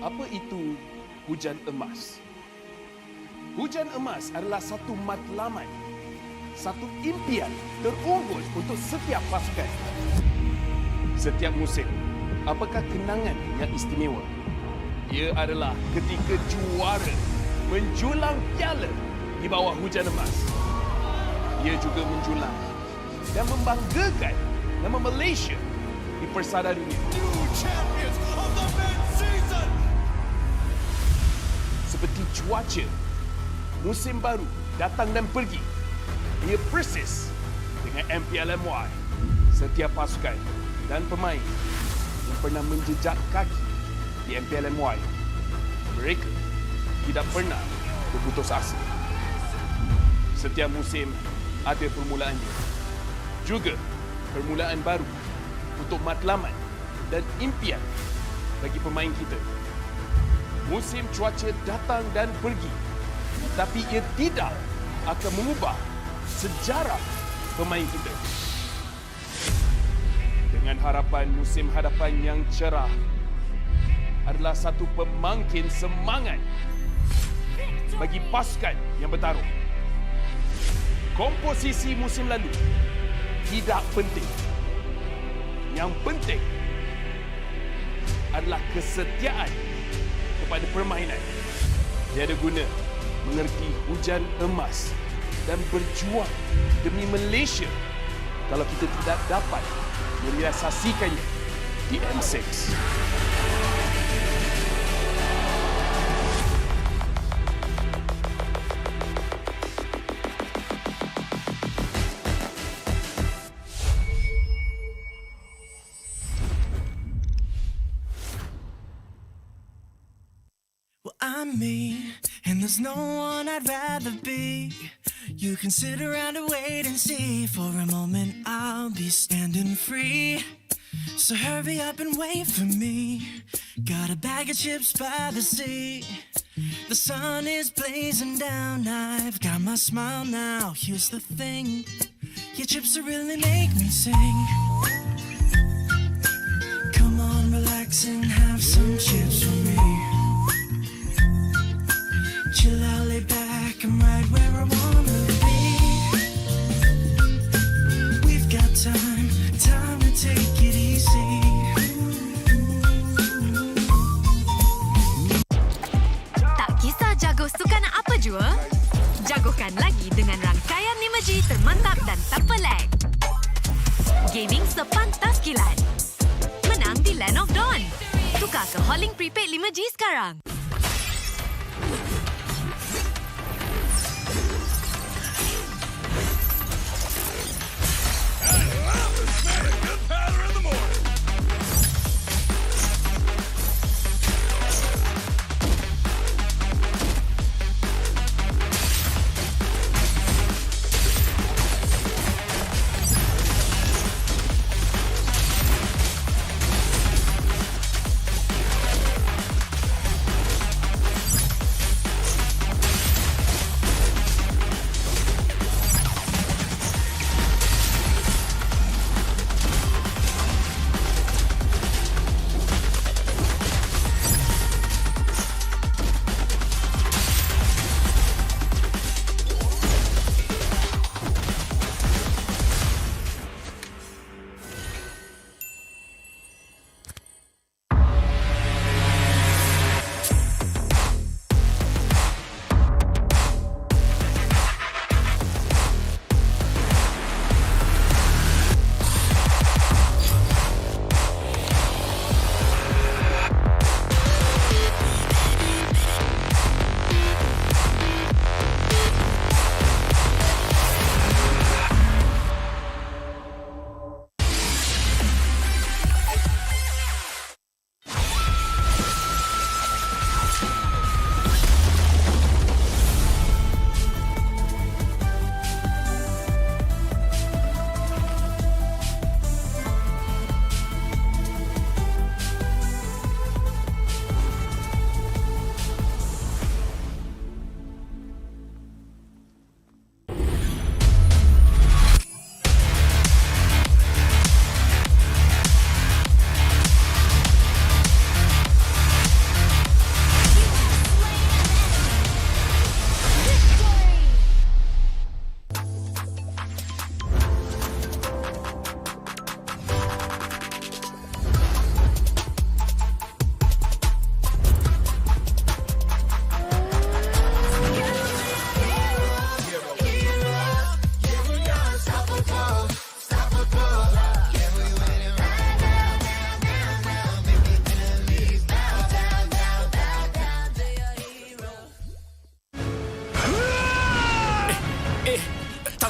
Apa itu hujan emas? Hujan emas adalah satu matlamat, satu impian terunggul untuk setiap pasukan. Setiap musim, apakah kenangan yang istimewa? Ia adalah ketika juara menjulang piala di bawah hujan emas. Ia juga menjulang dan membanggakan nama Malaysia di persada dunia. New champions of the mid-season. Seperti cuaca, musim baru datang dan pergi. Ia persis dengan MPL MY. Setiap pasukan dan pemain yang pernah menjejak kaki di MPL MY, mereka tidak pernah berputus asa. Setiap musim ada permulaannya. Juga permulaan baru untuk matlamat dan impian bagi pemain kita. Musim cuaca datang dan pergi, tapi ia tidak akan mengubah sejarah pemain kita. Dengan harapan musim hadapan yang cerah adalah satu pemangkin semangat bagi pasukan yang bertarung. Komposisi musim lalu tidak penting. Yang penting adalah kesetiaan kepada permainan. Tiada guna mengerti hujan emas dan berjuang demi Malaysia kalau kita tidak dapat merealisasikannya di M6. Well, I'm me, and there's no one I'd rather be. You can sit around and wait and see. For a moment, I'll be standing free. So hurry up and wait for me. Got a bag of chips by the sea. The sun is blazing down. I've got my smile now. Here's the thing, your chips will really make me sing. Come on, relax and have some chips for me. Chill out, lay back, I'm right where I wanna be. We've got time to take it easy. Tak kisah jago sukan apa jua, jagokan lagi dengan rangkaian 5G termantap dan tanpa lag. Gaming sepantas kilat. Menang di Land of Dawn. Tukar ke Holling Prepaid 5G sekarang.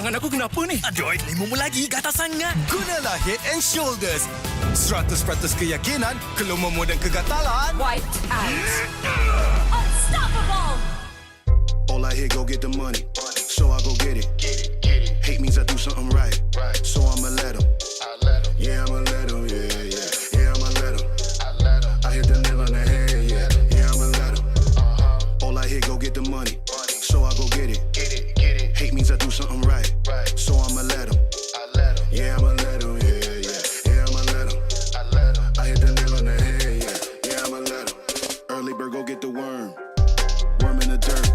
Tangan aku kenapa ni? Aduh, lima lagi, gatal sangat. Gunalah Head and Shoulders. 100% keyakinan, kelumamu dan kegatalan. Wiped out. Unstoppable. All I hear, go get the money. So I go get it. Hate means I do something right. So I'ma let him. Yeah, I'ma let him. Yeah, I'ma let him. I hit the nail on the head. Yeah, I'ma let him. All I hear, go get the money. So I go get it. Hate means I do something right. So I'ma let him. Yeah, I'ma let him. Yeah, I'ma let him. I hit the nail on the head. Yeah, I'ma let him. Early bird, go get the worm. Worm in the dirt.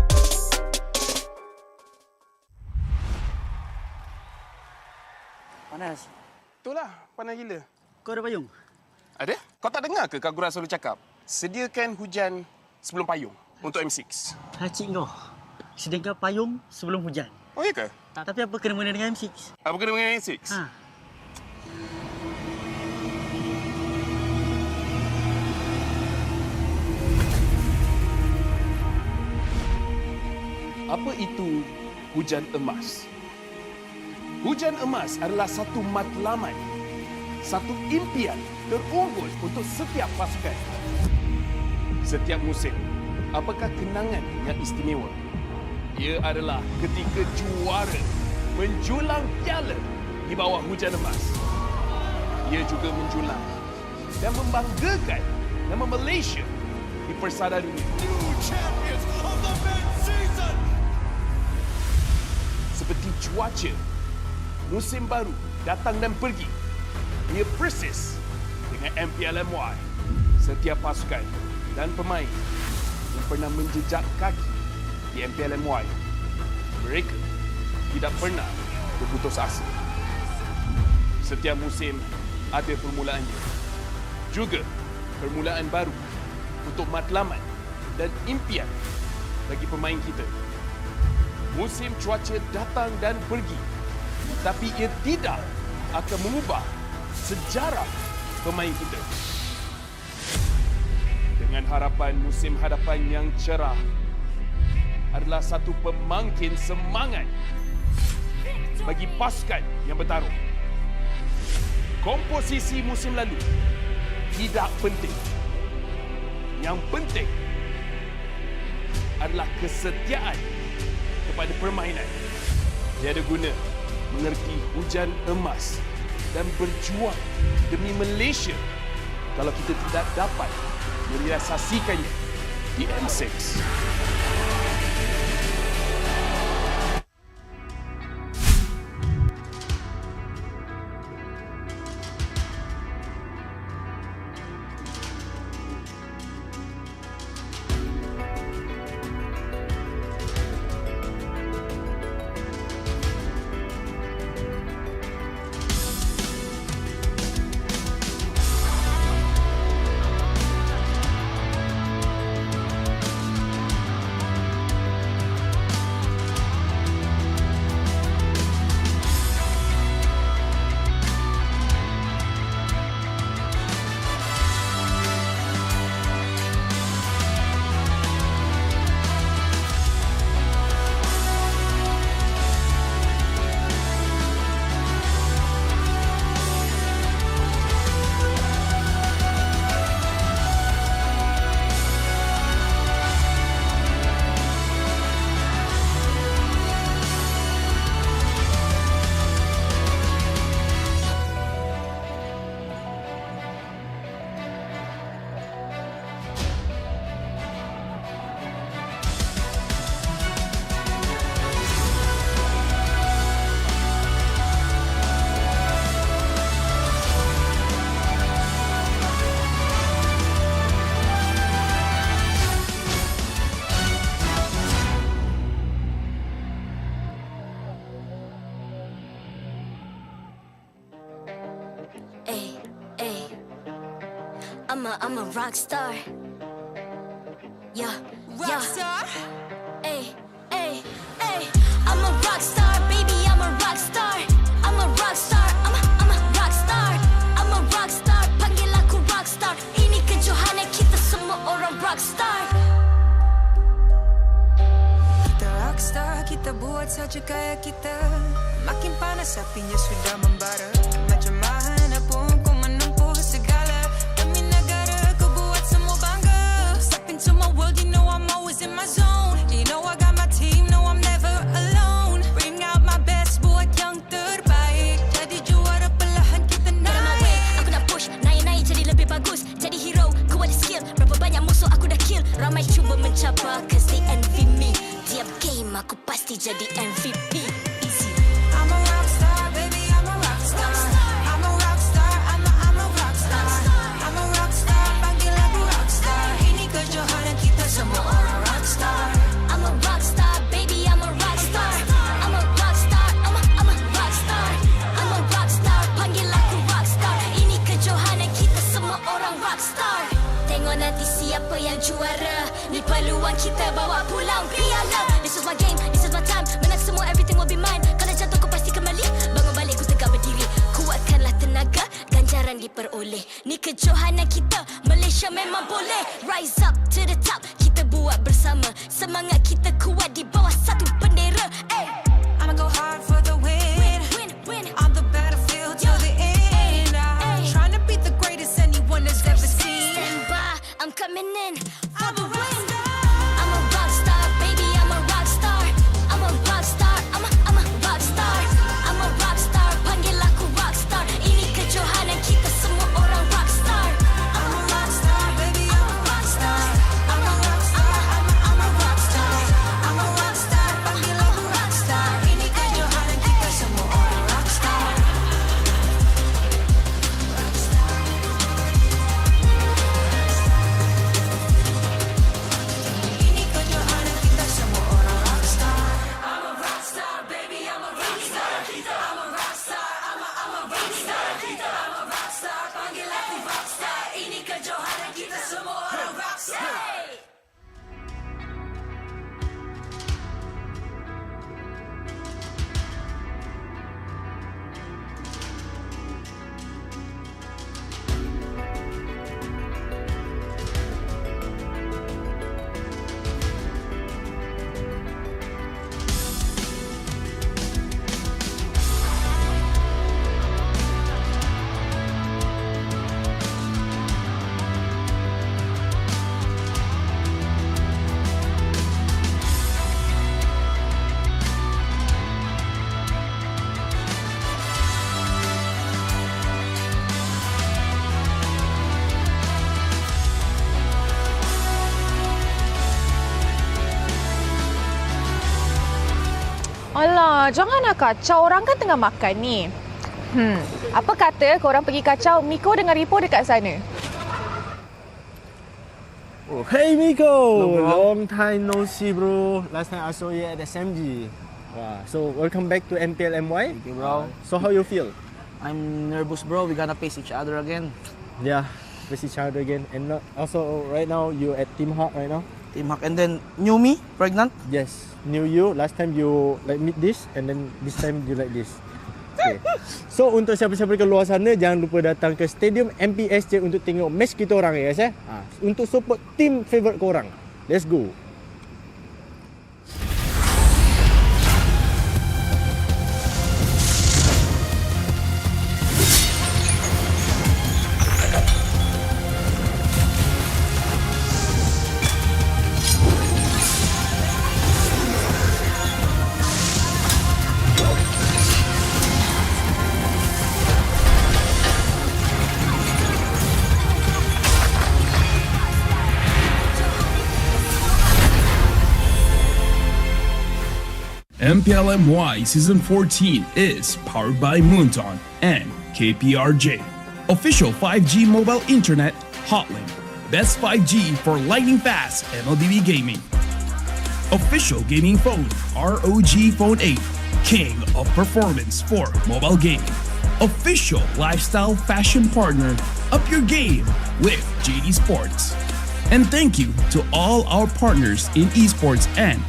Panas. Itulah, panas gila. Kau ada payung? Ada? Kau tak dengar ke Kagura selalu cakap? Sediakan hujan sebelum payung untuk M6. Hacik kau. Sediakan payung sebelum hujan. Oh, iya ke? Tapi apa kena mengena dengan M6? Apa kena mengenai M6? Ha. Apa itu hujan emas? Hujan emas adalah satu matlamat, satu impian terunggul untuk setiap pasukan. Setiap musim, apakah kenangan yang istimewa? Ia adalah ketika juara menjulang piala di bawah hujan emas. Ia juga menjulang dan membanggakan nama Malaysia di persada dunia. New champions of the mid-season. Seperti cuaca, musim baru datang dan pergi. Ia persis dengan MPL MY. Setiap pasukan dan pemain yang pernah menjejak kaki di MPL MY, mereka tidak pernah berputus asa. Setiap musim ada permulaannya. Juga permulaan baru untuk matlamat dan impian bagi pemain kita. Musim cuaca datang dan pergi, tapi ia tidak akan mengubah sejarah pemain kita. Dengan harapan musim hadapan yang cerah adalah satu pemangkin semangat bagi pasukan yang bertarung. Komposisi musim lalu tidak penting. Yang penting adalah kesetiaan kepada permainan. Tiada guna mengerti hujan emas dan berjuang demi Malaysia kalau kita tidak dapat merealisasikannya di M6. I'm a rock star. Yeah, rock star. Hey, hey, hey. I'm a rock star, baby. I'm a rock star. I'm a rock star. I'm a rock star. I'm a rock star. Panggil aku rock star. Ini kejohannya kita semua orang rock star. Kita rock star, kita buat saja gaya kita. Makin panas apinya sudah membara. Macam mana pun ku menempuh segala demi negara, ku buat semua bangga. Step into my world, you know I'm always in my zone. You know I got my team, no I'm never alone. Bring out my best, buat yang terbaik. Jadi juara perlahan kita naik. Aku nak push, naik-naik jadi lebih bagus. Jadi hero, ku ada skill. Berapa banyak musuh aku dah kill. Ramai cuba mencapai, cause they envy me. Tiap game aku pasti jadi MVP. Easy. I'm a rock star, baby, I'm a rock star. I'm a rock star, I'm a rock star. I'm a rock star, panggil aku rock star. Ini kejohanan kita semua orang rock star. I'm a rock star, baby, I'm a rock star. I'm a rock star, I'm a rock star. I'm a rock star, panggil aku rock star. Ini kejohanan kita semua orang rock star. Tengok nanti siapa yang juara. Ni peluang kita bawa pulang piala. This is my game, this is my time. Menang semua, everything will be mine. Kalau jatuh kau pasti kembali. Bangun balik ku tegak berdiri. Kuatkanlah tenaga, ganjaran diperoleh. Ni kejohanan kita, Malaysia memang boleh. Rise up to the top, kita buat bersama. Semangat kita kuat di bawah satu bendera. I'ma go hard for the win. Win. On the battlefield till the end. I'm trying to beat the greatest anyone has ever seen. Stand by, I'm coming in for the win. I'm a rock star, baby, I'm a rock star. I'm a rock star, I'm a rock star. I'm a rock star, panggil aku rock star. Ini kejohanan kita semua orang rock star. I'm a rock star, baby, I'm a rock star. I'm a rock star, I'm a rock star. I'm a rock star, panggil aku rock star. Ini kejohanan kita semua orang rock star. Ini kejohanan kita semua orang rock star. I'm a rock star, baby, I'm a rock star. I'm a rock star, I'm a rock star. I'm a rock star, panggil aku rock star. Ini kejohanan kita semua orang rock star. Alah, janganlah kacau. Orang kan tengah makan ni. Apa kata korang pergi kacau Miko dengan Ripo dekat sana? Oh, hey Miko! Long time no see, bro. Last time I saw you at SMG. Wow. So, welcome back to MPL MY. Thank you, bro. So, how you feel? I'm nervous, bro. We gonna face each other again. Yeah, face each other again. And also, right now, you at Team Roughh right now? Team Roughh. And then, new me, pregnant? Yes, new you. Last time you like meet this, and then this time you like this. Okay. So untuk siapa-siapa dekat luar sana, jangan lupa datang ke Stadium MPSJ untuk tengok match kita orang ya guys. Untuk support team favourite korang. Let's go. MPL MY Season 14 is powered by Moonton and KPRJ. Official 5G mobile internet hotlink. Best 5G for lightning fast MLBB gaming. Official gaming phone ROG Phone 8. King of performance for mobile gaming. Official lifestyle fashion partner. Up your game with JD Sports. And thank you to all our partners in esports and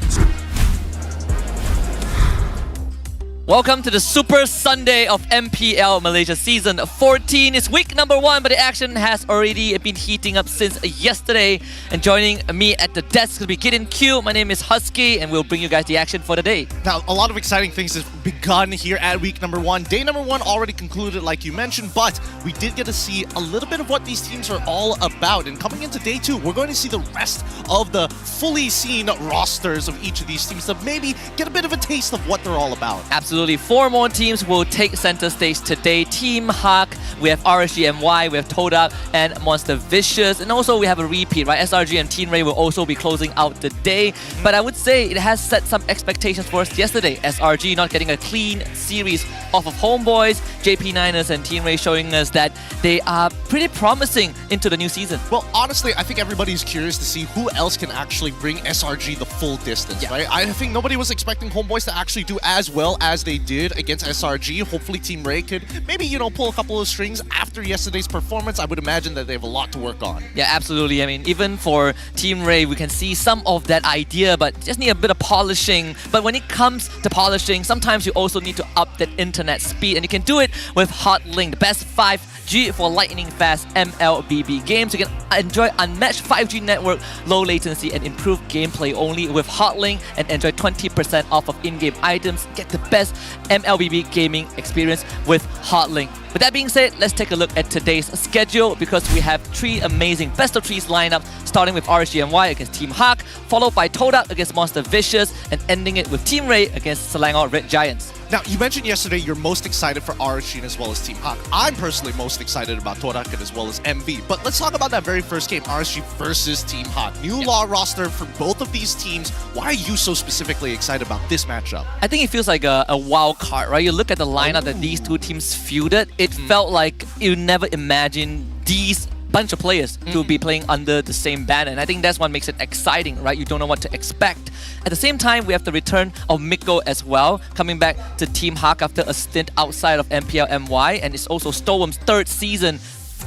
Welcome to the Super Sunday of MPL Malaysia Season 14. It's week number 1, but the action has already been heating up since yesterday. And joining me at the desk will be Kid and Q. My name is Husky, and we'll bring you guys the action for the day. Now, a lot of exciting things have begun here at week number 1. Day number 1 already concluded, like you mentioned, but we did get to see a little bit of what these teams are all about. And coming into day 2, we're going to see the rest of the fully seen rosters of each of these teams to maybe get a bit of a taste of what they're all about. Absolutely. 4 more teams will take center stage today. Team Roughh, we have RSGMY, we have Todak and Monster Vicious, and also we have a repeat, right? SRG and Team Rey will also be closing out the day. But I would say it has set some expectations for us yesterday. SRG not getting a clean series off of Homeboys, JP9ers and Team Rey showing us that they are pretty promising into the new season. Well, honestly, I think everybody's curious to see who else can actually bring SRG the full distance, right? I think nobody was expecting Homeboys to actually do as well as they did against SRG. Hopefully Team Rey could maybe, you know, pull a couple of strings after yesterday's performance. I would imagine that they have a lot to work on. Yeah, absolutely. I mean, even for Team Rey, we can see some of that idea, but just need a bit of polishing. But when it comes to polishing, sometimes you also need to up that internet speed, and you can do it with Hotlink, the best 5G for lightning fast MLBB games. You can enjoy unmatched 5G network, low latency, and improved gameplay only with Hotlink, and enjoy 20% off of in-game items. Get the best MLBB gaming experience with Hotlink. With that being said, let's take a look at today's schedule, because we have 3 amazing best of 3s lineups, starting with RSGMY against Team Roughh, followed by Todak against Monster Vicious, and ending it with Team Rey against Selangor Red Giants. Now, you mentioned yesterday you're most excited for RSG as well as Team Roughh. I'm personally most excited about Todak as well as MV. But let's talk about that very first game, RSG versus Team Roughh. New law roster for both of these teams. Why are you so specifically excited about this matchup? I think it feels like a wild card, right? You look at the lineup that these two teams feuded, it felt like you never imagined these bunch of players to be playing under the same banner, and I think that's what makes it exciting, right? You don't know what to expect. At the same time, we have the return of Miko as well, coming back to Team Roughh after a stint outside of MPL MY, and it's also Storm's 3rd season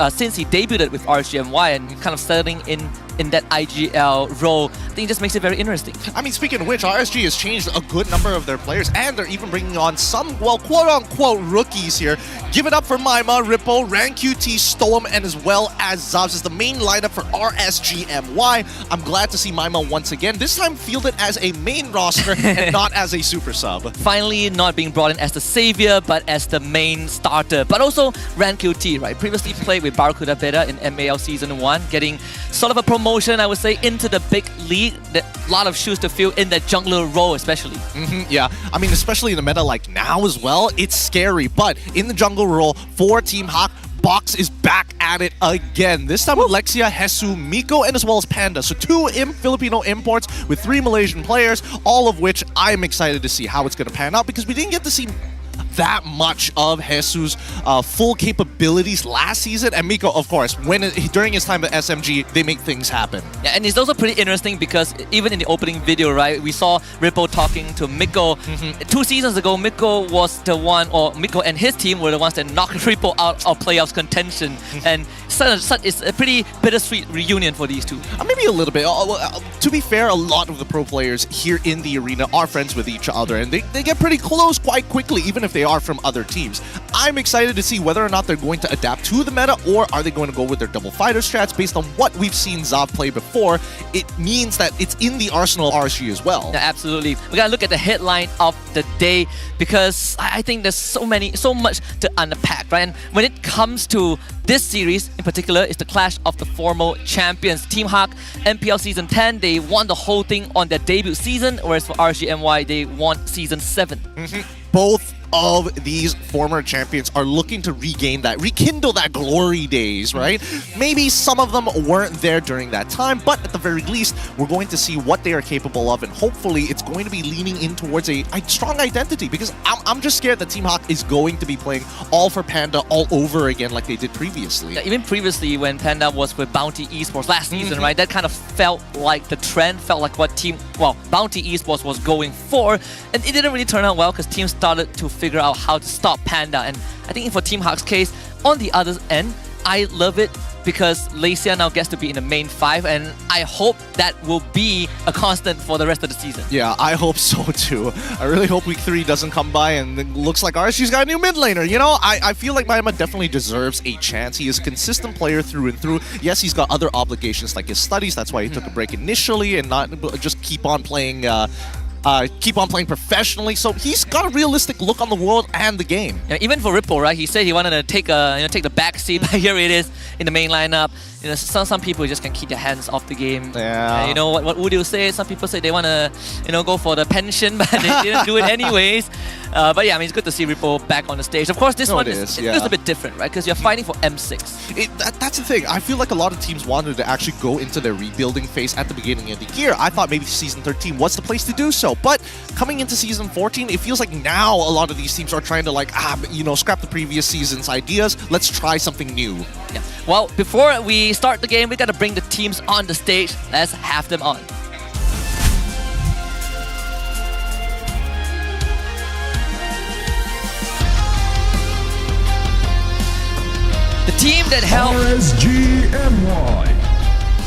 since he debuted with RSGMY, and kind of settling in that IGL role. I think it just makes it very interesting. I mean, speaking of which, RSG has changed a good number of their players, and they're even bringing on some, well, quote-unquote rookies here. Give it up for Maima, Rippo, RanQT, Storm, and as well as Zabs as the main lineup for RSGMY. I'm glad to see Maima once again, this time fielded as a main roster and not as a super sub. Finally, not being brought in as the savior, but as the main starter. But also RanQT, right? Previously played with Barracuda Beta in MAL Season 1, getting sort of a promotion, I would say, into the big league. A lot of shoes to fill in that jungler role, especially. Yeah, I mean, especially in the meta like now as well, it's scary. But in the jungle role for Team Roughh, Box is back at it again. This time with Lexia, Hesu, Miko, and as well as Panda. So 2 Filipino imports with 3 Malaysian players, all of which I'm excited to see how it's going to pan out, because we didn't get to see that much of Hesu's full capabilities last season. And Miko, of course, during his time at SMG, they make things happen. Yeah, and it's also pretty interesting because even in the opening video, right, we saw Rippo talking to Miko. 2 seasons ago, Miko was the one, or Miko and his team were the ones that knocked Rippo out of playoffs contention. And it's a pretty bittersweet reunion for these two. Maybe a little bit. To be fair, a lot of the pro players here in the arena are friends with each other, and they get pretty close quite quickly, even if they are from other teams. I'm excited to see whether or not they're going to adapt to the meta, or are they going to go with their double fighter strats based on what we've seen Zav play before. It means that it's in the arsenal of RSG as well. Yeah, absolutely. We gotta look at the headline of the day, because I think there's so much to unpack, right? And when it comes to this series in particular, it's the clash of the former champions. Team Roughh, MPL Season 10, they won the whole thing on their debut season, whereas for RSGMY, they won Season 7. Both of these former champions are looking to rekindle that glory days, right? Maybe some of them weren't there during that time, but at the very least, we're going to see what they are capable of, and hopefully it's going to be leaning in towards a strong identity, because I'm just scared that Team Roughh is going to be playing all for Panda all over again like they did previously. Yeah, even previously when Panda was with Bounty Esports last season, right? That kind of felt like the trend, felt like what Bounty Esports was going for, and it didn't really turn out well because teams started to figure out how to stop Panda. And I think for Team Rough's case, on the other end, I love it because Malaysia now gets to be in the main 5, and I hope that will be a constant for the rest of the season. Yeah, I hope so too. I really hope week 3 doesn't come by and it looks like RSG's got a new mid laner. You know, I feel like Mayama definitely deserves a chance. He is a consistent player through and through. Yes, he's got other obligations like his studies. That's why he took a break initially and not just keep on playing professionally. So he's got a realistic look on the world and the game. Yeah, even for Ripple, right? He said he wanted to take the back seat, but here it is in the main lineup. You know, some people just can keep their hands off the game. Yeah. You know what Udil say? Some people say they want to, go for the pension, but they didn't do it anyways. But yeah, I mean, it's good to see Ripple back on the stage. Of course, this one is a bit different, right? Because you're fighting for M6. That's the thing. I feel like a lot of teams wanted to actually go into their rebuilding phase at the beginning of the year. I thought maybe Season 13 was the place to do so. But coming into Season 14, it feels like now a lot of these teams are trying to scrap the previous season's ideas. Let's try something new. Yeah. Well, before we start the game, we got to bring the teams on the stage. Let's have them on. The team that held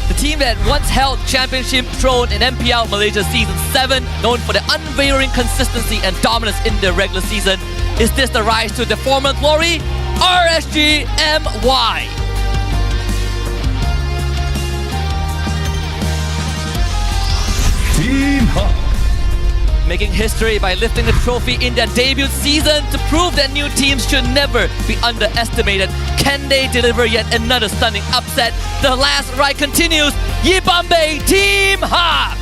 The team that once held championship throne in MPL Malaysia Season 7, known for their unwavering consistency and dominance in the regular season. Is this the rise to the former glory? RSGMY. Team Hawk. Making history by lifting the trophy in their debut season to prove that new teams should never be underestimated. Can they deliver yet another stunning upset? The last ride continues. Yibambe Team Hawk.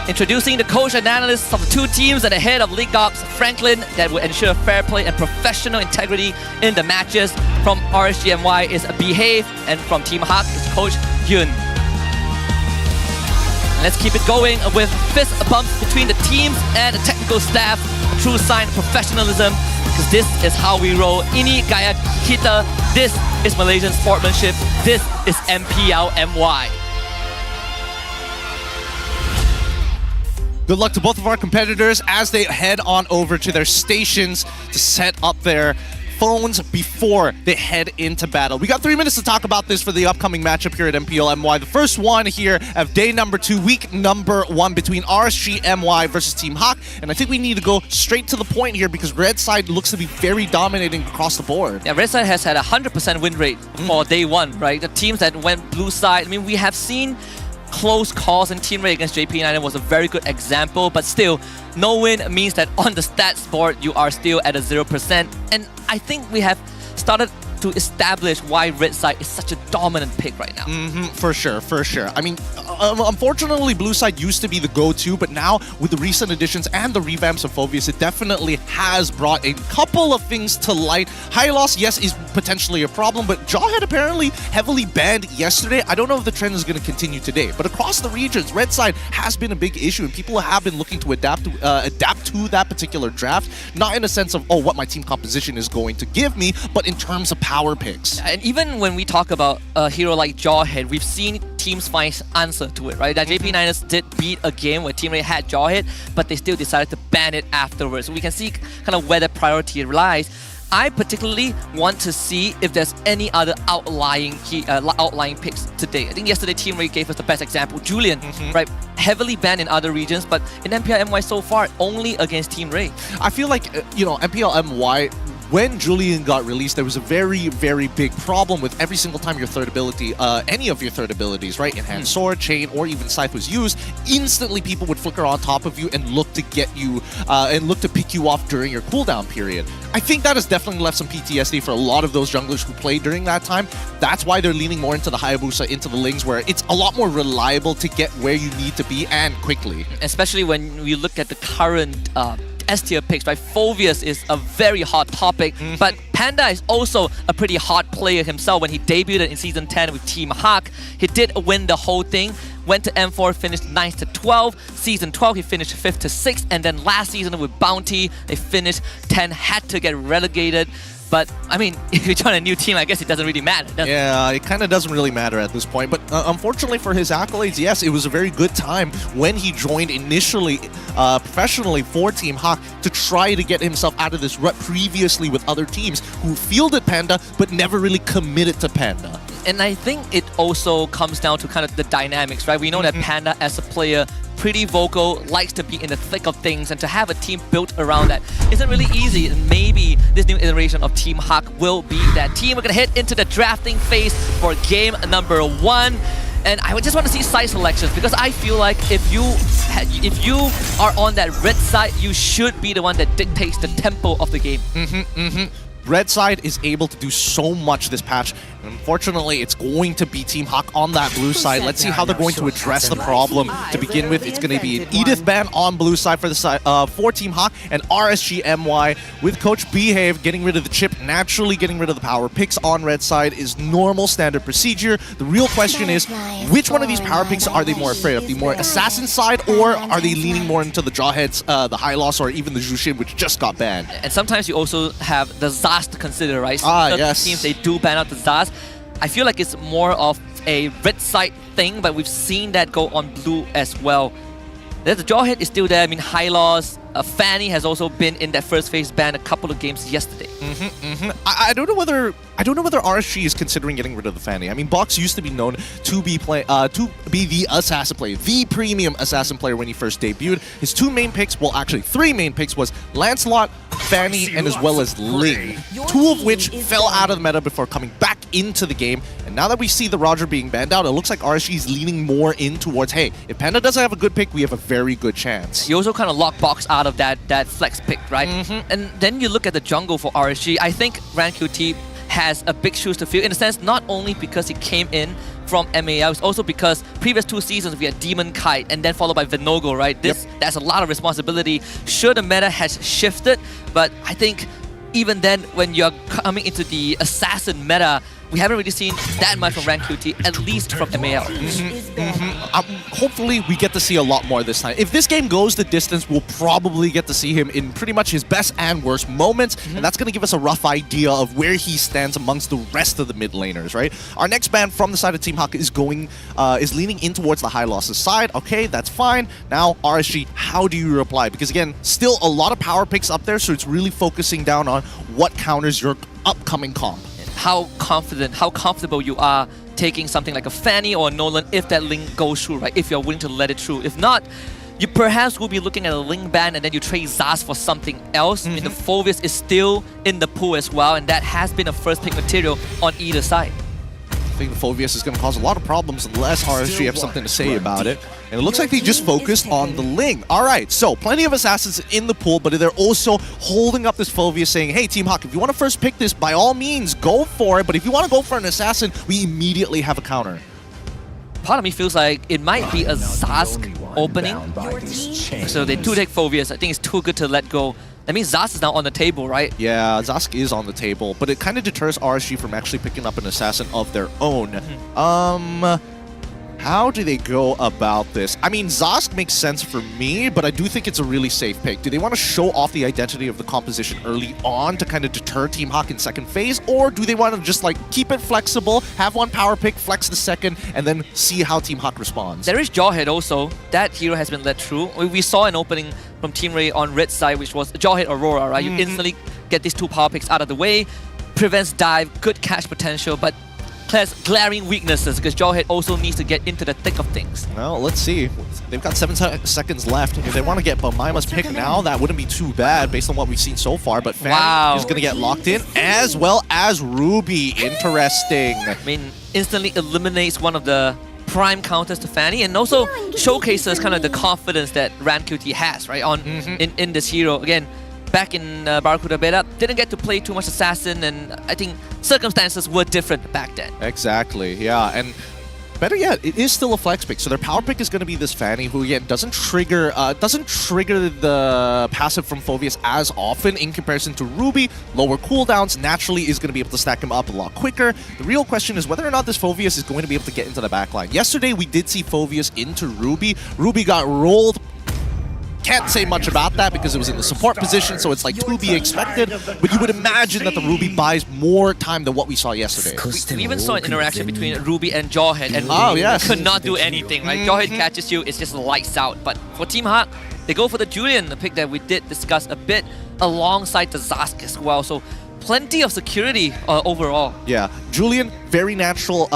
Introducing the coach and analysts of the two teams at the head of League Ops, Franklin, that will ensure fair play and professional integrity in the matches. From RSGMY is Behave, and from Team Hawk is Coach Yun. Let's keep it going with fist bumps between the teams and the technical staff. A true sign of professionalism, because this is how we roll. Ini gaya kita. This is Malaysian sportsmanship. This is MPL MY. Good luck to both of our competitors as they head on over to their stations to set up their phones before they head into battle. We got 3 minutes to talk about this for the upcoming matchup here at MPL MY. The first one here of day number 2, week number 1 between RSGMY versus Team Hawk. And I think we need to go straight to the point here because Red Side looks to be very dominating across the board. Yeah, Red Side has had a 100% win rate for day 1, right? The teams that went blue side, I mean, we have seen close calls, and Team Rey against JP9 was a very good example, but still, no win means that on the stats board, you are still at a 0%. And I think we have started to establish why Red Side is such a dominant pick right now. For sure. I mean, unfortunately, Blue Side used to be the go-to, but now with the recent additions and the revamps of Phoveus, it definitely has brought a couple of things to light. High loss, yes, is potentially a problem, but Jawhead apparently heavily banned yesterday. I don't know if the trend is going to continue today, but across the regions, Red Side has been a big issue, and people have been looking to adapt to that particular draft, not in a sense of, what my team composition is going to give me, but in terms of power picks. And even when we talk about a hero like Jawhead, we've seen teams find answer to it, right? That JP9ers did beat a game where Team Rey had Jawhead, but they still decided to ban it afterwards. So we can see kind of where the priority lies. I particularly want to see if there's any other outlying picks today. I think yesterday Team Rey gave us the best example. Julian, right? Heavily banned in other regions, but in MPL MY so far, only against Team Rey. I feel like, MPL MY, when Julian got released, there was a very, very big problem with every single time your third ability, any of your third abilities, right? Enhanced Sword, Chain, or even Scythe was used, instantly people would flicker on top of you and look to get you, and look to pick you off during your cooldown period. I think that has definitely left some PTSD for a lot of those junglers who played during that time. That's why they're leaning more into the Hayabusa, into the Lings, where it's a lot more reliable to get where you need to be and quickly. Especially when we look at the current S-tier picks, right? Phoveus is a very hot topic, but Panda is also a pretty hot player himself. When he debuted in Season 10 with Team Hawk, he did win the whole thing. Went to M4, finished 9th to 12. Season 12, he finished 5th to 6th. And then last season with Bounty, they finished 10, had to get relegated. But, I mean, if you join a new team, I guess it doesn't really matter, does it? Yeah, it kind of doesn't really matter at this point. But unfortunately for his accolades, yes, it was a very good time when he joined initially professionally for Team Roughh to try to get himself out of this rut previously with other teams who fielded Panda but never really committed to Panda. And I think it also comes down to kind of the dynamics, right? We know that Panda as a player, pretty vocal, likes to be in the thick of things, and to have a team built around that isn't really easy. And maybe this new iteration of Team Roughh will be that team. We're gonna head into the drafting phase for game number 1. And I would just want to see side selections, because I feel like if you are on that red side, you should be the one that dictates the tempo of the game. Red side is able to do so much this patch. And unfortunately, it's going to be Team Roughh on that blue side. Let's see how they're going to address the problem. To begin with, it's going to be an Edith ban on blue side for the side for Team Roughh, and RSG MY with Coach Behave getting rid of the chip, naturally getting rid of the power picks on red side is normal standard procedure. The real question is, which one of these power picks are they more afraid of? The more assassin side, or are they leaning more into the Jawheads, the High Loss, or even the Jushin, which just got banned? And sometimes you also have the Zaz to consider, right? Yes. Teams, they do ban out the Zaz. I feel like it's more of a red side thing, but we've seen that go on blue as well. The Jawhead is still there. I mean, High Loss, Fanny has also been in that first phase ban a couple of games yesterday. I don't know whether RSG is considering getting rid of the Fanny. I mean, Box used to be known to be the assassin player, the premium assassin player when he first debuted. His 2 main picks, well, actually 3 main picks, was Lancelot, Fanny, and as well as Ling. 2 of which fell out of the meta before coming back into the game. And now that we see the Roger being banned out, it looks like RSG is leaning more in towards, hey, if Panda doesn't have a good pick, we have a very good chance. You also kind of lock Box out of that flex pick, right? And then you look at the jungle for RSG. I think RanQT has a big shoes to fill, in a sense, not only because he came in from MAL, it's also because previous 2 seasons we had Demon Kite and then followed by Vinogo, right? That's a lot of responsibility. Sure, the meta has shifted, but I think even then, when you're coming into the assassin meta, we haven't really seen that much from RanQT, at least from MAL. Hopefully, we get to see a lot more this time. If this game goes the distance, we'll probably get to see him in pretty much his best and worst moments, and that's going to give us a rough idea of where he stands amongst the rest of the mid laners, right? Our next ban from the side of Team Roughh is leaning in towards the High Losses side. Okay, that's fine. Now, RSG, how do you reply? Because again, still a lot of power picks up there, so it's really focusing down on what counters your upcoming comp. How confident, how comfortable you are taking something like a Fanny or a Nolan if that link goes through, right? If you're willing to let it through. If not, you perhaps will be looking at a link ban and then you trade Zaz for something else. I mean, the Phoveus is still in the pool as well, and that has been a first pick material on either side. I think the Phoveus is going to cause a lot of problems unless RSG have something to say about it. And it looks like they just focused on the Ling. Alright, so plenty of assassins in the pool, but they're also holding up this Phoveus saying, hey, Team Roughh, if you want to first pick this, by all means, go for it. But if you want to go for an assassin, we immediately have a counter. Part of me feels like it might be a Zask opening. So they do take Phoveus. I think it's too good to let go. That means Zaz is now on the table, right? Yeah, Zask is on the table, but it kind of deters RSG from actually picking up an assassin of their own. How do they go about this? I mean, Zask makes sense for me, but I do think it's a really safe pick. Do they want to show off the identity of the composition early on to kind of deter Team Roughh in second phase? Or do they want to just like keep it flexible, have one power pick, flex the second, and then see how Team Roughh responds? There is Jawhead also. That hero has been let through. We saw an opening from Team Rey on red side, which was Jawhead Aurora, right? You instantly get these 2 power picks out of the way, prevents dive, good catch potential, but has glaring weaknesses because Jawhead also needs to get into the thick of things. Well, let's see. They've got 7 seconds left. If they want to get Bamaima's pick now, that wouldn't be too bad based on what we've seen so far. But Fanny is going to get locked in, as well as Ruby. Interesting. I mean, instantly eliminates one of the prime counters to Fanny, and also showcases kind of the confidence that RanQT has, right, on in this hero. Again, back in Barracuda Beta, didn't get to play too much Assassin, and I think circumstances were different back then. Exactly, yeah, and better yet, it is still a flex pick, so their power pick is going to be this Fanny, who again doesn't trigger the passive from Phoveus as often in comparison to Ruby. Lower cooldowns, naturally is going to be able to stack him up a lot quicker. The real question is whether or not this Phoveus is going to be able to get into the backline. Yesterday we did see Phoveus into Ruby. Ruby got rolled can't say much about that because it was in the support position, so it's like to be expected. But you would imagine that the Ruby buys more time than what we saw yesterday. We even saw an interaction between Ruby and Jawhead, and could not do anything, right? Jawhead catches you, it's just lights out. But for Team Hawk, they go for the Julian, the pick that we did discuss a bit, alongside the Zask as well. So plenty of security overall. Yeah, Julian, very natural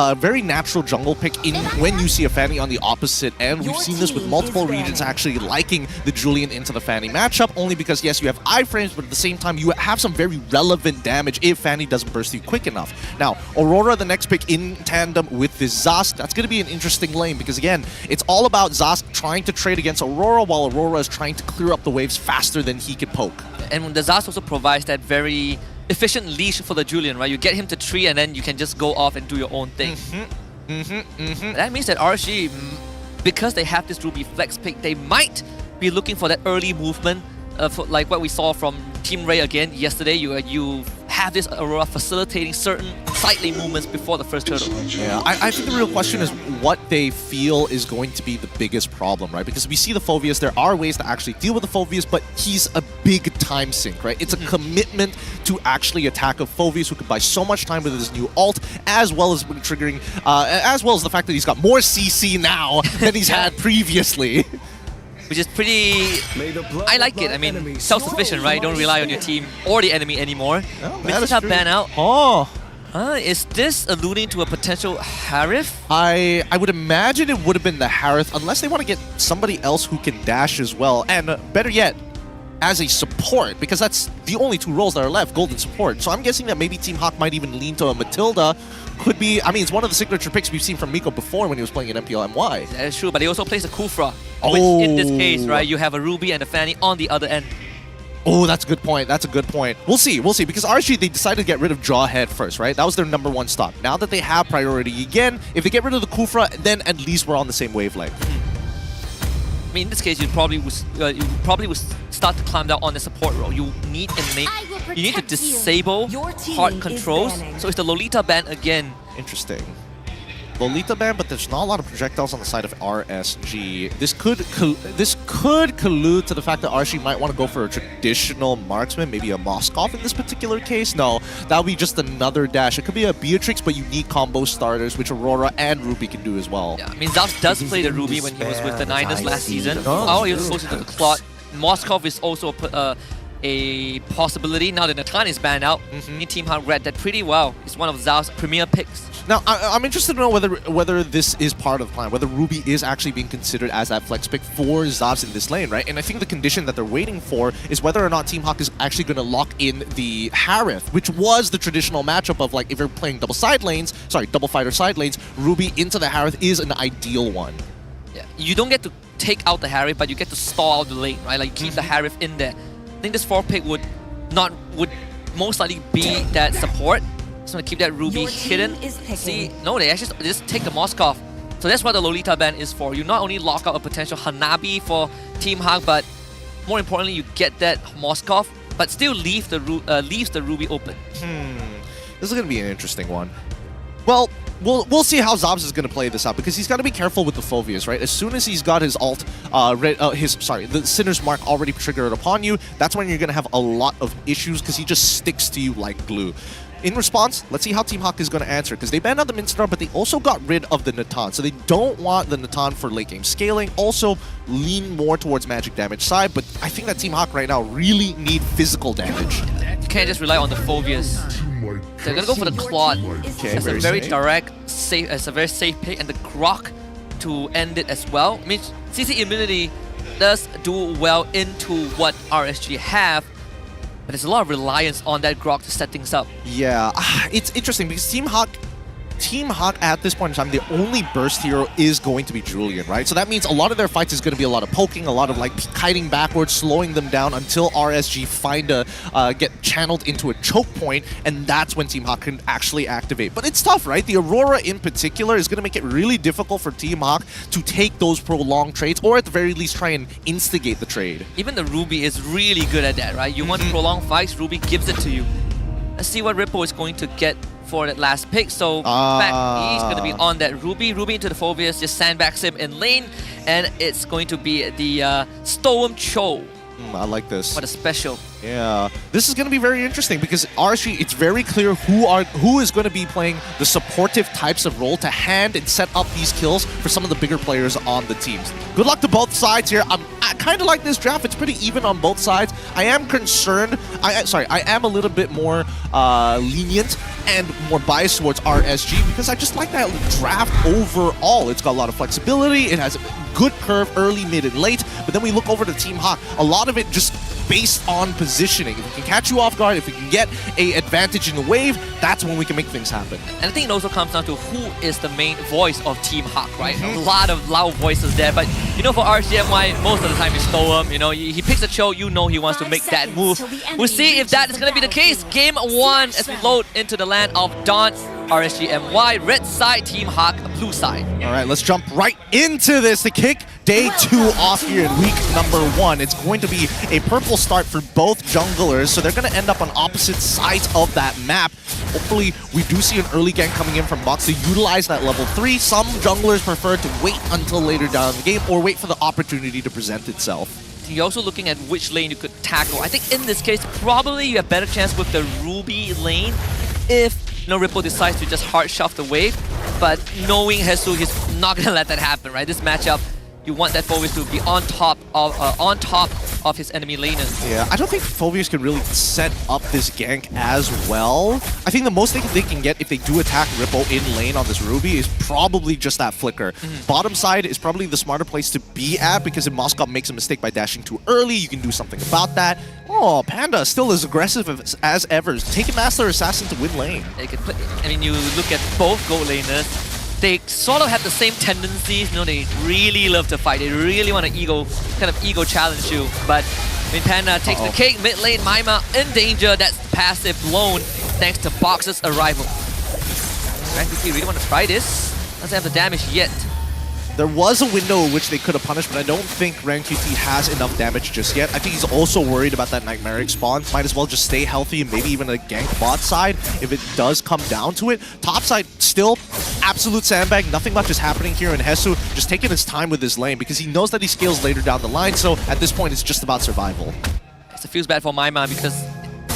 jungle pick in when you see a Fanny on the opposite end. We've seen this with multiple regions actually liking the Julian into the Fanny matchup, only because yes, you have iframes, but at the same time you have some very relevant damage if Fanny doesn't burst you quick enough. Now, Aurora, the next pick in tandem with this Zask, that's going to be an interesting lane because again, it's all about Zask trying to trade against Aurora while Aurora is trying to clear up the waves faster than he can poke. And the Zask also provides that very efficient leash for the Julian, right? You get him to 3 and then you can just go off and do your own thing. That means that RSG, because they have this Ruby flex pick, they might be looking for that early movement, for like what we saw from Team Rey again yesterday. You have this Aurora facilitating certain side lane movements before the first turtle. Yeah, I think the real question is what they feel is going to be the biggest problem, right? Because we see the Phoveus, there are ways to actually deal with the Phoveus, but he's a big time sink, right? It's a commitment to actually attack a Phoveus who can buy so much time with his new ult, as well as triggering, as well as the fact that he's got more CC now than he's had previously. Which is pretty... I like it. I mean, self-sufficient, right? Don't rely on your team or the enemy anymore. Mr. ban out. Oh. Is this alluding to a potential Harith? I would imagine it would have been the Harith, unless they want to get somebody else who can dash as well. And better yet, as a support, because that's the only 2 roles that are left, golden support. So I'm guessing that maybe Team Hawk might even lean to a Matilda. Could be, I mean, it's one of the signature picks we've seen from Miko before when he was playing in MPL MY. That's true, but he also plays a Kufra. Which in this case, right, you have a Ruby and a Fanny on the other end. Oh, that's a good point. That's a good point. We'll see. We'll see. Because RSG, they decided to get rid of Jawhead first, right? That was their #1 stock. Now that they have priority again, if they get rid of the Kufra, then at least we're on the same wavelength. I mean, in this case, you probably would start to climb down on the support role. You need to disable hard controls. So it's the Lolita ban again. Interesting. Lolita ban, but there's not a lot of projectiles on the side of RSG. This could collude to the fact that RSG might want to go for a traditional marksman, maybe a Moskov in this particular case. No, that would be just another dash. It could be a Beatrix, but unique combo starters, which Aurora and Ruby can do as well. Yeah, I mean, Zaps does play the Ruby when he was with the Niners last season. Oh, he was supposed to do the Clot. Moskov is also a possibility. Now that Natan is banned out, Team Hawk read that pretty well. It's one of Zao's premier picks. Now, I'm interested to know whether this is part of the plan, whether Ruby is actually being considered as that flex pick for Zabs in this lane, right? And I think the condition that they're waiting for is whether or not Team Hawk is actually going to lock in the Harith, which was the traditional matchup of, like, if you're playing double fighter side lanes, Ruby into the Harith is an ideal one. Yeah, you don't get to take out the Harith, but you get to stall out the lane, right? Like, keep the Harith in there. I think this 4 pick would most likely be that support. Just want to keep that Ruby hidden. See, no, they actually just take the Moskov. So that's what the Lolita ban is for. You not only lock out a potential Hanabi for Team Hawk, but more importantly, you get that Moskov, but still leaves the Ruby open. This is going to be an interesting one. Well, we'll see how Zabs is going to play this out, because he's got to be careful with the Phoveus, right? As soon as he's got his ult, the Sinner's Mark already triggered upon you, that's when you're going to have a lot of issues, because he just sticks to you like glue. In response, let's see how Team Hawk is going to answer, because they banned out the Minstar, but they also got rid of the Natan, so they don't want the Natan for late game scaling. Also, lean more towards magic damage side, but I think that Team Hawk right now really need physical damage. You can't just rely on the Phoveus. They're going to go for the Claude. Okay, it's a very direct, safe, it's a very safe pick, and the Grok to end it as well. I mean, CC immunity does do well into what RSG have, but there's a lot of reliance on that Grok to set things up. Yeah, it's interesting because Team Hawk at this point in time, the only burst hero is going to be Julian, right? So that means a lot of their fights is going to be a lot of poking, a lot of like kiting backwards, slowing them down until RSG get channeled into a choke point, and that's when Team Hawk can actually activate. But it's tough, right? The Aurora in particular is going to make it really difficult for Team Hawk to take those prolonged trades, or at the very least try and instigate the trade. Even the Ruby is really good at that, right? You want prolonged fights, Ruby gives it to you. Let's see what Ripple is going to get for that last pick. So in fact, he's going to be on that Ruby. Ruby into the Phobius, just sandbags him in lane. And it's going to be the Storm Cho. I like this. What a special. Yeah, this is going to be very interesting because RSG, it's very clear who is going to be playing the supportive types of role to hand and set up these kills for some of the bigger players on the teams. Good luck to both sides here. I kind of like this draft. It's pretty even on both sides. I am concerned. I am a little bit more lenient and more biased towards RSG because I just like that draft overall. It's got a lot of flexibility. It has a good curve early, mid, and late. But then we look over to Team Hawk. A lot of it just based on positioning. If we can catch you off guard, if we can get an advantage in the wave, that's when we can make things happen. And I think it also comes down to who is the main voice of Team Hawk, right? A lot of loud voices there, but you know, for RCMY, most of the time it's Storm. You know, he picks a Cho, you know he wants to make that move. We'll see if that is going to be the case. Game 1 as we load into the land of Dawn. RSGMY, red side, Team Hawk, blue side. All right, let's jump right into this to kick day 2 off here in week number 1. It's going to be a purple start for both junglers, so they're going to end up on opposite sides of that map. Hopefully, we do see an early gank coming in from bots to utilize that level 3. Some junglers prefer to wait until later down in the game or wait for the opportunity to present itself. You're also looking at which lane you could tackle. I think in this case, probably you have better chance with the Ruby lane if Ripple decides to just hard shove the wave. But knowing Hesu, he's not gonna let that happen, right? This matchup, you want that Phobius to be on top of his enemy laners. Yeah, I don't think Phobius can really set up this gank as well. I think the most they can get if they do attack Ripple in lane on this Ruby is probably just that flicker. Bottom side is probably the smarter place to be at because if Moscow makes a mistake by dashing too early, you can do something about that. Oh, Panda still as aggressive as ever. Taking Master Assassin to win lane. I mean, you look at both gold laners, they sort of have the same tendencies. You know, they really love to fight. They really want to kind of ego challenge you. But I mean, Panda takes the cake. Mid lane, Maima in danger. That's passive blown thanks to Box's arrival. Ranky really want to try this. Doesn't have the damage yet. There was a window in which they could have punished, but I don't think Ran QT has enough damage just yet. I think he's also worried about that Nightmaric spawn. Might as well just stay healthy and maybe even a gank bot side if it does come down to it. Top side, still absolute sandbag. Nothing much is happening here in Hesu. Just taking his time with his lane because he knows that he scales later down the line. So at this point, it's just about survival. It feels bad for Maima because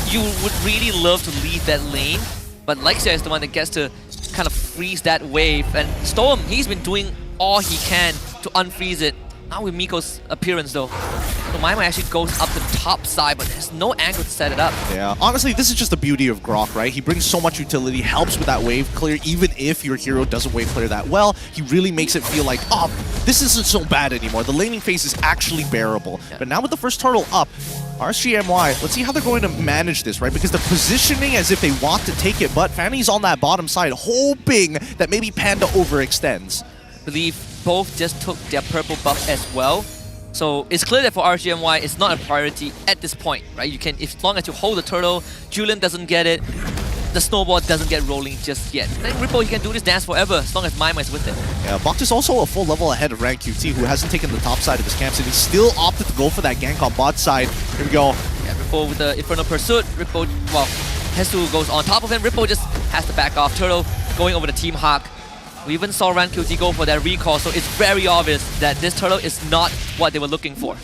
you would really love to leave that lane, but Lexia is the one that gets to kind of freeze that wave. And Storm, he's been doing all he can to unfreeze it. Not with Miko's appearance though. So Maima actually goes up the top side, but there's no angle to set it up. Yeah, honestly, this is just the beauty of Grok, right? He brings so much utility, helps with that wave clear, even if your hero doesn't wave clear that well. He really makes it feel like, oh, this isn't so bad anymore. The laning phase is actually bearable. Yeah. But now with the first turtle up, RSGMY, let's see how they're going to manage this, right? Because they're positioning as if they want to take it, but Fanny's on that bottom side, hoping that maybe Panda overextends. I believe both just took their purple buff as well. So it's clear that for RGMY, it's not a priority at this point, right? You can, as long as you hold the turtle, Julian doesn't get it, the snowball doesn't get rolling just yet. I think Ripple, he can do this dance forever as long as Maima is with it. Yeah, Box is also a full level ahead of Rank QT, who hasn't taken the top side of his camps, and he still opted to go for that gank on bot side. Here we go. Yeah, Ripple with the Infernal Pursuit. Ripple, well, Hesu goes on top of him. Ripple just has to back off. Turtle going over the Team Hawk. We even saw Ran QT go for that recall, so it's very obvious that this turtle is not what they were looking for.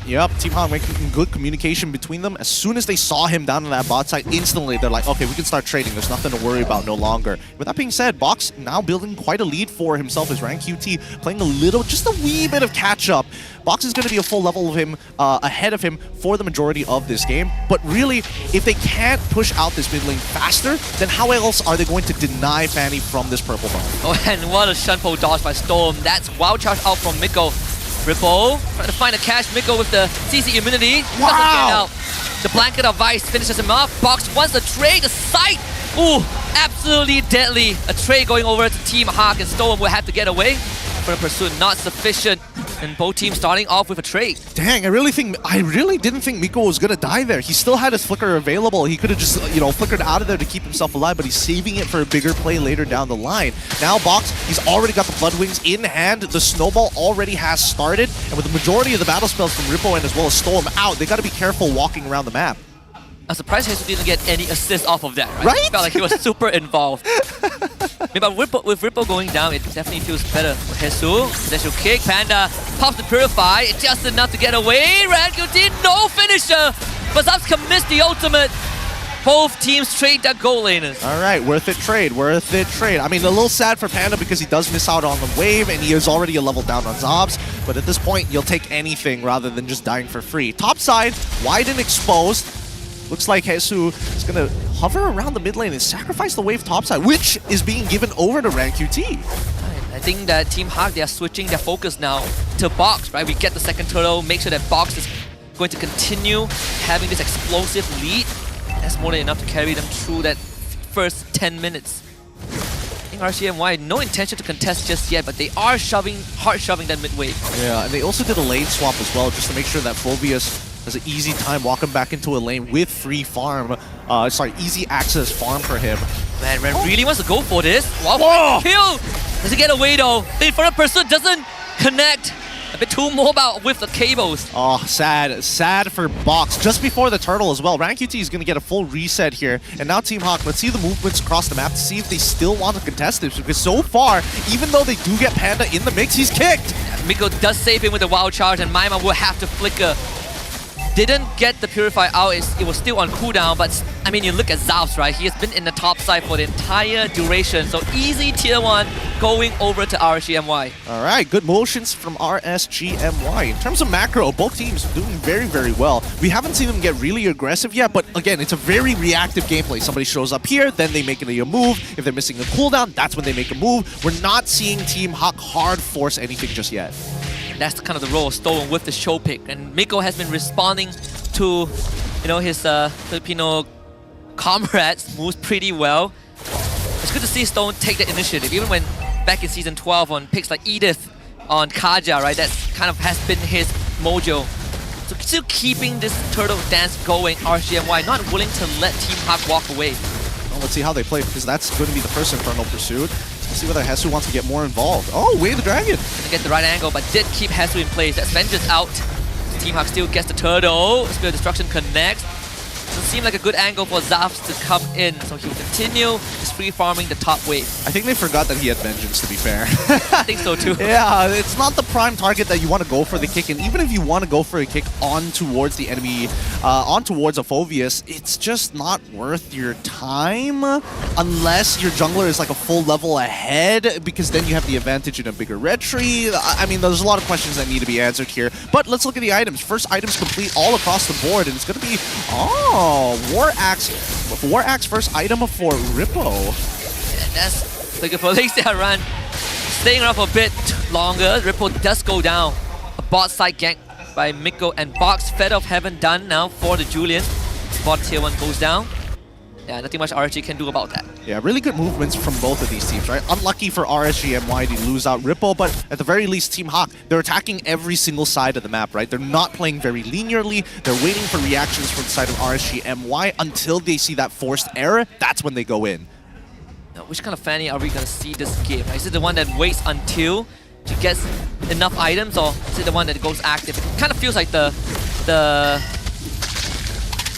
Yep, Team Hawk making good communication between them. As soon as they saw him down on that bot side, instantly they're like, okay, we can start trading. There's nothing to worry about no longer. With that being said, Box now building quite a lead for himself as Ran QT, playing a little, just a wee bit of catch-up. Box is going to be a full level of him, ahead of him for the majority of this game. But really, if they can't push out this mid lane faster, then how else are they going to deny Fanny from this purple buff? Oh, and what a Shunpo dodge by Storm. That's wild charge out from Miko. Ripple trying to find a cache. Miko with the CC immunity. Wow! Doesn't get out. The Blanket of Vice finishes him off. Box wants the trade. The sight. Ooh, absolutely deadly. A trade going over to Team Hawk, and Storm will have to get away. For the pursuit, not sufficient. And both teams starting off with a trade. Dang, I really didn't think Miko was gonna die there. He still had his flicker available. He could have just, flickered out of there to keep himself alive, but he's saving it for a bigger play later down the line. Now Box, he's already got the Blood Wings in hand. The snowball already has started, and with the majority of the battle spells from Rippo and as well as Storm out, they gotta be careful walking around the map. I'm surprised Jesus didn't get any assist off of that, right? It felt like he was super involved. But with Ripple going down, it definitely feels better for Jesus. Potential kick, Panda pops the Purify, just enough to get away. Rankuti, no finisher! But Zaps can miss the ultimate. Both teams trade their goal laners. All right, worth it trade, worth it trade. I mean, a little sad for Panda because he does miss out on the wave and he is already a level down on Zobs. But at this point, you'll take anything rather than just dying for free. Top side, wide and exposed. Looks like Jesus is going to hover around the mid lane and sacrifice the wave topside, which is being given over to RanQT. I think that Team Hawk, they are switching their focus now to Box, right? We get the second turtle, make sure that Box is going to continue having this explosive lead. That's more than enough to carry them through that first 10 minutes. I think RCMY, no intention to contest just yet, but they are hard shoving that mid wave. Yeah, and they also did a lane swap as well, just to make sure that Phobius has an easy time walking back into a lane with free farm. Easy access farm for him. Man, Ren really wants to go for this. Wow, kill! Does he get away though? The Infernal Pursuit doesn't connect. A bit too mobile with the cables. Oh, sad. Sad for Box. Just before the turtle as well. RanQT is going to get a full reset here. And now Team Hawk, let's see the movements across the map to see if they still want to contest this. Because so far, even though they do get Panda in the mix, he's kicked. Miko does save him with the wild charge, and Maima will have to flicker. Didn't get the Purify out, it was still on cooldown, but I mean, you look at Zaps, right? He has been in the top side for the entire duration, so easy tier 1 going over to RSGMY. All right, good motions from RSGMY. In terms of macro, both teams doing very, very well. We haven't seen them get really aggressive yet, but again, it's a very reactive gameplay. Somebody shows up here, then they make a move. If they're missing a cooldown, that's when they make a move. We're not seeing Team Hawk hard force anything just yet. That's kind of the role Stolen with the show pick, and Miko has been responding to, you know, his Filipino comrades moves pretty well. It's good to see Stone take the initiative, even when back in season 12 on picks like Edith on Kaja, right? That kind of has been his mojo. So still keeping this turtle dance going. RCMY not willing to let Team Hawk walk away. Well, let's see how they play, because that's going to be the first Infernal Pursuit. Let's see whether Hesu wants to get more involved. Oh, Way of the Dragon! Didn't get the right angle, but did keep Hesu in place. That's Vengeance out. Team Hawk still gets the turtle. Spear of Destruction connects. Doesn't seem like a good angle for Zaps to come in, so he'll continue just free farming the top wave. I think they forgot that he had Vengeance, to be fair. I think so too. Yeah, it's not the prime target that you want to go for the kick, and even if you want to go for a kick on towards the enemy, on towards a Phobius, it's just not worth your time unless your jungler is like a full level ahead, because then you have the advantage in a bigger red tree. I mean, there's a lot of questions that need to be answered here, but let's look at the items. First items complete all across the board, and it's going to be, War Axe first item for Rippo. Yeah, that's looking for Lexia run. Staying around for a bit longer. Rippo does go down. A bot side gank by Miko and Box. Fed of Heaven done now for the Julian. Bot tier 1 goes down. Yeah, nothing much RSG can do about that. Yeah, really good movements from both of these teams, right? Unlucky for RSGMY to lose out Ripple, but at the very least, Team Hawk, they're attacking every single side of the map, right? They're not playing very linearly. They're waiting for reactions from the side of RSGMY until they see that forced error. That's when they go in. Now, which kind of Fanny are we going to see this game? Is it the one that waits until she gets enough items, or is it the one that goes active? It kind of feels like the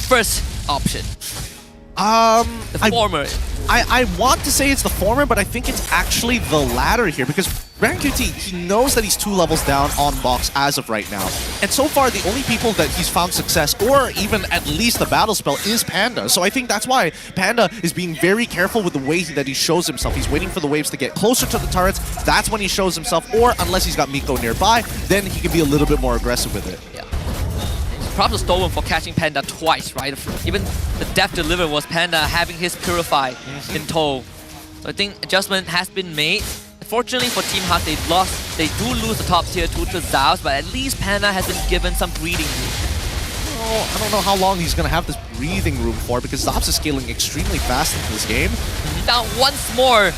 first option. The former. I want to say it's the former, but I think it's actually the latter here, because RanQT, he knows that he's 2 levels down on Box as of right now. And so far, the only people that he's found success, or even at least the battle spell, is Panda. So I think that's why Panda is being very careful with the way that he shows himself. He's waiting for the waves to get closer to the turrets. That's when he shows himself, or unless he's got Miko nearby, then he can be a little bit more aggressive with it. Yeah. Props to Stolen for catching Panda twice, right? Even the death deliver was Panda having his Purify in tow. So I think adjustment has been made. Fortunately for Team Hawk, they do lose the top tier 2 to Zaos, but at least Panda has been given some breathing room. I don't know how long he's going to have this breathing room for, because Zaos is scaling extremely fast in this game. Now once more,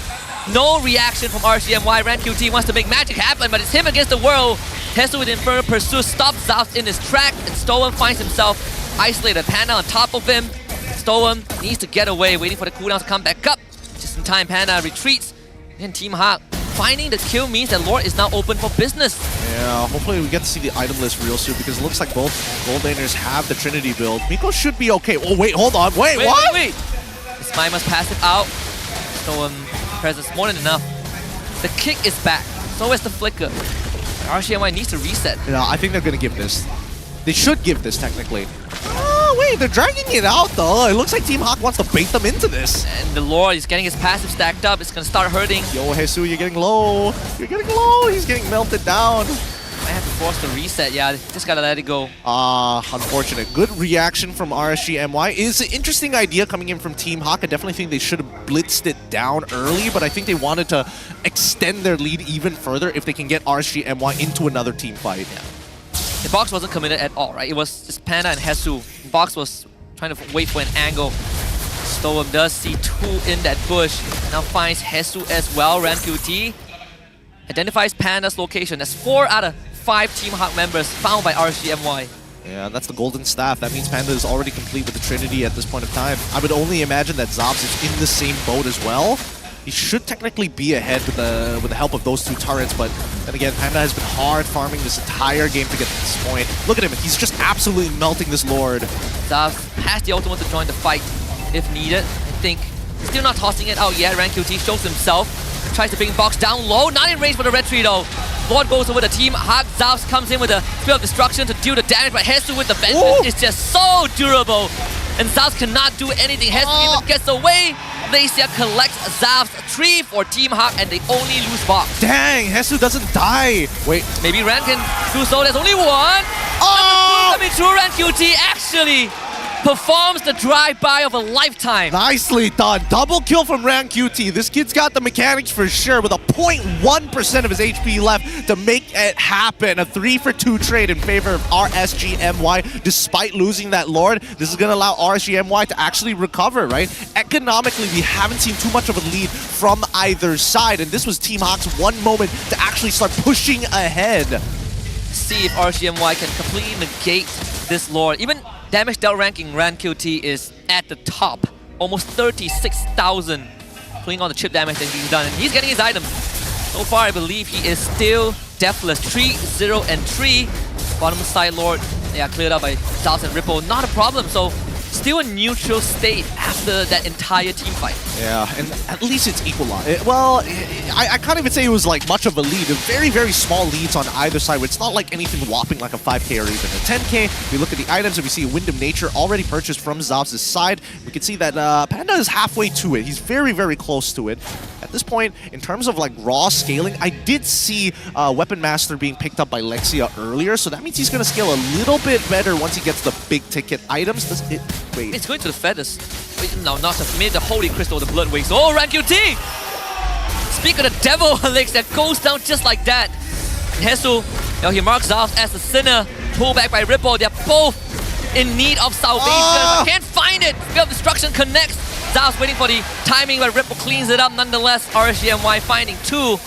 no reaction from RCMY. RanQT wants to make magic happen, but it's him against the world. Hesu with Infernal Pursuit stops Zaos in his track, and Stolen finds himself isolated. Panda on top of him. Stolen needs to get away, waiting for the cooldown to come back up. Just in time, Panda retreats. And Team Hawk finding the kill means that Lord is now open for business. Yeah, hopefully we get to see the item list real soon because it looks like both gold laners have the Trinity build. Miko should be okay. Oh, wait, hold on. Wait, what? Wait. This Maima's passive out. So presence more than enough. The kick is back. So is the flicker. RCMY needs to reset. Yeah, I think they're going to give this. They should give this, technically. Oh, wait, they're dragging it out, though. It looks like Team Hawk wants to bait them into this. And the Lord is getting his passive stacked up. It's going to start hurting. Yo, Jesus, you're getting low. You're getting low. He's getting melted down. Might have to force the reset. Yeah, just got to let it go. Unfortunate. Good reaction from RSGMY. It's an interesting idea coming in from Team Hawk. I definitely think they should have blitzed it down early, but I think they wanted to extend their lead even further if they can get RSGMY into another team fight. Yeah. The box wasn't committed at all, right? It was just Panda and Jesus. Box was trying to wait for an angle. Storm does see two in that bush. Now finds Jesus as well. RanQT identifies Panda's location. That's 4 out of 5 Team Hawk members found by RSGMY. Yeah, that's the golden staff. That means Panda is already complete with the Trinity at this point of time. I would only imagine that Zobs is in the same boat as well. He should technically be ahead with the help of those 2 turrets, but then again, Panda has been hard farming this entire game to get to this point. Look at him, he's just absolutely melting this Lord. Zobs has the ultimate to join the fight if needed. I think still not tossing it out yet. RanQT shows himself, tries to bring Box down low, not in range for the retreat though. Lord goes over the team, Hawk Zobs comes in with a Spear of Destruction to deal the damage, but Jesus with the vengeance is just so durable. And Zobs cannot do anything. Jesus even gets away. Malaysia collects Zobs 3 for Team Hawk and they only lose Box. Dang, Jesus doesn't die. Wait. Maybe Ran can do so. There's only one. Oh! Coming through, RanQT actually performs the drive-by of a lifetime. Nicely done. Double kill from RanQT. This kid's got the mechanics for sure with a 0.1% of his HP left to make it happen. A 3-for-2 trade in favor of RSGMY. Despite losing that Lord, this is going to allow RSGMY to actually recover, right? Economically, we haven't seen too much of a lead from either side, and this was Team Hawk's one moment to actually start pushing ahead. See if RSGMY can completely negate this Lord. Even damage dealt ranking, RanQT is at the top. Almost 36,000. Putting on the chip damage that he's done. And he's getting his items. So far, I believe he is still deathless. 3, 0, and 3. Bottom side Lord, yeah, cleared up by Zobs and Ripple. Not a problem. So still a neutral state after that entire team fight. Yeah, and at least it's equalized. Well, I can't even say it was like much of a lead. Very, very small leads on either side. It's not like anything whopping like a 5k or even a 10k. We look at the items and we see a Wind of Nature already purchased from Zobs' side. We can see that Panda is halfway to it. He's very, very close to it. At this point, in terms of like raw scaling, I did see Weapon Master being picked up by Lexia earlier, so that means he's going to scale a little bit better once he gets the big ticket items. Wait. It's going to the feathers. Wait, no, not the mid, the Holy Crystal, the Blood Wings. Oh, RanQT! Speak of the devil elixir that goes down just like that. Jesus, he marks Zobs as a sinner. Pulled back by Ripple. They're both in need of salvation. But can't find it. Spear of Destruction connects. Zobs waiting for the timing, but Ripple cleans it up nonetheless. RSGMY finding 2.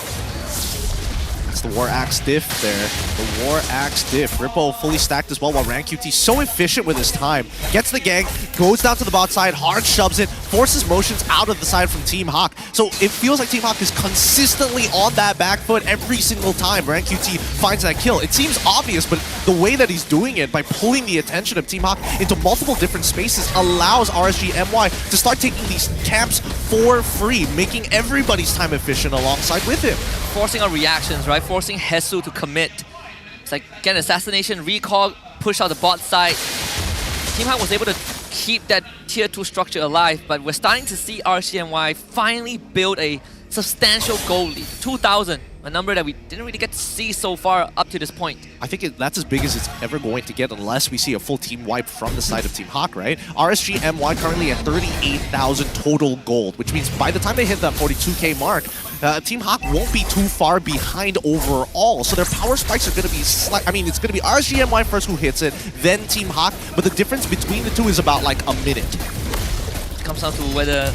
That's the War Axe diff there. The War Axe diff. Ripple fully stacked as well while RanQT so efficient with his time. Gets the gank, goes down to the bot side, hard shoves it, forces motions out of the side from Team Hawk. So it feels like Team Hawk is consistently on that back foot every single time RanQT finds that kill. It seems obvious, but the way that he's doing it by pulling the attention of Team Hawk into multiple different spaces allows RSGMY to start taking these camps for free, making everybody's time efficient alongside with him. Forcing our reactions, right? Forcing Jesus to commit. It's like, get an assassination, recall, push out the bot side. Team Hawk was able to keep that tier 2 structure alive, but we're starting to see RSGMY finally build a substantial gold lead. 2,000, a number that we didn't really get to see so far up to this point. I think that's as big as it's ever going to get unless we see a full team wipe from the side of Team Hawk, right? RSGMY currently at 38,000 total gold, which means by the time they hit that 42k mark, Team Hawk won't be too far behind overall. So their power spikes are going to be it's going to be RSGMY first who hits it, then Team Hawk, but the difference between the two is about like a minute. It comes down to whether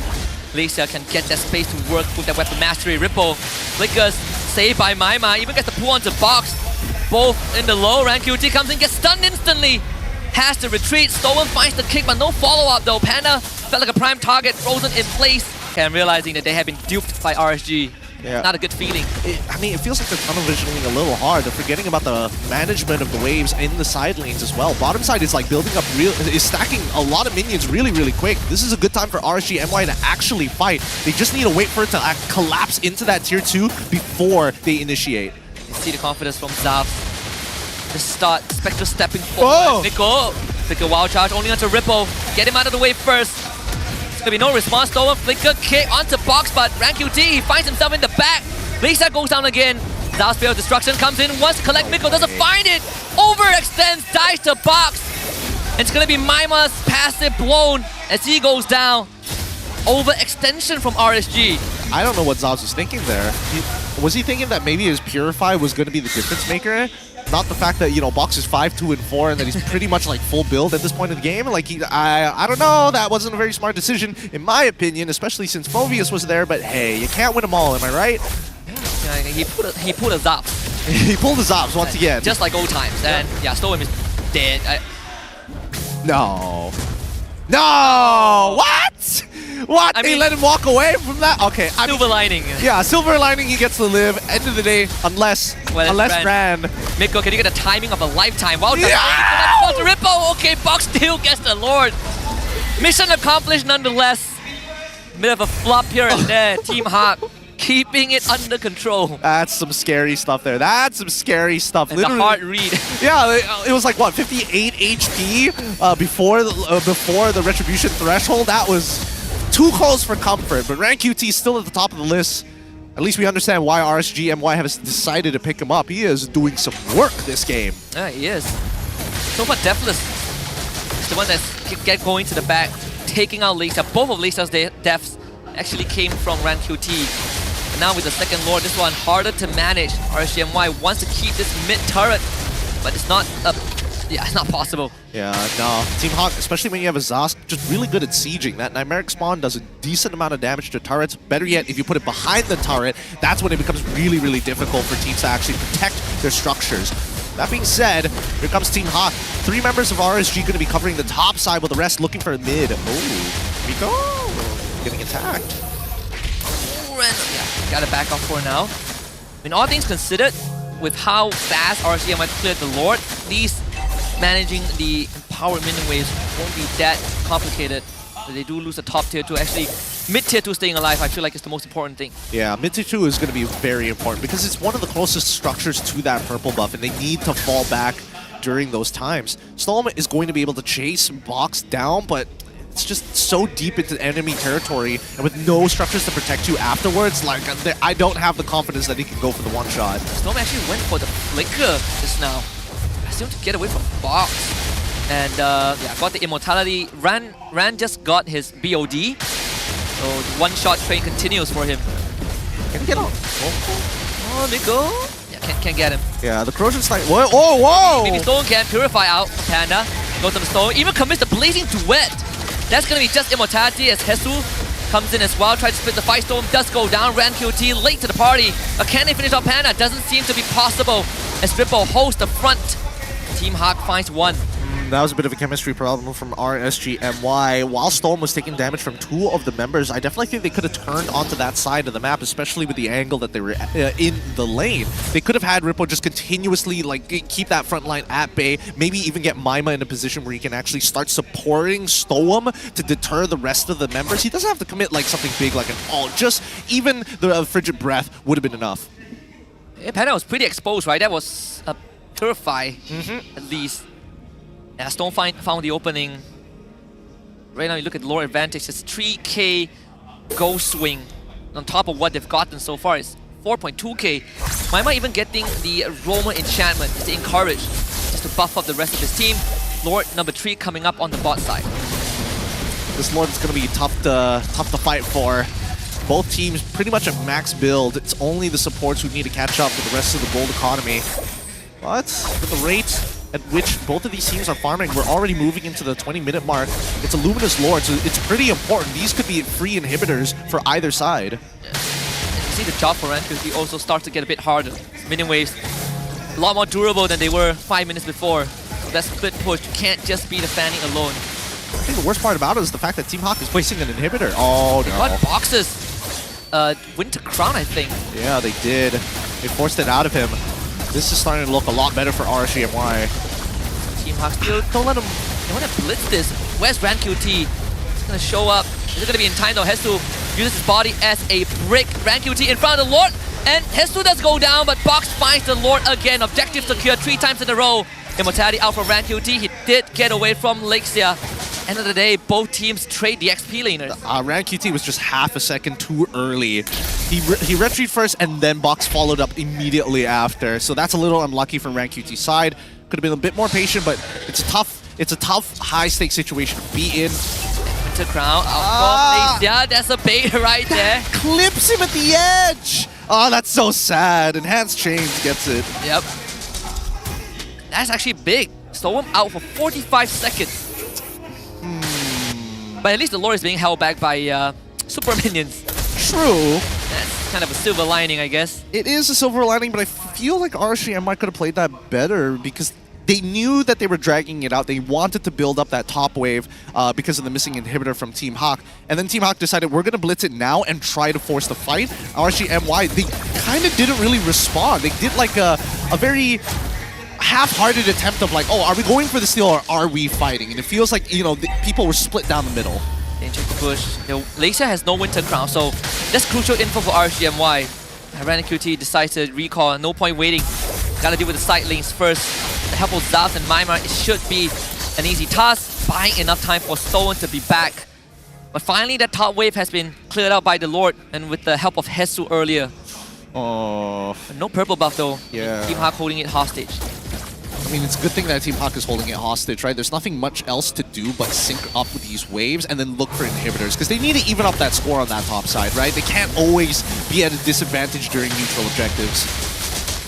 Malaysia can get that space to work with that weapon mastery. Ripple flickers, saved by Maima, even gets the pull onto Box. Both in the low, RanQT comes in, gets stunned instantly. Has to retreat, Stolen finds the kick, but no follow-up though. Panda felt like a prime target, frozen in place. Okay, I'm realizing that they have been duped by RSG. Yeah. Not a good feeling. I mean, it feels like they're tunnel visioning a little hard. They're forgetting about the management of the waves in the side lanes as well. Bottom side is like building up is stacking a lot of minions really, really quick. This is a good time for RSG MY to actually fight. They just need to wait for it to collapse into that tier 2 before they initiate. You see the confidence from Zav. The start, Spectre stepping forward. Nico, Flicker wild charge only onto Ripple. Get him out of the way first. There's gonna be no response. Stolen Flicker kick onto Box, but RanQT, he finds himself in the back. Lisa goes down again. Zav's Spear of Destruction comes in, wants to collect Miko, doesn't find it. Overextends, dies to Box. It's gonna be Maima's passive blown as he goes down. Overextension from RSG. I don't know what Zavs was thinking there. Was he thinking that maybe his Purify was going to be the difference maker? Not the fact that, you know, Box is 5, 2, and 4 and that he's pretty much like full build at this point in the game. Like, I don't know. That wasn't a very smart decision, in my opinion, especially since Phoveus was there. But hey, you can't win them all, am I right? Yeah, he pulled a Zaps. He pulled the Zaps once again. Just like old times. And yeah, Storm is dead. No. No! What? What? They let him walk away from that? Okay. Silver lining. Yeah, silver lining, he gets to live. End of the day, unless Ran. Miko, can you get a timing of a lifetime? Wow, yeah! Ripple. Okay, Box still gets the Lord. Mission accomplished nonetheless. Bit of a flop here and there. Team Hawk keeping it under control. That's some scary stuff there. That's some scary stuff. And literally, the hard read. Yeah, it was like, what, 58 HP before the Retribution threshold? That was too close for comfort, but RanQT is still at the top of the list. At least we understand why RSG MY has decided to pick him up. He is doing some work this game. Yeah, he is. So far, Deathless is the one that's going to the back, taking out Lisa. Both of Lisa's deaths actually came from RanQT. And now with the second Lord, this one harder to manage. RSG MY wants to keep this mid turret, but it's not it's not possible. Yeah, no. Team Hawk, especially when you have a Zosk, just really good at sieging. That Nightmaric Spawn does a decent amount of damage to turrets. Better yet, if you put it behind the turret, that's when it becomes really, really difficult for teams to actually protect their structures. That being said, here comes Team Hawk. 3 members of RSG going to be covering the top side, with the rest looking for a mid. Oh, Miko getting attacked. Yeah, gotta back off for now. I mean, all things considered, with how fast RSG might clear the Lord, these managing the empowered minion waves won't be that complicated. They do lose the top tier 2. Actually, mid tier 2 staying alive, I feel like, is the most important thing. Yeah, mid tier 2 is going to be very important because it's one of the closest structures to that purple buff, and they need to fall back during those times. Storm is going to be able to chase Box down, but it's just so deep into enemy territory, and with no structures to protect you afterwards, like, I don't have the confidence that he can go for the one-shot. Storm actually went for the flicker just now. I seem to get away from Box. And yeah, got the immortality. Ran just got his BOD. So the one-shot train continues for him. Can he get on? Oh, Miko. Yeah, can't get him. Yeah, the corrosion's like, whoa, whoa! Maybe Stone can purify out Panda. Goes to the Stone. Even commits the Blazing Duet. That's gonna be just immortality as Hesu comes in as well. Tries to split the Firestorm. Does go down. RanQT late to the party. But can they finish off Panda? Doesn't seem to be possible as Ripple holds the front. Team Hawk finds one. That was a bit of a chemistry problem from RSG MY. While Storm was taking damage from 2 of the members, I definitely think they could have turned onto that side of the map, especially with the angle that they were in the lane. They could have had Ripple just continuously like keep that front line at bay, maybe even get Maima in a position where he can actually start supporting Storm to deter the rest of the members. He doesn't have to commit like something big like an ult, just even the Frigid Breath would have been enough. Yeah, Panda was pretty exposed, right? That was a Purify, at least. Yeah, Stone found the opening. Right now, you look at lore advantage. It's 3k gold swing on top of what they've gotten so far. It's 4.2k. Maima even getting the Roma enchantment to encourage, just to buff up the rest of his team. Lord number 3 coming up on the bot side. This Lord is going to be tough to fight for. Both teams pretty much at max build. It's only the supports who need to catch up with the rest of the gold economy. But with the rate at which both of these teams are farming, we're already moving into the 20-minute mark. It's a Luminous Lord, so it's pretty important. These could be free inhibitors for either side. Yeah. And you see the job for RanQT also starts to get a bit harder. Minion waves a lot more durable than they were 5 minutes before. That split push can't just be the fanning alone. I think the worst part about it is the fact that Team Hawk is placing an inhibitor. Oh no. They got boxes. Winter Crown, I think. Yeah, they did. They forced it out of him. This is starting to look a lot better for RSGMY. Team Hawk still don't let him. They want to blitz this. Where's RanQT? It's gonna show up. Is it gonna be in time though? Hesu uses his body as a brick. RanQT in front of the Lord, and Hesu does go down, but Box finds the Lord again. Objective secure 3 times in a row. Immortality out for RanQT. He did get away from Lexia. End of the day, both teams trade the XP laners. RanQT was just half a second too early. He retreated first, and then Box followed up immediately after. So that's a little unlucky from RanQT's side. Could have been a bit more patient, but it's a tough high-stakes situation to be in. Winter Crown out from Lexia. That's a bait right there. Clips him at the edge. Oh, that's so sad. Enhanced Chains gets it. Yep. That's actually big. Stole him out for 45 seconds. But at least the Lord is being held back by super minions. True. That's kind of a silver lining, I guess. It is a silver lining, but I feel like RSGMY could have played that better because they knew that they were dragging it out. They wanted to build up that top wave because of the missing inhibitor from Team Hawk. And then Team Hawk decided, we're going to blitz it now and try to force the fight. RSGMY, they kind of didn't really respond. They did like a very half-hearted attempt of like, oh, are we going for the steal or are we fighting? And it feels like, you know, people were split down the middle. Danger push. Lexia has no Winter Crown, so that's crucial info for RSGMY. RanQT decides to recall. No point waiting. Gotta deal with the side lanes first. The help of Zaf and Maimar, it should be an easy task. Buying enough time for Stolen to be back. But finally, that top wave has been cleared out by the Lord, and with the help of Hesu earlier. Oh. No purple buff though. Yeah. Team Hawk holding it hostage. I mean, it's a good thing that Team Hawk is holding it hostage, right? There's nothing much else to do but sync up with these waves and then look for inhibitors, because they need to even up that score on that top side, right? They can't always be at a disadvantage during neutral objectives.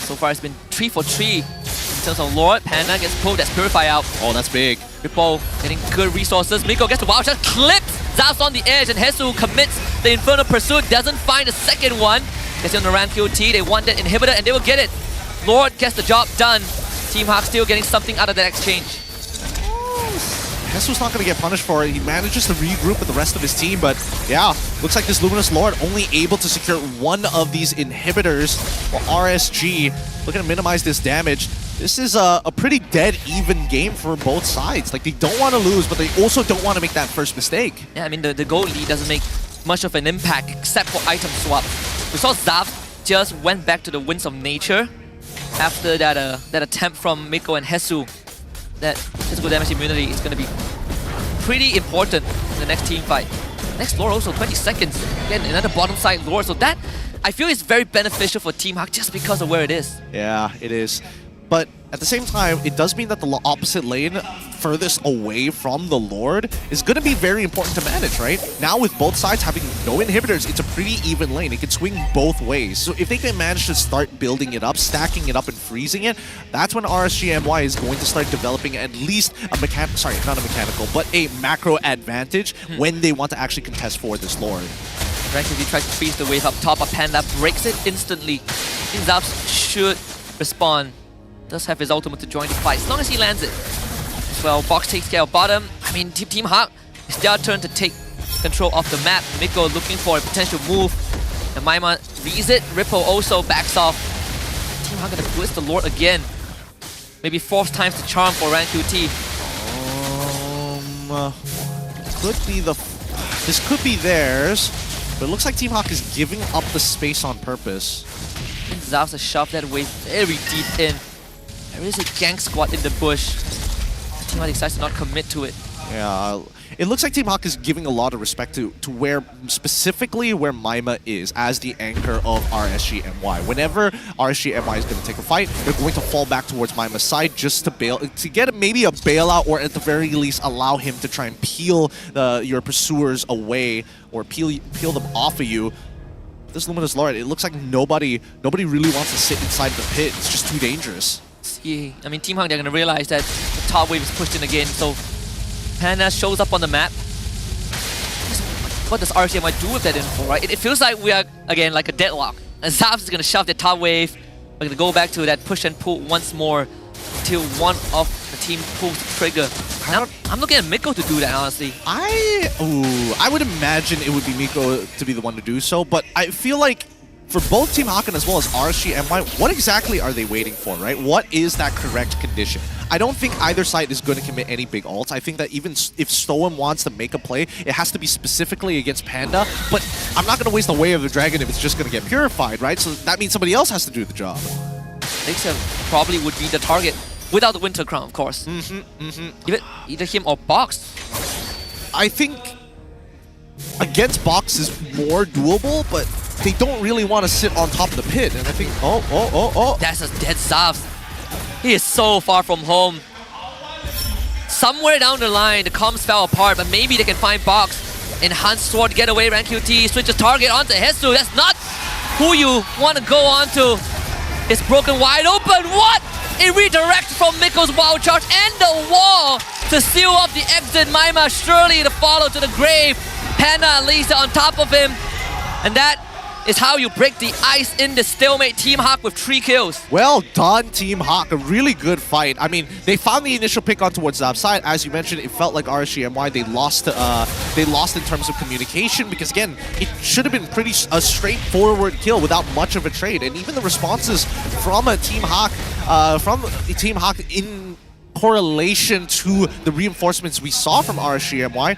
So far, it's been 3 for 3 in terms of Lord. Panda gets pulled, that's Purify out. Oh, that's big. Ripple getting good resources. Miko gets the wild shot, clips Zaf's on the edge, and Hesu commits the Infernal Pursuit, doesn't find the second one. Gets on the RanQT, they want that inhibitor and they will get it. Lord gets the job done. Team Hawk still getting something out of that exchange. Hesu's not going to get punished for it. He manages to regroup with the rest of his team, but yeah, looks like this Luminous Lord only able to secure one of these inhibitors for RSG. Looking to minimize this damage. This is a pretty dead even game for both sides. Like, they don't want to lose, but they also don't want to make that first mistake. Yeah, I mean, the gold lead doesn't make much of an impact except for item swap. We saw Zaf just went back to the Winds of Nature after that attempt from Miko and Hesu. That physical damage immunity is going to be pretty important in the next team fight. Next Lord also 20 seconds. Again, another bottom side Lord. So that, I feel, is very beneficial for Team Hawk just because of where it is. Yeah, it is. But at the same time, it does mean that the opposite lane, furthest away from the Lord, is going to be very important to manage, right? Now with both sides having no inhibitors, it's a pretty even lane. It can swing both ways. So if they can manage to start building it up, stacking it up and freezing it, that's when RSGMY is going to start developing at least a macro advantage when they want to actually contest for this Lord. RanQT tries to freeze the wave up top, but Panda breaks it instantly. I think Zaps should respond. Does have his ultimate to join the fight, as long as he lands it. As well, Box takes care of bottom. I mean, Team Hawk, it's their turn to take control of the map. Miko looking for a potential move. And Maima reads it. Ripple also backs off. Team Hawk gonna blitz the Lord again. Maybe 4th time's the charm for RanQT. This could be theirs, but it looks like Team Hawk is giving up the space on purpose. I think Zav's has shoved that wave very deep in. There is a gank squad in the bush. Team Hawk decides to not commit to it. Yeah, it looks like Team Hawk is giving a lot of respect to where, specifically where Maima is as the anchor of RSGMY. Whenever RSGMY is going to take a fight, they're going to fall back towards Maima's side just to get maybe a bailout, or at the very least allow him to try and peel your pursuers away or peel them off of you. This Luminous Lord, it looks like nobody really wants to sit inside the pit. It's just too dangerous. Yeah, I mean, Team Hawk, they're going to realize that the top wave is pushed in again, so Panda shows up on the map. What does RSGMY do with that info, right? It feels like we are, again, like a deadlock. And Zaps is going to shove the top wave. We're going to go back to that push and pull once more until one of the team pulls the trigger. Now, I'm looking at Miko to do that, honestly. I would imagine it would be Miko to be the one to do so, but I feel like for both Team Hakan as well as RSG-MY, what exactly are they waiting for, right? What is that correct condition? I don't think either side is going to commit any big ults. I think that even if Stoem wants to make a play, it has to be specifically against Panda, but I'm not going to waste the Way of the Dragon if it's just going to get purified, right? So that means somebody else has to do the job. Lexia probably would be the target, without the Winter Crown, of course. Either him or Box. I think against Box is more doable, but they don't really want to sit on top of the pit, and I think, That's a dead Zavs. He is so far from home. Somewhere down the line, the comms fell apart, but maybe they can find Box. Enhanced Sword, get away, Rank QT, switches target onto Hesu. That's not who you want to go on to. It's broken wide open, what? It redirects from Miko's wild charge and the wall to seal up the exit. Maima surely to follow to the grave. Panda and Lisa on top of him. And that is how you break the ice in the stalemate. Team Hawk with 3 kills. Well done, Team Hawk. A really good fight. I mean, they found the initial pick on towards the upside. As you mentioned, it felt like RSG-MY, they lost in terms of communication because, again, it should have been a straightforward kill without much of a trade. And even the responses from Team Hawk, in correlation to the reinforcements we saw from RSG-MY,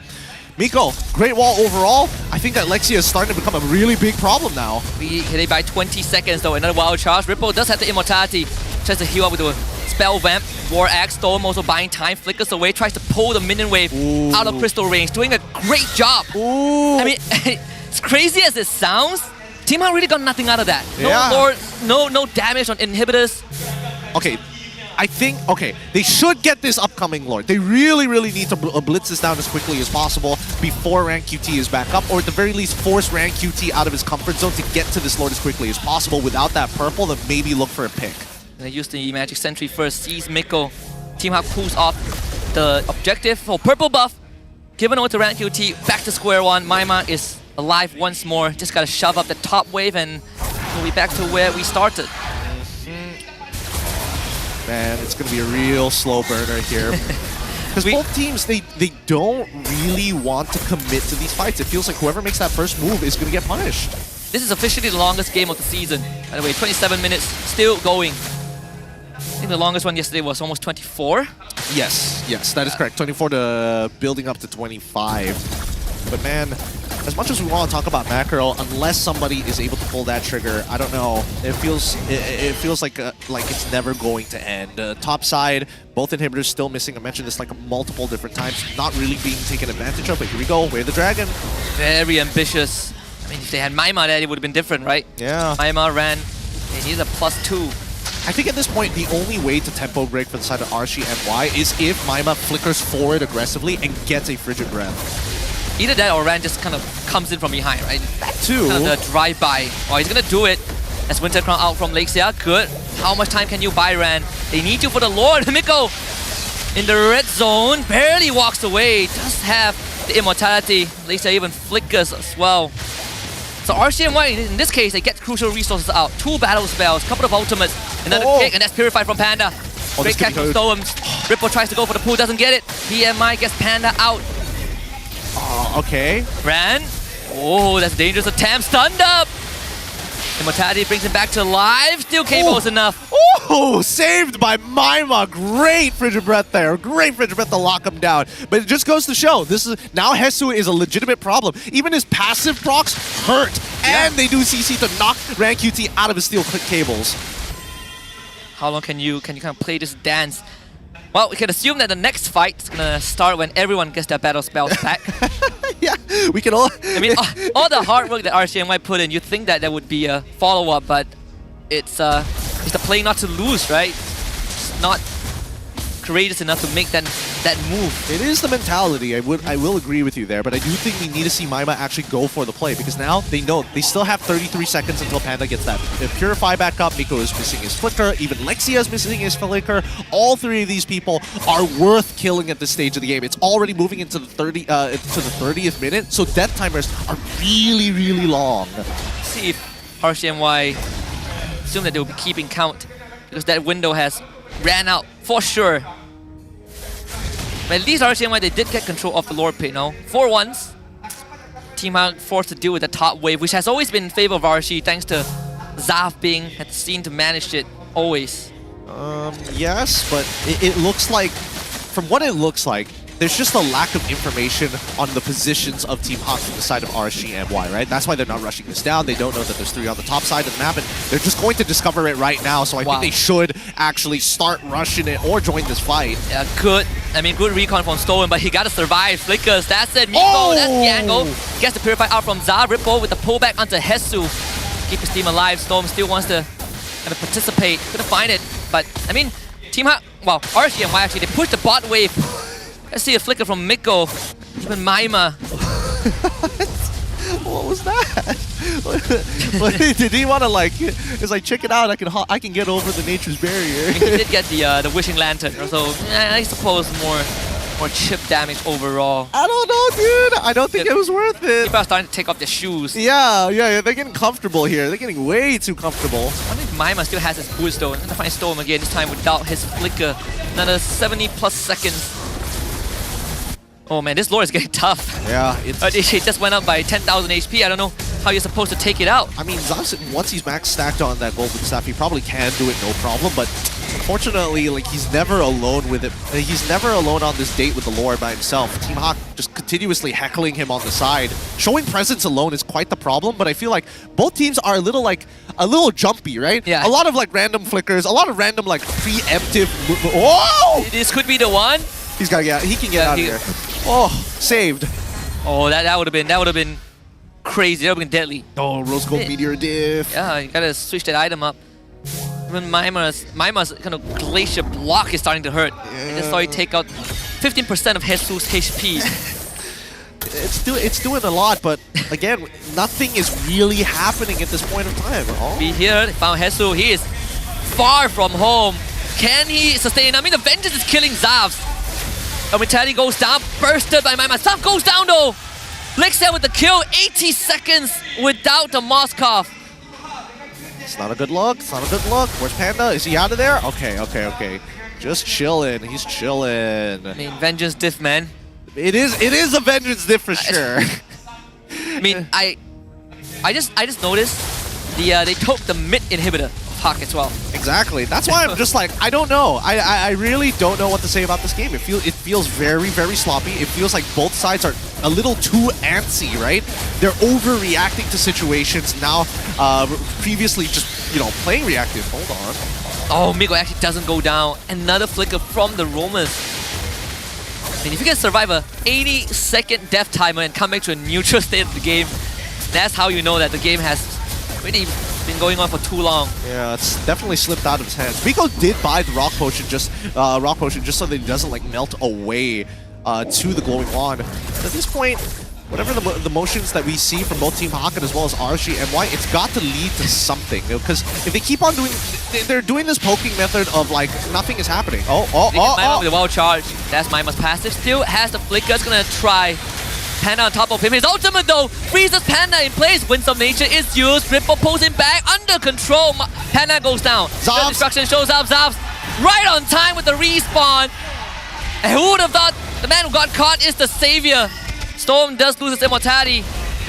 Miko, great wall overall. I think that Lexia is starting to become a really big problem now. We hit it by 20 seconds though, another wild charge. Ripple does have the immortality. Tries to heal up with a spell vamp. War Axe, Storm also buying time, flickers away, tries to pull the minion wave out of crystal range. Doing a great job. I mean, as crazy as it sounds, Team Hawk really got nothing out of that. No Lord, no damage on inhibitors. Okay. I think, they should get this upcoming Lord. They really, really need to blitz this down as quickly as possible before Rank QT is back up, or at the very least force Rank QT out of his comfort zone to get to this Lord as quickly as possible. Without that purple, then maybe look for a pick. And they use the Magic Sentry first, sees Miko. Team Hawk pulls off the objective for purple buff. Given over to Rank QT, back to square one. Maima is alive once more. Just gotta shove up the top wave and we'll be back to where we started. Man, it's going to be a real slow burner here. Because both teams, they don't really want to commit to these fights. It feels like whoever makes that first move is going to get punished. This is officially the longest game of the season. By the way, 27 minutes, still going. I think the longest one yesterday was almost 24. Yes, that is correct. 24 to building up to 25. But man, as much as we want to talk about Mackerel, unless somebody is able to pull that trigger, I don't know. It feels like it's never going to end. Top side, both inhibitors still missing. I mentioned this like multiple different times. Not really being taken advantage of, but here we go. Way of the Dragon. Very ambitious. I mean, if they had Maima there, it would have been different, right? Yeah. Maima ran. They needed a +2. I think at this point, the only way to tempo break for the side of RSG-MY is if Maima flickers forward aggressively and gets a Frigid Breath. Either that or Ran just kind of comes in from behind, right? That too. Kind of the drive-by. Oh, he's gonna do it. As Winter Crown out from Lexia. Good. How much time can you buy, Ran? They need you for the Lord. Miko in the red zone. Barely walks away. Does have the immortality. Lexia even flickers as well. So RSG-MY, in this case, they get crucial resources out. 2 battle spells, couple of ultimates, another pick, and that's purified from Panda. Great catch from Stoem. Ripple tries to go for the pool, doesn't get it. BMI gets Panda out. Okay. Ran. Oh, that's dangerous. A Tam stunned up. Immortality brings him back to life. Still KO's enough. Oh, saved by Maima. Great Frigid Breath there. Great Frigid Breath to lock him down. But it just goes to show, now Hesu is a legitimate problem. Even his passive procs hurt. And they do CC to knock Rank QT out of his steel cables. How long can you kind of play this dance? Well, we can assume that the next fight is gonna start when everyone gets their battle spells back. Yeah, we can all... I mean, all the hard work that RSG-MY put in, you'd think that there would be a follow-up, but it's the play not to lose, right? It's not courageous enough to make that move. It is the mentality. I will agree with you there, but I do think we need to see Maima actually go for the play because now they know they still have 33 seconds until Panda gets that Purify back up. Miko is missing his flicker. Even Lexia is missing his flicker. All 3 of these people are worth killing at this stage of the game. It's already moving into the 30th minute, so death timers are really, really long. See if RSG-MY assume that they will be keeping count because that window has ran out for sure. But at least RCMY, they did get control of the lower pit now. 4-1s. Team Hawk forced to deal with the top wave, which has always been in favor of RC, thanks to Roughh being at the scene to manage it always. Yes, but it looks like, from what it looks like, there's just a lack of information on the positions of Team Hawk from the side of RSGMY, right? That's why they're not rushing this down. They don't know that there's 3 on the top side of the map, and they're just going to discover it right now. So I think they should actually start rushing it or join this fight. Yeah, good. I mean, good recon from Stolen, but he got to survive. Flickers, that's it. Miko, that's the angle. Gets the Purify out from Roughh. Ripple with the pullback onto Hesu. Keep his team alive. Storm still wants to participate. Couldn't find it. But, I mean, Team Hawk, well, RSGMY actually, they pushed the bot wave. Let's see a flicker from Miko. Even Maima. What was that? Did he want to like? It's like, check it out. I can get over the nature's barrier. He did get the wishing lantern, so I suppose more chip damage overall. I don't know, dude. I don't think it was worth it. People are starting to take off their shoes. Yeah, they're getting comfortable here. They're getting way too comfortable. I wonder if Maima still has his boost though. I'm gonna find Storm again this time without his flicker. Another 70 plus seconds. Oh man, this lore is getting tough. Yeah, it just went up by 10,000 HP. I don't know how you're supposed to take it out. I mean, Roughh, once he's max stacked on that golden staff, he probably can do it no problem, but unfortunately, like, he's never alone with it. He's never alone on this date with the lore by himself. Team Hawk just continuously heckling him on the side. Showing presence alone is quite the problem, but I feel like both teams are a little jumpy, right? Yeah. A lot of like random flickers, a lot of random like preemptive. Whoa! This could be the one. He's gotta get out. He can get out of here. Oh, saved. Oh, that would have been crazy. That would have been deadly. Oh, Rose Gold Meteor diff. Yeah, you gotta switch that item up. Even Maima's kind of glacier block is starting to hurt. I just saw you take out 15% of Hesu's HP. It's doing a lot, but again, nothing is really happening at this point of time. Oh. Be here, they found Hesu. He is far from home. Can he sustain? I mean, the Vengeance is killing Roughh. Vitality goes down, bursted by Maima. Roughh goes down though. Lexia with the kill, 80 seconds without the Moskov. It's not a good look. It's not a good look. Where's Panda? Is he out of there? Okay. Just chilling. He's chilling. I mean, Vengeance diff, man. It is a Vengeance diff for sure. I mean, I just noticed they took the mid inhibitor of Hawk as well. Exactly. That's why I'm just like, I don't know. I really don't know what to say about this game. It feels very, very sloppy. It feels like both sides are a little too antsy, right? They're overreacting to situations now. Previously, just playing reactive. Hold on. Oh, Miko actually doesn't go down. Another flicker from the Roamers. I mean, if you can survive a 80-second death timer and come back to a neutral state of the game, that's how you know that the game has really been going on for too long. Yeah, it's definitely slipped out of his hands. Miko did buy the rock potion just so that he doesn't like melt away to the glowing wand. But at this point, whatever the motions that we see from both Team Hawk as well as RSGMY, it's got to lead to something. Because if they keep on they're doing this poking method of like nothing is happening. Maima with the wild charge. That's Maima's passive. Still has the flicker. Gonna try. Panda on top of him. His ultimate though freezes Panda in place. Winds of Nature is used. Ripple pulls him back under control. Panda goes down. The destruction shows up. Roughh right on time with the respawn. And who would have thought the man who got caught is the savior? Storm does lose his immortality,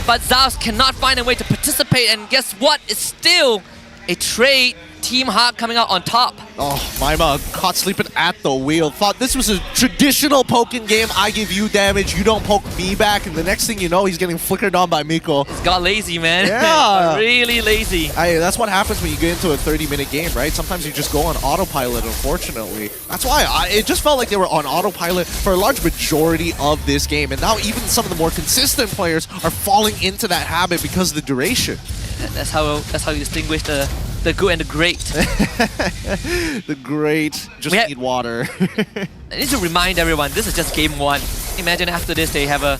but Roughh cannot find a way to participate, and guess what? It's still a trade. Team Hawk coming out on top. Oh, Maima caught sleeping at the wheel. Thought this was a traditional poking game. I give you damage, you don't poke me back, and the next thing you know, he's getting flickered on by Miko. He's got lazy, man. Yeah. Really lazy. That's what happens when you get into a 30-minute game, right? Sometimes you just go on autopilot, unfortunately. That's why it just felt like they were on autopilot for a large majority of this game, and now even some of the more consistent players are falling into that habit because of the duration. That's how you distinguish the good and the great. The great just need water. I need to remind everyone, this is just game 1. Imagine after this they have a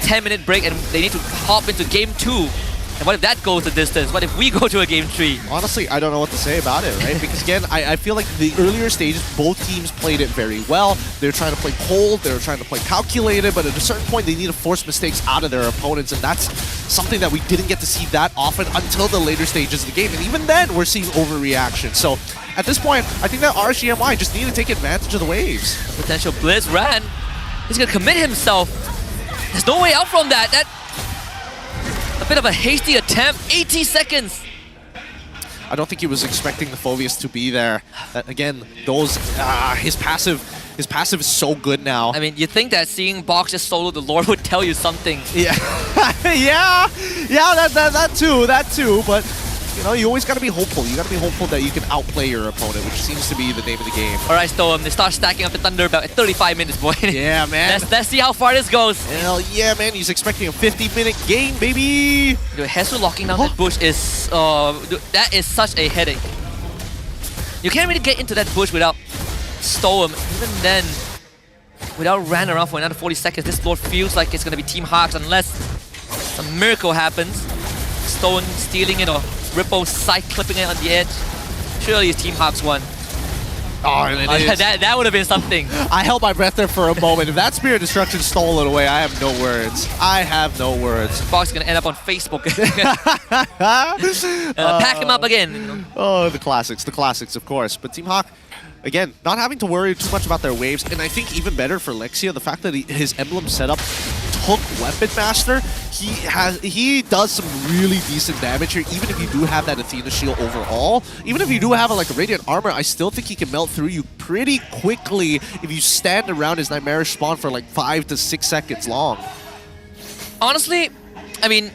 10-minute break and they need to hop into game 2. And what if that goes the distance? What if we go to a game 3? Honestly, I don't know what to say about it, right? Because again, I feel like the earlier stages, both teams played it very well. They're trying to play cold, they're trying to play calculated, but at a certain point they need to force mistakes out of their opponents, and that's something that we didn't get to see that often until the later stages of the game. And even then, we're seeing overreaction. So at this point, I think that RSGMY just need to take advantage of the waves. Potential Blitz ran. He's gonna commit himself. There's no way out from that. A bit of a hasty attempt. 80 seconds. I don't think he was expecting the Phobius to be there. Again, his passive is so good now. I mean, you think that seeing Box just solo the Lord would tell you something. Yeah, that too. But you know, you always gotta be hopeful. You gotta be hopeful that you can outplay your opponent, which seems to be the name of the game. All right, Storm, they start stacking up the Thunder Belt at 35 minutes, boy. Yeah, man. Let's see how far this goes. Hell yeah, man. He's expecting a 50-minute game, baby. Dude, Hesu locking down that bush is that is such a headache. You can't really get into that bush without Storm. Even then, without ran around for another 40 seconds, this Lord feels like it's gonna be Team Hawks unless some miracle happens. Stone stealing it or Ripple side clipping it on the edge. Surely it's Team Hawks won. Oh, and it is. That would have been something. I held my breath there for a moment. If that Spirit Destruction stole it away, I have no words. I have no words. Box is gonna end up on Facebook. Pack him up again. Oh, the classics, of course. But Team Hawk, again, not having to worry too much about their waves, and I think even better for Lexia, the fact that his emblem setup took Weapon Master. He does some really decent damage here, even if you do have that Athena shield overall. Even if you do have a Radiant Armor, I still think he can melt through you pretty quickly if you stand around his Nightmarish spawn for like 5 to 6 seconds long. Honestly, I mean,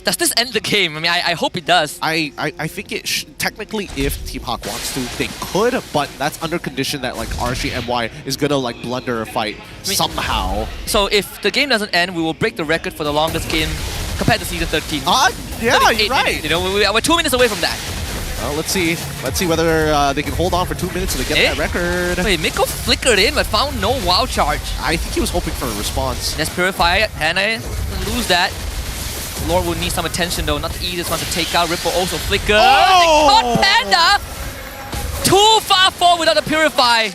does this end the game? I mean, I hope it does. I think it technically, if Team Hawk wants to, they could, but that's under condition that RSG MY is gonna blunder a fight somehow. So if the game doesn't end, we will break the record for the longest game compared to season 13. Yeah, you're right. Minutes, you know, we're 2 minutes away from that. Well, let's see whether they can hold on for 2 minutes to get that record. Wait, Miko flickered in but found no wow charge. I think he was hoping for a response. Let's purify it. Hannah lose that. Lord will need some attention though, not the easiest one to take out. Ripple also flicker. Oh! They caught Panda! Too far forward without the purify.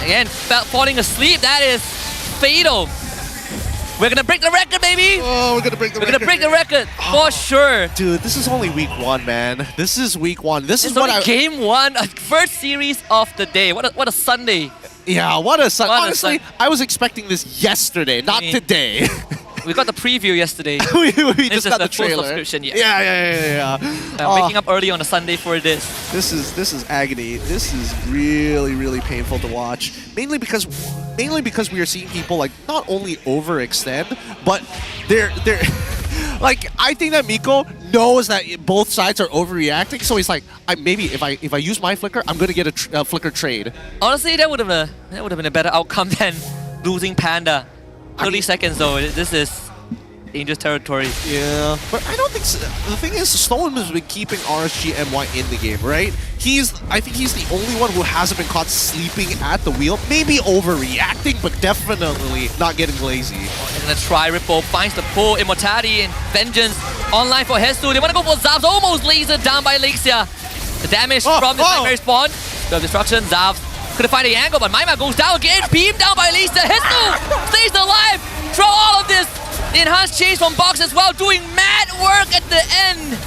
Again, falling asleep, that is fatal. We're gonna break the record, baby! Oh, we're gonna break the record. We're gonna break the record, for sure. Dude, this is only week 1, man. This is week 1. This is only game 1, first series of the day. What a Sunday. Yeah, what a Sunday. Honestly, I was expecting this yesterday, not today. We got the preview yesterday. we just got the trailer. Subscription, yeah. Yeah. Waking up early on a Sunday for this. This is agony. This is really painful to watch. Mainly because we are seeing people not only overextend, but they're I think that Miko knows that both sides are overreacting, so he's like, maybe if I use my flicker, I'm gonna get a flicker trade. Honestly, that would have been a better outcome than losing Panda. 30 seconds though, this is dangerous territory. Yeah, but I don't think so. The thing is, Stone has been keeping RSG MY in the game, right? I think he's the only one who hasn't been caught sleeping at the wheel. Maybe overreacting, but definitely not getting lazy. And gonna try Ripple, finds the pull, Immortality and Vengeance online for Hesu. They wanna go for Zavs, almost lasered down by Lexia. The damage from the primary spawn. The destruction, Zavs couldn't find the angle, but Maima goes down again, beamed down by Lexia. Hesu stays alive. Throw all of this. The enhanced chase from Box as well, doing mad work at the end.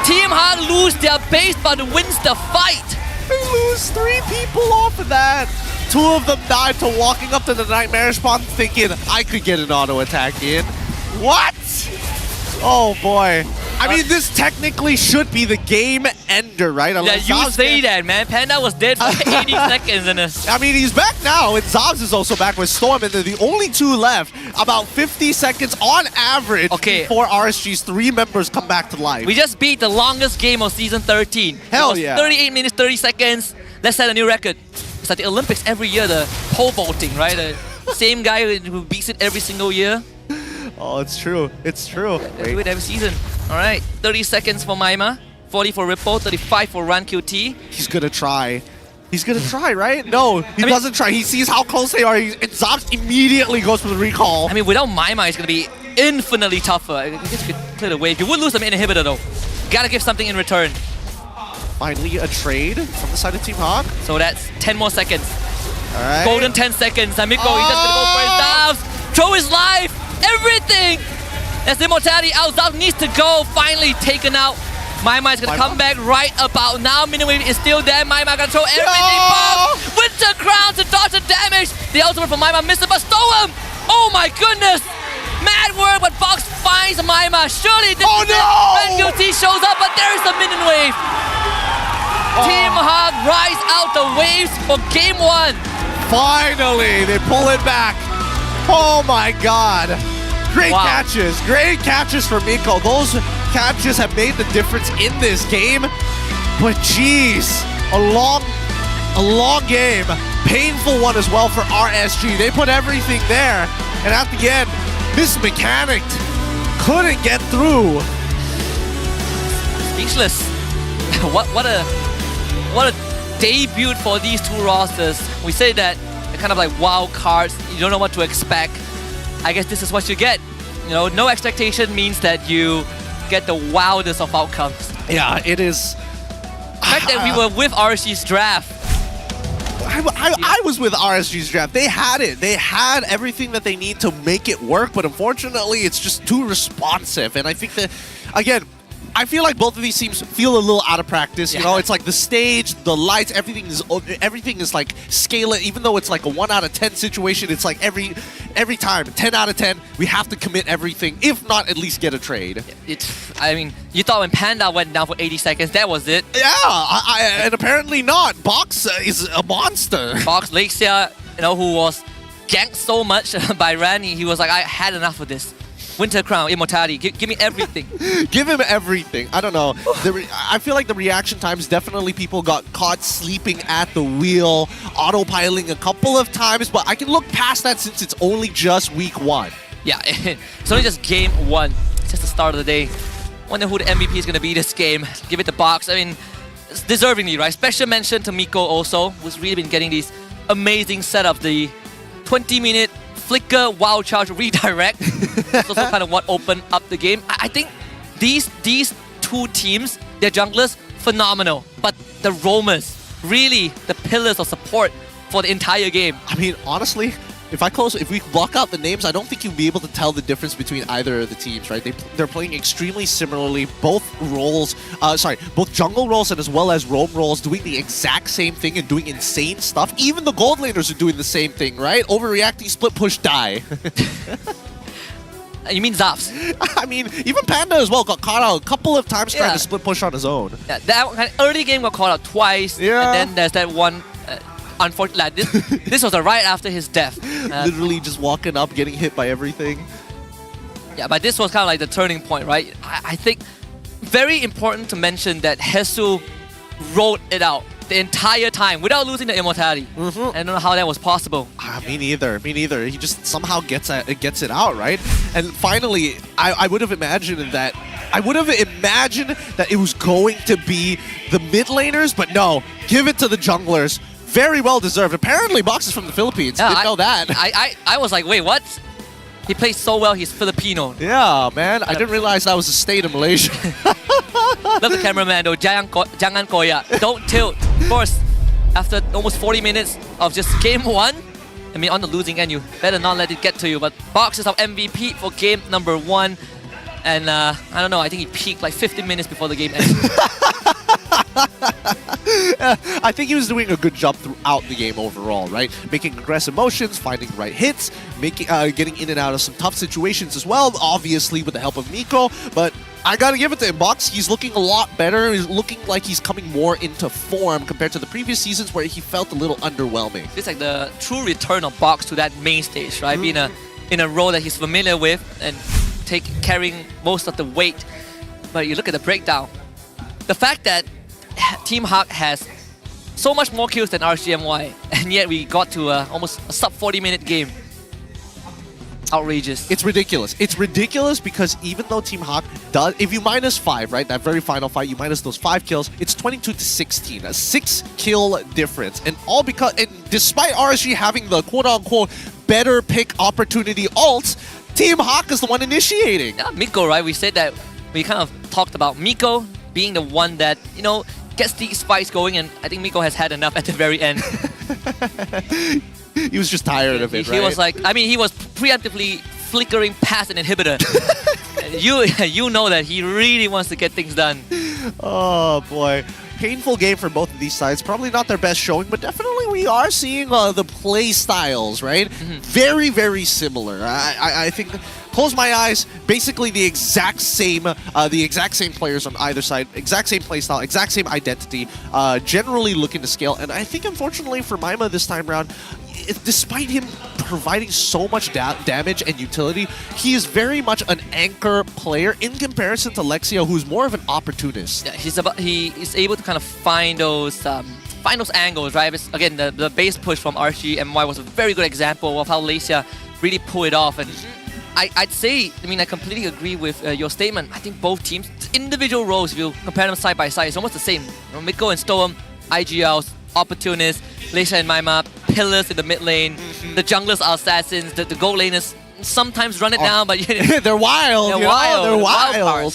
Team Hawk lose their base, but wins the fight. They lose 3 people off of that. 2 of them died to walking up to the Nightmare spawn thinking, I could get an auto attack in. What? Oh boy. I mean, this technically should be the game ender, right? Unless you say that, man. Panda was dead for 80 seconds. I mean, he's back now, and Zavs is also back with Storm, and they're the only 2 left. About 50 seconds on average before RSG's 3 members come back to life. We just beat the longest game of Season 13. Hell yeah. 38 minutes, 30 seconds. Let's set a new record. It's like the Olympics every year, the pole vaulting, right? The same guy who beats it every single year. Oh, it's true. It's true. They do it every season. All right, 30 seconds for Maima, 40 for Ripple, 35 for Run QT. He's gonna try. He's gonna try, right? No, he doesn't try. He sees how close they are, and Zavs immediately goes for the recall. I mean, without Maima, it's gonna be infinitely tougher. I guess you could clear the wave. You would lose some inhibitor though. Gotta give something in return. Finally, a trade from the side of Team Hawk. So that's 10 more seconds. All right. Golden 10 seconds. And Miko, he's just gonna go for his Zavs. Throw his life. Everything! As Immortality out, Zavs needs to go. Finally taken out Maima is gonna come back right about now. Minimum is still there. Maima gonna throw everything. Box! Winter Crown to dodge the damage. The ultimate from Maima missed it, but stole him. Oh my goodness. Mad work, but Box finds Maima. Surely this is it. When Guilty shows up, but there is the minion wave. Team Hawk rise out the waves for game 1. Finally, they pull it back. Oh my god. Great catches for Miko. Those catches have made the difference in this game. But jeez, a long game. Painful one as well for RSG. They put everything there. And at the end, this mechanic couldn't get through. Speechless. What a debut for these two rosters. We say that they're kind of like wild cards. You don't know what to expect. I guess this is what you get. You know, no expectation means that you get the wildest of outcomes. Yeah, it is. The fact that we were with RSG's draft. I was with RSG's draft. They had it. They had everything that they need to make it work, but unfortunately, it's just too responsive. And I think that, again, I feel like both of these teams feel a little out of practice. You know, it's like the stage, the lights, everything is like scale it. Even though it's like a 1 out of 10 situation, it's like every time 10 out of 10, we have to commit everything. If not, at least get a trade. I mean, you thought when Panda went down for 80 seconds, that was it. Yeah, and apparently not. Box is a monster. Box Lexia, you know, who was ganked so much by Rani, he was like, I had enough of this. Winter Crown, Immortality, give me everything. Give him everything. I don't know. I feel like the reaction times, definitely people got caught sleeping at the wheel, autopiloting a couple of times, but I can look past that since it's only just week 1. Yeah, it's only just game 1. It's just the start of the day. Wonder who the MVP is going to be this game. Give it the Box. I mean, it's deservingly, right? Special mention to Miko also, who's really been getting these amazing setups. The 20-minute flicker, wild charge, redirect. That's also kind of what opened up the game. I think these two teams, their junglers, phenomenal. But the roamers, really the pillars of support for the entire game. I mean, honestly, if we block out the names, I don't think you'll be able to tell the difference between either of the teams, right? They're playing extremely similarly. Both roles, both jungle roles and as well as roam roles doing the exact same thing and doing insane stuff. Even the gold laners are doing the same thing, right? Overreacting, split push, die. You mean Zaps? I mean, even Panda as well got caught out a couple of times trying to split push on his own. Yeah, that kind of early game got caught out twice. Yeah. And then there's that one. Unfortunately, this was right after his death. Literally just walking up, getting hit by everything. Yeah, but this was kind of like the turning point, right? I think very important to mention that Hesu rode it out the entire time without losing the immortality. I don't know how that was possible. Me neither. He just somehow gets it out, right? And finally, I would have imagined that. It was going to be the mid laners, but no, give it to the junglers. Very well deserved. Apparently, Box is from the Philippines. Yeah, Didn't know that. I was like, wait, what? He plays so well, he's Filipino. Yeah, man. I didn't realize that was a state of Malaysia. Love the cameraman though. Jangan koyak. Don't tilt. Of course, after almost 40 minutes of just game 1, I mean, on the losing end, you better not let it get to you. But Box is our MVP for game number 1. And I don't know, I think he peaked like 15 minutes before the game ended. I think he was doing a good job throughout the game overall, right? Making aggressive motions, finding the right hits, getting in and out of some tough situations as well, obviously with the help of Miko. But I gotta give it to him, Box. He's looking a lot better. He's looking like he's coming more into form compared to the previous seasons where he felt a little underwhelming. It's like the true return of Box to that main stage, right? Being in a role that he's familiar with and carrying most of the weight. But you look at the breakdown. The fact that Team Hawk has so much more kills than RCMY, and yet we got to almost a sub 40-minute game. Outrageous. It's ridiculous. It's ridiculous because even though Team Hawk does, if you minus 5, right, that very final fight, you minus those 5 kills, it's 22-16, a 6-kill difference. And all because, and despite RSG having the quote-unquote better pick opportunity ult, Team Hawk is the one initiating. Yeah, Miko, right? We said that, we kind of talked about Miko being the one that, you know, gets these fights going, and I think Miko has had enough at the very end. He was just tired of it, right? He was like, I mean, he was preemptively flickering past an inhibitor. you know that he really wants to get things done. Oh boy. Painful game for both of these sides. Probably not their best showing, but definitely we are seeing the play styles, right? Very, very similar. I think, close my eyes, basically the exact same players on either side, exact same play style, exact same identity, generally looking to scale. And I think, unfortunately for Maima this time around, despite him providing so much damage and utility, he is very much an anchor player in comparison to Lexia, who's more of an opportunist. Yeah, he is able to kind of find those angles, right? Again, the base push from RGMY was a very good example of how Lexia really pulled it off. And I'd say, I completely agree with your statement. I think both teams, individual roles, if you compare them side by side, it's almost the same. Miko and Storm, IGLs, opportunists, Lexia and Maima, pillars in the mid lane. The junglers are assassins. The gold laners sometimes run it down, but they're wild. They're wild.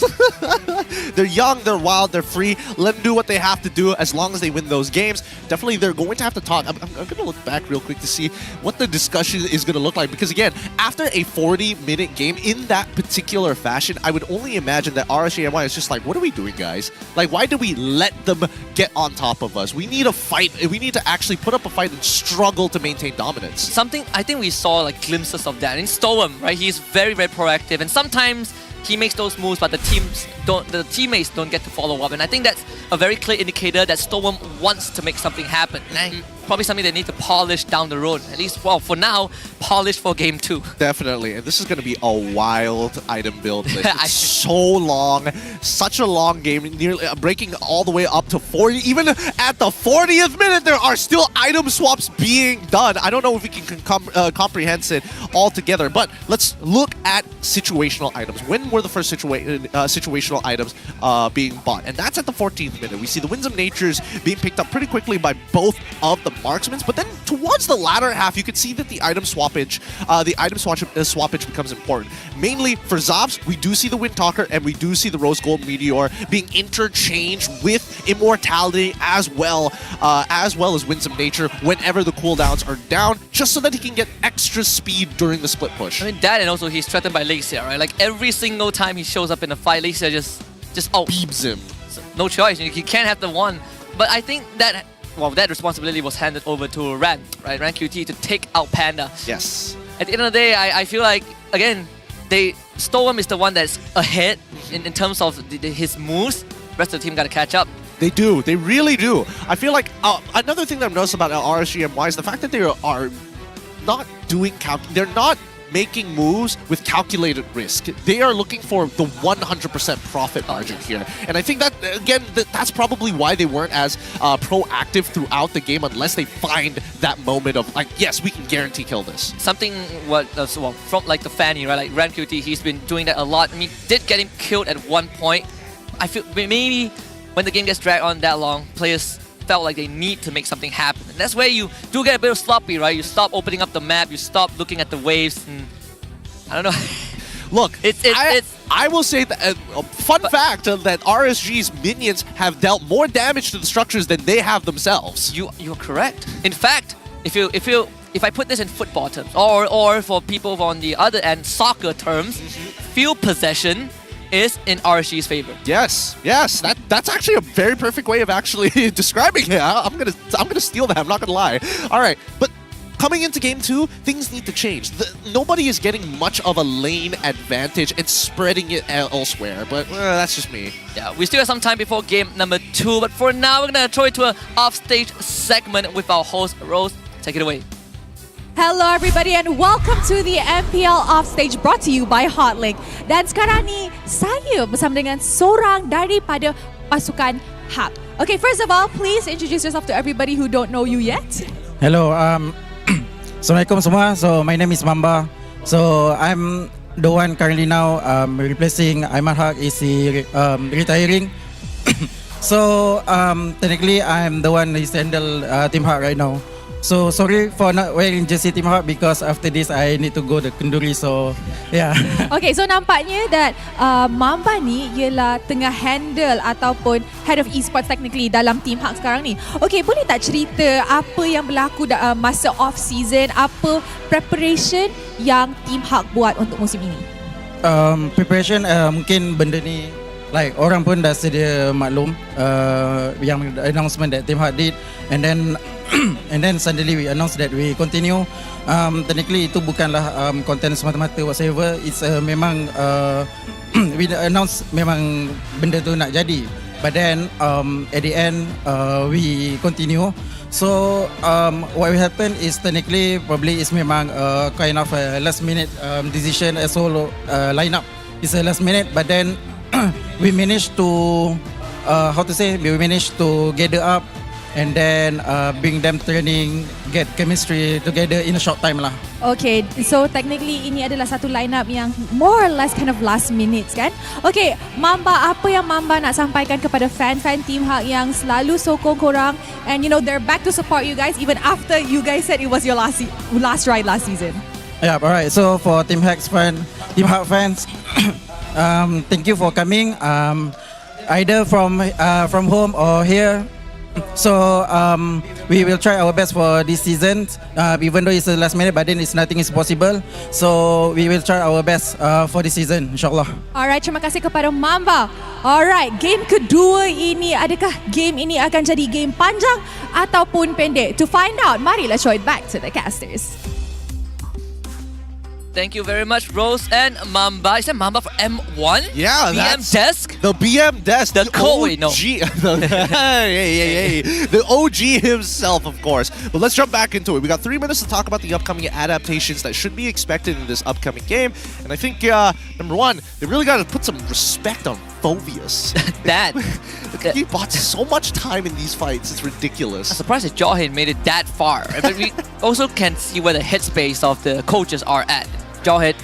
They're young, they're wild, they're free. Let them do what they have to do as long as they win those games. Definitely, they're going to have to talk. I'm going to look back real quick to see what the discussion is going to look like. Because again, after a 40-minute game in that particular fashion, I would only imagine that RSJMY is just like, what are we doing, guys? Like, why do we let them get on top of us? We need a fight. We need to actually put up a fight and struggle to maintain dominance. Something, I think we saw like glimpses of that in Storm, right? He's very, very proactive, and sometimes he makes those moves, but the teammates don't get to follow up. And I think that's a very clear indicator that Storm wants to make something happen. And probably something they need to polish down the road. At least, well, for now, polish for game 2. Definitely. And this is going to be a wild item build list. It's so long. Such a long game. Nearly breaking all the way up to 40. Even at the 40th minute, there are still item swaps being done. I don't know if we can comprehend it all together. But let's look at situational items. When were the first situational items being bought? And that's at the 14th minute. We see the Winds of Natures being picked up pretty quickly by both of the marksmen, but then towards the latter half, you can see that the item swappage becomes important. Mainly for Zobs, we do see the Wind Talker and we do see the Rose Gold Meteor being interchanged with Immortality as well as Winds of Nature whenever the cooldowns are down, just so that he can get extra speed during the split push. I mean that, and also he's threatened by Lexia, right? Like every single time he shows up in a fight, Lexia just beeps him. So, no choice, you can't have the one. But I think that that responsibility was handed over to Ran, right? Ran QT to take out Panda. Yes. At the end of the day, I feel like, again, Storm is the one that's ahead in terms of his moves. The rest of the team got to catch up. They do. They really do. I feel like another thing that I've noticed about RSGMY is the fact that they are not doing they're not making moves with calculated risk. They are looking for the 100% profit margin here. And I think that, again, that's probably why they weren't as proactive throughout the game, unless they find that moment of, like, yes, we can guarantee kill this. Something, from like the Fanny, right? Like Ran QT, he's been doing that a lot. I mean, did get him killed at one point. I feel maybe when the game gets dragged on that long, players felt like they need to make something happen. And that's where you do get a bit of sloppy, right? You stop opening up the map, you stop looking at the waves, and I don't know. Look, I will say that fun fact that RSG's minions have dealt more damage to the structures than they have themselves. You're correct. In fact, if I put this in football terms, or for people on the other end, soccer terms, field possession is in RSG's favor. Yes, that's actually a very perfect way of actually describing it. I'm gonna steal that. I'm not gonna lie. All right, but coming into game 2, things need to change. Nobody is getting much of a lane advantage and spreading it elsewhere. But that's just me. Yeah, we still have some time before game number 2. But for now, we're gonna throw it to an offstage segment with our host Rose. Take it away. Hello everybody and welcome to the MPL Offstage brought to you by Hotlink. Dan sekarang ni saya bersama dengan seorang daripada pasukan Roughh. Okay, first of all, please introduce yourself to everybody who don't know you yet. Hello, Assalamualaikum semua. So my name is Mamba. So I'm the one currently now replacing Aiman Haq is retiring. So technically I'm the one who handle Team Haq right now. So sorry for not wearing jersey Team Rey because after this I need to go to Kenduri. So yeah. Okay, so nampaknya that Mamba ni ialah tengah handle ataupun head of esports technically dalam Team Rey sekarang ni. Okay, boleh tak cerita apa yang berlaku masa off season, apa preparation yang Team Rey buat untuk musim ini? Preparation mungkin benda ni like orang pun dah sedia maklum yang announcement that Team Hak did, and then and then suddenly we announced that we continue. Technically itu bukanlah content semata-mata whatsoever. It's memang we announce memang benda tu nak jadi. But then at the end we continue. So what will happen is technically probably is memang kind of a last minute decision as whole lineup. It's a last minute, but then we managed to we managed to gather up and then bring them training, get chemistry together in a short time lah. Okay, so technically ini adalah satu lineup yang more or less kind of last minutes kan? Okay, Mamba, apa yang Mamba nak sampaikan kepada fan-fan Team Hak yang selalu sokong korang, and you know they're back to support you guys even after you guys said it was your last ride last season. Yeah, alright. So for Team Hak fans, thank you for coming. Either from home or here. So we will try our best for this season, even though it's the last minute, but then nothing is possible. So we will try our best for this season, insyaAllah. Alright, terima kasih kepada Mamba. Alright, game kedua ini, adakah game ini akan jadi game panjang ataupun pendek? To find out, mari let's show it back to the casters. Thank you very much, Rose and Mamba. Is that Mamba for M1? Yeah, BM Desk? The BM Desk. The OG. no. Hey. The OG himself, of course. But let's jump back into it. We got 3 minutes to talk about the upcoming adaptations that should be expected in this upcoming game. And I think, number one, they really got to put some respect on Phobius. That. He bought so much time in these fights. It's ridiculous. I'm surprised that Roughhh made it that far. But we also can see where the headspace of the coaches are at. Roughh,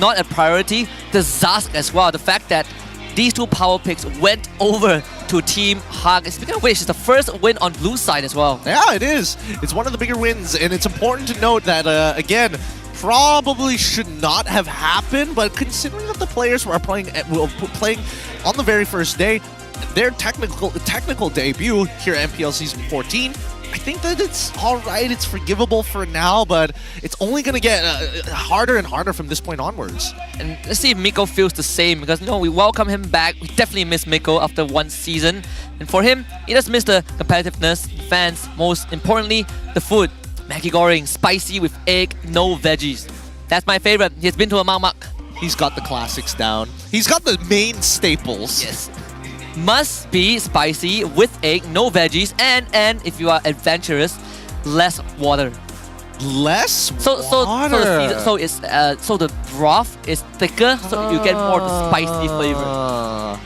not a priority. The Zask as well. The fact that these two power picks went over to Team Hak. Speaking of which, it's the first win on blue side as well. Yeah, it is. It's one of the bigger wins, and it's important to note that, again, probably should not have happened, but considering that the players were playing on the very first day, their technical debut here at MPL Season 14, I think that it's alright, it's forgivable for now, but it's only going to get harder and harder from this point onwards. And let's see if Miko feels the same, because we welcome him back. We definitely miss Miko after one season. And for him, he does miss the competitiveness, fans, most importantly, the food. Maggi goreng, spicy with egg, no veggies. That's my favorite. He's been to a Mak. He's got the classics down. He's got the main staples. Yes. Must be spicy with egg, no veggies, and if you are adventurous, less water. Less water. So the broth is thicker, so you get more of the spicy flavor.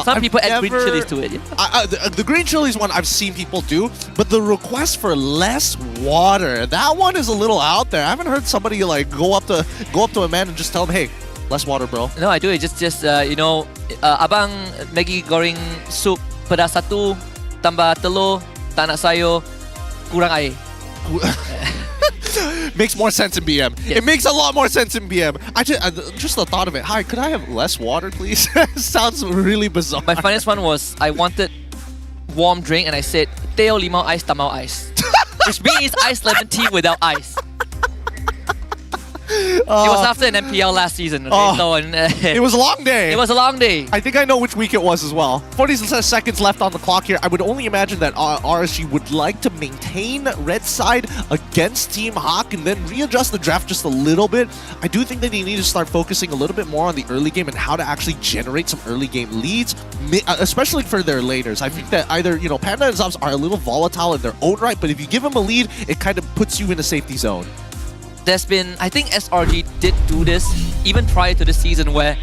Some people add green chilies to it. Yeah? The green chilies one I've seen people do, but the request for less water, that one is a little out there. I haven't heard somebody like go up to a man and just tell him, hey, less water, bro. No, I do it. Just abang Maggi goreng soup pedas satu, tambah telur, tak nak sayur, kurang air. Makes more sense in BM. Yes. It makes a lot more sense in BM. Just the thought of it. Hi, could I have less water, please? Sounds really bizarre. My funniest one was I wanted warm drink and I said teh limau ice, tamau ice, which means iced lemon tea without ice. It was after an MPL last season. Okay? It was a long day. It was a long day. I think I know which week it was as well. 40 seconds left on the clock here. I would only imagine that RSG would like to maintain red side against Team Hak and then readjust the draft just a little bit. I do think that they need to start focusing a little bit more on the early game and how to actually generate some early game leads, especially for their laners. I think that either, Panda and Zobs are a little volatile in their own right, but if you give them a lead, it kind of puts you in a safety zone. There's been, I think SRG did do this even prior to the season, where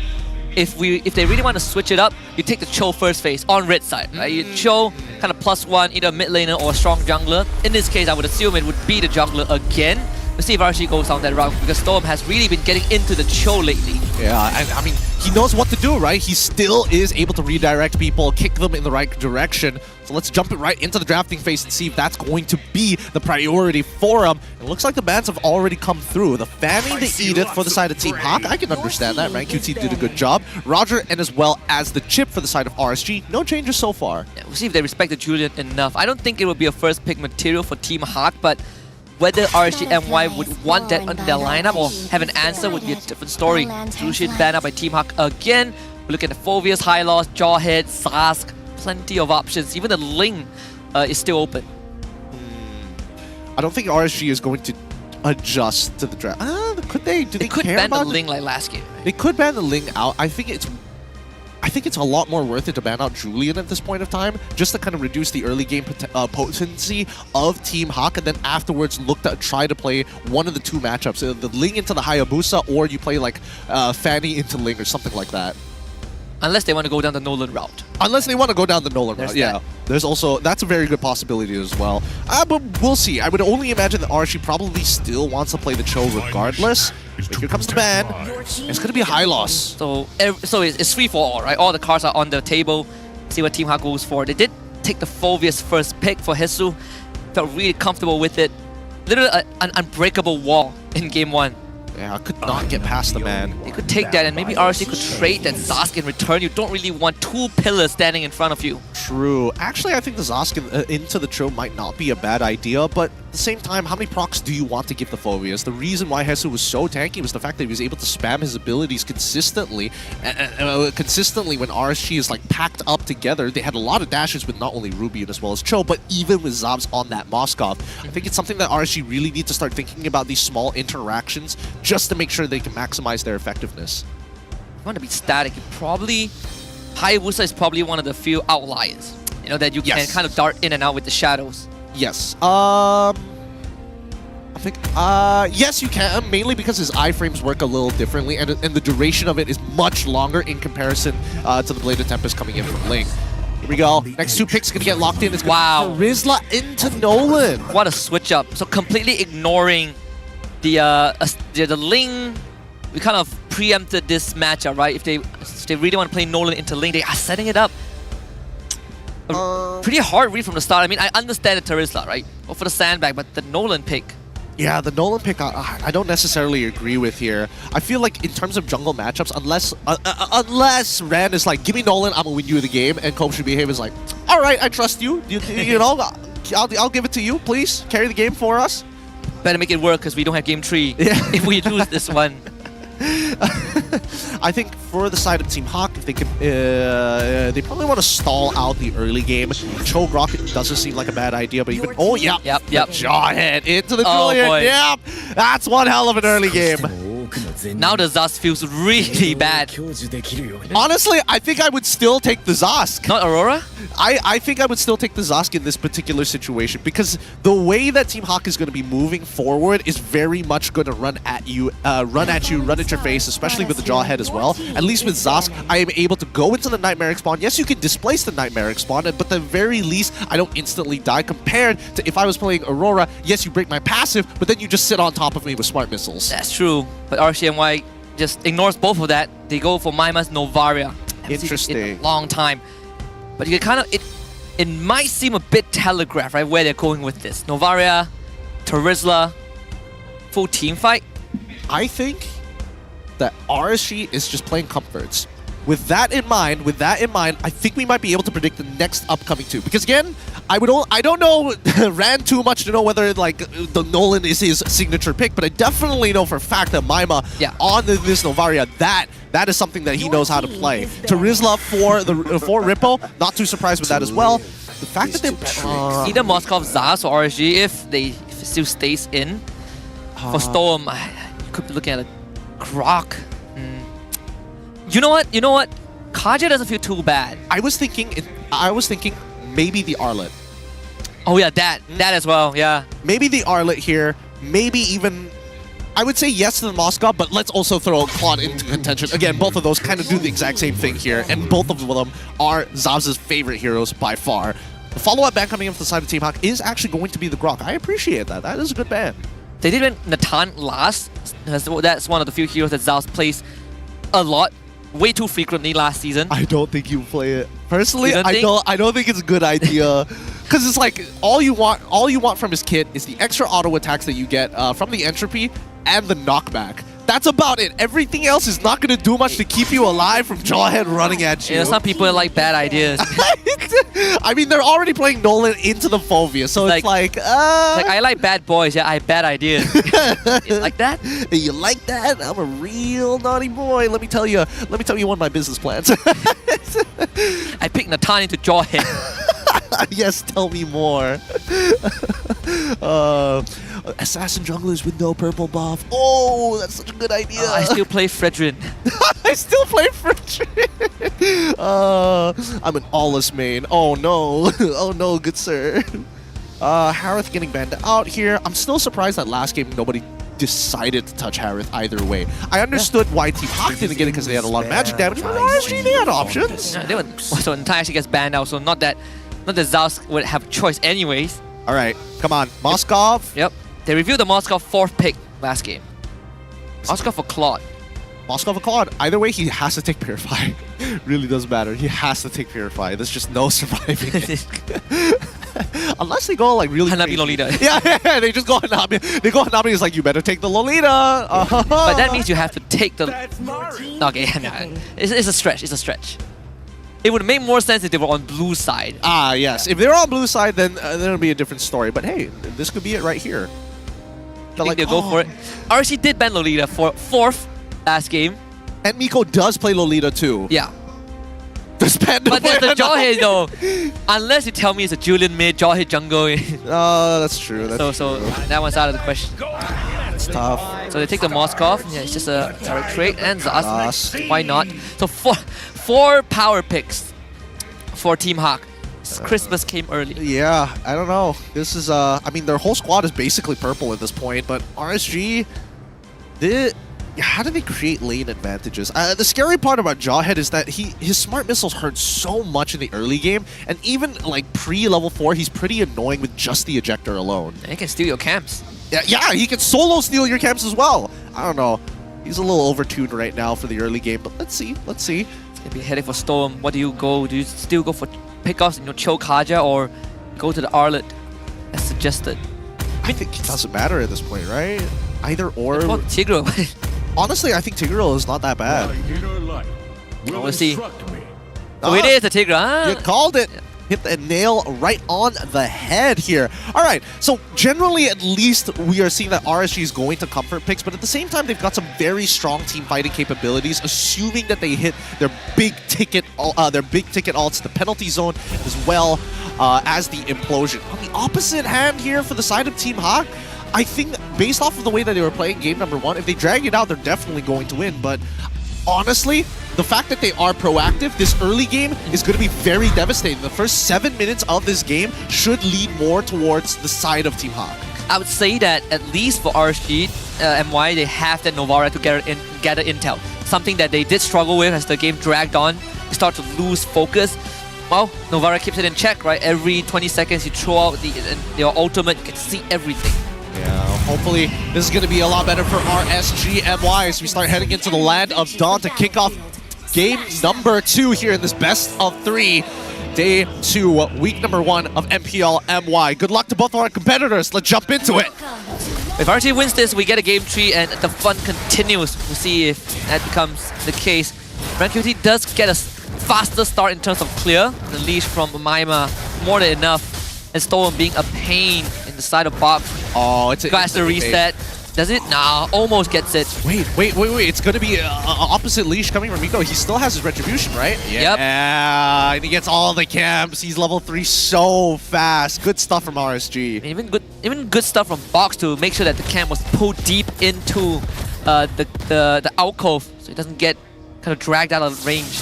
if they really want to switch it up, you take the Cho first phase on red side, right? You Cho kind of +1, either mid laner or a strong jungler. In this case, I would assume it would be the jungler again. Let's see if RSG goes down that route, because Storm has really been getting into the Cho lately. Yeah, I mean, he knows what to do, right? He still is able to redirect people, kick them in the right direction. So let's jump it right into the drafting phase and see if that's going to be the priority for him. It looks like the bans have already come through. The Fanny, the Edith for the side of Team Hak, I can understand that, right? QT did a good job. Roger, and as well as the Chip for the side of RSG. No changes so far. Yeah, we'll see if they respect the Julian enough. I don't think it will be a first pick material for Team Hak, but whether RSG MY would want that on their lineup or have an answer would be a different story. Jushin banned out by Team Hak again. We look at the Phoveus, High Loss, Jawhead, Zask, plenty of options. Even the Ling is still open. I don't think RSG is going to adjust to the draft. Could they? Do they could care ban about the Ling like last game. Right? They could ban the Ling out. I think it's a lot more worth it to ban out Julian at this point of time, just to kind of reduce the early game potency of Team Hawk, and then afterwards look to try to play one of the two matchups, either the Ling into the Hayabusa, or you play like Fanny into Ling or something like that. Unless they want to go down the Nolan route. Unless they want to go down the Nolan route, yeah. There's also, that's a very good possibility as well. But we'll see. I would only imagine that RSG probably still wants to play the Cho regardless. But here comes the ban. It's going to be a high loss. So it's free for all, right? All the cards are on the table. See what Team Hawk goes for. They did take the Phoveus first pick for Hesu. Felt really comfortable with it. Literally an unbreakable wall in game 1. Yeah, I could not get past the man. You could take that and maybe RSG could trade that Zask in return. You don't really want two pillars standing in front of you. True. Actually, I think the Zask into the Cho might not be a bad idea, but at the same time, how many procs do you want to give the Phoveus? The reason why Hesu was so tanky was the fact that he was able to spam his abilities consistently. Consistently when RSG is like packed up together. They had a lot of dashes with not only Rubian as well as Cho, but even with Zabs on that Moskov. I think it's something that RSG really need to start thinking about, these small interactions, just to make sure they can maximize their effectiveness. If you want to be static, you probably... Hayabusa is probably one of the few outliers, you know, that you can kind of dart in and out with the shadows. Yes. I think, yes, you can, mainly because his iframes work a little differently, and the duration of it is much longer in comparison to the Blade of Tempest coming in from Ling. Here we go. Next two picks gonna get locked in. It's gonna be Rizla into Nolan. What a switch up. So completely ignoring the Ling. We kind of preempted this matchup, right? If they really want to play Nolan into Ling, they are setting it up. Pretty hard read from the start. I mean, I understand the Terizla, right? Go for the sandbag, but the Nolan pick. Yeah, the Nolan pick I don't necessarily agree with here. I feel like in terms of jungle matchups, unless Rand is like, give me Nolan, I'm gonna win you the game, and Kobe Behave is like, all right, I trust you. You know, I'll give it to you. Please carry the game for us. Better make it work because we don't have game 3 if we lose this one. I think for the side of Team Hawk, if they can, they probably want to stall out the early game. Choke Rocket doesn't seem like a bad idea, but even yep. Jawhead into the Julian. Boy. Yep, that's one hell of an early game. Now the Zask feels really bad. Honestly, I think I would still take the Zask. Not Aurora? I think I would still take the Zask in this particular situation, because the way that Team Hawk is going to be moving forward is very much going to run at you, run at your face, especially with the Jawhead as well. At least with Zask, I am able to go into the Nightmaric spawn. Yes, you can displace the Nightmaric spawn, but at the very least, I don't instantly die, compared to if I was playing Aurora. Yes, you break my passive, but then you just sit on top of me with smart missiles. That's true, but RCNY just ignores both of that. They go for Maima's Novaria. Interesting. In a long time. But you can kind of, it might seem a bit telegraphed, right, where they're going with this. Novaria, Terizla, full team fight. I think that RSG is just playing comforts. With that in mind, I think we might be able to predict the next upcoming two. Because again, I don't know Rand too much to know whether like the Nolan is his signature pick, but I definitely know for a fact that Maima on this Novaria, that is something that he knows how to play. Terizla for Rippo, not too surprised with that as well. The fact that they're either Moskov, Zaz, or RSG, if it still stays in. For Storm, you could be looking at a Grok. You know what? Kaja doesn't feel too bad. I was thinking maybe the Arlet. Oh yeah, that as well, yeah. Maybe the Arlet here, maybe even... I would say yes to the Moskov, but let's also throw Claude into contention. Again, both of those kind of do the exact same thing here, and both of them are Zab's favorite heroes by far. The follow-up ban coming in from the side of Team Hawk is actually going to be the Grok. I appreciate that. That is a good ban. They did win Natan last. That's one of the few heroes that Zaz plays a lot. Way too frequently last season. I don't think you play it. Personally, I don't think it's a good idea. Because it's like all you want from his kit is the extra auto attacks that you get from the entropy and the knockback. That's about it. Everything else is not going to do much to keep you alive from Jawhead running at you. Yeah, some people like bad ideas. I mean, they're already playing Nolan into the Phobia, so it's like I like bad boys, yeah, I have bad ideas. You like that? You like that? I'm a real naughty boy. Let me tell you one of my business plans. I picked Natani to Jawhead. Yes, tell me more. Assassin junglers with no purple buff. Oh, that's such a good idea. I still play Fredrin. I still play Fredrin. I'm an Awless main. Oh no. Oh no, good sir. Harith getting banned out here. I'm still surprised that last game nobody decided to touch Harith either way. I understood why Team Hawk didn't get it because they had a lot of magic damage, but RSG, they had options. Yeah, so Natai actually gets banned out, so not that Zaus would have a choice anyways. Alright, come on. Moskov. Yep. They reviewed the Moskov 4th pick last game. Moskov for Claude. Moskov for Claude. Either way, he has to take Purify. Really doesn't matter. He has to take Purify. There's just no surviving it. Unless they go like really Hanabi Lolita. Yeah, they just go Hanabi. They go Hanabi, it's like, you better take the Lolita. But that means you have to take the... Okay, it's a stretch. It's a stretch. It would make more sense if they were on blue side. Ah, yes. If they were on blue side, then it'll be a different story. But hey, this could be it right here. I think they'll go for it. RC did ban Lolita for 4th last game. And Miko does play Lolita too. Yeah. Does Panda but there's the Jawhead though. Unless you tell me it's a Julian mid, Jawhead jungle. Oh, that's true. That's so that one's out of the question. It's tough. So they take the Moskov. Yeah, it's just a direct trade. And Zas. Why not? So four power picks for Team Hawk. Christmas came early. Yeah, I don't know. This is, I mean, their whole squad is basically purple at this point, but RSG, how do they create lane advantages? The scary part about Jawhead is that his smart missiles hurt so much in the early game, and even like pre-level 4, he's pretty annoying with just the ejector alone. And he can steal your camps. Yeah, he can solo steal your camps as well. I don't know. He's a little overtuned right now for the early game, but let's see. It's gonna be heading for Storm. What do you go? Do you still go for pickoffs in your Choke Haja or go to the Arlet as suggested? I think it doesn't matter at this point, right? Either or. What about Tigreal? Honestly, I think Tigreal is not that bad. We'll see. Oh, it is a Tigreal. Huh? You called it. Yeah. Hit the nail right on the head here. All right, so generally at least we are seeing that RSG is going to comfort picks, but at the same time they've got some very strong team fighting capabilities, assuming that they hit their big ticket ults, the penalty zone, as well as the implosion. On the opposite hand here for the side of Team Hawk, I think based off of the way that they were playing game number 1, if they drag it out, they're definitely going to win, but honestly, the fact that they are proactive, this early game is going to be very devastating. The first 7 minutes of this game should lead more towards the side of Team Hawk. I would say that at least for RSG, MY, they have that Novara to gather intel. Something that they did struggle with as the game dragged on. They start to lose focus. Well, Novara keeps it in check, right? Every 20 seconds you throw out your ultimate, you can see everything. Yeah, hopefully this is going to be a lot better for RSG MY as we start heading into the land of Dawn to kick off game number 2 here in this best of 3. Day 2, week number 1 of MPL MY. Good luck to both of our competitors. Let's jump into it. If RSG wins this, we get a game 3 and the fun continues. We'll see if that becomes the case. RanQT does get a faster start in terms of clear. The leash from Maima, more than enough. And Storm being a pain in the side of box. Oh, it's a reset. Does it? Nah, almost gets it. Wait. It's going to be an opposite leash coming from Miko. He still has his retribution, right? Yep. Yeah, and he gets all the camps. He's level 3 so fast. Good stuff from RSG. Even good stuff from Box to make sure that the camp was pulled deep into the alcove so it doesn't get kind of dragged out of range.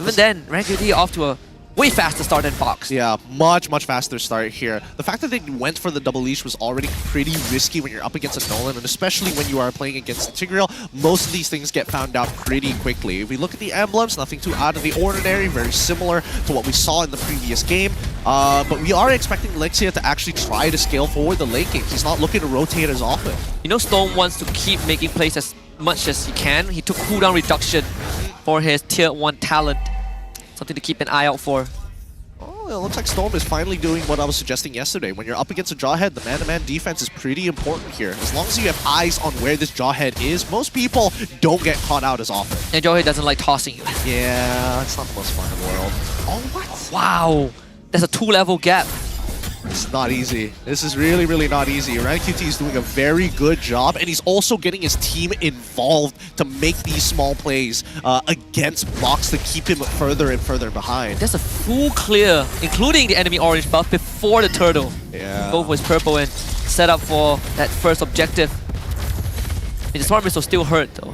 Even then, RanQT off to a way faster start than Fox. Yeah, much faster start here. The fact that they went for the double leash was already pretty risky when you're up against a Nolan, and especially when you are playing against Tigreal, most of these things get found out pretty quickly. If we look at the emblems, nothing too out of the ordinary, very similar to what we saw in the previous game. But we are expecting Lexia to actually try to scale forward the late game. He's not looking to rotate as often. You know, Storm wants to keep making plays as much as he can. He took cooldown reduction for his tier 1 talent. Something to keep an eye out for. Well, it looks like Storm is finally doing what I was suggesting yesterday. When you're up against a Jawhead, the man-to-man defense is pretty important here. As long as you have eyes on where this Jawhead is, most people don't get caught out as often. And Jawhead doesn't like tossing you. Yeah, it's not the most fun in the world. Oh, what? Wow. There's a 2-level gap. It's not easy. This is really, really not easy. Ryan QT is doing a very good job, and he's also getting his team involved to make these small plays against Box to keep him further and further behind. There's a full clear, including the enemy orange buff, before the turtle. Yeah. Both was purple and set up for that first objective. I mean, the Smart Missile still hurt though.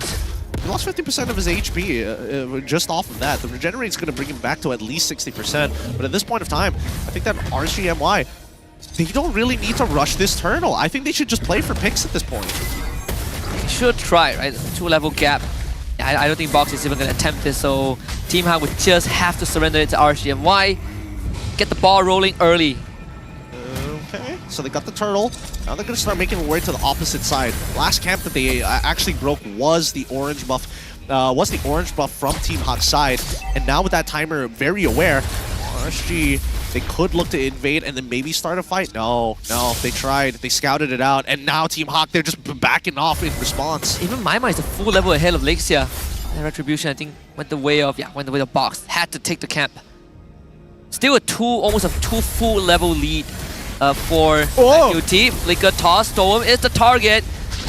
He lost 50% of his HP just off of that. The regenerate's going to bring him back to at least 60%. But at this point of time, I think that RGMY, they don't really need to rush this turtle. I think they should just play for picks at this point. They should try, right? 2-level gap. I don't think Box is even going to attempt this, so Team Hawk would just have to surrender it to RGMY. Get the ball rolling early. Okay, so they got the turtle. Now they're going to start making their way to the opposite side. Last camp that they actually broke was the orange buff. From Team Hawk's side. And now with that timer very aware, RSG, they could look to invade and then maybe start a fight. No, they tried. They scouted it out. And now Team Hawk, they're just backing off in response. Even Maima is a full level ahead of Lexia. And Retribution, I think, went the way of Box. Had to take the camp. Still almost a 2 full level lead for QT. Flicker toss. Storm is the target.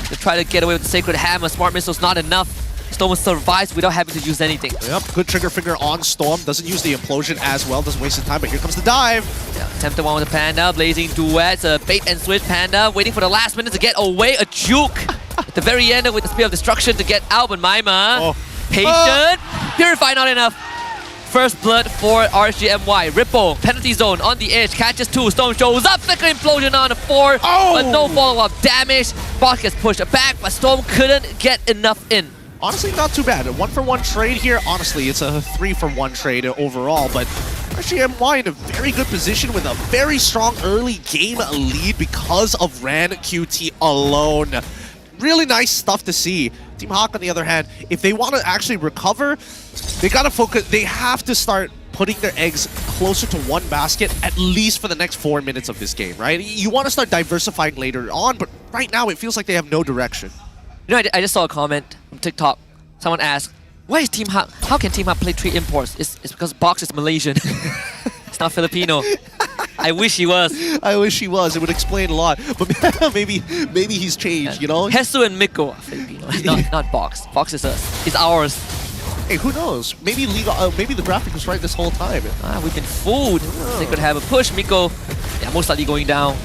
They try to get away with the Sacred Hammer. Smart Missile's not enough. Storm survives without having to use anything. Yep, good trigger finger on Storm. Doesn't use the implosion as well. Doesn't waste his time, but here comes the dive. Yeah, attempted one with the Panda. Blazing duets. A bait and switch Panda. Waiting for the last minute to get away. A juke. At the very end with the Spear of Destruction to get out. But Maima, patient. Purify not enough. First blood for RGMY. Ripple, penalty zone on the edge, catches 2. Storm shows up, flicker implosion on a 4. But no follow-up damage. Box gets pushed back, but Storm couldn't get enough in. Honestly, not too bad. A 1-for-1 trade here. Honestly, it's a 3-for-1 trade overall, but RGMY in a very good position with a very strong early game lead because of Ran QT alone. Really nice stuff to see. Team Hawk, on the other hand, if they want to actually recover, they gotta focus. They have to start putting their eggs closer to one basket, at least for the next 4 minutes of this game, right? You want to start diversifying later on, but right now it feels like they have no direction. You know, I just saw a comment from TikTok. Someone asked, why is Team Hawk? How can Team Hawk play 3 imports? It's because Box is Malaysian. It's not Filipino. I wish he was. I wish he was. It would explain a lot. But maybe he's changed, you know? Jesu and Miko are Filipino. Not Box. Box is us. It's ours. Hey, who knows? Maybe maybe the graphic was right this whole time. We've been fooled. They could have a push. Miko, most likely going down.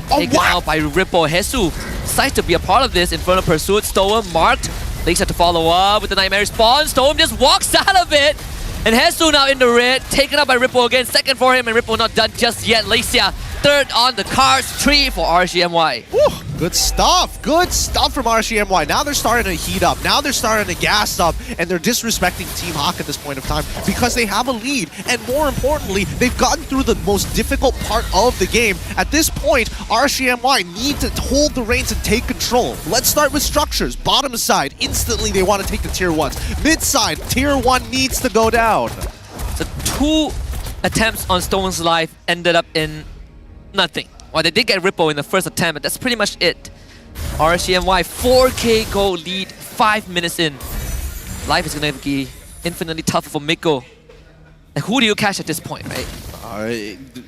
Taken out by Ripple. Jesu decides to be a part of this. Infernal Pursuit. Storm marked. Lexia to follow up with the Nightmare Spawn. Storm just walks out of it. And Jesu now in the red. Taken up by Ripple again. Second for him, and Ripple not done just yet. Lexia third on the cards. 3 for RGMY. Woo, good stuff. Good stuff from RGMY. Now they're starting to heat up. Now they're starting to gas up. And they're disrespecting Team Hawk at this point of time because they have a lead. And more importantly, they've gotten through the most difficult part of the game. At this point, RGMY need to hold the reins and take control. Let's start with structures. Bottom side, instantly they want to take the tier 1s. Mid side, tier 1 needs to go down. So 2 attempts on Storm's life ended up in nothing. Well, they did get Ripple in the first attempt, but that's pretty much it. RGMY 4k gold lead 5 minutes in. Life is going to be infinitely tougher for Miko. Like, who do you catch at this point, right?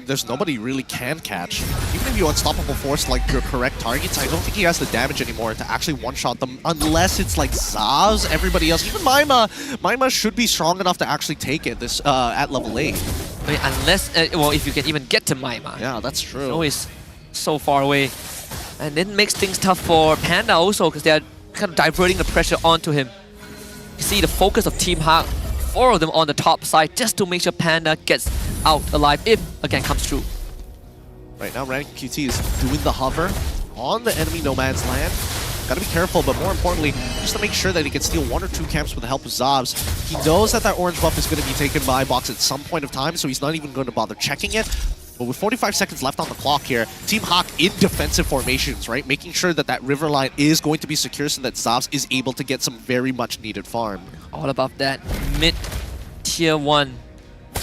There's nobody you really can catch. Even if you Unstoppable Force like your correct targets, I don't think he has the damage anymore to actually one-shot them unless it's like Zavs, everybody else. Even Maima should be strong enough to actually take it this at level 8. I mean, unless, if you can even get to Maima. Yeah, that's true. It's always so far away. And it makes things tough for Panda also because they're kind of diverting the pressure onto him. You see the focus of Team Hawk, 4 of them on the top side just to make sure Panda gets out alive if, again, comes through. Right now, Ran QT is doing the hover on the enemy no man's land. Gotta be careful, but more importantly, just to make sure that he can steal 1 or 2 camps with the help of Zavs. He knows that orange buff is going to be taken by Box at some point of time, so he's not even going to bother checking it. But with 45 seconds left on the clock here, Team Hawk in defensive formations, right? Making sure that river line is going to be secure so that Zavs is able to get some very much needed farm. All about that mid tier 1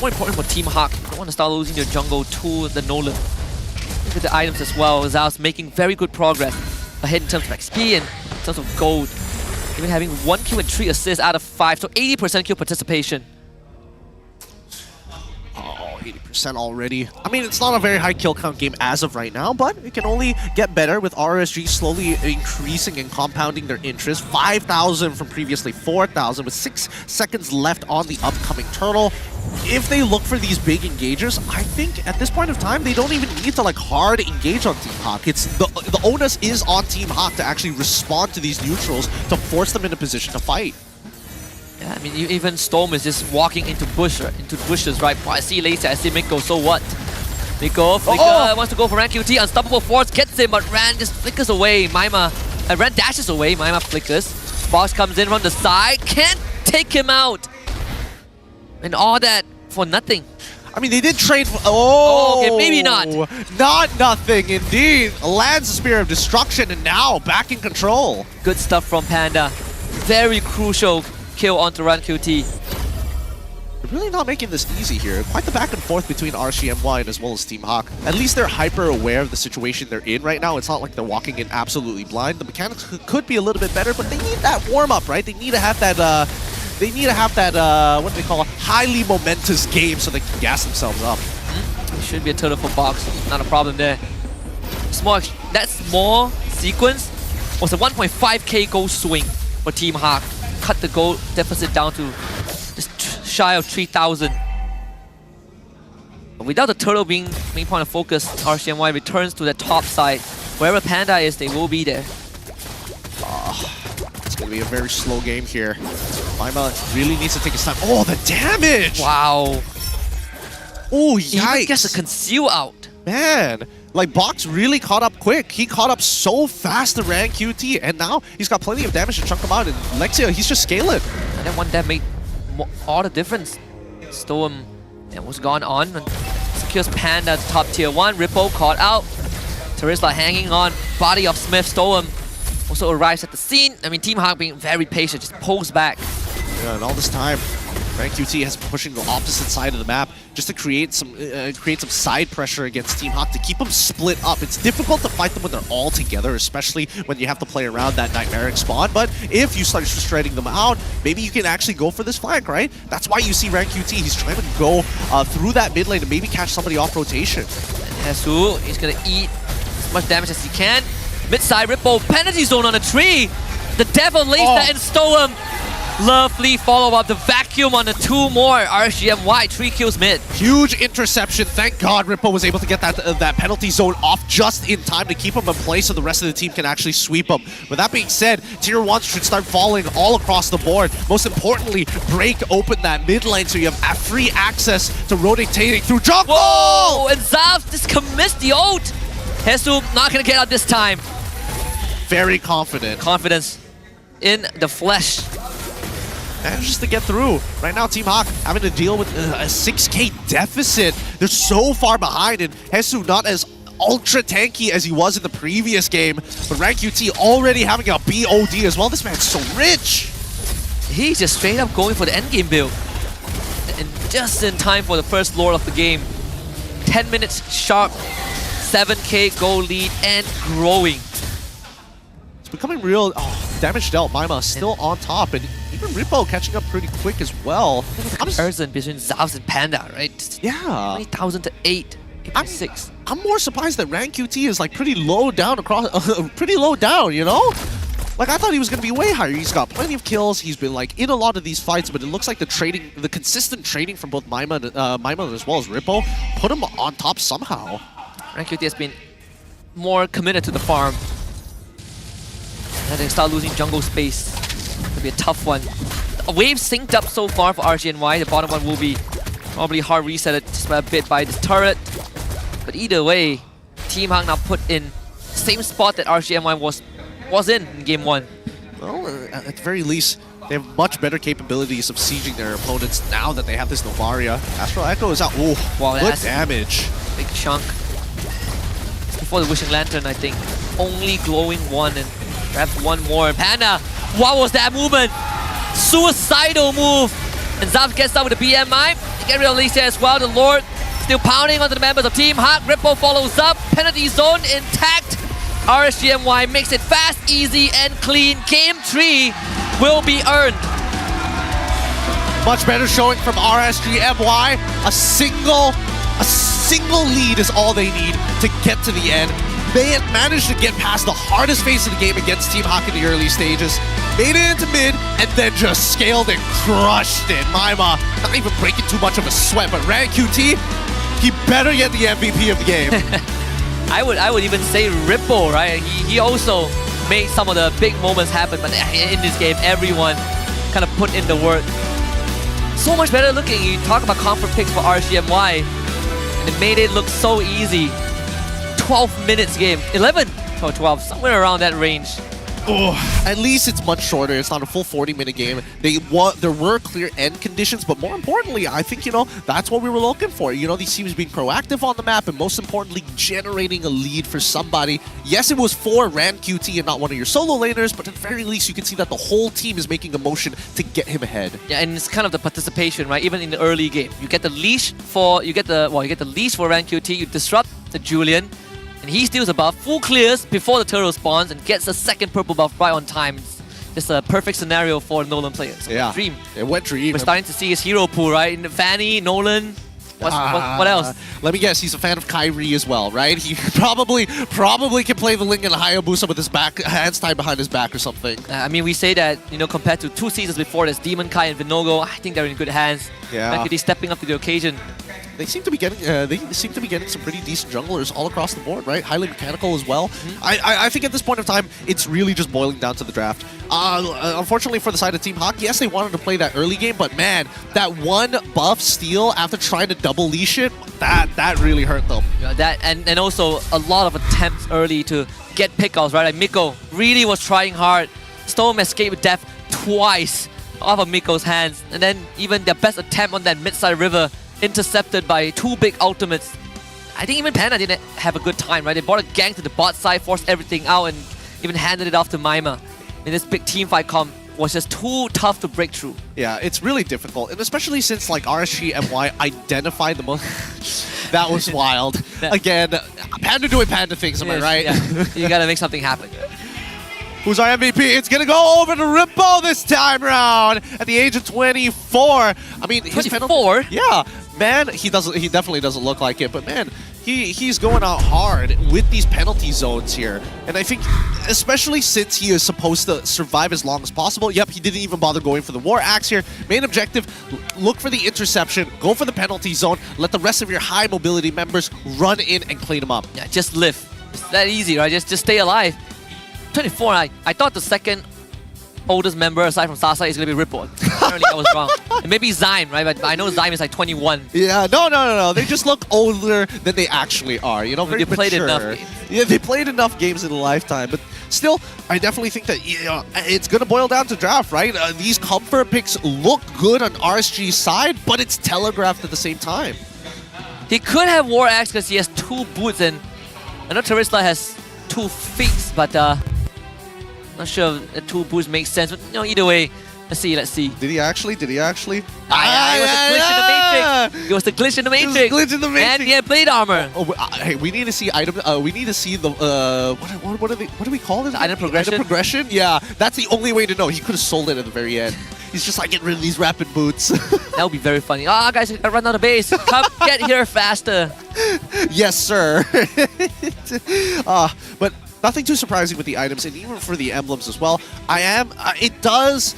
more important for Team Hawk. You don't want to start losing your jungle to the Nolan. Look at the items as well. Zal's making very good progress ahead in terms of XP and in terms of gold. Even having 1 kill and 3 assists out of 5, so 80% kill participation. 80% already. I mean, it's not a very high kill count game as of right now, but it can only get better with RSG slowly increasing and compounding their interest. 5,000 from previously 4,000 with 6 seconds left on the upcoming turtle. If they look for these big engagers, I think at this point of time, they don't even need to like hard engage on Team Hawk. It's the onus is on Team Hawk to actually respond to these neutrals to force them in a position to fight. Yeah, I mean, even Storm is just walking into bushes, right? Oh, I see Laser, I see Miko, so what? Miko, Flicker wants to go for Ran QT, Unstoppable Force gets him, but Ran just flickers away. Ran dashes away, Maima flickers. Box comes in from the side, can't take him out. And all that for nothing. I mean, they did trade for... Oh! Okay, maybe not. Not nothing, indeed. Lands the Spear of Destruction, and now back in control. Good stuff from Panda. Very crucial kill onto Ran QT. They're really not making this easy here. Quite the back and forth between RCMY and as well as Team Hawk. At least they're hyper aware of the situation they're in right now. It's not like they're walking in absolutely blind. The mechanics could be a little bit better, but they need that warm-up, right? They need to have that... what do they call it? Highly momentous game so they can gas themselves up. It should be a turtle for box. Not a problem there. That small sequence was a 1.5k goal swing for Team Hawk. Cut the goal deficit down to just shy of 3,000. Without the turtle being main point of focus, RCMY returns to the top side. Wherever Panda is, they will be there. It's going to be a very slow game here. Maima really needs to take his time. Oh, the damage! Wow. Oh, He yikes. even gets a conceal out. Man, like Box really caught up quick. He caught up so fast to Ran QT, and now he's got plenty of damage to chunk him out. And Lexia, he's just scaling. And then one that made all the difference. Storm was gone on and secures Panda top tier 1. Ripple caught out. Terisla hanging on. Body of Smith. Storm also arrives at the scene. I mean, Team Hawk being very patient, just pulls back. Yeah, and all this time, Ran QT has been pushing the opposite side of the map just to create some side pressure against Team Hawk to keep them split up. It's difficult to fight them when they're all together, especially when you have to play around that Nightmaric spawn. But if you start shredding them out, maybe you can actually go for this flank, right? That's why you see Ran QT. He's trying to go through that mid lane and maybe catch somebody off rotation. And Hesu, he's gonna eat as much damage as he can. Mid-side Ripple, penalty zone on a tree. The Devil Laser and Storm. Lovely follow-up, the vacuum on the 2 more. RCMY, 3 kills mid. Huge interception. Thank God Ripple was able to get that penalty zone off just in time to keep him in place so the rest of the team can actually sweep him. With that being said, Tier 1s should start falling all across the board. Most importantly, break open that mid lane so you have free access to rotating through jungle! Whoa! And Zav just commits the ult! Hesu not gonna get out this time. Very confident. Confidence in the flesh. Manages to get through. Right now, Team Hawk having to deal with a 6k deficit. They're so far behind, and Hesu not as ultra tanky as he was in the previous game, but Ran QT already having a BOD as well. This man's so rich. He's just straight up going for the endgame build. And just in time for the first lord of the game. 10 minutes sharp, 7k goal lead, and growing. It's becoming real. Damage dealt. Maima still on top, and even Rippo catching up pretty quick as well. Comparison between Zavs and Panda, right? Yeah. 20,000 to 8. 6. I'm more surprised that Ran QT is like pretty low down pretty low down, you know? Like I thought he was gonna be way higher. He's got plenty of kills. He's been like in a lot of these fights, but it looks like the consistent trading from both Maima as well as Rippo put him on top somehow. Ran QT has been more committed to the farm. And they start losing jungle space. It'll be a tough one. The wave synced up so far for RGNY. The bottom one will be probably hard reset just by a bit by this turret. But either way, Team Hawk now put in the same spot that RGNY was in Game 1. Well, at the very least, they have much better capabilities of sieging their opponents now that they have this Novaria. Astral Echo is out. Oh, wow, good damage. Big chunk. Before the Wishing Lantern, I think. Only glowing 1 and perhaps 1 more. Panda, what was that movement? Suicidal move. And Zav gets out with a BMI. get rid of Alicia as well. The Lord still pounding onto the members of Team Hawk. Ripple follows up. Penalty zone intact. RSGMY makes it fast, easy, and clean. Game 3 will be earned. Much better showing from RSGMY. A single lead is all they need to get to the end. They had managed to get past the hardest phase of the game against Team Hawk in the early stages. Made it into mid, and then just scaled and crushed it. Maima, not even breaking too much of a sweat, but Ran QT, he better get the MVP of the game. I would even say Ripple, right? He also made some of the big moments happen, but in this game, everyone kind of put in the work. So much better looking. You talk about comfort picks for RSGMY, and it made it look so easy. 12 minutes game, 11 or 12, somewhere around that range. Oh, at least it's much shorter. It's not a full 40-minute game. There were clear end conditions, but more importantly, I think, that's what we were looking for. These teams being proactive on the map, and most importantly, generating a lead for somebody. Yes, it was for Ran QT and not one of your solo laners, but at the very least, you can see that the whole team is making a motion to get him ahead. Yeah, and it's kind of the participation, right? Even in the early game, you get the leash for Ran QT. You disrupt the Julian. And he steals a buff, full clears before the turtle spawns, and gets a second purple buff right on time. Just a perfect scenario for Nolan players. So yeah, Dream. It went Dream. We're starting to see his hero pool, right? Fanny, Nolan. What else? Let me guess, he's a fan of Kyrie as well, right? He probably can play the Ling and Hayabusa with his hands tied behind his back or something. I mean, we say that, compared to 2 seasons before, there's Demon Kai and Vinogo. I think they're in good hands. Yeah. Mercury stepping up to the occasion. They seem to be getting some pretty decent junglers all across the board, right? Highly mechanical as well. I think at this point of time, it's really just boiling down to the draft. Unfortunately for the side of Team Hawk, yes, they wanted to play that early game, but man, that one buff steal after trying to double leash it, that really hurt them. Yeah, that and also a lot of attempts early to get pickouts, right? Like Miko really was trying hard. Storm escaped with death twice off of Miko's hands, and then even their best attempt on that mid-side river intercepted by 2 big ultimates. I think even Panda didn't have a good time, right? They brought a gang to the bot side, forced everything out, and even handed it off to Maima. And this big team fight comp was just too tough to break through. Yeah, it's really difficult, and especially since RSGMY identified the most. That was wild. Again, Panda doing Panda things, am I right? Yeah. You gotta make something happen. Who's our MVP? It's gonna go over to Rippo this time round at the age of 24. I mean, 24? Yeah, man, he definitely doesn't look like it, but man, he's going out hard with these penalty zones here. And I think, especially since he is supposed to survive as long as possible, yep, he didn't even bother going for the War Axe here. Main objective, look for the interception, go for the penalty zone, let the rest of your high mobility members run in and clean them up. Yeah, just live. It's that easy, right? Just stay alive. 24, I thought the second oldest member aside from Sasa is going to be Ripple. Apparently I was wrong. And maybe Zyme, right? But I know Zyme is 21. Yeah, no. They just look older than they actually are. Very they played mature. enough games. Yeah, they played enough games in a lifetime. But still, I definitely think that it's going to boil down to draft, right? These comfort picks look good on RSG's side, but it's telegraphed at the same time. He could have War Axe because he has 2 boots, and I know Terisla has 2 feet, but not sure if the 2 boots make sense. But either way, let's see. Did he actually? It was the glitch in the Matrix. And he had plate armor. Hey, we need to see item. We need to see the what do we call it? Item progression. Item progression. Yeah, that's the only way to know. He could have sold it at the very end. He's just like, get rid of these rapid boots. That would be very funny. Guys, I run out of base. Come get here faster. Yes, sir. But nothing too surprising with the items, and even for the emblems as well. It does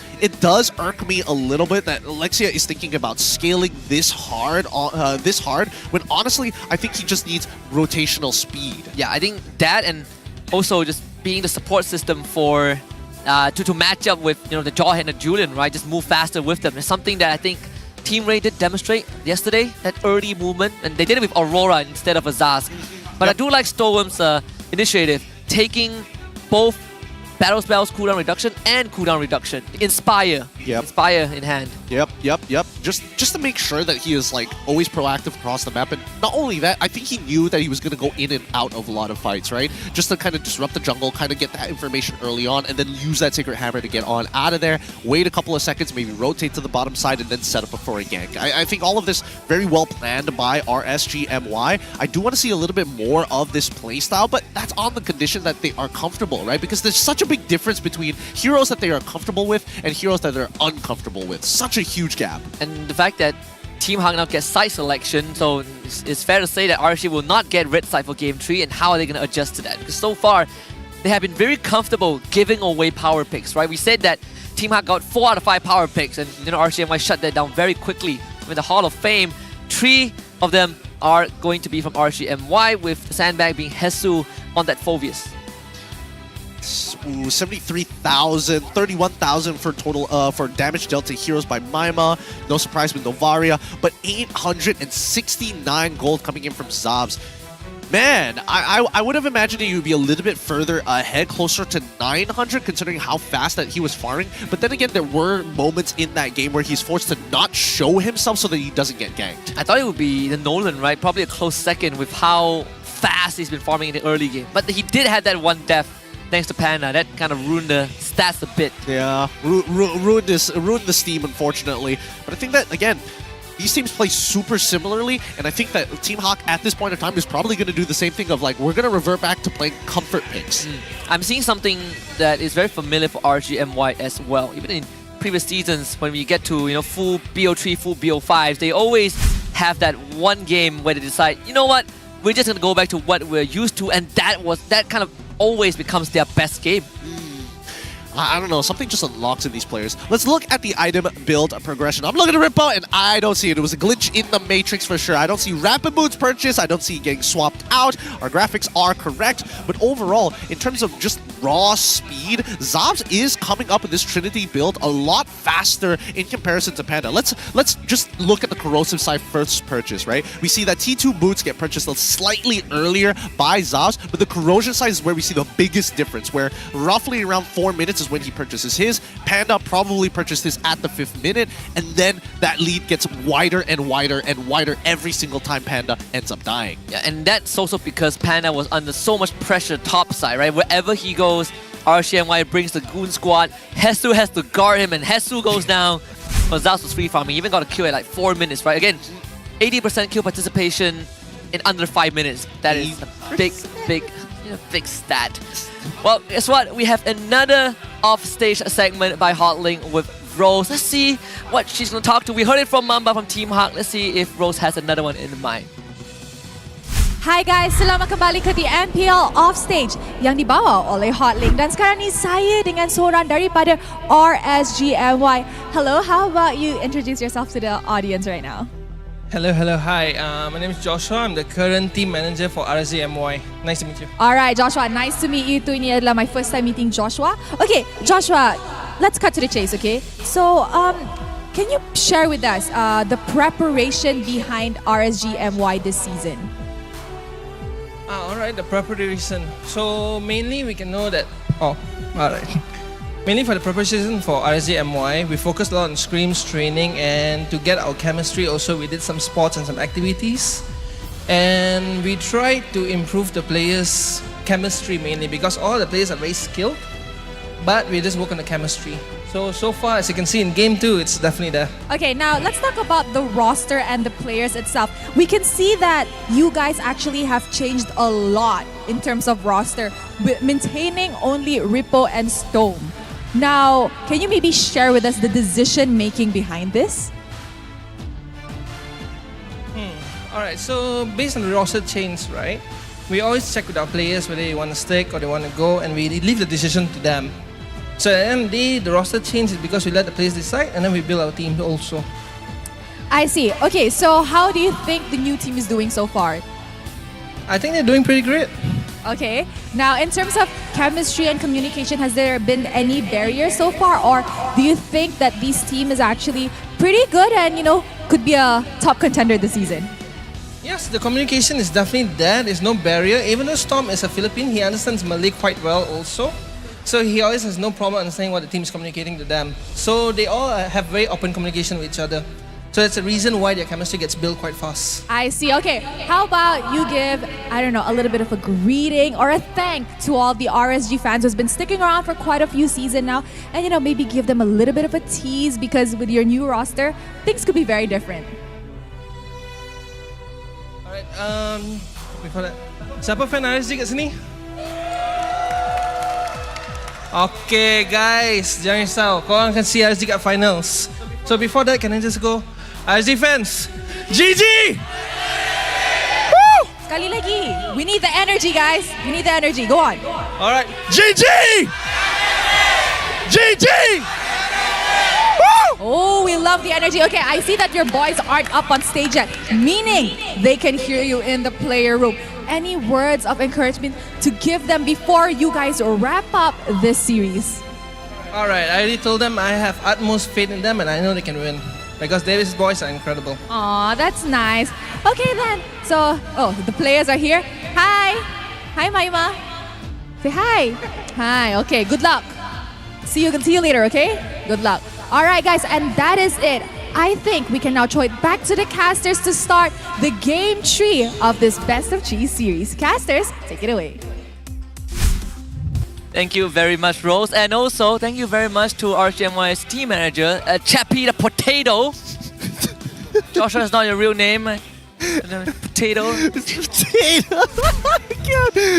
irk me a little bit that Alexia is thinking about scaling this hard, when honestly, I think he just needs rotational speed. Yeah, I think that, and also just being the support system for to match up with the Jawhead and the Julian, right? Just move faster with them. It's something that I think Team Rey did demonstrate yesterday, that early movement, and they did it with Aurora instead of Azaz. But I do like Storm's initiative, taking both battle spells, cooldown reduction, and cooldown reduction. Inspire. Yep. Inspire in hand. Yep. Just to make sure that he is like always proactive across the map. And not only that, I think he knew that he was going to go in and out of a lot of fights, right? Just to kind of disrupt the jungle, kind of get that information early on, and then use that Sacred Hammer to get on out of there, wait a couple of seconds, maybe rotate to the bottom side, and then set up for a gank. I think all of this very well planned by RSGMY. I do want to see a little bit more of this playstyle, but that's on the condition that they are comfortable, right? Because there's such a big difference between heroes that they are comfortable with and heroes that they're uncomfortable with. Such a huge gap. And the fact that Team Hawk now gets side selection, so it's fair to say that RSG will not get red side for Game 3, and how are they going to adjust to that? Because so far, they have been very comfortable giving away power picks, right? We said that Team Hawk got 4 out of 5 power picks, and RSGMY shut that down very quickly. With the Hall of Fame, 3 of them are going to be from RSGMY, with the sandbag being Hesu on that Phoveus. Ooh, 73,000, 31,000 for total for damage dealt to heroes by Maima. No surprise with Novaria, but 869 gold coming in from Zabs. Man, I would have imagined he would be a little bit further ahead, closer to 900, considering how fast that he was farming. But then again, there were moments in that game where he's forced to not show himself so that he doesn't get ganked. I thought it would be the Nolan, right? Probably a close second with how fast he's been farming in the early game. But he did have that one death thanks to Panda. That kind of ruined the stats a bit. Yeah, ruined the steam, unfortunately. But I think that, again, these teams play super similarly, and I think that Team Hawk at this point in time is probably going to do the same thing of like, we're going to revert back to playing comfort picks. I'm seeing something that is very familiar for RGMY as well. Even in previous seasons, when we get to full BO3, full BO5s, they always have that one game where they decide, you know what, we're just going to go back to what we're used to, and that kind of always becomes their best game. I don't know, something just unlocks in these players. Let's look at the item build progression. I'm looking at Rippo and I don't see it. It was a glitch in the Matrix for sure. I don't see Rapid Boots purchase. I don't see it getting swapped out. Our graphics are correct. But overall, in terms of just raw speed, Zabs is coming up with this Trinity build a lot faster in comparison to Panda. Let's just look at the corrosive side first purchase, right? We see that T2 boots get purchased slightly earlier by Zabs, but the corrosion side is where we see the biggest difference, where roughly around 4 minutes is when he purchases his. Panda probably purchased his at the 5th minute, and then that lead gets wider and wider and wider every single time Panda ends up dying. Yeah, and that's also because Panda was under so much pressure topside, right? Wherever he goes, RCMY brings the Goon Squad, Hesu has to guard him, and Hesu goes down. But Zabs was free farming, he even got a kill at like 4 minutes, right? Again, 80% kill participation in under 5 minutes. That is a big stat. Well, guess what? We have another off-stage segment by Hotlink with Rose. Let's see what she's going to talk to. We heard it from Mamba from Team Hawk. Let's see if Rose has another one in mind. Hi guys, selamat kembali ke The MPL Offstage yang dibawa oleh Hotlink. Dan sekarang ni saya dengan seorang daripada RSGMY. Hello, how about you introduce yourself to the audience right now? Hello, hi. My name is Joshua. I'm the current team manager for RSGMY. Nice to meet you. Alright, Joshua, nice to meet you too. Ini adalah my first time meeting Joshua. Okay, Joshua, let's cut to the chase, okay? So, can you share with us the preparation behind RSGMY this season? Alright, the preparation. So, mainly we can know that... Oh, alright. Mainly for the preparation for RSGMY, we focused a lot on scrims, training, and to get our chemistry also we did some sports and some activities. And we tried to improve the players' chemistry mainly because all the players are very skilled, but we just work on the chemistry. So far, as you can see in Game 2, it's definitely there. Okay, now let's talk about the roster and the players itself. We can see that you guys actually have changed a lot in terms of roster, maintaining only Rippo and Stone. Now, can you maybe share with us the decision making behind this? Alright, so based on the roster change, right? We always check with our players whether they want to stick or they want to go, and we leave the decision to them. So at the end of the day, the roster change is because we let the players decide, and then we build our team also. I see. Okay, so how do you think the new team is doing so far? I think they're doing pretty great. Okay. Now, in terms of chemistry and communication, has there been any barriers so far? Or do you think that this team is actually pretty good and, could be a top contender this season? Yes, the communication is definitely there. There's no barrier. Even though Storm is a Philippine, he understands Malay quite well also. So he always has no problem understanding what the team is communicating to them. So they all have very open communication with each other. So that's the reason why their chemistry gets built quite fast. I see. Okay, how about you give, I don't know, a little bit of a greeting or a thank to all the RSG fans who's been sticking around for quite a few seasons now, and maybe give them a little bit of a tease, because with your new roster, things could be very different. Alright, before that, siapa fan RSG kat sini? Okay guys, jangan risau, korang akan see RSG kat finals. So before that, can I just go, RSG fans, GG! Woo! Sekali lagi, we need the energy, guys. We need the energy. Go on. Alright, GG! GG! Oh, we love the energy. Okay, I see that your boys aren't up on stage yet, meaning they can hear you in the player room. Any words of encouragement to give them before you guys wrap up this series? Alright, I already told them I have utmost faith in them and I know they can win. Because Davis' boys are incredible. Aw, that's nice. Okay then, so, the players are here. Hi. Hi, Maima. Say hi. Hi, okay, good luck. See you later, okay? Good luck. Alright guys, and that is it. I think we can now throw it back to the casters to start the game 3 of this Best of 3 series. Casters, take it away. Thank you very much, Rose. And also, thank you very much to RCMY's team manager, Chappie the Potato. Joshua is not your real name. Potato. Potato.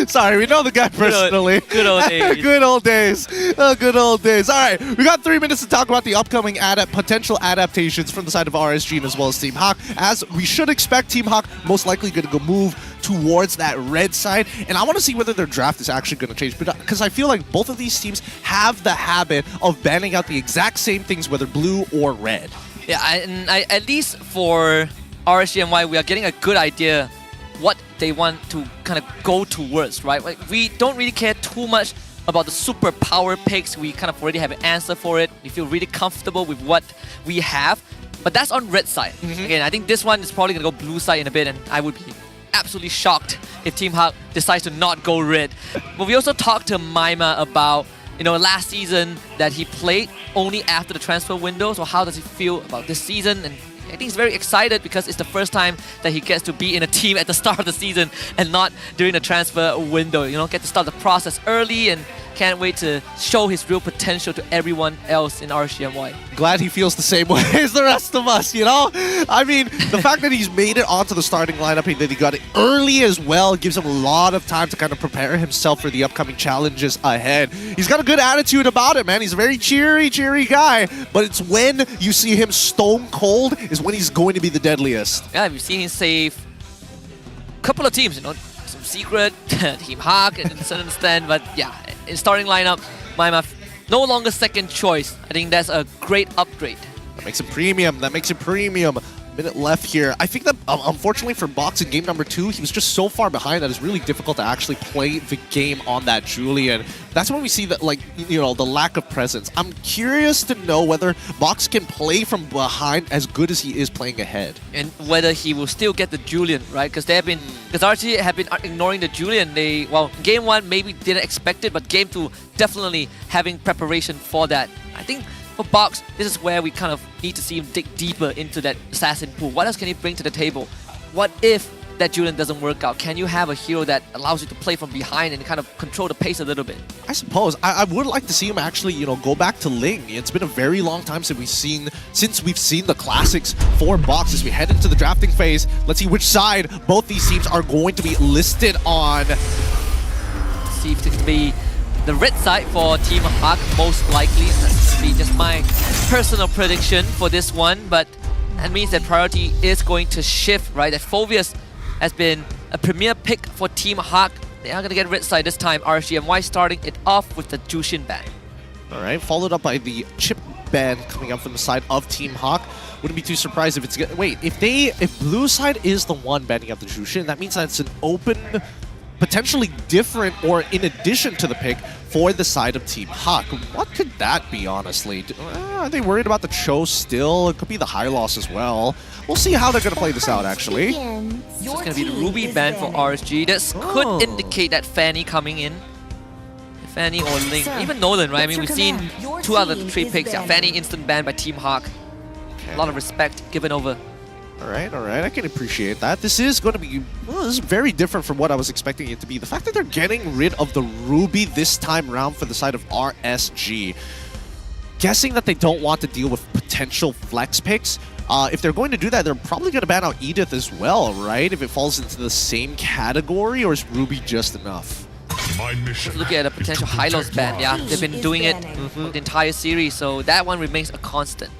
Sorry, we know the guy personally. Good old days. Good old days. Good old days. All right, we got 3 minutes to talk about the upcoming potential adaptations from the side of RSG and as well as Team Hawk. As we should expect, Team Hawk most likely going to go move towards that red side, and I want to see whether their draft is actually going to change, because I feel like both of these teams have the habit of banning out the exact same things, whether blue or red. Yeah, and at least for RSGMY, we are getting a good idea what they want to kind of go towards, right? Like, we don't really care too much about the super power picks. We kind of already have an answer for it. We feel really comfortable with what we have, but that's on red side. Again, I think this one is probably going to go blue side in a bit, and I would be absolutely shocked if Team Hawk decides to not go red. But we also talked to Maima about, last season that he played only after the transfer window. So how does he feel about this season? And I think he's very excited because it's the first time that he gets to be in a team at the start of the season and not during the transfer window. Get to start the process early and can't wait to show his real potential to everyone else in RCMY. Glad he feels the same way as the rest of us, I mean, the fact that he's made it onto the starting lineup and that he got it early as well gives him a lot of time to kind of prepare himself for the upcoming challenges ahead. He's got a good attitude about it, man. He's a very cheery guy, but it's when you see him stone cold is when he's going to be the deadliest. Yeah, we've seen him save a couple of teams, some Secret, Team Hawk, and to a certain extent, but yeah, in starting lineup, Maima no longer second choice. I think that's a great upgrade. That makes it premium. Minute left here. I think that unfortunately for Box in game number 2, he was just so far behind that it's really difficult to actually play the game on that Julian. That's when we see that, the lack of presence. I'm curious to know whether Box can play from behind as good as he is playing ahead. And whether he will still get the Julian, right? Because RG have been ignoring the Julian. Game 1 maybe didn't expect it, but game 2 definitely having preparation for that. I think for Box, this is where we kind of need to see him dig deeper into that assassin pool. What else can he bring to the table? What if that Julian doesn't work out? Can you have a hero that allows you to play from behind and kind of control the pace a little bit? I suppose. I would like to see him actually, go back to Ling. It's been a very long time since we've seen the classics for Box as we head into the drafting phase. Let's see which side both these teams are going to be listed on. Let's see if it's going to be the red side for Team Hawk, most likely. That's be just my personal prediction for this one, but that means that priority is going to shift, right? That Phoveus has been a premier pick for Team Hawk. They are going to get red side this time. RCMY starting it off with the Jushin ban. Alright, followed up by the chip ban coming up from the side of Team Hawk. Wouldn't be too surprised if it's... Wait, if blue side is the one banning out the Jushin, that means that it's an open, potentially different, or in addition to the pick for the side of Team Hawk. What could that be, honestly? Are they worried about the Cho still? It could be the high loss as well. We'll see how they're going to play this out, actually. It's going to be the Ruby ban for RSG. This could indicate that Fanny coming in. If Fanny or Ling, even Nolan, right? I mean, we've seen 2 out of the 3 picks. Yeah, Fanny instant ban by Team Hawk. A lot of respect given over. All right, I can appreciate that. This is going to be, well, this is very different from what I was expecting it to be. The fact that they're getting rid of the Ruby this time around for the side of RSG. Guessing that they don't want to deal with potential flex picks. If they're going to do that, they're probably going to ban out Edith as well, right? If it falls into the same category, or is Ruby just enough? Look at a potential high-loss ban. Yeah, they've been doing it the entire series, so that one remains a constant.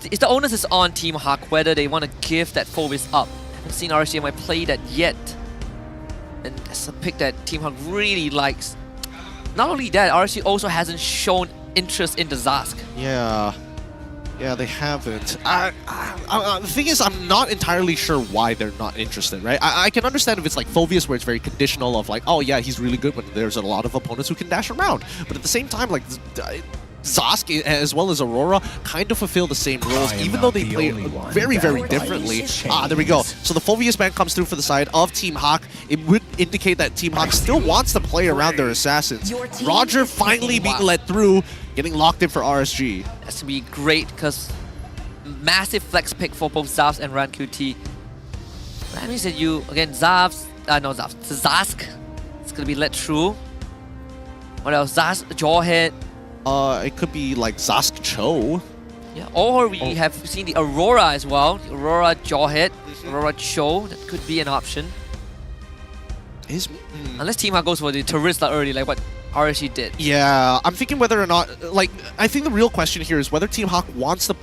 It's the onus is on Team Hawk whether they want to give that focus up. I haven't seen RSGMI play that yet. And that's a pick that Team Hawk really likes. Not only that, RSG also hasn't shown interest in the Zask. Yeah, they haven't. The thing is, I'm not entirely sure why they're not interested, right? I can understand if it's like Phoveus, where it's very conditional of like, oh yeah, he's really good, but there's a lot of opponents who can dash around. But at the same time, like, Zask as well as Aurora kind of fulfill the same roles, even though they play very, very differently. There we go. So the Phoveus ban comes through for the side of Team Hawk. It would indicate that Team Hawk still wants to play around their assassins. Roger finally being let through, getting locked in for RSG. That's to be great, because massive flex pick for both Zavs and RanQT. That means that you, again, Zask, it's gonna be let through. What else? Zask, Jawhead. It could be like Zask Cho. Yeah, or we have seen the Aurora as well. The Aurora Jawhead, Aurora Cho, that could be an option. Unless Team Hawk goes for the Terrorista early, like what RSG did. Yeah, I'm thinking whether or not, like, I think the real question here is whether Team Hawk wants to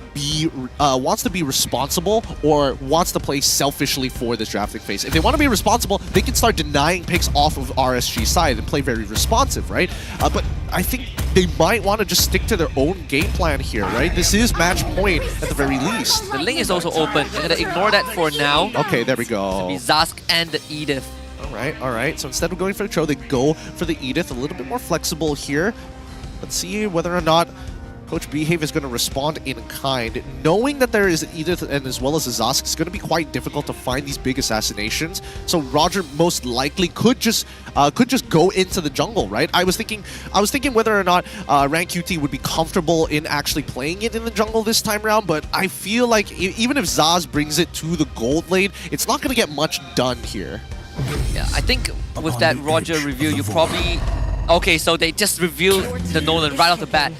be responsible or wants to play selfishly for this drafting phase. If they want to be responsible, they can start denying picks off of RSG's side and play very responsive, right? But I think they might want to just stick to their own game plan here, right? This is match point at the very least. The link is also open. I'm gonna ignore that for now. Okay, there we go. It's gonna be Zask and the Edith. All right. So instead of going for the Cho, they go for the Edith. A little bit more flexible here. Let's see whether or not Coach Behave is going to respond in kind. Knowing that there is an Edith and as well as a Zask, it's going to be quite difficult to find these big assassinations. So Roger most likely could just go into the jungle, right? I was thinking whether or not RanQT would be comfortable in actually playing it in the jungle this time around, but I feel like even if Zaz brings it to the gold lane, it's not going to get much done here. Yeah, I think with that Roger review, you probably... Okay, so they just revealed the Nolan right off the bat.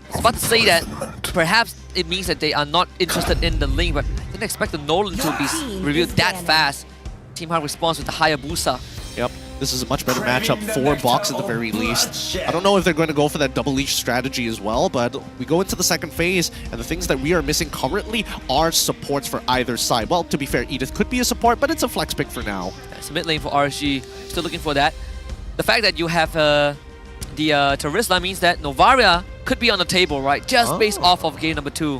I was about to say that perhaps it means that they are not interested in the link, but I didn't expect the Nolan to be revealed that fast. Team Hawk responds with the Hayabusa. Yep, this is a much better matchup for Box at the very least. I don't know if they're going to go for that double leash strategy as well, but we go into the second phase, and the things that we are missing currently are supports for either side. Well, to be fair, Edith could be a support, but it's a flex pick for now. It's a mid lane for RSG, still looking for that. The fact that you have the Terrorista means that Novaria could be on the table, right? Just based off of game number 2.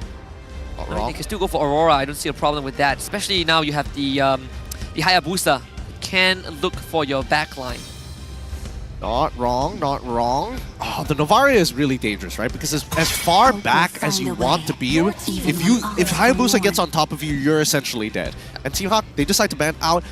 I mean, they can still go for Aurora. I don't see a problem with that. Especially now you have the Hayabusa. You can look for your backline. Not wrong, not wrong. Oh, the Novaria is really dangerous, right? Because as far back as you want to be, if Hayabusa gets on top of you, you're essentially dead. And Team Hawk, they decide to ban out.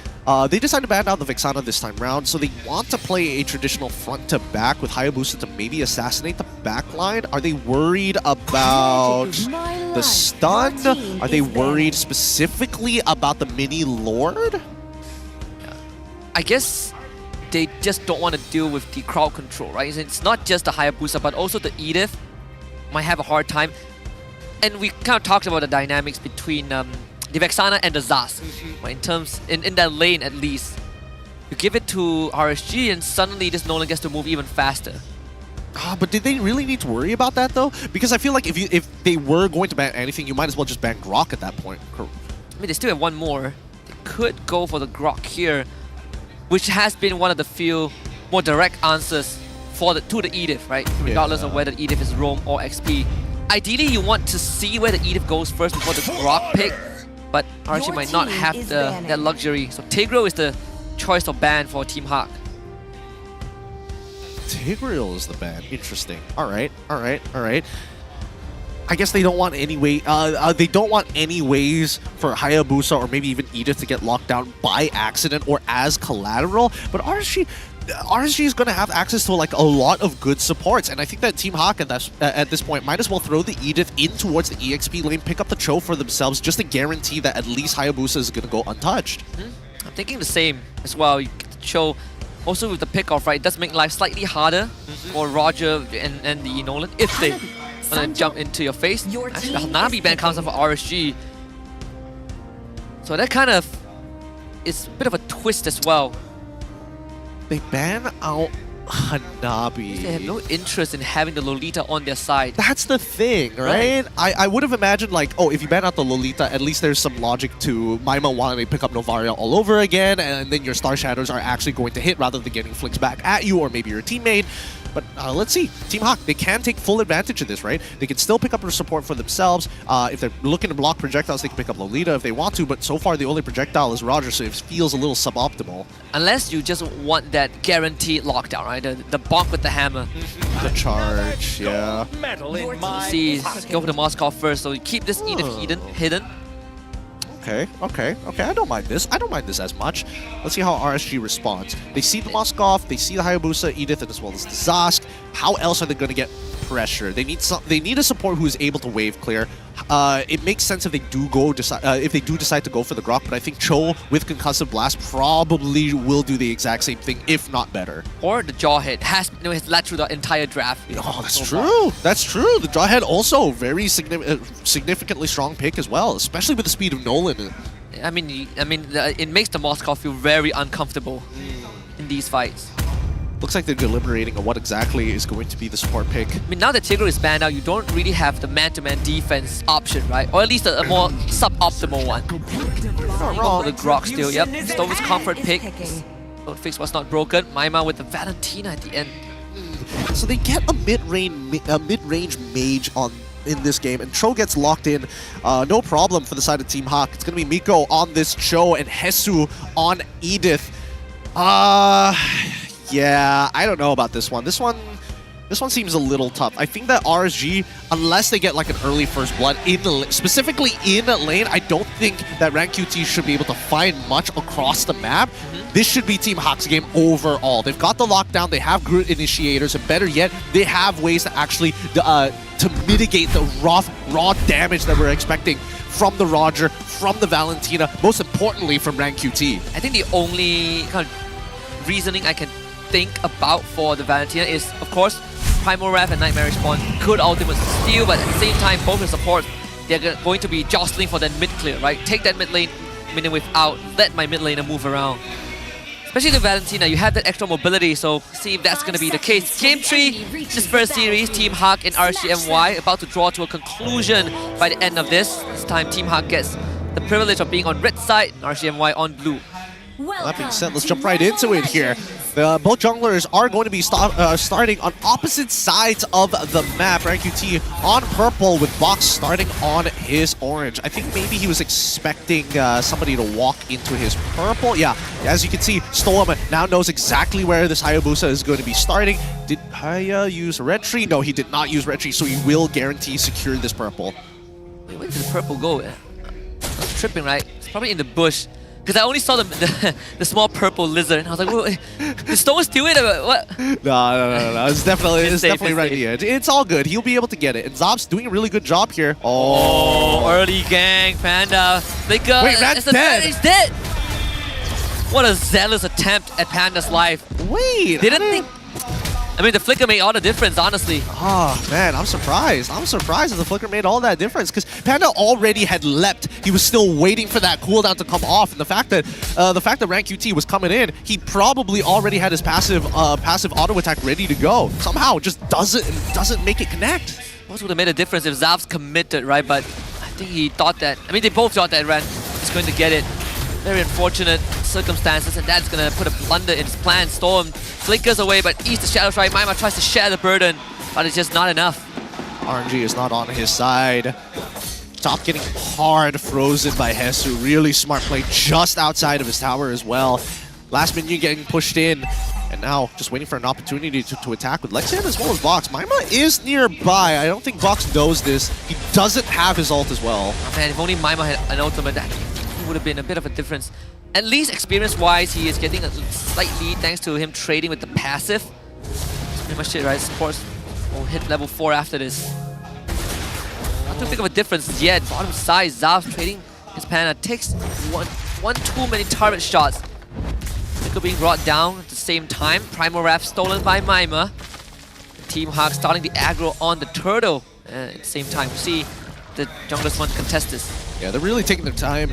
They decided to ban out the Vexana this time round, so they want to play a traditional front-to-back with Hayabusa to maybe assassinate the backline. Are they worried about the stun? Are they worried specifically about the mini Lord? I guess they just don't want to deal with the crowd control, right? It's not just the Hayabusa, but also the Edith might have a hard time. And we kind of talked about the dynamics between the Vexana and the Zaz, right? In that lane at least. You give it to RSG and suddenly this Nolan gets to move even faster. But did they really need to worry about that though? Because I feel like if they were going to ban anything, you might as well just ban Grok at that point. I mean, they still have one more. They could go for the Grok here, which has been one of the few more direct answers to the Edith, right? Regardless of whether Edith is roam or XP. Ideally, you want to see where the Edith goes first before the Grok pick, but RSG might not have that luxury. So Tigreal is the choice of ban for Team Hawk. Tigreal is the ban. Interesting. All right. I guess they don't want any way. They don't want any ways for Hayabusa or maybe even Edith to get locked down by accident or as collateral. But RSG, RSG is going to have access to like a lot of good supports, and I think that Team Hawk at this point might as well throw the Edith in towards the EXP lane, pick up the Cho for themselves, just to guarantee that at least Hayabusa is going to go untouched. I'm thinking the same as well. You get the Cho, also with the pick-off, right, it does make life slightly harder for Roger and the Nolan if they want to jump into your face. Actually, the Hanabi ban comes up for RSG. So that kind of is a bit of a twist as well. They ban out Hanabi. They have no interest in having the Lolita on their side. That's the thing, right? I would have imagined like, oh, if you ban out the Lolita, at least there's some logic to Maima wanting to pick up Novaria all over again, and then your Star Shadows are actually going to hit rather than getting flicks back at you or maybe your teammate. But let's see. Team Hawk, they can take full advantage of this, right? They can still pick up their support for themselves. If they're looking to block projectiles, they can pick up Lolita if they want to, but so far the only projectile is Roger, so it feels a little suboptimal. Unless you just want that guaranteed lockdown, right? The bonk with the hammer. The charge, yeah. See, go for the Moskov first, so you keep this Edith hidden. Okay, I don't mind this. I don't mind this as much. Let's see how RSG responds. They see the Moskov, they see the Hayabusa, Edith, and as well as the Zask. How else are they going to get pressure? They need a support who is able to wave clear. It makes sense if they do decide to go for the Grok, but I think Cho with Concussive Blast probably will do the exact same thing, if not better. Or the Jawhead has led through the entire draft. Oh, that's true. That's true. The Jawhead also very significantly strong pick as well, especially with the speed of Nolan. I mean, it makes the Moskov feel very uncomfortable in these fights. Looks like they're deliberating on what exactly is going to be the support pick. I mean, now that Tigro is banned out, you don't really have the man-to-man defense option, right? Or at least a more suboptimal one. Not wrong. For the Grok still, yep. Stover's comfort pick. Don't fix what's not broken. Maima with the Valentina at the end. So they get a mid-range mage in this game, and Cho gets locked in. No problem for the side of Team Hawk. It's going to be Miko on this Cho and Hesu on Edith. Yeah, I don't know about this one. This one seems a little tough. I think that RSG, unless they get like an early first blood specifically in lane, I don't think that Rank QT should be able to find much across the map. This should be Team Hawk's game overall. They've got the lockdown, they have Groot initiators, and better yet, they have ways to actually to mitigate the raw damage that we're expecting from the Roger, from the Valentina, most importantly from Rank QT. I think the only kind of reasoning I can think about for the Valentina is, of course, Primal Wrath and Nightmare Respawn could ultimate steal, but at the same time, both the supports, they're going to be jostling for that mid clear, right? Take that mid lane, minion wave out, let my mid laner move around. Especially the Valentina, you have that extra mobility, so see if that's going to be the case. Game 3, this first series, Team Hawk and RCMY about to draw to a conclusion by the end of this. This time, Team Hawk gets the privilege of being on red side, and RCMY on blue. Well, that being said, let's jump right into it here. Both junglers are going to be starting on opposite sides of the map. Rank QT on purple with Box starting on his orange. I think maybe he was expecting somebody to walk into his purple. Yeah, as you can see, Storm now knows exactly where this Hayabusa is going to be starting. Did Haya use Red Tree? No, he did not use Red Tree, so he will guarantee secure this purple. Wait, where did the purple go? I'm tripping, right? It's probably in the bush. Because I only saw the small purple lizard, and I was like, wait, did Stone steal it? What? No. It's definitely right here. It's all good. He'll be able to get it. And Zob's doing a really good job here. Oh, early gang, Panda. Wait, Rad's dead. He's dead. What a zealous attempt at Panda's life. Wait. Didn't think... I mean, the flicker made all the difference, honestly. Oh, man, I'm surprised. I'm surprised that the flicker made all that difference, because Panda already had leapt. He was still waiting for that cooldown to come off, and the fact that Rank QT was coming in, he probably already had his passive auto attack ready to go. Somehow, just doesn't make it connect. What would have made a difference if Zav's committed, right? But I think he thought that. I mean, they both thought that Ran was going to get it. Very unfortunate circumstances, and that's going to put a blunder in his plan. Storm flickers away, but eats the Shadow Strike. Maima tries to share the burden, but it's just not enough. RNG is not on his side. Top getting hard frozen by Hesu. Really smart play just outside of his tower as well. Last minion getting pushed in, and now just waiting for an opportunity to attack with Lexian as well as Box. Maima is nearby. I don't think Box knows this. He doesn't have his ult as well. Oh, man, if only Maima had an ultimate, that would have been a bit of a difference. At least experience-wise, he is getting a slight lead thanks to him trading with the passive. That's pretty much it, right? Supports will hit level 4 after this. Not too big of a difference yet. Bottom side, Zav's trading his Panda. Takes one too many turret shots. Ciku being brought down at the same time. Primal Wrath stolen by Maima. Team Hawk starting the aggro on the turtle at the same time. We see the junglers want to contest this. Yeah, they're really taking their time.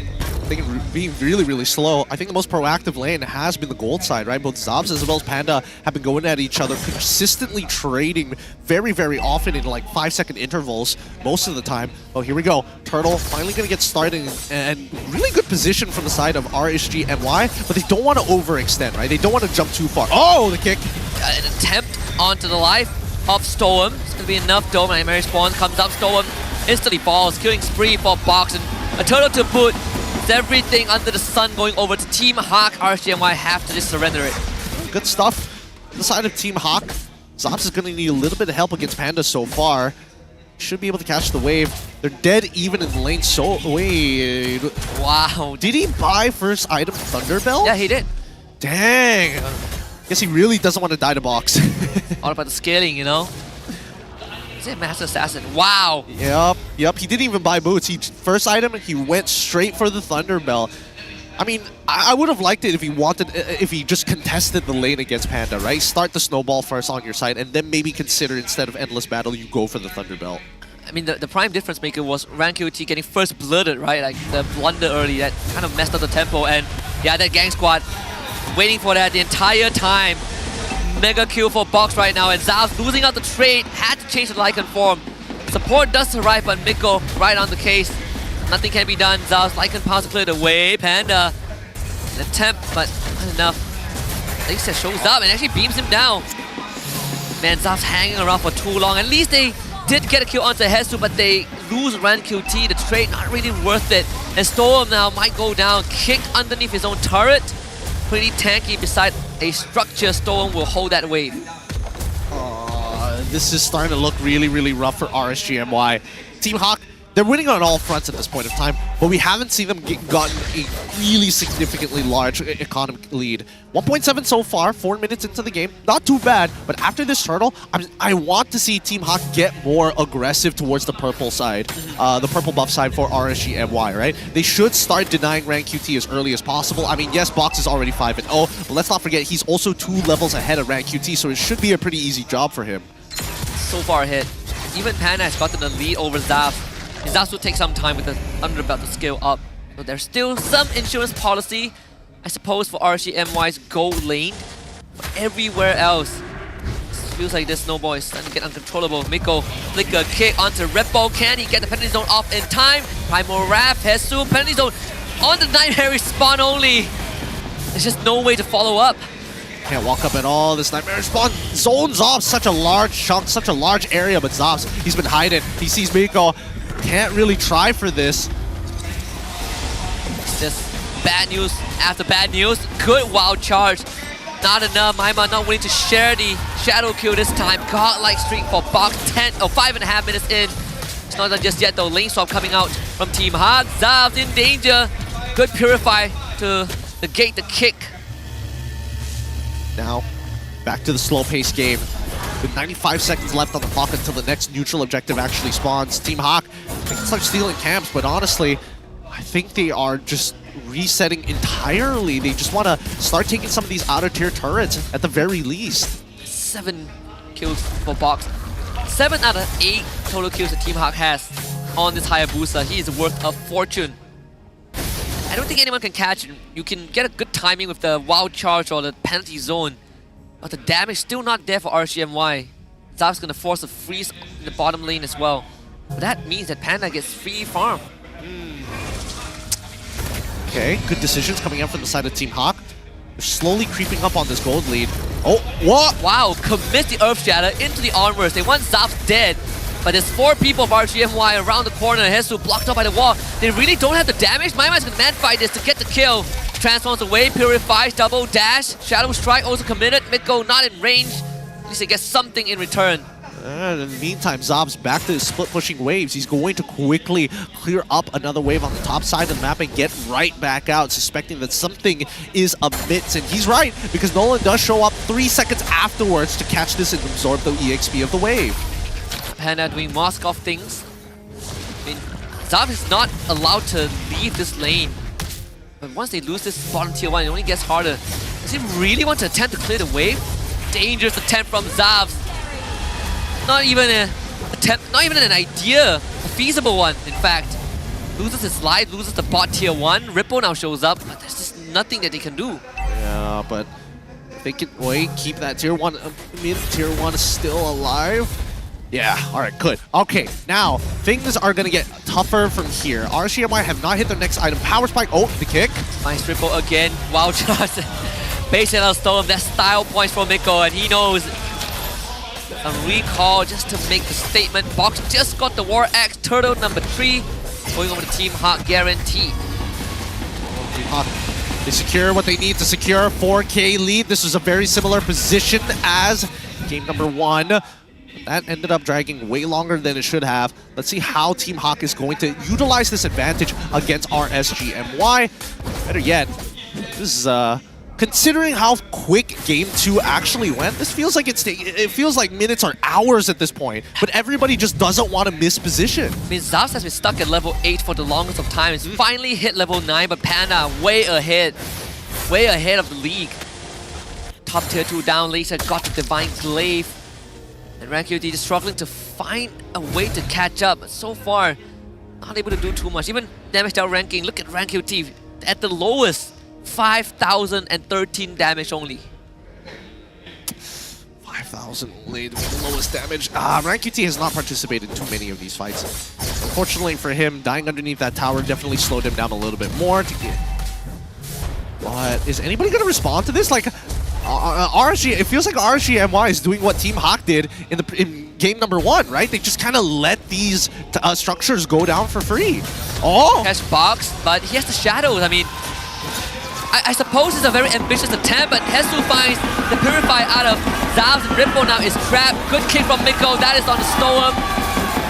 Being really, really slow. I think the most proactive lane has been the gold side, right? Both Zabs as well as Panda have been going at each other, consistently trading very, very often in like 5-second intervals most of the time. Oh, here we go. Turtle finally going to get started, and really good position from the side of RSG MY, but they don't want to overextend, right? They don't want to jump too far. Oh, the kick. An attempt onto the life of Storm. It's going to be enough though. Nightmare Spawn comes up. Storm instantly falls. Killing spree for Box, and a turtle to boot. Everything under the sun going over to Team Hawk. RSGMY have to just surrender it. Good stuff on the side of Team Hawk. Zabs is going to need a little bit of help against Panda so far. Should be able to catch the wave. They're dead even in the lane. So, wait. Wow. Did he buy first item Thunderbell? Yeah, he did. Dang. Guess he really doesn't want to die to Box. All about the scaling, you know? Is it Master Assassin? Wow. Yep. He didn't even buy boots. First item, he went straight for the Thunderbell. I mean, I would have liked it if he just contested the lane against Panda, right? Start the snowball first on your side, and then maybe consider, instead of endless battle, you go for the Thunderbell. I mean, the prime difference maker was RanQT getting first blooded, right? Like the blunder early that kind of messed up the tempo, and yeah, that gang squad waiting for that the entire time. Mega kill for Box right now, and Zav's losing out the trade, had to change the Lycan form. Support does arrive, but Miko right on the case. Nothing can be done. Zav's Lycan power to clear the way. Panda, an attempt, but not enough. At least it shows up and actually beams him down. Man, Zav's hanging around for too long. At least they did get a kill onto Hesu, but they lose RanQT. The trade not really worth it. And Storm now might go down, kicked underneath his own turret. Pretty tanky beside a structure. Storm will hold that wave. This is starting to look really, really rough for RSGMY. Team Hawk, they're winning on all fronts at this point of time, but we haven't seen them gotten a really significantly large economic lead. 1.7 so far, 4 minutes into the game. Not too bad, but after this turtle, I want to see Team Hawk get more aggressive towards the purple side, the purple buff side for RSGMY, right? They should start denying RanQT as early as possible. I mean, yes, Box is already 5-0, but let's not forget he's also 2 levels ahead of RanQT, so it should be a pretty easy job for him. So far ahead. Even Panda has gotten the lead over Zav. Zav will take some time with the underbelt to scale up. So there's still some insurance policy, I suppose, for RSGMY's gold lane. But everywhere else, it feels like this snowball is starting to get uncontrollable. Miko flick a kick onto Repo. Can he get the penalty zone off in time? Primal Wrath, Hesu, penalty zone on the Nightmare spawn only. There's just no way to follow up. Can't walk up at all. This Nightmare spawn zones off such a large chunk, such a large area, but Zabs, he's been hiding. He sees Miko. Can't really try for this. It's just bad news after bad news. Good wild charge. Not enough. Maima not willing to share the shadow kill this time. Godlike streak for Box. 5.5 minutes in. It's not done just yet though. Lane swap coming out from Team Hawk. Zab's in danger. Good Purify to negate the kick. Now, back to the slow-paced game. With 95 seconds left on the clock until the next neutral objective actually spawns. Team Hawk, they can start stealing camps, but honestly, I think they are just resetting entirely. They just want to start taking some of these outer-tier turrets at the very least. 7 kills for Box. 7 out of 8 total kills that Team Hawk has on this Hayabusa. He is worth a fortune. I don't think anyone can catch him. You can get a good timing with the wild charge or the penalty zone. But the damage still not there for RSGMY. Zav's gonna force a freeze in the bottom lane as well. But that means that Panda gets free farm. Okay, good decisions coming out from the side of Team Hawk. They're slowly creeping up on this gold lead. Oh, what? Wow, commits the Earth Shatter into the armors. They want Zav dead. But there's 4 people of RSGMY around the corner. Hesu blocked up by the wall. They really don't have the damage. Maima's gonna man fight this to get the kill. Transforms away, purifies, double dash. Shadow Strike also committed. Miko not in range. At least they get something in return. And in the meantime, Zob's back to his split pushing waves. He's going to quickly clear up another wave on the top side of the map and get right back out, suspecting that something is amiss. And he's right, because Nolan does show up 3 seconds afterwards to catch this and absorb the EXP of the wave. Panda doing Moskov things. I mean, Zob is not allowed to leave this lane. But once they lose this bottom tier 1, it only gets harder. Does he really want to attempt to clear the wave? Dangerous attempt from Zabs. Not even an attempt, not even an idea, a feasible one, in fact. Loses his life, loses the bot tier 1. Ripple now shows up, but there's just nothing that they can do. Yeah, but if they can wait, keep that tier 1, mid-tier 1 is still alive. Yeah, alright, good. Okay, now, things are gonna get tougher from here. RCMI have not hit their next item. Power Spike, oh, the kick. Nice Ripple again, wow shot. Base LL stole him, that's style points for Miko, and he knows. A recall just to make the statement. Box just got the War Axe, Turtle number 3, going over to Team Hawk, guarantee. Team Hawk, they secure what they need to secure. 4K lead. This is a very similar position as game number 1. That ended up dragging way longer than it should have. Let's see how Team Hawk is going to utilize this advantage against RSGMY. Better yet, this is considering how quick game 2 actually went, this feels like it feels like minutes or hours at this point, but everybody just doesn't want to miss position. I mean, Zavs has been stuck at level 8 for the longest of time. It's finally hit level 9, but Panda way ahead of the league. Top tier 2 down, Lisa got the Divine Glaive, and RankQT just struggling to find a way to catch up. But so far, not able to do too much. Even damage out ranking, look at RankQT at the lowest. 5,013 damage only. 5,000 only, the lowest damage. RankQT has not participated in too many of these fights. Unfortunately for him, dying underneath that tower definitely slowed him down a little bit more. But is anybody going to respond to this? Like, it feels like RSGMY is doing what Team Hawk did in game number 1, right? They just kind of let these structures go down for free. Oh! Has box, but he has the shadows. I mean, I suppose it's a very ambitious attempt, but Hesu finds the Purify out of Zavs, and Ripple now is trapped. Good kick from Miko, that is on the Storm.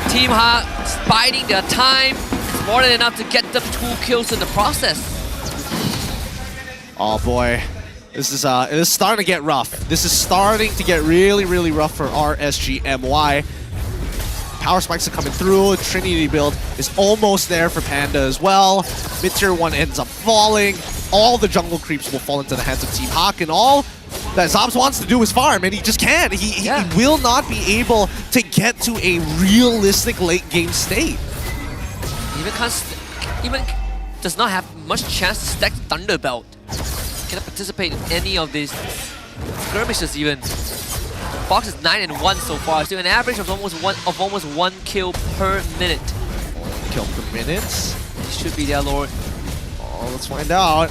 Team Hawk biding their time. It's more than enough to get them 2 kills in the process. Oh boy, this is starting to get rough. This is starting to get really, really rough for RSGMY. Power spikes are coming through. Trinity build is almost there for Panda as well. Mid-tier 1 ends up falling. All the jungle creeps will fall into the hands of Team Hawk, and all that Zobs wants to do is farm, and he just can't. He will not be able to get to a realistic late game state. Even does not have much chance to stack Thunderbelt. Cannot participate in any of these skirmishes even. Box is 9-1 so far, so an average of almost one kill per minute. 1 kill per minute? It should be there, Lord. Oh, let's find out.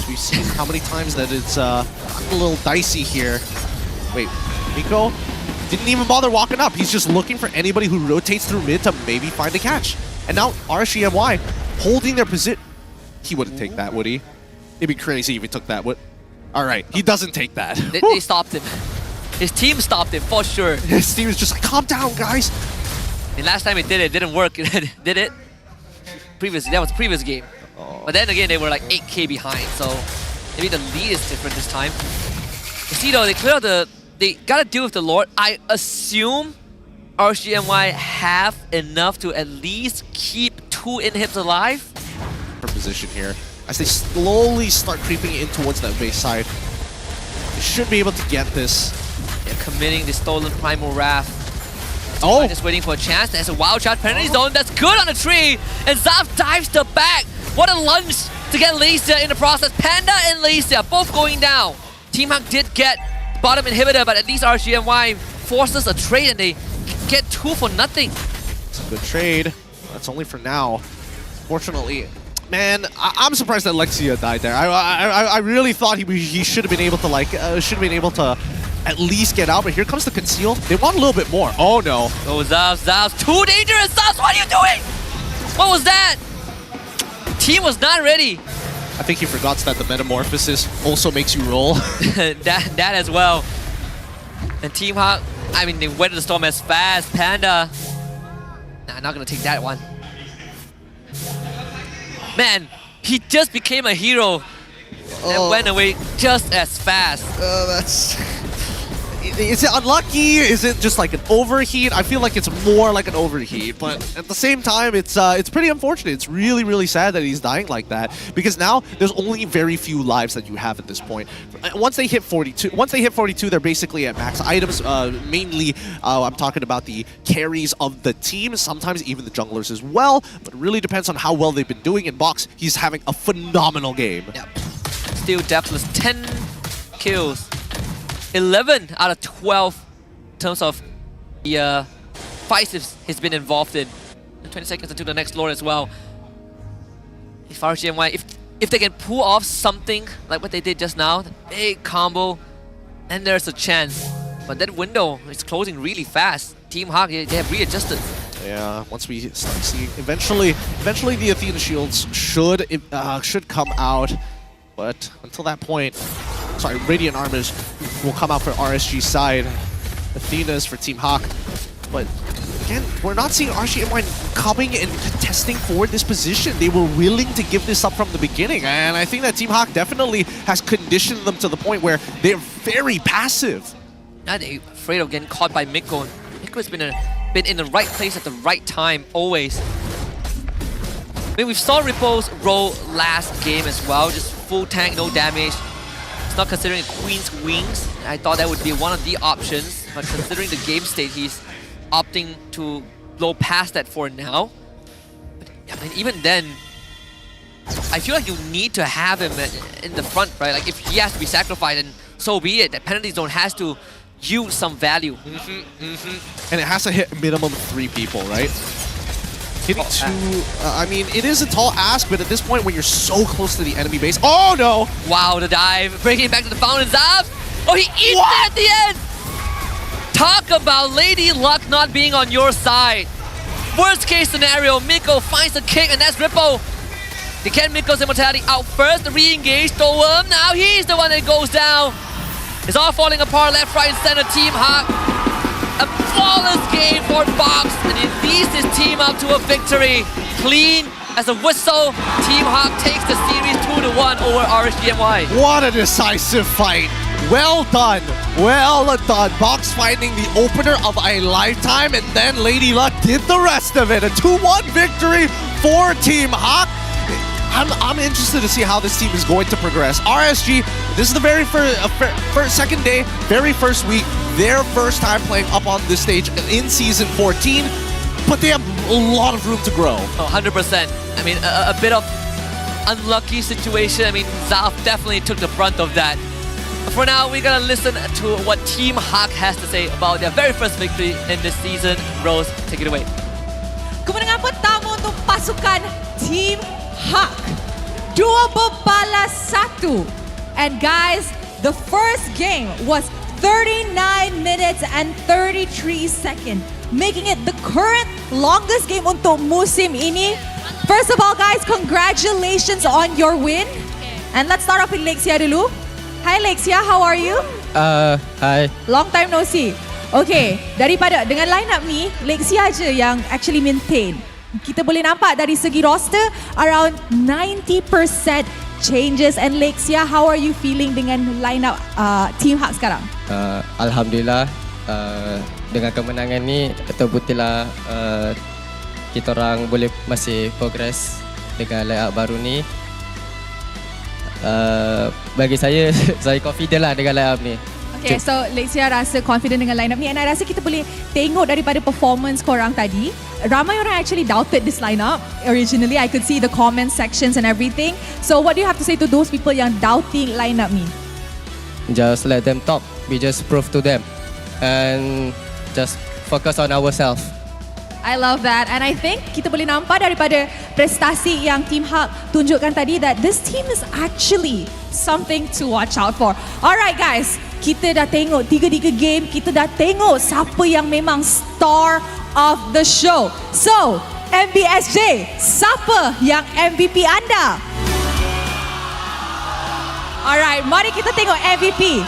We've seen how many times that it's a little dicey here. Wait, Miko didn't even bother walking up. He's just looking for anybody who rotates through mid to maybe find a catch. And now RSGMY holding their position. He wouldn't take that, would he? It'd be crazy if he took that. All right, he doesn't take that. They stopped him. His team stopped him for sure. His team is just like, calm down, guys. I mean, last time it didn't work. Did it? That was previous game. Oh. But then again, they were like 8k behind, so maybe the lead is different this time. You see though, they gotta deal with the Lord. I assume RSGMY have enough to at least keep 2 inhibs alive. For position here, as they slowly start creeping in towards that base side. They should be able to get this. Yeah, committing the stolen Primal Wrath. Oh! Just waiting for a chance. There's a wild shot. Penalty zone. That's good on the tree. And Zav dives to back. What a lunge to get Lisa in the process. Panda and Lisa both going down. Team Hawk did get bottom inhibitor, but at least RSGMY forces a trade and they get 2 for nothing. It's a good trade. That's only for now. Fortunately, man, I'm surprised that Lexia died there. I really thought he should have been able to at least get out, but here comes the conceal. They want a little bit more. Oh no. Oh, Zavs, too dangerous. Zavs, what are you doing? What was that? Team was not ready. I think he forgot that the metamorphosis also makes you roll. that as well. And Team Hawk I mean, they weathered the storm as fast. Panda. Nah, not gonna take that one. Man, he just became a hero and went away just as fast. That's... Is it unlucky? Is it just like an overheat? I feel like it's more like an overheat, but at the same time, it's pretty unfortunate. It's really, really sad that he's dying like that, because now there's only very few lives that you have at this point. Once they hit 42, they're basically at max items. Mainly, I'm talking about the carries of the team, sometimes even the junglers as well, but it really depends on how well they've been doing. In Box, he's having a phenomenal game. Yep. Still deathless, 10 kills. 11 out of 12 in terms of the fights he's been involved in. 20 seconds until the next lord as well. If RGMY, if they can pull off something like what they did just now, the big combo, then there's a chance. But that window is closing really fast. Team Hawk, they have readjusted. Yeah, once we start seeing, eventually the Athena shields should come out. But until that point, sorry, Radiant Armors will come out for RSG's side. Athena's for Team Hawk. But again, we're not seeing RGMY coming and contesting for this position. They were willing to give this up from the beginning. And I think that Team Hawk definitely has conditioned them to the point where they're very passive. Now they're afraid of getting caught by Miko. Miko's been in the right place at the right time, always. I mean, we saw Ripple's role last game as well. Just full tank, no damage. He's not considering Queen's Wings. I thought that would be one of the options. But considering the game state, he's opting to blow past that for now. But I mean, even then, I feel like you need to have him in the front, right? Like, if he has to be sacrificed, then so be it. That penalty zone has to yield some value. And it has to hit a minimum of 3 people, right? Hitting 2, I mean, it is a tall ask, but at this point, when you're so close to the enemy base, oh no! Wow, the dive, bringing it back to the fountains up. Oh, he eats it at the end! Talk about Lady Luck not being on your side. Worst case scenario, Miko finds a kick, and that's Ripple. They get Miko's immortality out first, the re-engage, Storm. Now he's the one that goes down. It's all falling apart, left, right, and center. Team Hawk. A flawless game for Box, and it leads his team up to a victory. Clean as a whistle. Team Hawk takes the series 2-1 over RSGMY. What a decisive fight. Well done. Well done. Box finding the opener of a lifetime, and then Lady Luck did the rest of it. A 2-1 victory for Team Hawk. I'm interested to see how this team is going to progress. RSG, this is the very first second day, very first week, their first time playing up on this stage in Season 14, but they have a lot of room to grow. Oh, 100%. I mean, a bit of unlucky situation. I mean, Zalf definitely took the brunt of that. But for now, we're gonna listen to what Team Hawk has to say about their very first victory in this season. Rose, take it away. Kemenangan pertama untuk pasukan Team Hawk. 2-1. And guys, the first game was 39 minutes and 33 seconds, making it the current longest game untuk musim ini. First of all, guys, congratulations on your win. And let's start off with Lexia dulu. Hi Lexia, how are you? Hi. Long time no see. Okay, dengan lineup ni, Lexia je yang actually maintain. Kita boleh nampak dari segi roster around 90% changes. And Lexia, how are you feeling dengan lineup Team Hawk sekarang? Alhamdulillah, dengan kemenangan ni betul-betullah kita orang boleh masih progress dengan layout baru ni. Bagi saya confident lah dengan layout ni. Okay, so Lexia rasa confident dengan lineup ni, and I rasa kita boleh tengok daripada performance korang tadi. Ramai orang actually doubted this lineup originally. I could see the comment sections and everything. So what do you have to say to those people yang doubting lineup ni? Just let them talk. We just prove to them and just focus on ourselves. I love that, and I think kita boleh nampak daripada prestasi yang Team Hawk tunjukkan tadi that this team is actually something to watch out for. Alright guys, kita dah tengok 3 game, kita dah tengok siapa yang memang star of the show. So, MBSJ, siapa yang MVP anda? Alright, mari kita tengok MVP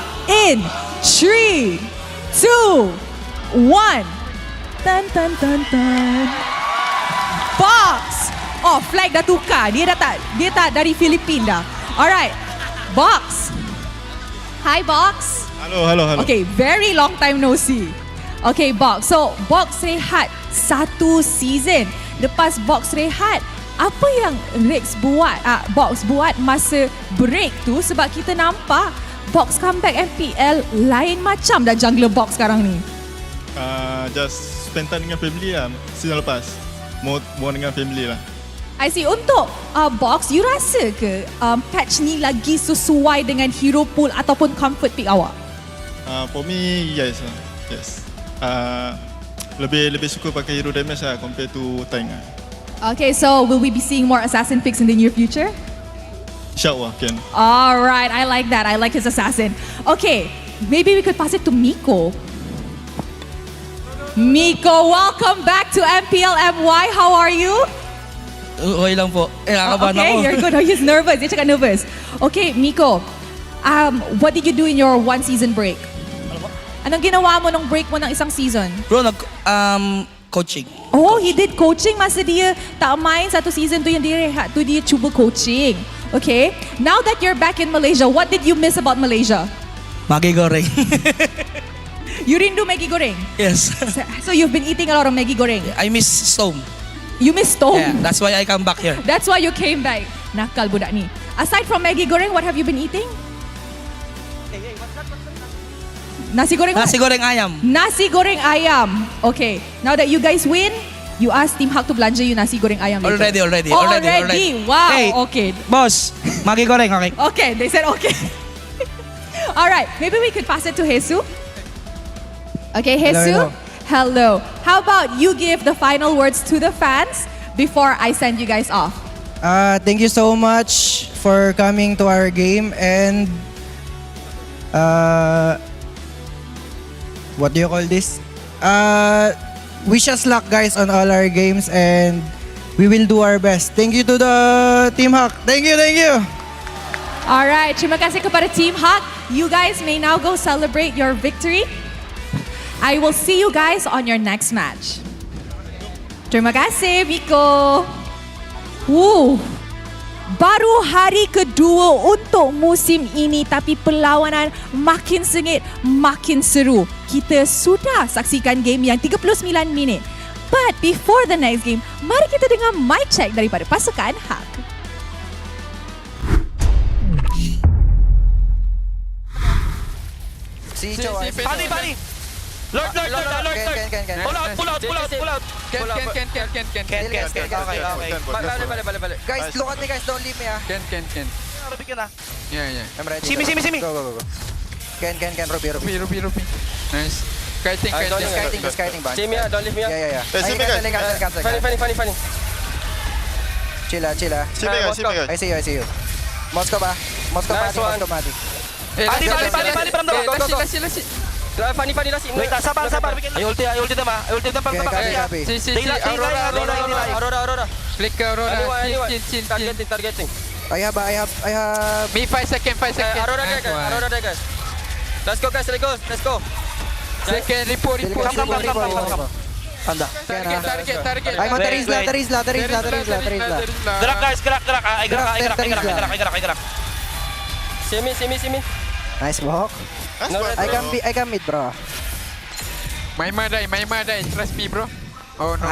in 3, 2, 1. Tan tan tan tan. Box. Oh, flag dah tukar. Dia tak dari Filipina dah. Alright. Box. Hi Box. Hello. Okay, very long time no see. Okay, Box. So, Box rehat 1 season. Lepas Box rehat, apa yang Box buat masa break tu? Sebab kita nampak Box comeback MPL lain macam dah jungler Box sekarang ni. Just spend time dengan family lah season lepas. More dengan family lah. I see. Untuk Box, you rasa ke patch ni lagi sesuai dengan hero pool ataupun comfort pick awak? For me, yes. Lebih suka pakai hero damage lah compared to tank lah. Okay, so will we be seeing more assassin picks in the near future? InsyaAllah, can. Alright, I like that. I like his assassin. Okay, maybe we could pass it to Miko. Miko, welcome back to MPL MY. How are you? Okay lang po. Nakakabahan ako. Okay, you're good. Oh, he's nervous. Dia cakap nervous. Okay, Miko. What did you do in your 1 season break? Anong ginawa mo nung break mo ng isang season? Bro, coaching. Oh, he did coaching masa dia tak main 1 season tu yang dia rehat tu, dia cuba coaching. Okay. Now that you're back in Malaysia, what did you miss about Malaysia? Maggi goreng. You rindu Maggi goreng? Yes. So you've been eating a lot of Maggi goreng? I miss Storm. You miss Storm? Yeah, that's why I come back here. That's why you came back. Nakal budak ni. Aside from Maggi goreng, what have you been eating? Nasi goreng what? Nasi goreng ayam. Nasi goreng ayam. Okay. Now that you guys win, you ask Team Hak to belanja you nasi goreng ayam later. Already. Wow. Hey, okay. Boss, Maggi goreng, okay? Okay, they said okay. Alright, maybe we could pass it to Jesus. Okay, Jesus. Hello. How about you give the final words to the fans before I send you guys off? Thank you so much for coming to our game and what do you call this? Wish us luck guys on all our games and we will do our best. Thank you to the Team Hak. Thank you. Alright, terima kasih kepada Team Hak. You guys may now go celebrate your victory. I will see you guys on your next match. Terima kasih, Miko. Baru hari kedua untuk musim ini tapi perlawanan makin sengit, makin seru. Kita sudah saksikan game yang 39 minit. But before the next game, mari kita dengar mic check daripada pasukan Hak. Pani. Lord. Pull out. Can. Balik. Guys, look at me guys, don't leave me Can. Yeah. I'm ready. See me. Go. Can, Ruby. Nice. Kiting. Just kiting, bang. See me, don't leave me. Yeah. See me guys. Funny. Chill. See me guys. I see you. Moscow mati. Balik, go. Let's see. Funny, let's see. Wait, sabar. I ulti them. Copy. See. Aurora. Click Aurora. Chin. Targeting. I have. Me 5 seconds. Aurora there, guys. Let's go. Second report. Come. Anda. Target. I'm on Terizla. Gerak guys. I gerak. See me. Nice walk. I can mid, bro. My die. Trust me, bro. Oh no.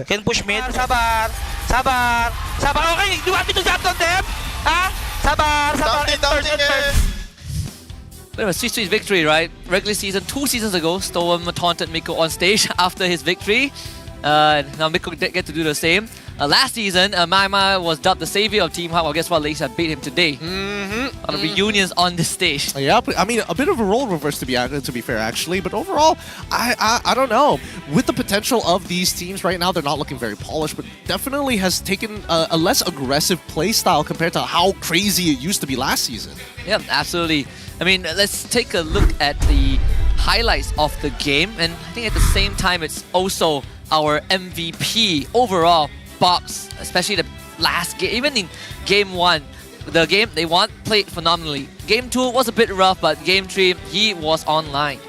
Can push mid. Sabar. Okay, do you want me to jump on them? Sabar. Bit of a sweet victory, right? Regular season, 2 seasons ago, Storm taunted Miko on stage after his victory. Now Miko get to do the same. Last season, Maima was dubbed the savior of Team Hak. Well, guess what? Malaysia beat him today. A lot of reunions on this stage. Yeah, I mean, a bit of a role reverse to be fair, actually. But overall, I don't know. With the potential of these teams right now, they're not looking very polished, but definitely has taken a less aggressive play style compared to how crazy it used to be last season. Yeah, absolutely. I mean, let's take a look at the highlights of the game. And I think at the same time, it's also our MVP overall. Box, especially the last game, even in game 1, the game they won, played phenomenally. Game 2 was a bit rough, but Game 3, he was online.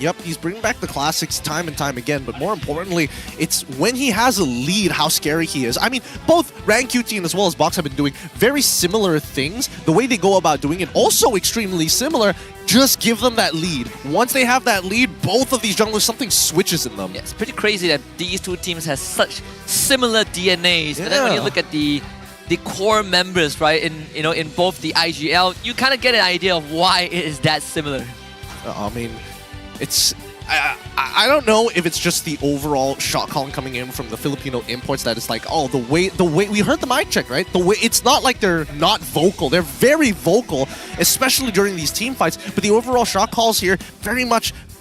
Yep, he's bringing back the classics time and time again, but more importantly, it's when he has a lead how scary he is. I mean, both Rank QT and as well as Box have been doing very similar things. The way they go about doing it, also extremely similar. Just give them that lead. Once they have that lead, both of these junglers, something switches in them. Yeah, it's pretty crazy that these two teams have such similar DNAs. And then when you look at the core members, right, in both the IGL, you kind of get an idea of why it is that similar. I mean, it's... I don't know if it's just the overall shot calling coming in from the Filipino imports that it's like, oh, the way we heard the mic check, right? The way it's not like they're not vocal. They're very vocal, especially during these team fights. But the overall shot calls here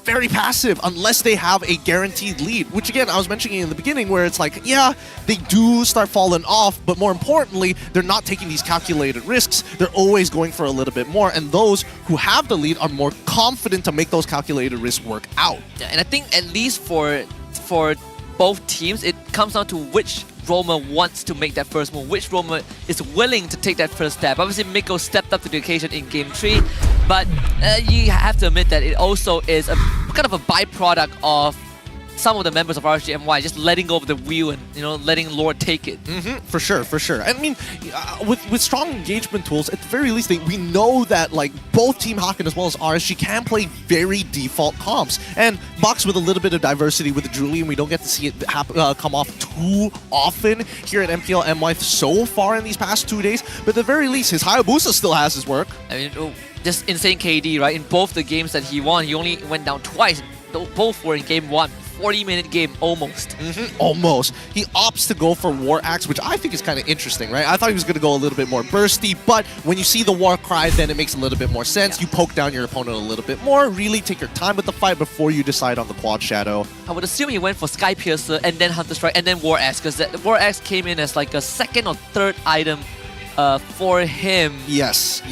very passive unless they have a guaranteed lead, which again I was mentioning in the beginning where it's like, yeah, they do start falling off, but more importantly, they're not taking these calculated risks. They're always going for a little bit more, and those who have the lead are more confident to make those calculated risks work out. Yeah, and I think at least for both teams, it comes down to which roamer wants to make that first move, which roamer is willing to take that first step. Obviously, Miko stepped up to the occasion in Game 3, but you have to admit that it also is a kind of a byproduct of some of the members of RSGMY just letting go of the wheel and letting Lord take it. For sure. I mean, with strong engagement tools, at the very least, we know that like both Team Haken as well as RSG can play very default comps. And Box with a little bit of diversity with Julian, we don't get to see it come off too often here at MPL MY so far in these past 2 days. But at the very least, his Hayabusa still has his work. I mean, just insane KD, right? In both the games that he won, he only went down twice. Both were in Game 1. 40-minute game, almost. Almost. He opts to go for War Axe, which I think is kind of interesting, right? I thought he was going to go a little bit more bursty, but when you see the War Cry, then it makes a little bit more sense. You poke down your opponent a little bit more, really take your time with the fight before you decide on the Quad Shadow. I would assume he went for Sky Piercer and then Hunter Strike and then War Axe, because the War Axe came in as like a second or third item for him. Yes.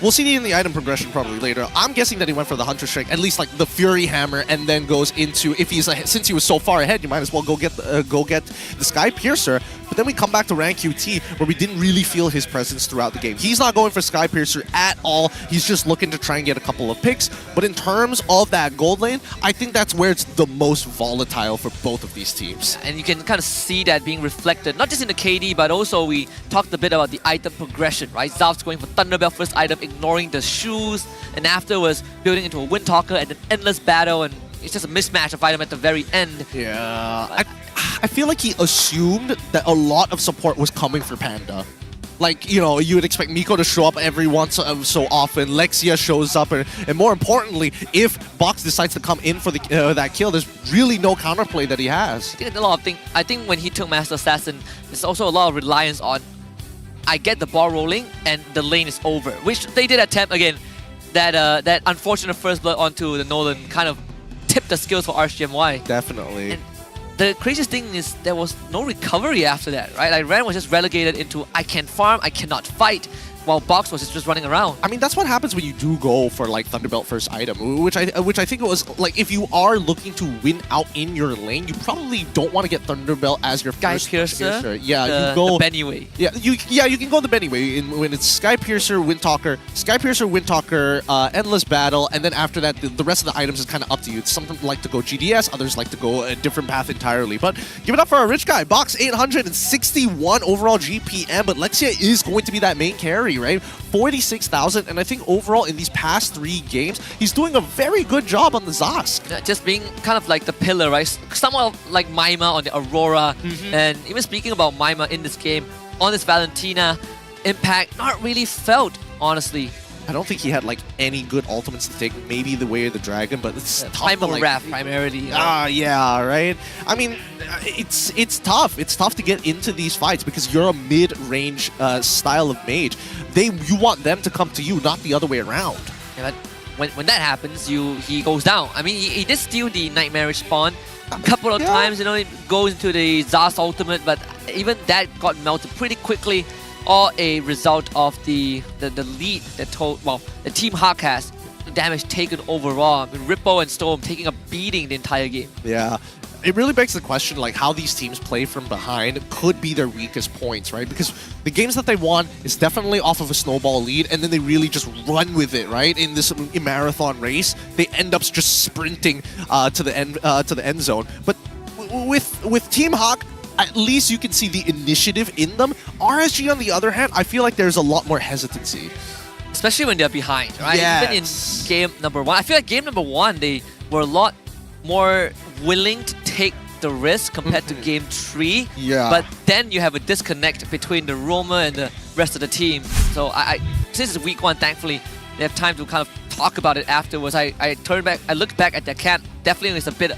We'll see in the item progression probably later. I'm guessing that he went for the Hunter Strike, at least like the Fury Hammer, and then goes into, if he's since he was so far ahead, you might as well go get the Sky Piercer. But then we come back to Rank QT, where we didn't really feel his presence throughout the game. He's not going for Sky Piercer at all. He's just looking to try and get a couple of picks. But in terms of that gold lane, I think that's where it's the most volatile for both of these teams. And you can kind of see that being reflected, not just in the KD, but also we talked a bit about the item progression, right? Zalf's going for Thunderbell first item, ignoring the shoes, and afterwards building into a Windtalker and an endless battle, and it's just a mismatch of item at the very end. Yeah, I feel like he assumed that a lot of support was coming for Panda. Like, you would expect Miko to show up every once so often. Lexia shows up, and more importantly, if Box decides to come in for that kill, there's really no counterplay that he has. I think when he took Master Assassin, there's also a lot of reliance on I get the ball rolling and the lane is over, which they did attempt again. That unfortunate first blood onto the Nolan kind of tipped the skills for RSGMY. Definitely. And the craziest thing is there was no recovery after that, right? Like Ren was just relegated into I can't farm, I cannot fight, while Box was just running around. I mean, that's what happens when you do go for like Thunderbelt first item, which I think it was like, if you are looking to win out in your lane, you probably don't want to get Thunderbelt as your Sky first Piercer. Yeah, you go the Benny way. Yeah, you can go the Benny way when it's Sky Piercer, Windtalker, Endless Battle, and then after that, the rest of the items is kind of up to you. Some like to go GDS, others like to go a different path entirely. But give it up for our rich guy, Box 861 overall GPM, but Lexia is going to be that main carry, right? 46,000, and I think overall in these past 3 games, he's doing a very good job on the Zosk. Yeah, just being kind of like the pillar, right? Somewhat like Maima on the Aurora, and even speaking about Maima in this game, on this Valentina, impact not really felt, honestly. I don't think he had like any good ultimates to take, maybe the Way of the Dragon, but it's tough Primal to, like, Wrath primarily. Yeah, right? I mean, it's tough. It's tough to get into these fights because you're a mid-range style of mage. You want them to come to you, not the other way around. Yeah, but when that happens, he goes down. I mean, he did steal the Nightmarish spawn a couple of times, it goes into the Zas ultimate, but even that got melted pretty quickly. All a result of the lead that the Team Hawk has, the damage taken overall. I mean, Rippo and Storm taking a beating the entire game. Yeah. it really begs the question, like, how these teams play from behind could be their weakest points, right? Because the games that they won is definitely off of a snowball lead, and then they really just run with it, right? In this marathon race, they end up just sprinting to the end zone. But with Team Hawk, at least you can see the initiative in them. RSG, on the other hand, I feel like there's a lot more hesitancy. Especially when they're behind, right? Yes. Even in game number 1. I feel like game number 1, they were a lot more willing to take the risk compared to game 3. Yeah. But then you have a disconnect between the roamer and the rest of the team. So since it's week 1, thankfully, they have time to kind of talk about it afterwards. I looked back at their camp. Definitely it's a bit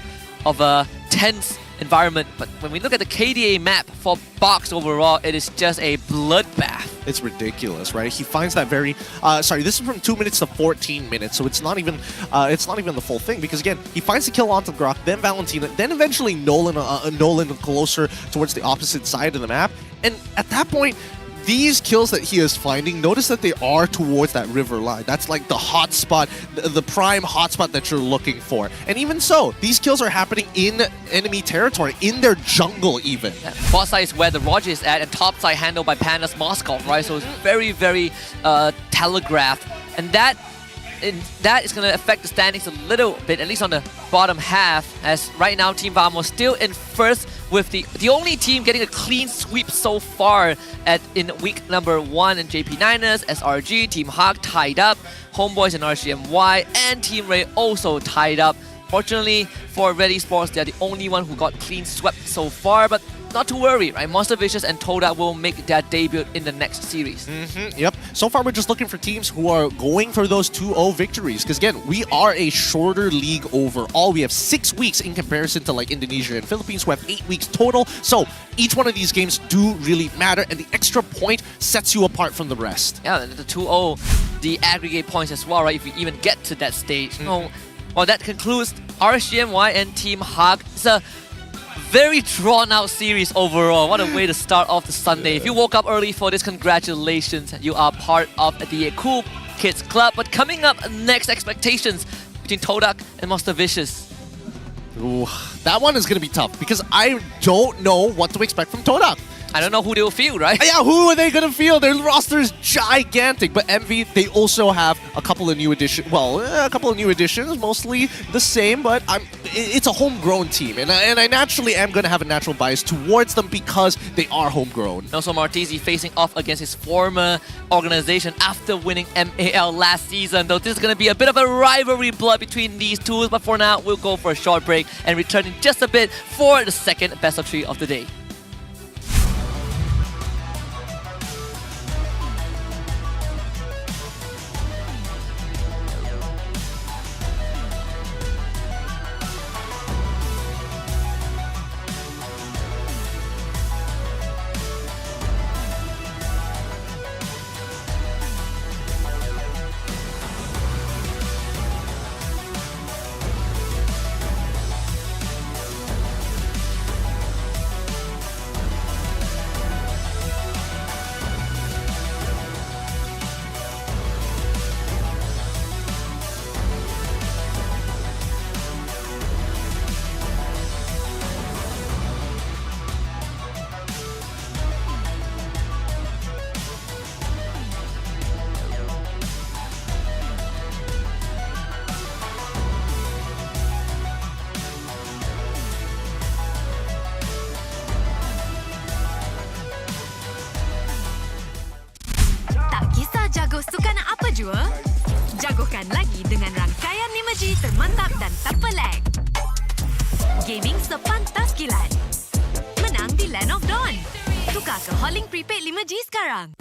of a tense environment, but when we look at the KDA map for Box overall, it is just a bloodbath. It's ridiculous, right? He finds that very sorry, this is from 2 minutes to 14 minutes, so it's not even the full thing, because again, he finds the kill onto Grok, then Valentina, then eventually Nolan closer towards the opposite side of the map, and at that point, these kills that he is finding, notice that they are towards that river line. That's like the hot spot, the prime hot spot that you're looking for. And even so, these kills are happening in enemy territory, in their jungle even. Yeah, bot side is where the Roger is at, and top side handled by Panda's Moskov, right? So it's very, very telegraphed. And that is going to affect the standings a little bit, at least on the bottom half, as right now Team Vamos still in first, with the only team getting a clean sweep so far in week number 1 in JP9ers, SRG, Team Hawk tied up, Homeboys and RCMY, and Team Rey also tied up. Fortunately for Ready Sports, they're the only one who got clean swept so far, but not to worry, right? Monster Vicious and Toda will make their debut in the next series. Yep. So far, we're just looking for teams who are going for those 2-0 victories. Because again, we are a shorter league overall. We have 6 weeks in comparison to like Indonesia and Philippines, who have 8 weeks total. So each one of these games do really matter, and the extra point sets you apart from the rest. Yeah, the 2-0, the aggregate points as well, right? If we even get to that stage. Well, that concludes RSGMY and Team Hawk. It's a very drawn-out series overall. What a way to start off the Sunday. If you woke up early for this, congratulations. You are part of the Cool Kids Club. But coming up next, expectations between Todak and Monster Vicious. Ooh, that one is going to be tough, because I don't know what to expect from Todak. I don't know who they will field, right? Yeah, who are they going to field? Their roster is gigantic. But MV, they also have a couple of new additions. Well, a couple of new additions, mostly the same, but it's a homegrown team. And I naturally am going to have a natural bias towards them because they are homegrown. Also, Martisi facing off against his former organization after winning MAL last season. Though this is going to be a bit of a rivalry blood between these two. But for now, we'll go for a short break and return in just a bit for the second best of 3 of the day. jago sukan apa jua? Jagokan lagi dengan rangkaian 5G termantap dan tak pelik. Gaming sepantas kilat. Menang di Land of Dawn. Tukar ke Holling Prepaid 5G sekarang.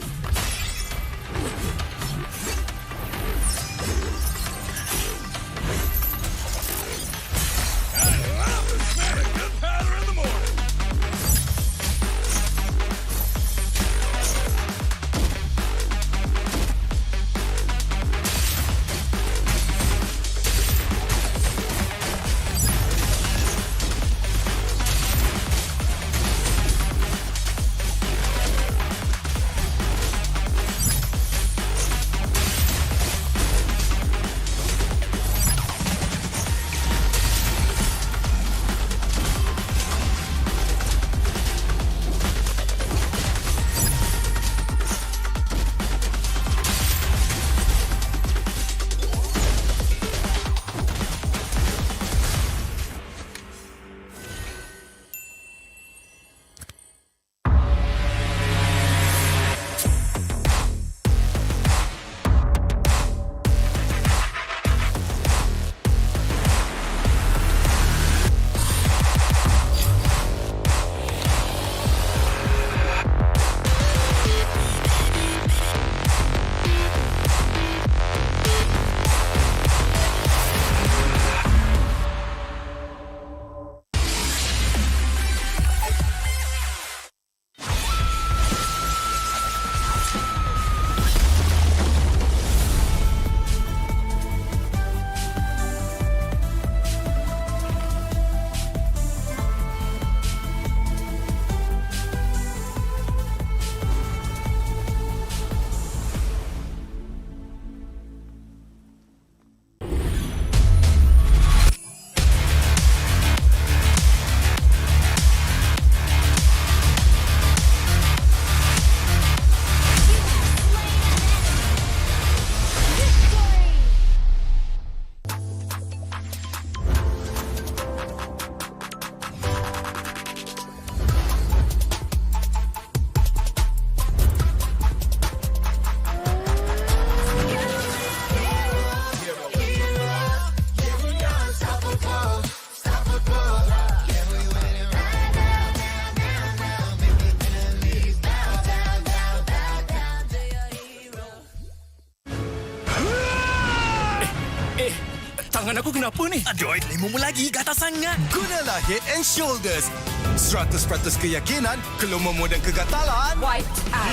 Tangan aku kenapa ni? Aduh, lima lagi, gatal sangat. Gunalah Head and Shoulders. 100% keyakinan, kelumamu dan kegatalan. White out.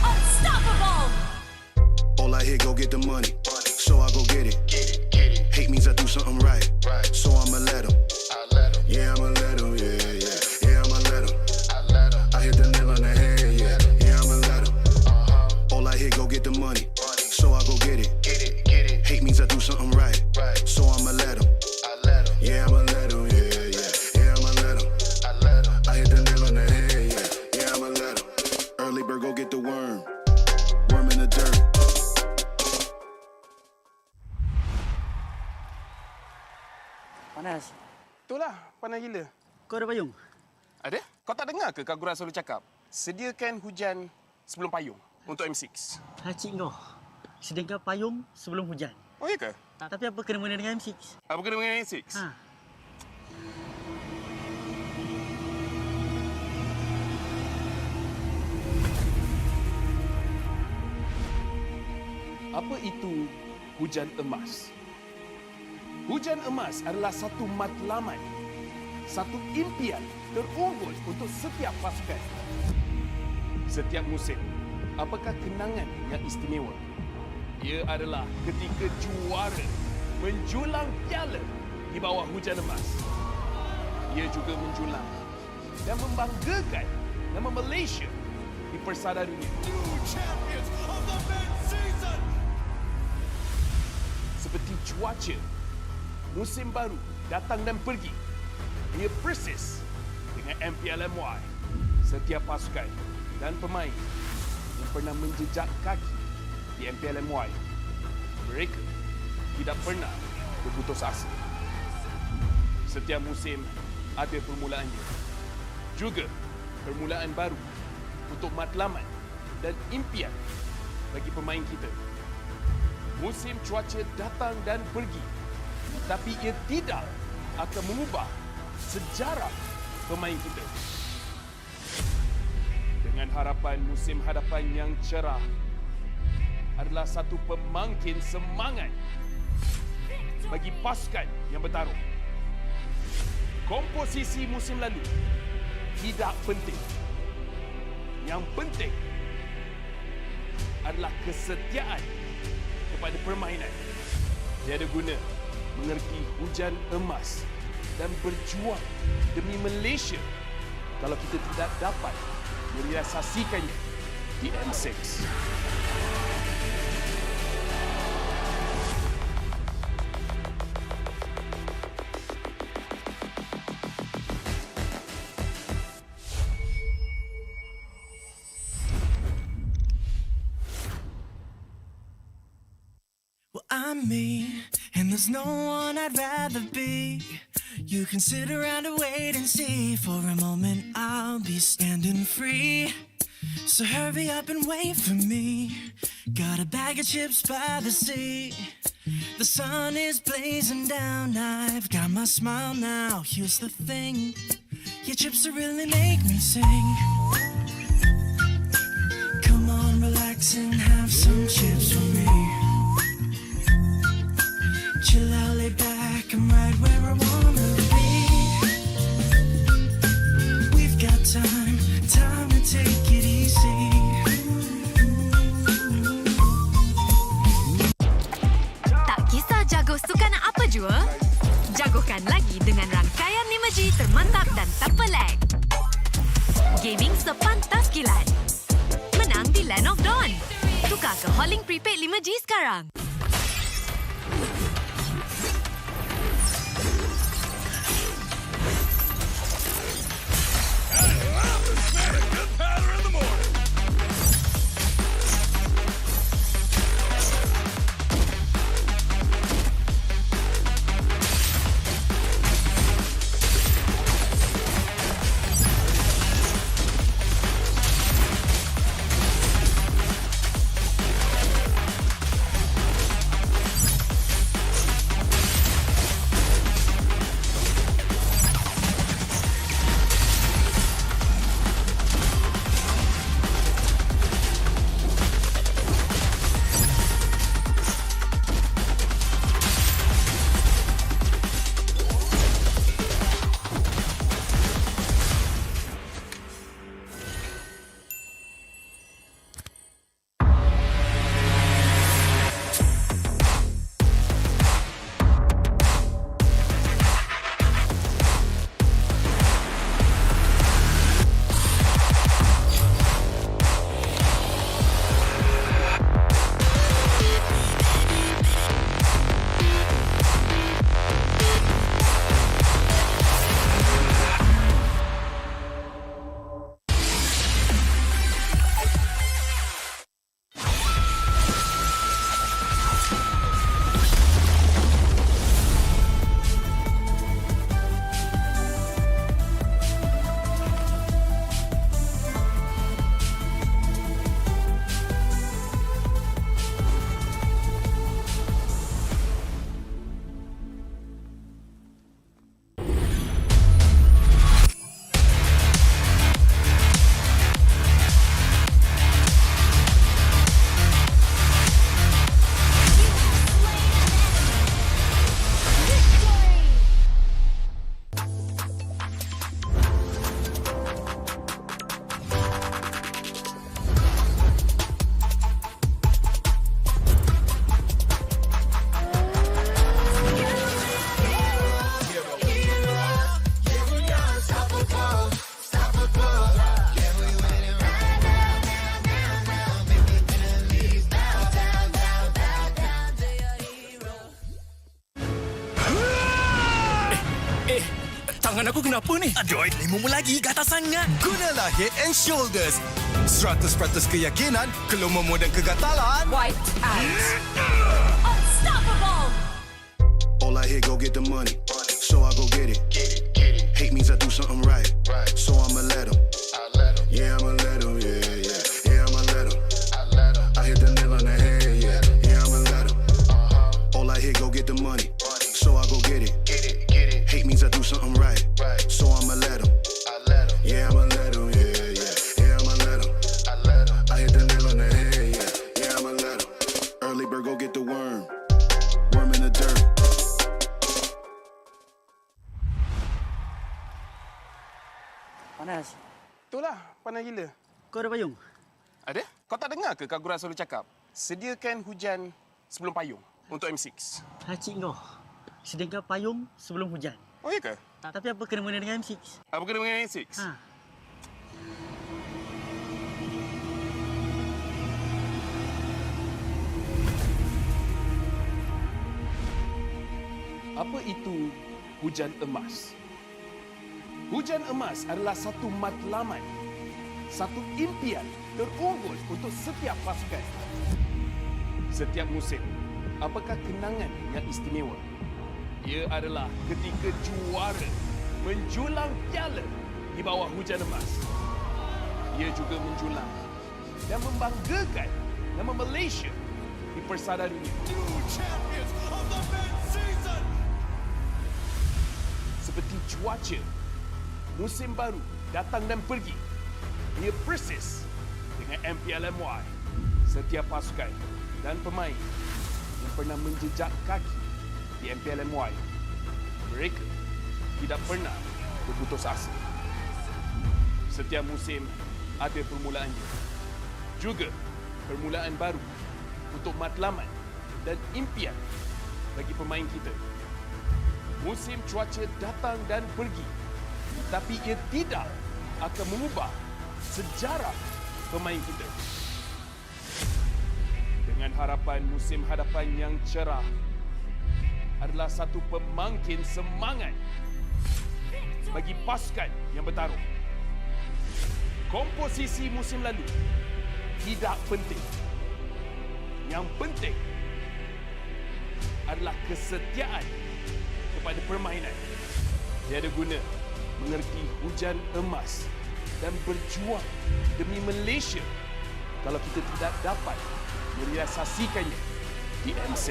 Unstoppable. All I hear, go get the money. So I go get it. Hate means I do something right. So I'ma let 'em. Yeah, I'ma let 'em. Yeah, I'ma let 'em. I hit the nail on the head. Yeah, I'ma let 'em. All I hear, go get the money. So I go get it. Hate means I do something right. So I'ma let 'em. Yeah, I'ma let 'em. Yeah, I'ma let 'em. I hit the nail on the head. Yeah, I'ma let 'em. Early bird, go get the worm. Worm in the dirt. Panas. Itulah, panas gila. Kau ada payung? Ada? Kau tak dengar ke Kak Gura selalu cakap? Sediakan hujan sebelum payung untuk M6. Cik kau. Sediakan payung sebelum hujan. Oh, iya ke? Tapi apa kena-mena dengan M6? Apa kena dengan M6? Ha. Apa itu hujan emas? Hujan emas adalah satu matlamat, satu impian terunggul untuk setiap pasukan. Setiap musim, apakah kenangan yang istimewa? Ia adalah ketika juara menjulang piala di bawah hujan emas. Ia juga menjulang dan membanggakan nama Malaysia di persada dunia. Seperti cuaca, musim baru datang dan pergi. Ia persis dengan MPL MY. Setiap pasukan dan pemain yang pernah menjejak kaki di MPL MY, mereka tidak pernah berputus asa. Setiap musim ada permulaannya. Juga permulaan baru untuk matlamat dan impian bagi pemain kita. Musim cuaca datang dan pergi, tapi ia tidak akan mengubah sejarah pemain kita. Dengan harapan musim hadapan yang cerah adalah satu pemangkin semangat bagi pasukan yang bertarung. Komposisi musim lalu tidak penting. Yang penting adalah kesetiaan kepada permainan. Tiada guna mengerti hujan emas dan berjuang demi Malaysia kalau kita tidak dapat merealisasikannya di M6. Well, I'm me, and there's no one I'd rather be. You can sit around and wait and see. For a moment, I'll be standing free. So hurry up and wait for me. Got a bag of chips by the sea. The sun is blazing down. I've got my smile now. Here's the thing, your chips will really make me sing. Come on, relax and have some chips for me. Chill out, lay back, I'm right where I wanna be. We've got time to take it easy. Tak kisah jago sukan apa jua, jagokan lagi dengan rangkaian imaji termantap dan tanpa lag. Gaming sepantas kilat. Menang di Land of Dawn. Tukar ke Holling Prepaid 5G sekarang. aku kenapa ni? Aduh, 5 lagi kata sangat. Gunalah Head and Shoulders. 100% keyakinan, keluarmu dan kegatalan. White out. Unstoppable. All I hear, go get the money. So I go get it. Hate means I do something right. So I'ma let him. Yeah, I'ma let him. Yeah, I'ma let him. I hit the nail on the head. Yeah, I'ma let him. All I hear, go get the money. So I go get it. Hate means I do something right. So I'ma let him. Yeah, I'ma let him. Yeah, I'ma let him. I hit the nail on the head. Yeah, I'ma let him. Early bird, go get the worm. Worm in the dirt. Panas. Itulah, panas gila. Kau ada payung? Ada? Kau tak dengar ke Kak Gura selalu cakap? Sediakan hujan sebelum payung untuk M6. Cik kau. Sediakan payung sebelum hujan. Oh, iya ke? Tapi apa kena-mena dengan M6? Apa kena dengan M6? Apa itu hujan emas? Hujan emas adalah satu matlamat, satu impian terunggul untuk setiap pasukan. Setiap musim, apakah kenangan yang istimewa? Ia adalah ketika juara menjulang piala di bawah hujan emas. Ia juga menjulang dan membanggakan nama Malaysia di persada dunia. Seperti cuaca, musim baru datang dan pergi. Ia persis dengan MPL MY. Setiap pasukan dan pemain yang pernah menjejak kaki di MPL MY, mereka tidak pernah berputus asa. Setiap musim ada permulaannya. Juga permulaan baru untuk matlamat dan impian bagi pemain kita. Musim cuaca datang dan pergi, tapi ia tidak akan mengubah sejarah pemain kita. Dengan harapan musim hadapan yang cerah adalah satu pemangkin semangat bagi pasukan yang bertarung. Komposisi musim lalu tidak penting. Yang penting adalah kesetiaan kepada permainan. Tiada guna mengerti hujan emas dan berjuang demi Malaysia kalau kita tidak dapat merealisasikannya di M6.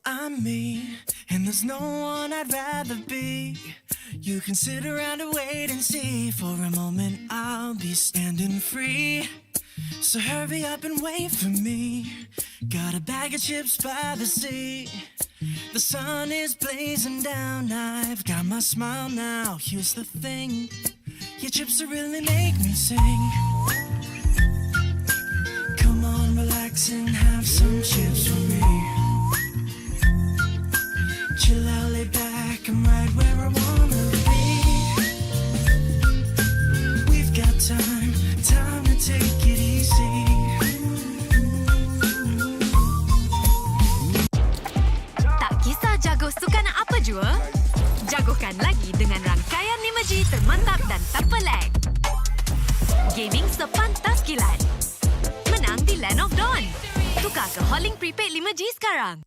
I'm me, and there's no one I'd rather be. You can sit around and wait and see. For a moment, I'll be standing free. So hurry up and wait for me. Got a bag of chips by the sea. The sun is blazing down. I've got my smile now. Here's the thing, your chips will really make me sing. Come on, relax and have some chips with me. Chill out, lay back, I'm right where I wanna be. We've got time to take it easy. Tak kisah jago sukan apa jua, jagokan lagi dengan rangkaian 5G termantap dan tanpa lag. Gaming sepantas kilat. Menang di Land of Dawn. Tukar ke Holling Prepaid 5G sekarang.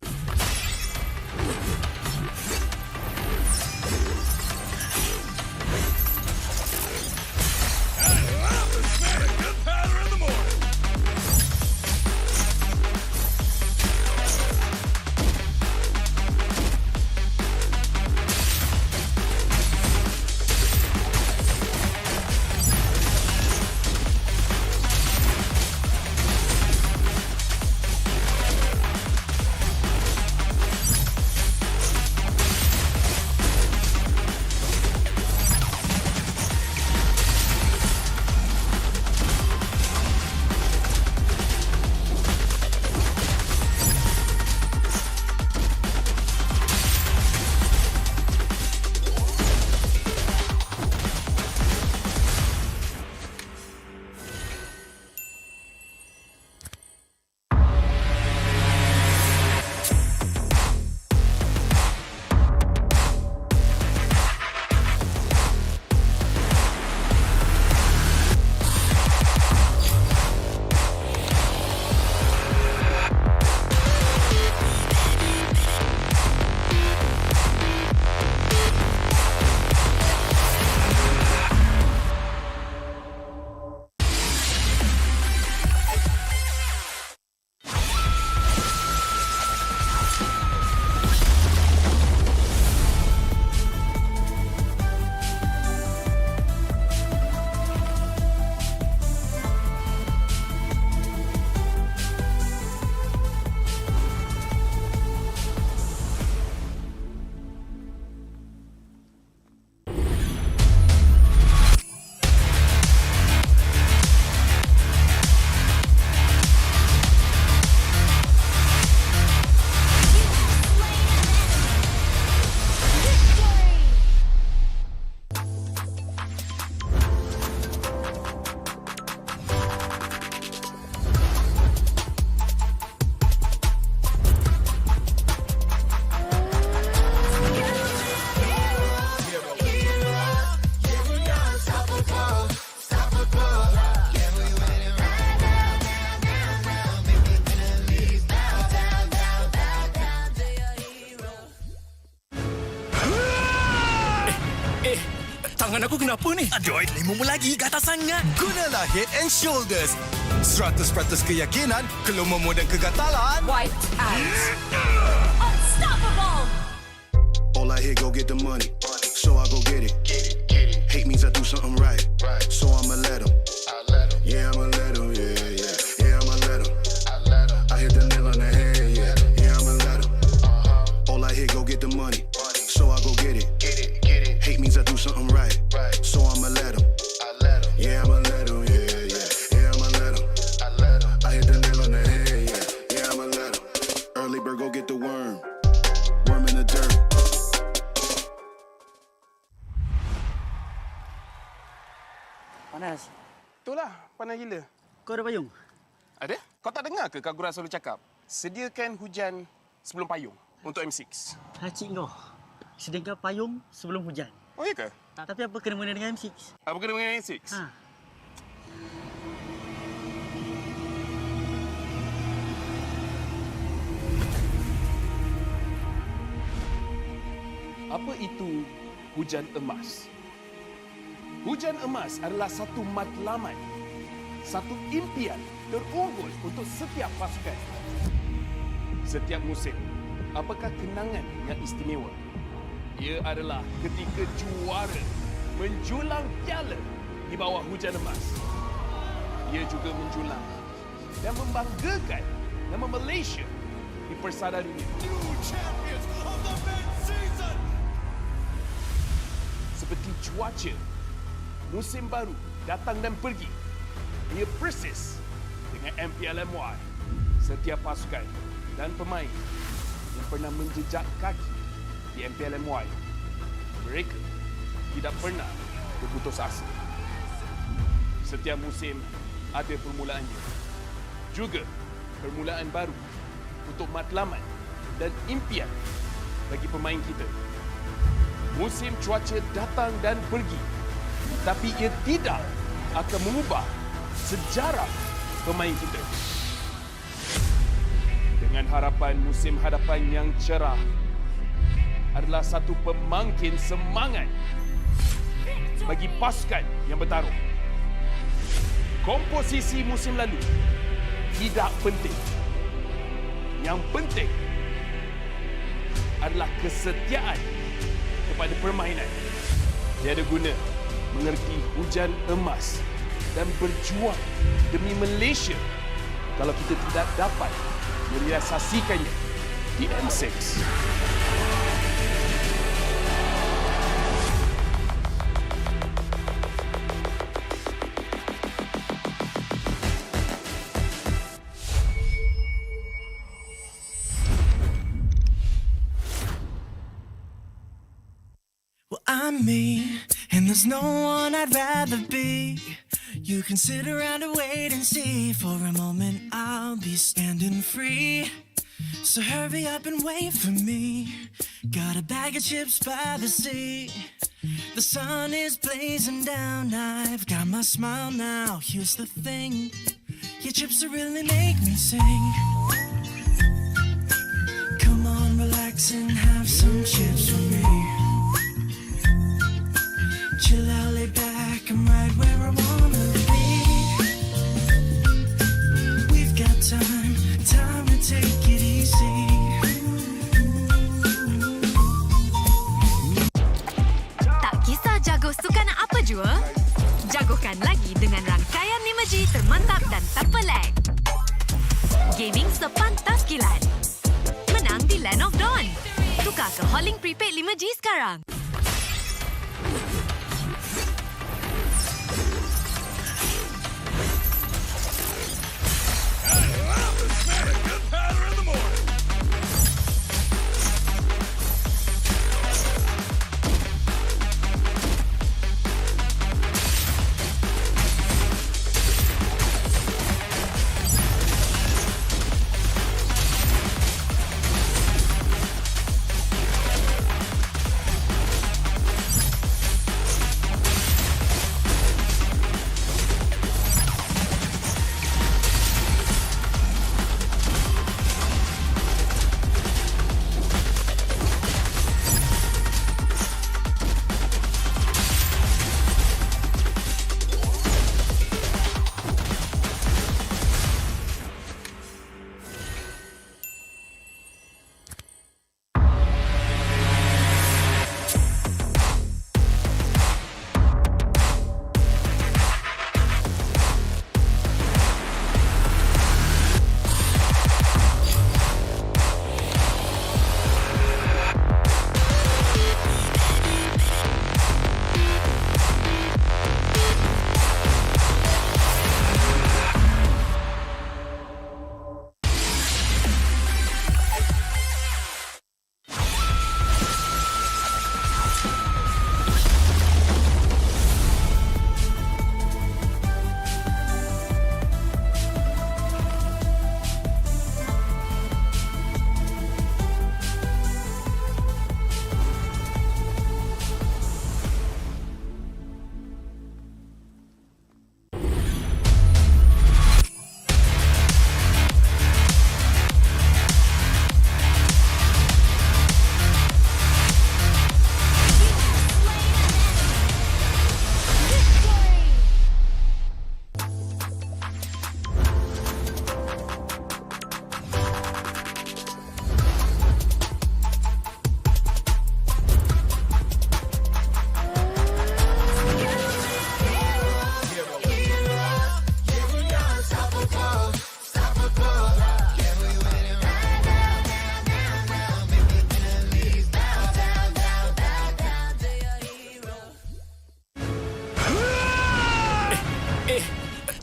Kenapa ni? Android 5 lagi kata sangat. Gunalah Head and Shoulders. 100% keyakinan, keluarmu dan kegatalan. White out. Unstoppable. All I hear, go get the money. So I go get it. Hate means I do something right. So I'ma let him. Yeah, I'ma let him. Yeah, I'ma let him. I hit the nail on the head. Yeah, I'ma let him. All I hear, go get the money. So I go get it. Hate means I do something right. So I'ma let him. Yeah, I'ma let him. Yeah, I'ma let him. I hit the nail on the head. Yeah, I'ma let him. Early bird, go get the worm. Worm in the dirt. Panas. Itulah, panas gila. Kau ada payung? Ada? Kau tak dengar ke Kak Gura selalu cakap? Sediakan hujan sebelum payung untuk M6. Cik kau. Sediakan payung sebelum hujan. Oh, iya ke? Tapi apa kena mengena dengan M6? Apa kena dengan M6? Ha. Apa itu hujan emas? Hujan emas adalah satu matlamat, satu impian terunggul untuk setiap pasukan. Setiap musim, apakah kenangan yang istimewa? Ia adalah ketika juara menjulang piala di bawah hujan emas. Ia juga menjulang dan membanggakan nama Malaysia di persada dunia. Seperti cuaca, musim baru datang dan pergi. Ia persis dengan MPL MY. Setiap pasukan dan pemain yang pernah menjejak kaki di MPL MY, mereka tidak pernah berputus asa. Setiap musim ada permulaannya. Juga permulaan baru untuk matlamat dan impian bagi pemain kita. Musim cuaca datang dan pergi, tapi ia tidak akan mengubah sejarah pemain kita. Dengan harapan musim hadapan yang cerah adalah satu pemangkin semangat bagi pasukan yang bertarung. Komposisi musim lalu tidak penting. Yang penting adalah kesetiaan kepada permainan. Tiada guna mengerti hujan emas dan berjuang demi Malaysia kalau kita tidak dapat merealisasikannya di M6. Well, I'm me, and there's no one I'd rather be. You can sit around and wait and see. For a moment, I'll be standing free. So hurry up and wait for me. Got a bag of chips by the sea. The sun is blazing down. I've got my smile now. Here's the thing, your chips will really make me sing. Come on, relax and have some chips for me. Chill out, lay back, I'm right where I wanna be. We've got time to take it easy. Tak kisah jago sukan apa jua, jagokan lagi dengan rangkaian 5G termantap dan tanpa lag. Gaming sepantas kilat. Menang di Land of Dawn. Tukar ke Holling Prepaid 5G sekarang.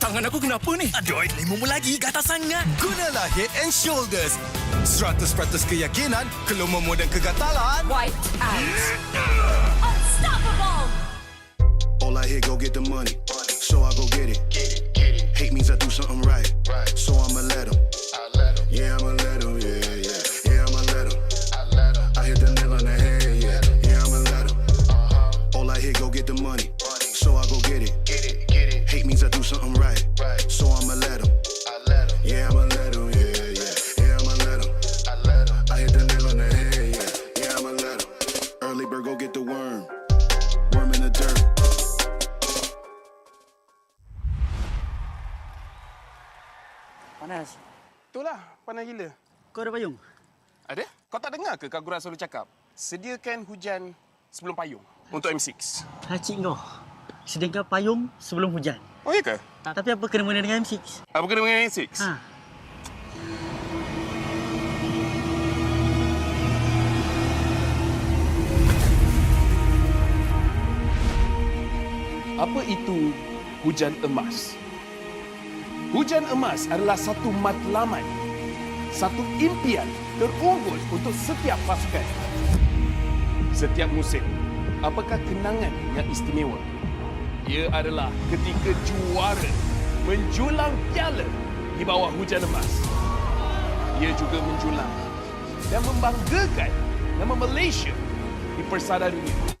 Tangan aku kenapa ni? Aduh, lima lagi gatal sangat. Gunalah Head and Shoulders. 100% keyakinan, keluarmu dan kegatalan. White out. Unstoppable. All I hear, go get the money. So I go get it. Hate means I do something right. So I'ma let him. Yeah, I'ma let him. Yeah, I'ma let him. I hit the nail on the head. Yeah, I'ma let him. All I hear, go get the money. So I go get it. Hate means I do something right. So I'ma let him. Yeah, I'ma let him. Yeah, I'ma let him. I hit the nail on the head. Yeah, I'ma let him. Early bird, go get the worm. Worm in the dirt. Panas. Itulah, panas gila. Kau ada payung? Ada? Kau tak dengar ke Kak Gura selalu cakap? Sediakan hujan sebelum payung untuk M6. Cik kau. Sediakan payung sebelum hujan. Oh, iya ke? Tapi apa kena-mena dengan M6? Apa kena dengan M6? Ha. Apa itu hujan emas? Hujan emas adalah satu matlamat, satu impian terunggul untuk setiap pasukan. Setiap musim, apakah kenangan yang istimewa? Ia adalah ketika juara menjulang piala di bawah hujan emas. Ia juga menjulang dan membanggakan nama Malaysia di persada dunia.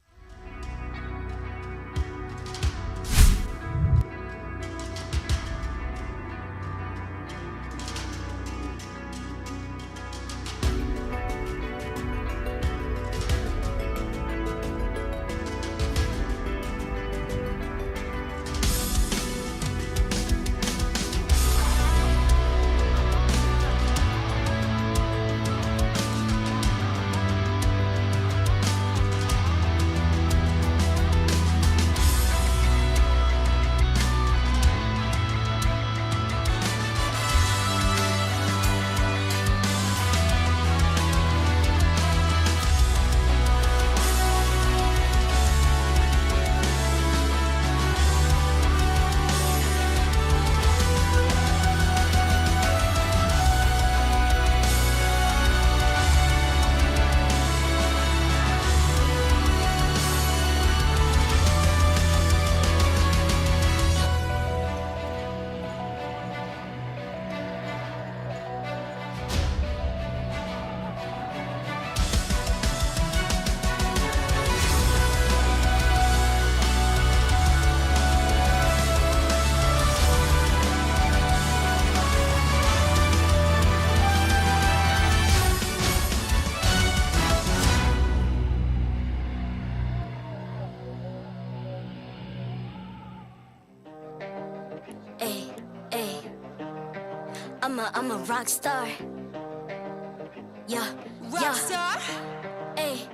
I'm a rock star. Yeah, rock star. Ay.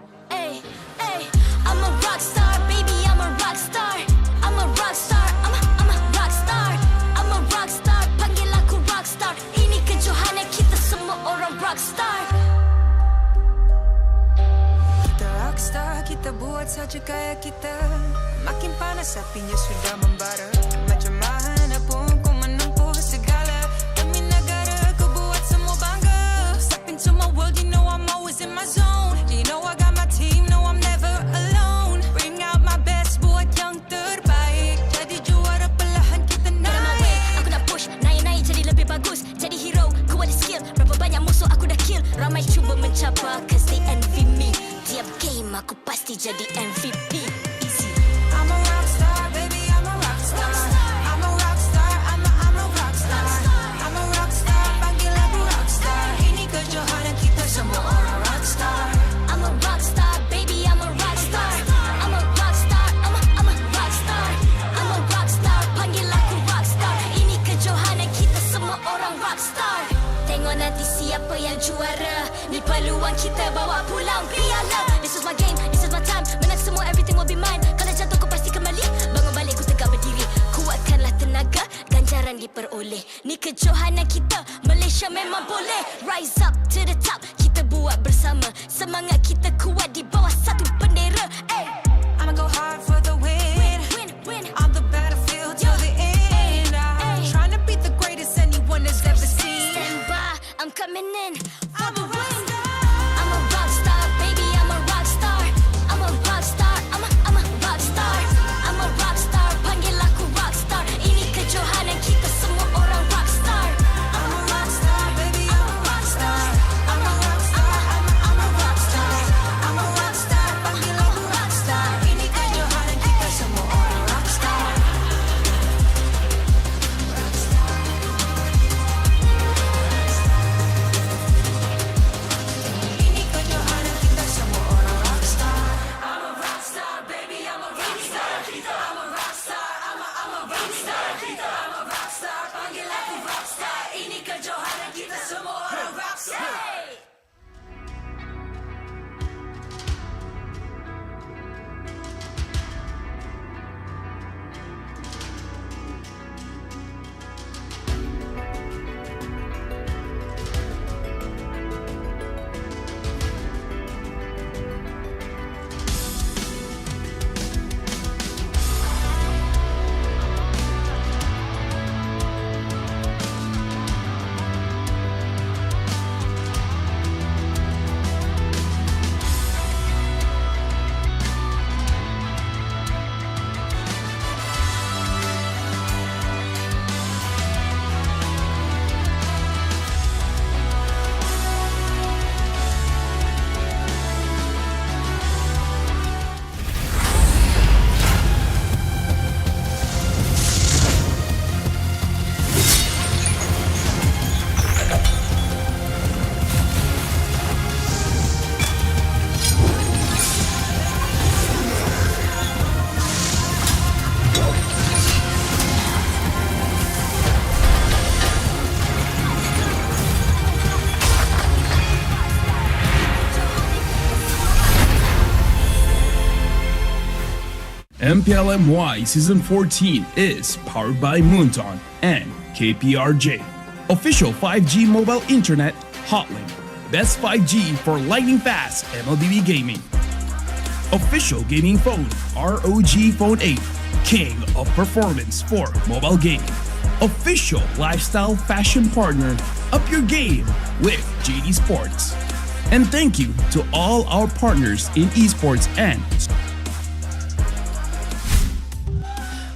I'm a rock star, baby. I'm a rock star. I'm a rock star. I'm a rock star. I'm a rock star. Panggil aku rock star. Ini kejohanan kita semua orang rock star. Kita rock star, kita buat saja gaya kita. Makin panas apinya sudah membara. Macam mana pun kau menempuh segala. Demi negara ku buat semua bangga. Step into my world, you know I'm always in my zone. You know I got my team, no I'm never alone. Bring out my best, buat yang terbaik. Jadi juara perlahan kita naik. Aku nak push, naik jadi lebih bagus. Jadi hero, ku ada skill. Berapa banyak musuh aku dah kill. Ramai cuba mencapai, cause they envy me. Tiap game aku pasti jadi MVP. I'm a rock star, baby, I'm a rock star. I'm a rock star, I'm a rock star. I'm a rock star, panggil aku rock star. Ini kejohanan kita semua orang rock star. I'm a rock star, baby, I'm a rock star. I'm a rock star, I'm a rock star. I'm a rock star, panggil aku rock star. Ini kejohanan kita semua orang rock star. Tengok nanti siapa yang juara. Ni peluang kita bawa pulang piala. This is my game, this is my time. Menang semua, everything will be mine. Kalau jatuh kau pasti kembali. Bangun balik ku tegak berdiri. Kuatkanlah tenaga, ganjaran diperoleh. Ni kejohanan kita, Malaysia memang boleh. Rise up to the top, kita buat bersama. Semangat kita kuat di bawah satu bendera. I'ma go hard for the win. Win. On the battlefield till the end. MPL MY Season 14 is powered by Moonton and KPRJ. Official 5G mobile internet hotlink. Best 5G for lightning fast MLBB gaming. Official gaming phone ROG Phone 8. King of performance for mobile gaming. Official lifestyle fashion partner. Up your game with JD Sports. And thank you to all our partners in esports and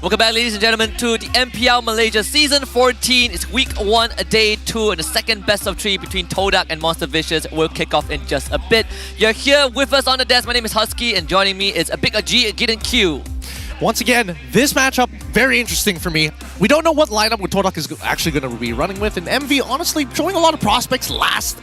Welcome back, ladies and gentlemen, to the MPL Malaysia Season 14. It's week 1, day 2, and the second best of 3 between Todak and Monster Vicious will kick off in just a bit. You're here with us on the desk. My name is Husky, and joining me is a big G, Gideon Q. Once again, this matchup, very interesting for me. We don't know what lineup Todak is actually going to be running with, and MV honestly showing a lot of prospects last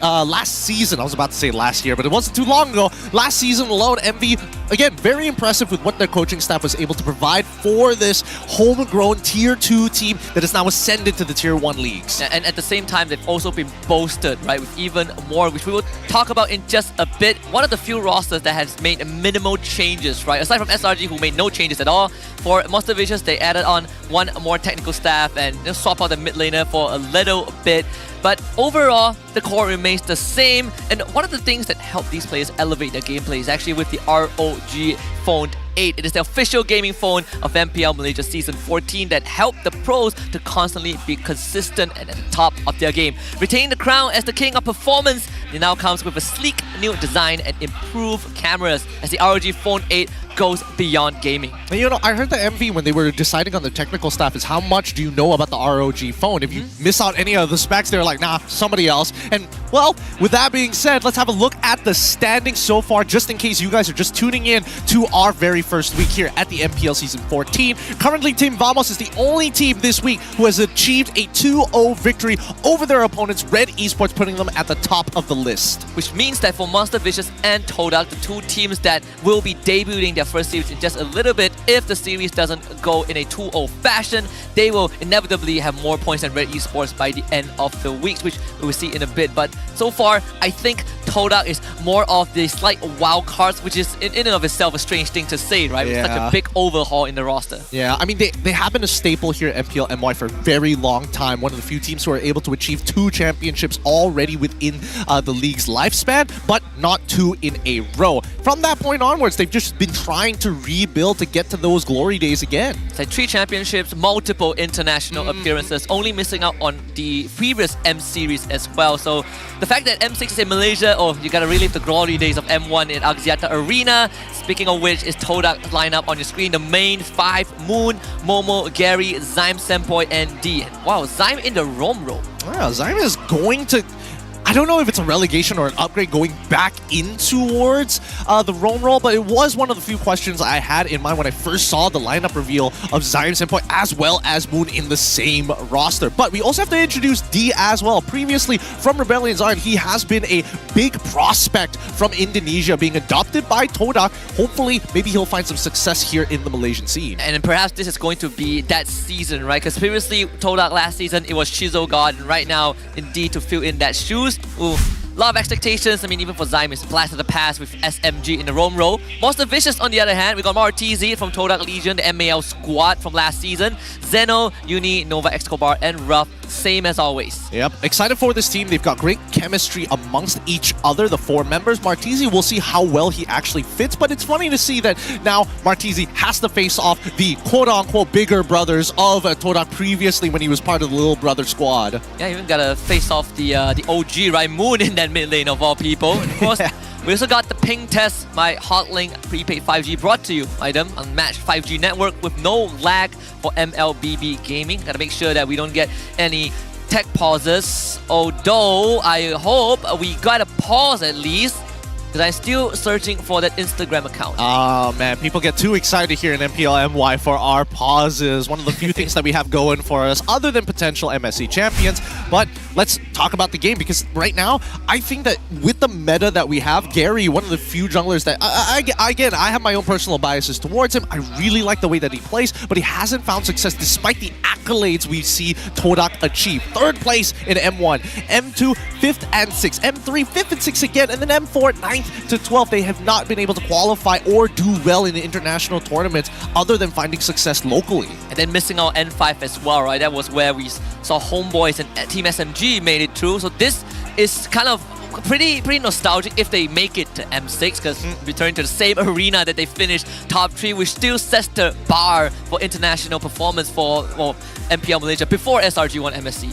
season. I was about to say last year, but it wasn't too long ago. Last season alone, MV, again, very impressive with what their coaching staff was able to provide for this homegrown Tier 2 team that has now ascended to the Tier 1 leagues. And at the same time, they've also been bolstered, right, with even more, which we will talk about in just a bit. One of the few rosters that has made minimal changes, right? Aside from SRG, who made no changes at all. For Monster Vicious, they added on one more technical staff and swap out the mid laner for a little bit. But overall, the core remains the same. And one of the things that help these players elevate their gameplay is actually with the ROG Phone 8. It is the official gaming phone of MPL Malaysia Season 14 that helped the pros to constantly be consistent and at the top of their game. Retaining the crown as the king of performance, it now comes with a sleek new design and improved cameras as the ROG Phone 8 goes beyond gaming. And you know, I heard the MV when they were deciding on the technical staff is how much do you know about the ROG phone? If you miss out any of the specs, they're like, nah, somebody else. And well, with that being said, let's have a look at the standings so far, just in case you guys are just tuning in to our very first week here at the MPL Season 14. Currently, Team Vamos is the only team this week who has achieved a 2-0 victory over their opponents, Red Esports, putting them at the top of the list. Which means that for Monster Vicious and Todak, the two teams that will be debuting their first series in just a little bit, if the series doesn't go in a 2-0 fashion, they will inevitably have more points than Red Esports by the end of the weeks, which we will see in a bit. But so far, I think Todak is more of the slight wild cards, which is in and of itself a strange thing to say, right? Yeah. With such a big overhaul in the roster. Yeah, I mean, they have been a staple here at MPL MY for a very long time. One of the few teams who are able to achieve 2 championships already within the league's lifespan, but not 2 in a row. From that point onwards, they've just been trying to rebuild to get to those glory days again. It's like 3 championships, multiple international appearances, only missing out on the previous M series as well. So the fact that M6 is in Malaysia, oh, you gotta relive the glory days of M1 in Axiata Arena. Speaking of which, is Todak lineup on your screen. The main 5, Moon, Momo, Gary, Zyme, Senpoi, and D. Wow, Zyme in the Rome role. Wow, Zyme is going to... I don't know if it's a relegation or an upgrade going back in towards the Rome role, but it was one of the few questions I had in mind when I first saw the lineup reveal of Zyme, Senpoi as well as Moon in the same roster. But we also have to introduce D as well. Previously from Rebellion Zion, he has been a big prospect from Indonesia, being adopted drafted by Todak. Hopefully, maybe he'll find some success here in the Malaysian scene. And perhaps this is going to be that season, right? Because previously, Todak last season, it was Shizo God. And right now, indeed, to fill in that shoes. Ooh. A lot of expectations. I mean, even for Zyme, it's blast of the past with SMG in the Rome role. Monster Vicious, on the other hand, we got Martizi from Todak Legion, the MAL squad from last season. Zeno, Uni, Nova Escobar, and Roughh, same as always. Yep, excited for this team. They've got great chemistry amongst each other, the four members. Martizi, we'll see how well he actually fits, but it's funny to see that now Martizi has to face off the quote-unquote bigger brothers of Todak previously when he was part of the little brother squad. Yeah, even gotta face off the OG, right? Moon in that mid lane of all people. And of course, we also got the ping test, my Hotlink prepaid 5G brought to you item, unmatched 5G network with no lag for MLBB gaming. Gotta make sure that we don't get any tech pauses, although I hope we got a pause at least, because I'm still searching for that Instagram account. Oh man, people get too excited here in MPL MY for our pauses. One of the few things that we have going for us other than potential MSC champions. But let's talk about the game, because right now, I think that with the meta that we have, Gary, one of the few junglers that, again, I have my own personal biases towards him. I really like the way that he plays, but he hasn't found success despite the accolades we see Todak achieve. 3rd place in M1, M2, 5th and 6th, M3, 5th and 6th again, and then M4, 9th to 12th. They have not been able to qualify or do well in the international tournaments other than finding success locally. And then missing out N5 as well, right? That was where we saw Homeboys and Team SMG made it through. So this is kind of pretty nostalgic if they make it to M6, because returning to the same arena that they finished top 3, which still sets the bar for international performance for MPL Malaysia before SRG won MSC.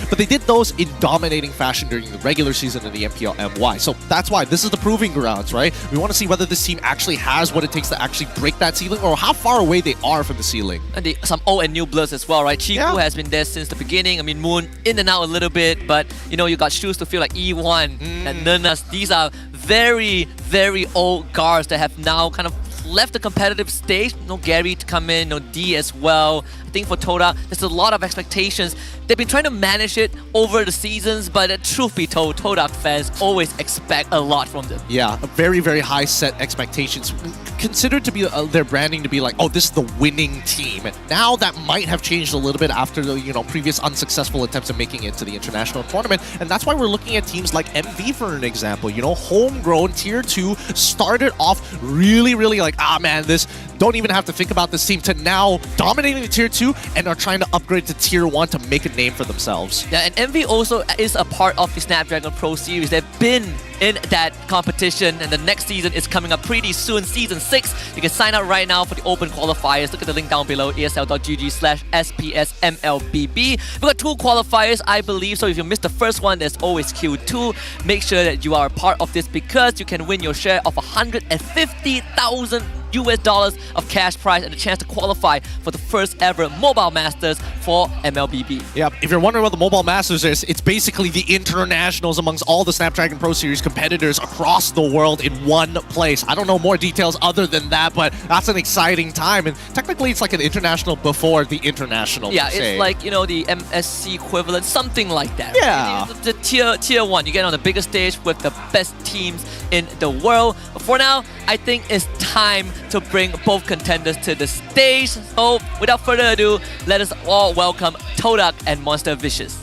But they did those in dominating fashion during the regular season of the MPL MY. So that's why this is the proving grounds, right? We want to see whether this team actually has what it takes to actually break that ceiling, or how far away they are from the ceiling. And some old and new bloods as well, right? Ciku has been there since the beginning. I mean, Moon in and out a little bit, but you know, you got shoes to feel like E1 and Nunas. These are very, very old guards that have now kind of left the competitive stage. No Gary to come in, no D as well. I think for Todak, there's a lot of expectations. They've been trying to manage it over the seasons, but truth be told, Todak fans always expect a lot from them. Yeah, a very, very high set expectations. Considered to be their branding to be like, oh, this is the winning team. And now that might have changed a little bit after the previous unsuccessful attempts at making it to the international tournament, and that's why we're looking at teams like MV for an example. Homegrown tier 2 started off really, really like, man, this don't even have to think about this team, to now dominating the tier 2 and are trying to upgrade to tier 1 to make a name for themselves. Yeah, and MV also is a part of the Snapdragon Pro Series. They've been in that competition, and the next season is coming up pretty soon, Season 6. You can sign up right now for the open qualifiers. Look at the link down below, esl.gg/SPSMLBB. We've got 2 qualifiers, I believe, so if you missed the first one, there's always Q2. Make sure that you are a part of this, because you can win your share of $150,000 of cash prize and a chance to qualify for the first ever Mobile Masters for MLBB. Yeah, if you're wondering what the Mobile Masters is, it's basically the internationals amongst all the Snapdragon Pro Series competitors across the world in one place. I don't know more details other than that, but that's an exciting time. And technically, it's like an international before the international. Yeah, it's like, the MSC equivalent, something like that. Yeah. The tier 1, you get on the biggest stage with the best teams in the world. But for now, I think it's time to bring both contenders to the stage. So without further ado, let us all welcome Todak and Monster Vicious.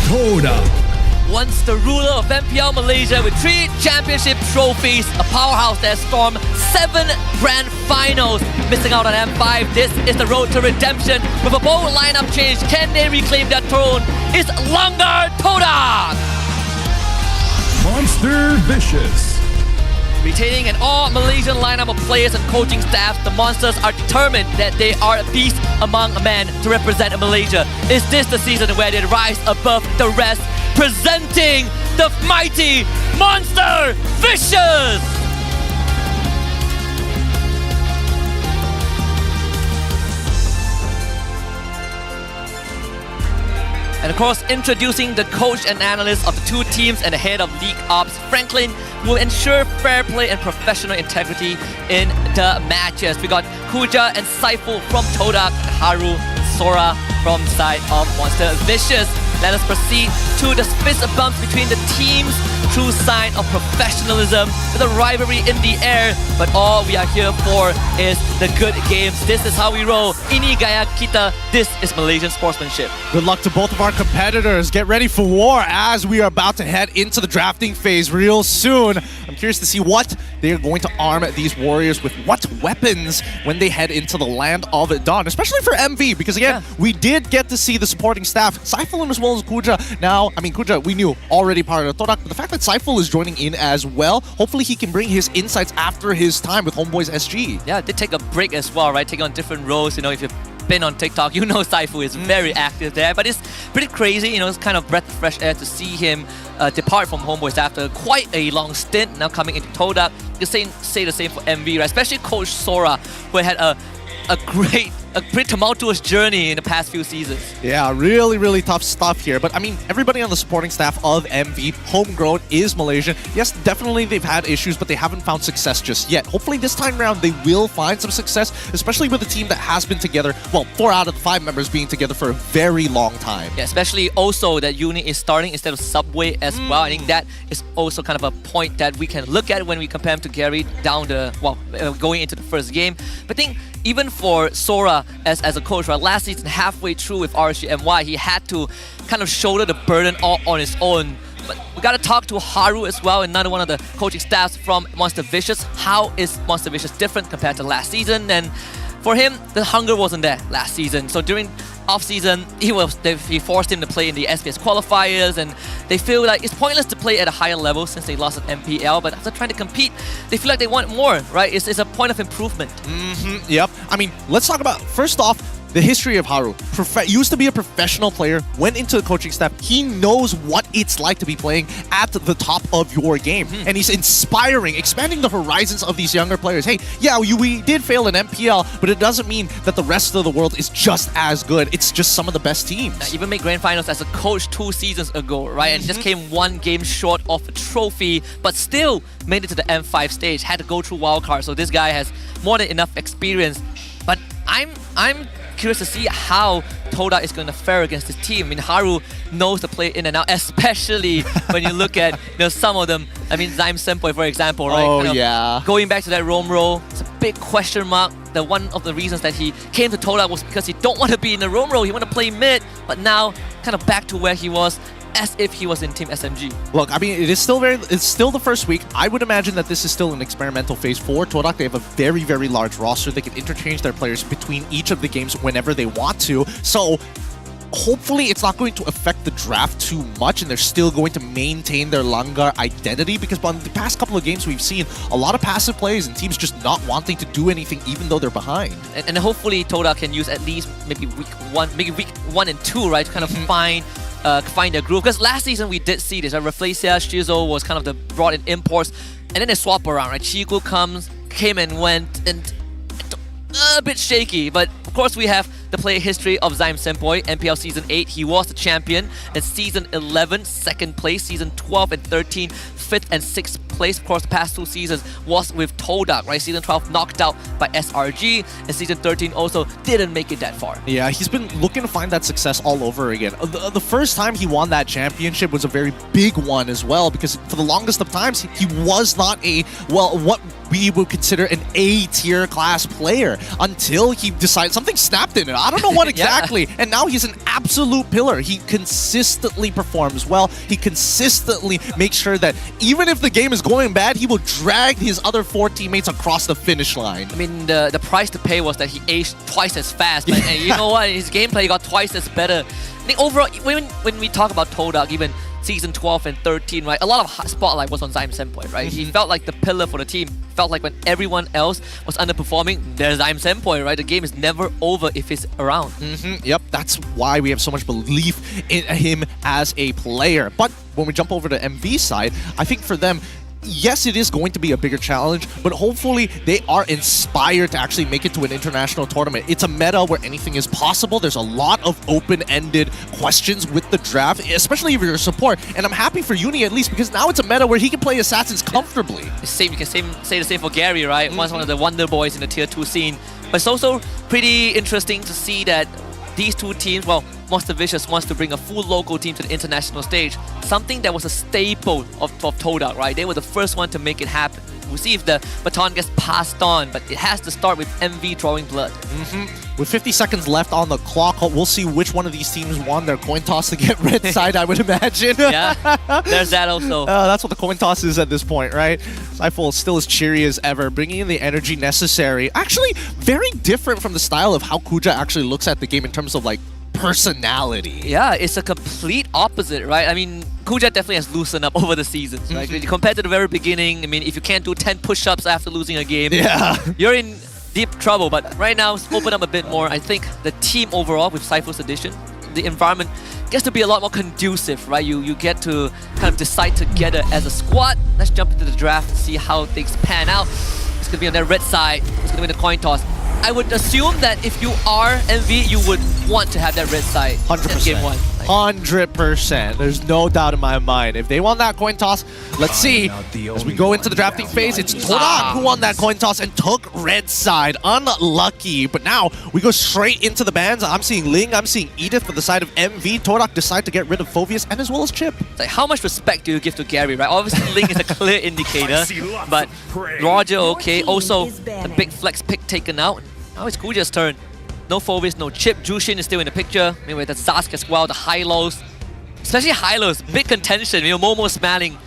Todak. Once the ruler of MPL Malaysia with 3 championship trophies, a powerhouse that stormed 7 grand finals. Missing out on M5, this is the road to redemption. With a bold lineup change, can they reclaim their throne? It's longer Todak! Monster Vicious. Retaining an all-Malaysian lineup of players and coaching staff, the Monsters are determined that they are a beast among men to represent Malaysia. Is this the season where they rise above the rest? Presenting the mighty Monster Vicious! And of course, introducing the coach and analyst of the two teams and the head of League Ops, Franklin, will ensure fair play and professional integrity in the matches. We got Kuja and Saiful from Todak, and Haru, Sora from the side of Monster Vicious. Let us proceed to the fist bumps between the teams. True sign of professionalism with a rivalry in the air. But all we are here for is the good games. This is how we roll. Ini gaya kita. This is Malaysian sportsmanship. Good luck to both of our competitors. Get ready for war as we are about to head into the drafting phase real soon. I'm curious to see what they are going to arm these warriors with, what weapons when they head into the land of dawn, especially for MV, because again, we did get to see the supporting staff, Saiful as well as Kuja. Now, I mean, Kuja, we knew already part of Todak, but the fact that Saiful is joining in as well, hopefully he can bring his insights after his time with Homeboys SG. Yeah, they take a break as well, right? Taking on different roles. You know, if you've been on TikTok, you know Saiful is very active there. But it's pretty crazy, you know, it's kind of breath of fresh air to see him depart from Homeboys after quite a long stint, now coming into Todak. You can say the same for MV, right? Especially Coach Sora, who had a pretty tumultuous journey in the past few seasons. Yeah, really tough stuff here. But I mean, everybody on the supporting staff of MV, homegrown, is Malaysian. Yes, definitely they've had issues, but they haven't found success just yet. Hopefully this time around they will find some success, especially with a team that has been together, well, 4 out of the 5 members being together for a very long time. Yeah, especially also that Uni is starting instead of Subway as well. I think that is also kind of a point that we can look at when we compare him to Gary down the, going into the first game. But I think even for Sora as a coach, right, last season halfway through with RSGMY, he had to kind of shoulder the burden all on his own. But we got to talk to Haru as well, another one of the coaching staffs from Monster Vicious. How is Monster Vicious different compared to last season? And for him, the hunger wasn't there last season. So during off-season, he forced him to play in the SPS qualifiers, and they feel like it's pointless to play at a higher level since they lost at MPL, but after trying to compete, they feel like they want more, right? It's a point of improvement. Yep. I mean, let's talk about, first off, the history of Haru. Used to be a professional player, went into the coaching staff. He knows what it's like to be playing at the top of your game. And he's inspiring, expanding the horizons of these younger players. Hey, yeah, we did fail in MPL, but it doesn't mean that the rest of the world is just as good. It's just some of the best teams. Even made grand finals as a coach 2 seasons ago, right? And just came 1 game short of a trophy, but still made it to the M5 stage. Had to go through wildcard, so this guy has more than enough experience. But I'm curious to see how Todak is going to fare against this team. I mean, Haru knows to play in and out, especially when you look at some of them. I mean, Zyme Senpoi, for example, right? Oh, yeah. Going back to that roam role, it's a big question mark. One of the reasons that he came to Todak was because he don't want to be in the roam role. He want to play mid, but now kind of back to where he was, as if he was in Team SMG. Look, I mean, it's still the first week. I would imagine that this is still an experimental phase for Todak. They have a very large roster. They can interchange their players between each of the games whenever they want to. So hopefully it's not going to affect the draft too much, and they're still going to maintain their Langar identity, because on the past couple of games we've seen a lot of passive plays and teams just not wanting to do anything even though they're behind. And hopefully Todak can use at least maybe week 1 and 2, right, to kind of find their groove. Because last season we did see this, right? Rafflesia, Shizo was kind of the brought in imports, and then they swap around, right? Ciku came and went, and a bit shaky. But of course we have the player history of Zyme Senpoi. MPL Season 8, he was the champion. In Season 11, 2nd place. Season 12 and 13, 5th and 6th place. Of course, the past 2 seasons was with Todak, right? Season 12 knocked out by SRG, and Season 13 also didn't make it that far. Yeah, he's been looking to find that success all over again. The first time he won that championship was a very big one as well, because for the longest of times, he was not what we would consider an A-tier class player until he decided something snapped in it. I don't know what exactly. And now he's an absolute pillar. He consistently performs well. He consistently makes sure that even if the game is going bad, he will drag his other 4 teammates across the finish line. I mean, the price to pay was that he aged twice as fast. But and you know what? His gameplay got twice as better. I think overall, when we talk about Todak, even Season 12 and 13, right, a lot of spotlight was on Zyme Senpoi, right? He felt like the pillar for the team. Felt like when everyone else was underperforming, there's Zyme Senpoi, right? The game is never over if he's around. Yep, that's why we have so much belief in him as a player. But when we jump over to MV side, I think for them, yes, it is going to be a bigger challenge, but hopefully they are inspired to actually make it to an international tournament. It's a meta where anything is possible. There's a lot of open-ended questions with the draft, especially if you're a support. And I'm happy for Uni at least, because now it's a meta where he can play Assassins comfortably. You can say the same for Gary, right? One of the wonder boys in the tier 2 scene. But it's also pretty interesting to see that these two teams, well, Monster Vicious wants to bring a full local team to the international stage. Something that was a staple of Todak, right? They were the first one to make it happen. We'll see if the baton gets passed on, but it has to start with MV drawing blood. With 50 seconds left on the clock, we'll see which one of these teams won their coin toss to get red side, I would imagine. Yeah, there's that also. That's what the coin toss is at this point, right? Cypher is still as cheery as ever, bringing in the energy necessary. Actually, very different from the style of how Kuja actually looks at the game in terms of like personality. Yeah, it's a complete opposite, right? I mean, Kuja definitely has loosened up over the seasons, right? Compared to the very beginning, I mean, if you can't do 10 push-ups after losing a game, you're in deep trouble. But right now, it's opened up a bit more. I think the team overall with Cypher's addition, the environment gets to be a lot more conducive, right? You get to kind of decide together as a squad. Let's jump into the draft and see how things pan out. It's going to be on their red side. It's going to be the coin toss. I would assume that if you are MV, you would want to have that red side 100%. in game 1. 100%. There's no doubt in my mind. If they won that coin toss, let's see. As we go into the drafting phase, it's Todak who won that coin toss and took red side. Unlucky. But now we go straight into the bans. I'm seeing Ling, I'm seeing Edith for the side of MV. Todak decide to get rid of Phoveus and as well as Chip. It's like, how much respect do you give to Gary, right? Obviously, Ling is a clear indicator. But Roger, okay. Also, the big flex pick taken out. Now it's Kuja's turn. No Phoveus, no Chip. Jushin is still in the picture. Maybe with the Zask as well, the high-lows. Especially high-lows, big contention. You know, Momo smiling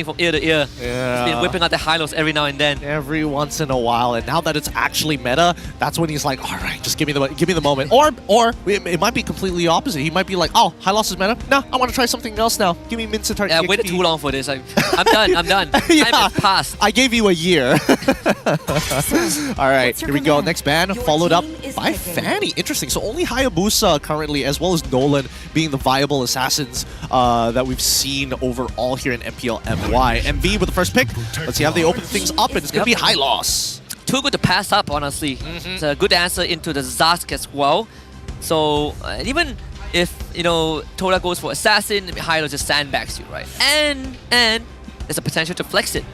from ear to ear. Yeah. He's been whipping out the high-lows every now and then. Every once in a while, and now that it's actually meta, that's when he's like, all right, just give me the moment. Or it might be completely opposite. He might be like, oh, high loss is meta. No, I want to try something else now. Give me Mince Tart. Yeah, I waited too long for this. I'm done. I'm done. Yeah, Time has passed. I gave you a year. All right, here we go. Next ban, followed up by Fanny. Interesting. So only Hayabusa currently, as well as Nolan, being the viable assassins that we've seen overall here in MPL MY. MV with the first pick. Let's see how they open things up, and it's going to be high loss. Too good to pass up, honestly. It's a good answer into the Zask as well. So even if, you know, Toda goes for assassin, high loss just sandbags you, right? And there's a potential to flex it.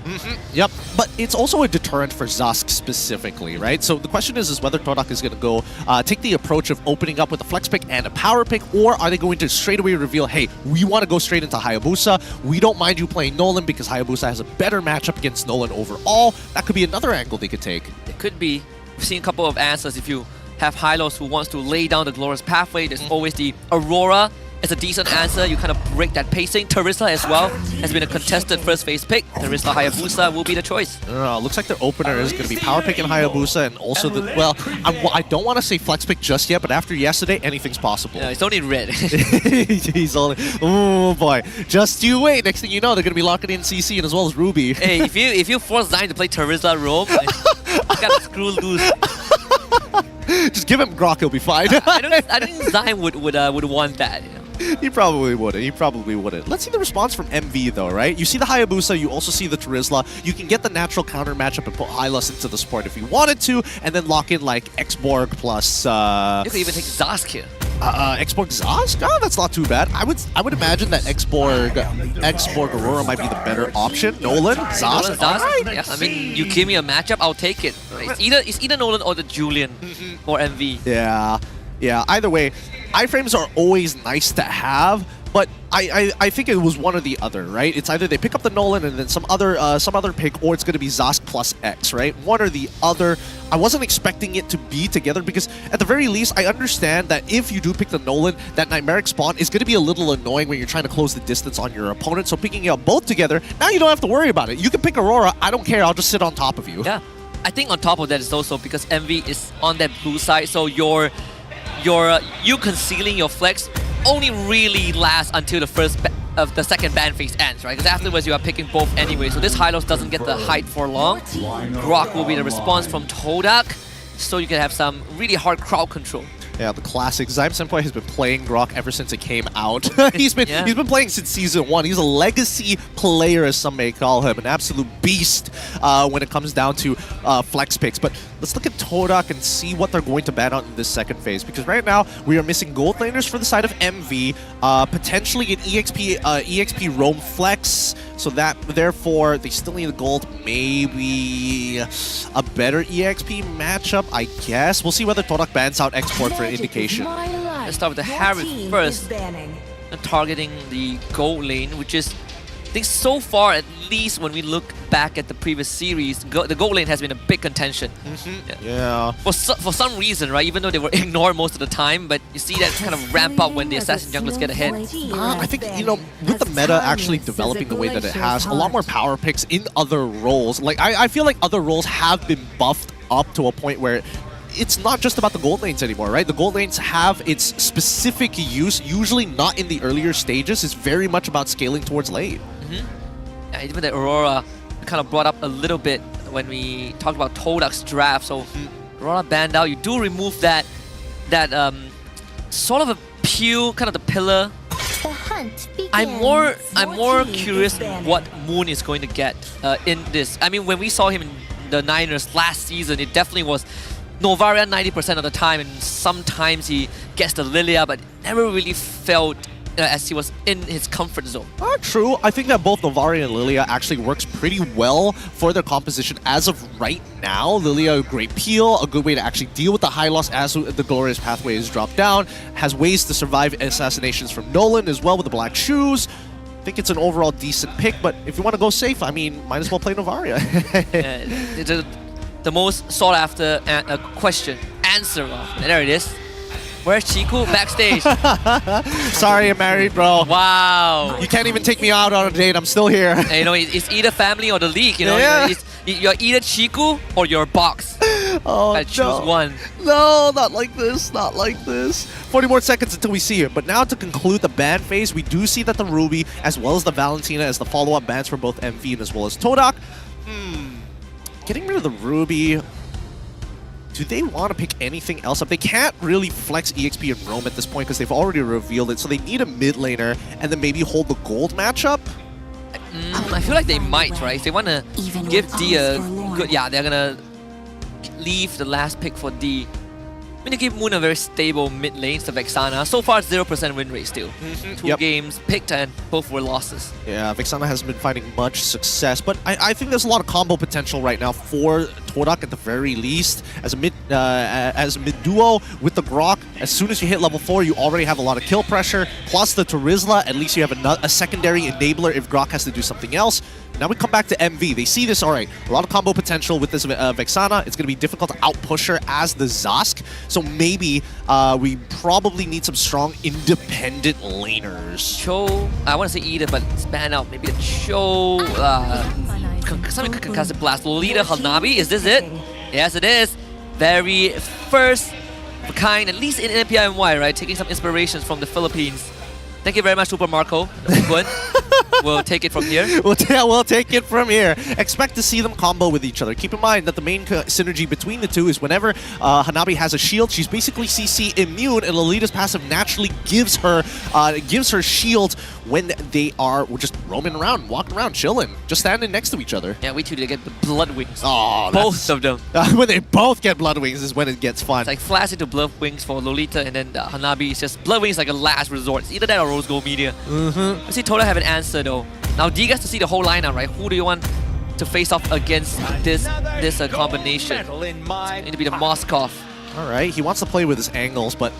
Yep, but it's also a deterrent for Zask specifically, right? So the question is whether Todak is going to go take the approach of opening up with a flex pick and a power pick, or are they going to straight away reveal, hey, we want to go straight into Hayabusa. We don't mind you playing Nolan because Hayabusa has a better matchup against Nolan overall. That could be another angle they could take. It could be. We've seen a couple of answers. If you have Hylos who wants to lay down the glorious pathway, there's always the Aurora. It's a decent answer. You kind of break that pacing. Teresa as well has been a contested first phase pick. Teresa Hayabusa will be the choice. Looks like their opener is going to be power pick and Hayabusa, and also the, well, I don't want to say flex pick just yet, but after yesterday, anything's possible. Yeah, it's only red. He's only, oh boy, just you wait. Next thing you know, they're going to be locking in CC and as well as Ruby. Hey, if you force Zion to play Teresa Rome, you gotta screw loose. Just give him Grok, he'll be fine. I think Zion would want that. You know? He probably wouldn't. He probably wouldn't. Let's see the response from MV though, right? You see the Hayabusa, you also see the Terizla. You can get the natural counter matchup and put Hylos into the support if you wanted to, and then lock in like X-Borg plus... you could even take Zask here. X-Borg Zask? Oh, that's not too bad. I would imagine that X-Borg Aurora might be the better option. Nolan, Zask. Right. Yeah, I mean, you give me a matchup, I'll take it. Right? It's either Nolan or the Julian for MV. Yeah, either way, iframes are always nice to have, but I think it was one or the other, right? It's either they pick up the Nolan and then some other pick, or it's going to be Zask plus X, right? One or the other. I wasn't expecting it to be together because at the very least, I understand that if you do pick the Nolan, that Nightmaric spawn is going to be a little annoying when you're trying to close the distance on your opponent. So picking up both together, now you don't have to worry about it. You can pick Aurora. I don't care. I'll just sit on top of you. Yeah, I think on top of that is also because MV is on that blue side, so you concealing your flex only really lasts until the second ban phase ends, right? Because afterwards you are picking both anyway, so this Hylos doesn't get the height for long. Grok will be the response from Todak, so you can have some really hard crowd control. Yeah, the classic. Zyme Senpai has been playing Grok ever since it came out. he's been playing since Season 1. He's a legacy player, as some may call him. An absolute beast when it comes down to flex picks. But let's look at Todak and see what they're going to ban out in this second phase. Because right now, we are missing gold laners for the side of MV. Potentially an EXP roam flex. So that, therefore, they still need the gold. Maybe a better EXP matchup, I guess. We'll see whether Todak bans out export for indication. Let's start with the Harry first. Targeting the gold lane, which is, I think so far, at least when we look back at the previous series, the gold lane has been a big contention. Yeah. For some reason, right? Even though they were ignored most of the time, but you see that kind of ramp up when the assassin junglers get ahead. I think, you know, with the meta actually developing the way that it has, a lot more power picks in other roles. Like, I feel like other roles have been buffed up to a point where it's not just about the gold lanes anymore, right? The gold lanes have its specific use, usually not in the earlier stages. It's very much about scaling towards late. Yeah, even the Aurora kind of brought up a little bit when we talked about Todak's draft. So Aurora banned out. You do remove that sort of appeal, kind of the pillar. I'm more curious what Moon is going to get in this. I mean, when we saw him in the Niners last season, it definitely was Novaria 90% of the time, and sometimes he gets the Lilia, but never really felt as he was in his comfort zone. True. I think that both Novaria and Lilia actually works pretty well for their composition as of right now. Lilia, a great peel, a good way to actually deal with the high loss as the glorious pathway is dropped down, has ways to survive assassinations from Nolan as well with the black shoes. I think it's an overall decent pick, but if you want to go safe, I mean, might as well play Novaria. The most sought after answer. There it is. Where's Ciku? Backstage. Sorry, I'm married, bro. Wow. You can't even take me out on a date. I'm still here. And, you know, it's either family or the league. You know, you're either Ciku or you're Box. Oh, I choose one. No, not like this. Not like this. 40 more seconds until we see it. But now to conclude the ban phase, we do see that the Ruby, as well as the Valentina, as the follow-up bans for both MV and as well as Todak. Getting rid of the Ruby. Do they want to pick anything else up? They can't really flex EXP and roam at this point because they've already revealed it. So they need a mid laner and then maybe hold the gold matchup. I feel like they might, right? If they want to give D a good... Yeah, they're going to leave the last pick for D. I mean, they give Moon a very stable mid lane to Vexana. So far, it's 0% win rate still. Two games picked and both were losses. Yeah, Vexana hasn't been finding much success, but I think there's a lot of combo potential right now for Todak at the very least. As a mid duo with the Grok, as soon as you hit level 4, you already have a lot of kill pressure. Plus the Terizla, at least you have a secondary enabler if Grok has to do something else. Now we come back to MV. They see this, all right, a lot of combo potential with this Vexana. It's going to be difficult to outpush her as the Zask. So maybe we probably need some strong independent laners. Cho, I want to say either, but span out. Maybe a Cho, something concussive blast. Lolita Hanabi, is this it? Yes, it is. Very first of a kind, at least in MPL, right? Taking some inspirations from the Philippines. Thank you very much, Super Marco. We'll take it from here. We'll take it from here. Expect to see them combo with each other. Keep in mind that the main synergy between the two is whenever Hanabi has a shield, she's basically CC immune, and Lolita's passive naturally gives her shield when they are just roaming around, walking around, chilling, just standing next to each other. Yeah, we two to get the blood wings. Oh, both of them. When they both get blood wings is when it gets fun. It's like flash into blood wings for Lolita, and then Hanabi is just blood wings like a last resort. It's either that or Rose Gold Media. I see Toda have an answer though. Now D gets to see the whole lineup, right? Who do you want to face off against this combination? Need to be the Moskov. Alright, he wants to play with his angles, but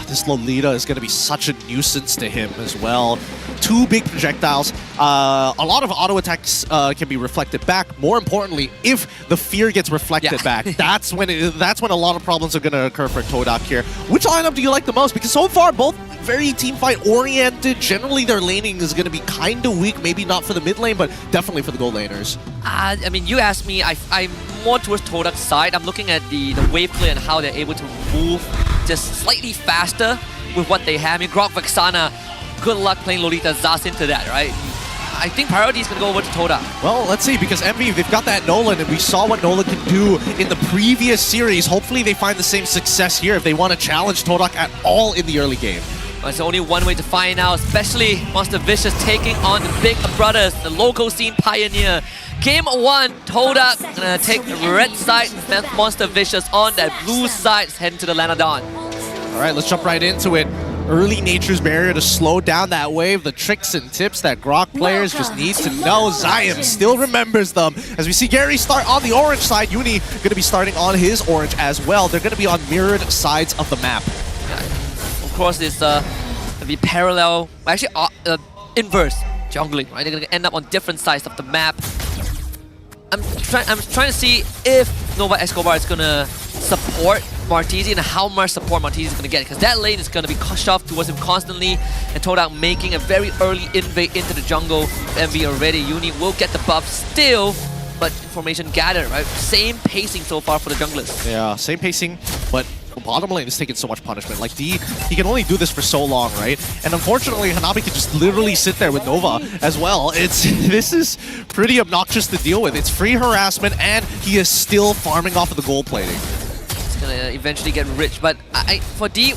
this Lolita is going to be such a nuisance to him as well. Two big projectiles. A lot of auto attacks can be reflected back. More importantly, if the fear gets reflected back, that's when a lot of problems are going to occur for Todak here. Which lineup do you like the most? Because so far, both very team fight oriented. Generally, their laning is going to be kind of weak. Maybe not for the mid lane, but definitely for the gold laners. I mean, you asked me, I'm more towards Todak's side. I'm looking at the wave play and how they're able to move just slightly faster with what they have. I mean, Grok Vexana, good luck playing Lolita Zas into that, right? I think priority is going to go over to Toda. Well, let's see, because MV, they've got that Nolan, and we saw what Nolan can do in the previous series. Hopefully they find the same success here if they want to challenge Todak at all in the early game. Well, there's only one way to find out, especially Monster Vicious taking on the big brothers, the local scene pioneer. Game 1, Todak gonna take the red side, Monster Vicious on that blue side, heading to the Lanadon. All right, let's jump right into it. Early Nature's Barrier to slow down that wave, the tricks and tips that Grok players just need to know. Zion still remembers them. As we see Gary start on the orange side, Uni going to be starting on his orange as well. They're going to be on mirrored sides of the map. Of course, it's going to be parallel, actually inverse jungling, right? They're going to end up on different sides of the map. I'm trying to see if Nova Escobar is going to support Martizi and how much support Martizi is going to get, because that lane is going to be shoved towards him constantly, and Todak making a very early invade into the jungle. MV already, Uni will get the buff still, but information gathered, right? Same pacing so far for the junglers. Yeah, same pacing, but bottom lane is taking so much punishment. Like D, he can only do this for so long, right? And unfortunately, Hanabi can just literally sit there with Nova as well. This is pretty obnoxious to deal with. It's free harassment, and he is still farming off of the gold plating. Gonna eventually get rich, but for D,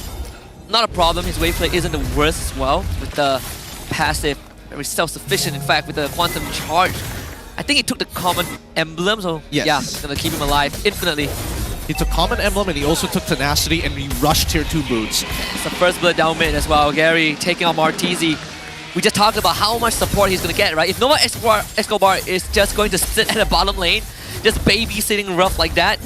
not a problem. His wave play isn't the worst as well, with the passive, very self-sufficient in fact, with the quantum charge. I think he took the common emblem, so yes. Yeah, it's gonna keep him alive infinitely. He took common emblem and he also took tenacity, and he rushed tier 2 boots. It's the first blood down mid as well. Gary taking on Martizi. We just talked about how much support he's gonna get, right? If Nova Escobar is just going to sit at the bottom lane, just babysitting Roughh like that,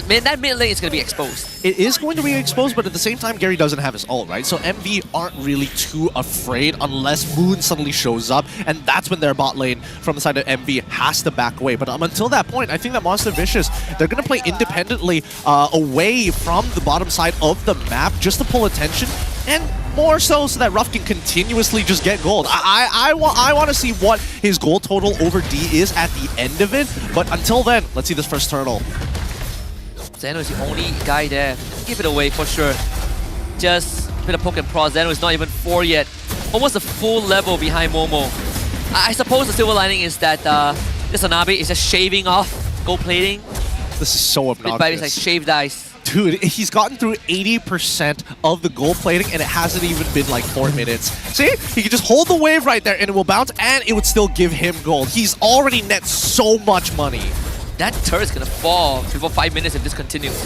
man, that mid lane is going to be exposed. It is going to be exposed, but at the same time, Gary doesn't have his ult, right? So MV aren't really too afraid unless Moon suddenly shows up, and that's when their bot lane from the side of MV has to back away. But until that point, I think that Monster Vicious, they're going to play independently away from the bottom side of the map just to pull attention, and more so that Roughh can continuously just get gold. I want to see what his gold total over D is at the end of it, but until then, let's see this first turtle. Zeno is the only guy there. Give it away for sure. Just a bit of poke and prod. Zeno is not even 4 yet. Almost a full level behind Momo. I suppose the silver lining is that this Hanabi is just shaving off gold plating. This is so obnoxious. It's like shaved ice. Dude, he's gotten through 80% of the gold plating, and it hasn't even been like 4 minutes. See? He can just hold the wave right there, and it will bounce, and it would still give him gold. He's already net so much money. That turret's gonna fall before 5 minutes if this continues.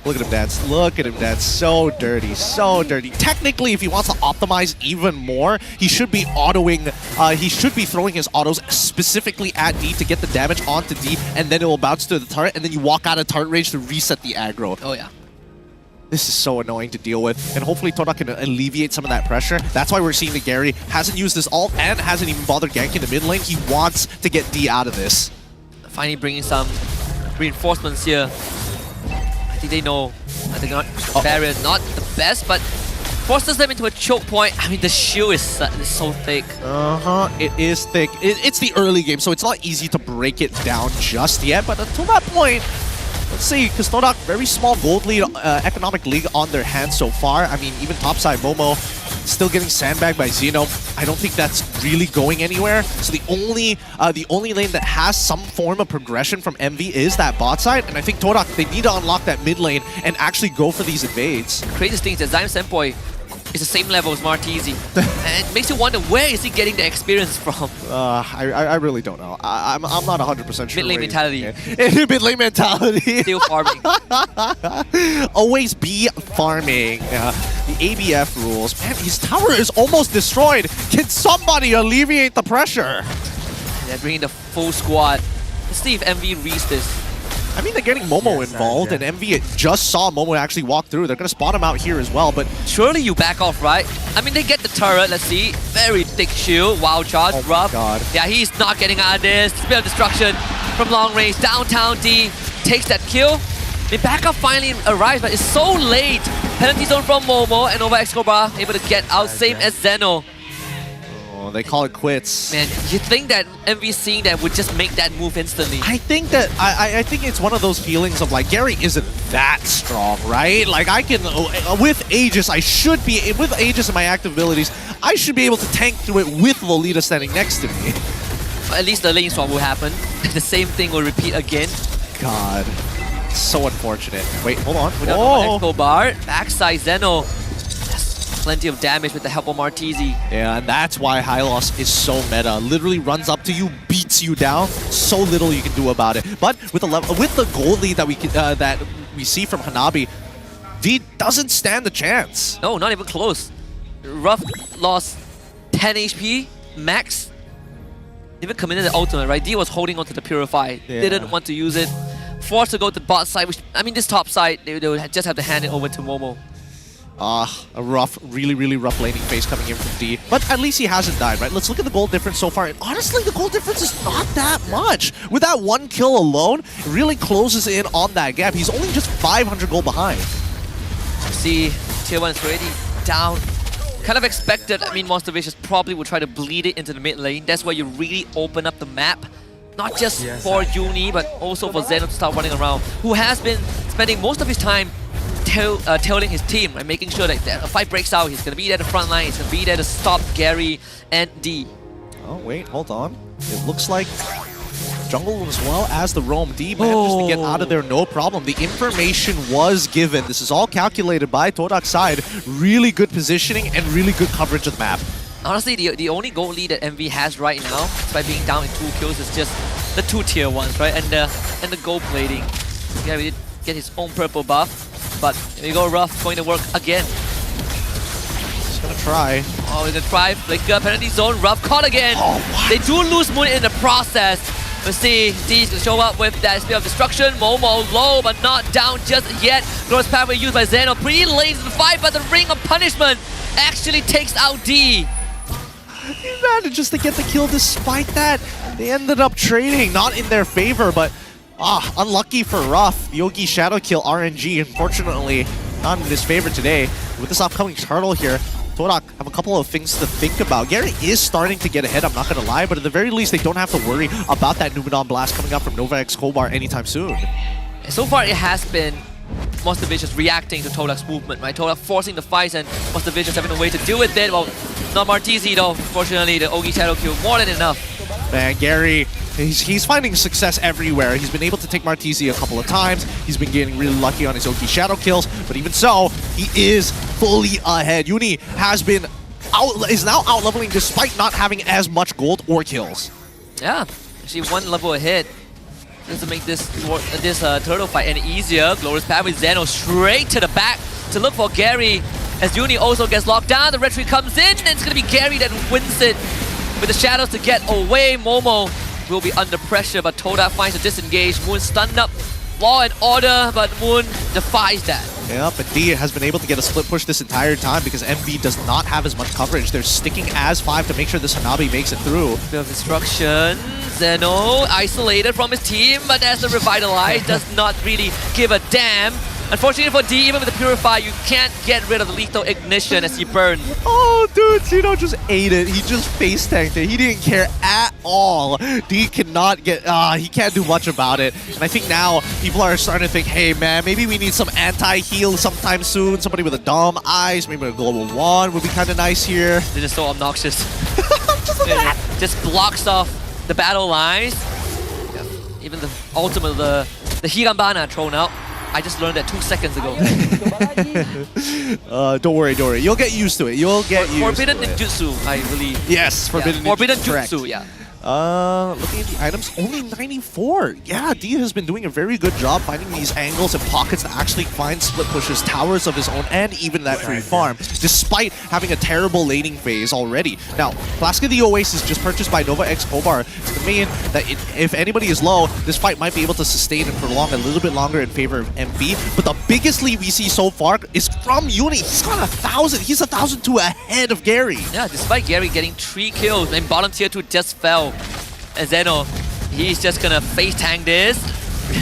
Look at him dance. Look at him dance. So dirty. So dirty. Technically, if he wants to optimize even more, he should be autoing. He should be throwing his autos specifically at D to get the damage onto D, and then it will bounce to the turret, and then you walk out of turret range to reset the aggro. Oh, yeah. This is so annoying to deal with, and hopefully Todak can alleviate some of that pressure. That's why we're seeing that Gary hasn't used his ult and hasn't even bothered ganking the mid lane. He wants to get D out of this. Finally bringing some reinforcements here. I think they know that the barrier is not the best, but forces them into a choke point. I mean, the shield is so thick. It is thick. It's the early game, so it's not easy to break it down just yet, but until that point, let's see, because Todak, very small gold lead, economic league on their hands so far. I mean, even topside Momo still getting sandbagged by Xeno. I don't think that's really going anywhere. So the only lane that has some form of progression from MV is that bot side, and I think Todak, they need to unlock that mid lane and actually go for these invades. The craziest thing is that Zion Senpoi is the same level as Martizi. And it makes you wonder, where is he getting the experience from? I really don't know. I'm not 100% sure. Mid-lane mentality. Mid-lane mentality. Still farming. Always be farming. The ABF rules. Man, his tower is almost destroyed. Can somebody alleviate the pressure? They're bringing the full squad. Let's see if MV reads this. I mean, they're getting Momo involved, and MV just saw Momo actually walk through. They're going to spot him out here as well, but... Surely you back off, right? I mean, they get the turret, let's see. Very thick shield, wild charge, Roughh. God. Yeah, he's not getting out of this. It's a bit of destruction from long range. Downtown D takes that kill. The backup finally arrives, but it's so late. Penalty zone from Momo, and Nova Escobar able to get out, same as Zeno. they call it quits. Man, you think that MV seeing that would just make that move instantly? I think that I think it's one of those feelings of like Gary isn't that strong, right? Like I can with Aegis, I should be with Aegis and my active abilities, I should be able to tank through it with Lolita standing next to me. At least the lane swap will happen. The same thing will repeat again. God, so unfortunate. Wait, hold on. We don't know Escobar. Backside Zeno. Plenty of damage with the help of Martizi. Yeah, and that's why Hylos is so meta. Literally runs up to you, beats you down. So little you can do about it. But with the gold lead that we see from Hanabi, D doesn't stand a chance. No, not even close. Roughh lost 10 HP max. Even committed the ultimate, right? D was holding onto the Purify. Yeah. Didn't want to use it. Forced to go to bot side, which, I mean, this top side, they would just have to hand it over to Momo. A rough, really rough laning phase coming in from D. But at least he hasn't died, right? Let's look at the gold difference so far. And honestly, the gold difference is not that much. With that one kill alone, it really closes in on that gap. He's only just 500 gold behind. See, tier 1 is already down. Kind of expected. I mean, Monster Vicious probably would try to bleed it into the mid lane. That's where you really open up the map. Not just for Uni, but also for Zeno to start running around. Who has been spending most of his time tailing his team, right? Making sure that a fight breaks out. He's going to be there at the front line. He's going to be there to stop Gary and D. Oh, wait, hold on. It looks like jungle as well as the roam. D manages to get out of there, no problem. The information was given. This is all calculated by Todak's side. Really good positioning and really good coverage of the map. Honestly, the only gold lead that MV has right now, despite being down in 2 kills, is just the 2 tier 1s, right? And the gold plating. Yeah, we did get his own purple buff. But here we go, Roughh going to work again. He's gonna try. Oh, he's gonna try. Flicker, penalty zone, Roughh caught again. They do lose Moon in the process. Let's see, D's gonna show up with that speed of destruction. Momo low, but not down just yet. Glorious Pathway used by Zeno. Pretty late in the fight, but the Ring of Punishment actually takes out D. He manages to get the kill despite that. They ended up trading, not in their favor, but unlucky for Roughh. Yogi Shadow Kill RNG, unfortunately, not in his favor today. With this upcoming turtle here, Todak have a couple of things to think about. Gary is starting to get ahead, I'm not going to lie, but at the very least, they don't have to worry about that Numenon Blast coming up from Nova X Kobar anytime soon. So far, it has been Monster Vicious reacting to Todak's movement, right? Todak forcing the fights and Monster Vicious having a way to deal with it. Well, not Martizi though. Fortunately, the Ogi Shadow Kill more than enough. Man, Gary, he's finding success everywhere. He's been able to take Martizi a couple of times. He's been getting really lucky on his Ogi Shadow kills, but even so, he is fully ahead. Uni is now out-leveling despite not having as much gold or kills. Yeah, actually 1 level ahead. Just to make this turtle fight any easier. Glorious Path with Zeno straight to the back to look for Gary. As Uni also gets locked down, the red tree comes in, and it's going to be Gary that wins it. With the shadows to get away, Momo will be under pressure, but Todak finds a disengage. Moon stunned up. Law and order, but Moon defies that. Yeah, but D has been able to get a split push this entire time because MV does not have as much coverage. They're sticking as 5 to make sure this Hanabi makes it through. Bit of destruction. Zeno isolated from his team, but as the Revitalize does not really give a damn. Unfortunately for D, even with the Purify, you can't get rid of the lethal ignition as he burned. Oh, dude, Zeno just ate it. He just face tanked it. He didn't care at all. D cannot get, he can't do much about it. And I think now people are starting to think, hey man, maybe we need some anti-heal sometime soon. Somebody with a dumb eyes, maybe a global 1 would be kind of nice here. This is so obnoxious. Just blocks off the battle lines. Yeah. Even the ultimate, the Hirambana thrown out. I just learned that 2 seconds ago. Don't worry. You'll get used to it. Forbidden Ninjutsu, I believe. Yes, Forbidden Jutsu, yeah. Looking at the items, only 94. Yeah, D has been doing a very good job finding these angles and pockets to actually find split pushes, towers of his own, and even that free farm, despite having a terrible laning phase already. Now, Flask of the Oasis just purchased by Nova X Kobar. It's the main that if anybody is low, this fight might be able to sustain and prolong a little bit longer in favor of MV. But the biggest lead we see so far is from Uni. He's got 1,000. He's 1,002 ahead of Gary. Yeah, despite Gary getting 3 kills, and bottom tier 2 just fell. And Zeno, he's just gonna face tank this.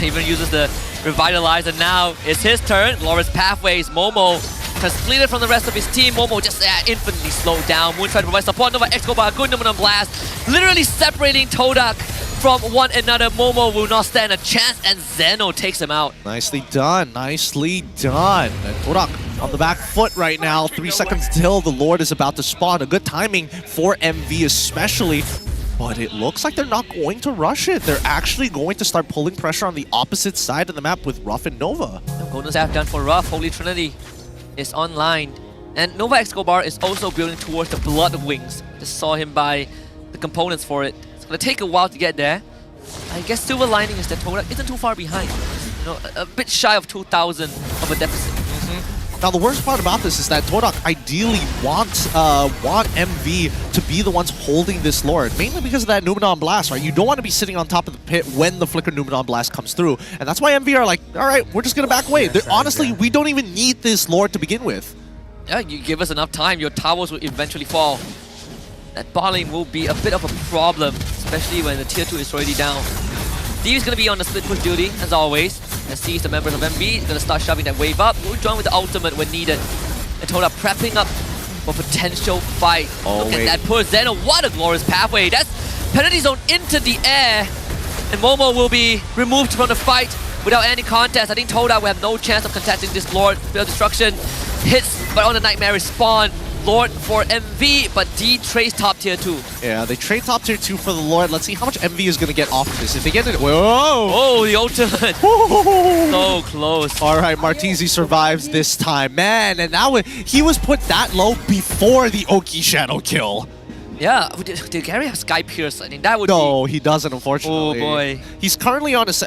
Even uses the Revitalize, and now it's his turn. Glorious Pathways, Momo Transpleated from the rest of his team. Momo just infinitely slowed down. Moon trying to provide support. Nova Escobar, good number on blast. Literally separating Todak from one another. Momo will not stand a chance, and Zeno takes him out. Nicely done, nicely done. And Todak on the back foot right now. 3 seconds till the Lord is about to spawn. A good timing for MV especially. But it looks like they're not going to rush it. They're actually going to start pulling pressure on the opposite side of the map with Roughh and Nova. Golden Staff done for Roughh. Holy Trinity is online. And Nova Escobar is also building towards the Blood Wings. Just saw him buy the components for it. It's going to take a while to get there. I guess silver lining is that Todak isn't too far behind. You know, a bit shy of 2,000 of a deficit. Now the worst part about this is that Todak ideally want MV to be the ones holding this Lord, mainly because of that Numenon Blast, right? You don't want to be sitting on top of the pit when the Flicker Numenon Blast comes through, and that's why MV are like, all right, we're just gonna back away. Honestly, we don't even need this Lord to begin with. Yeah, you give us enough time, your towers will eventually fall. That bot lane will be a bit of a problem, especially when the tier 2 is already down. D is going to be on the split push duty, as always. And sees the members of MB going to start shoving that wave up. We'll join with the ultimate when needed. And Todak prepping up for potential fight. Look at that push. Zeno, what a glorious pathway. That's penalty zone into the air. And Momo will be removed from the fight without any contest. I think Todak will have no chance of contesting this Lord. Field destruction hits, but on the Nightmare spawn. Lord for MV, but D trades top tier 2. Yeah, they trade top tier 2 for the Lord. Let's see how much MV is going to get off of this. If they get it... Whoa! Oh, the ultimate. So close. All right, Martisi survives this time. Man, and now he was put that low before the Oki Shadow kill. Yeah, did Gary have Sky Pierce? I think that would No, he doesn't, unfortunately. Oh boy. He's currently on his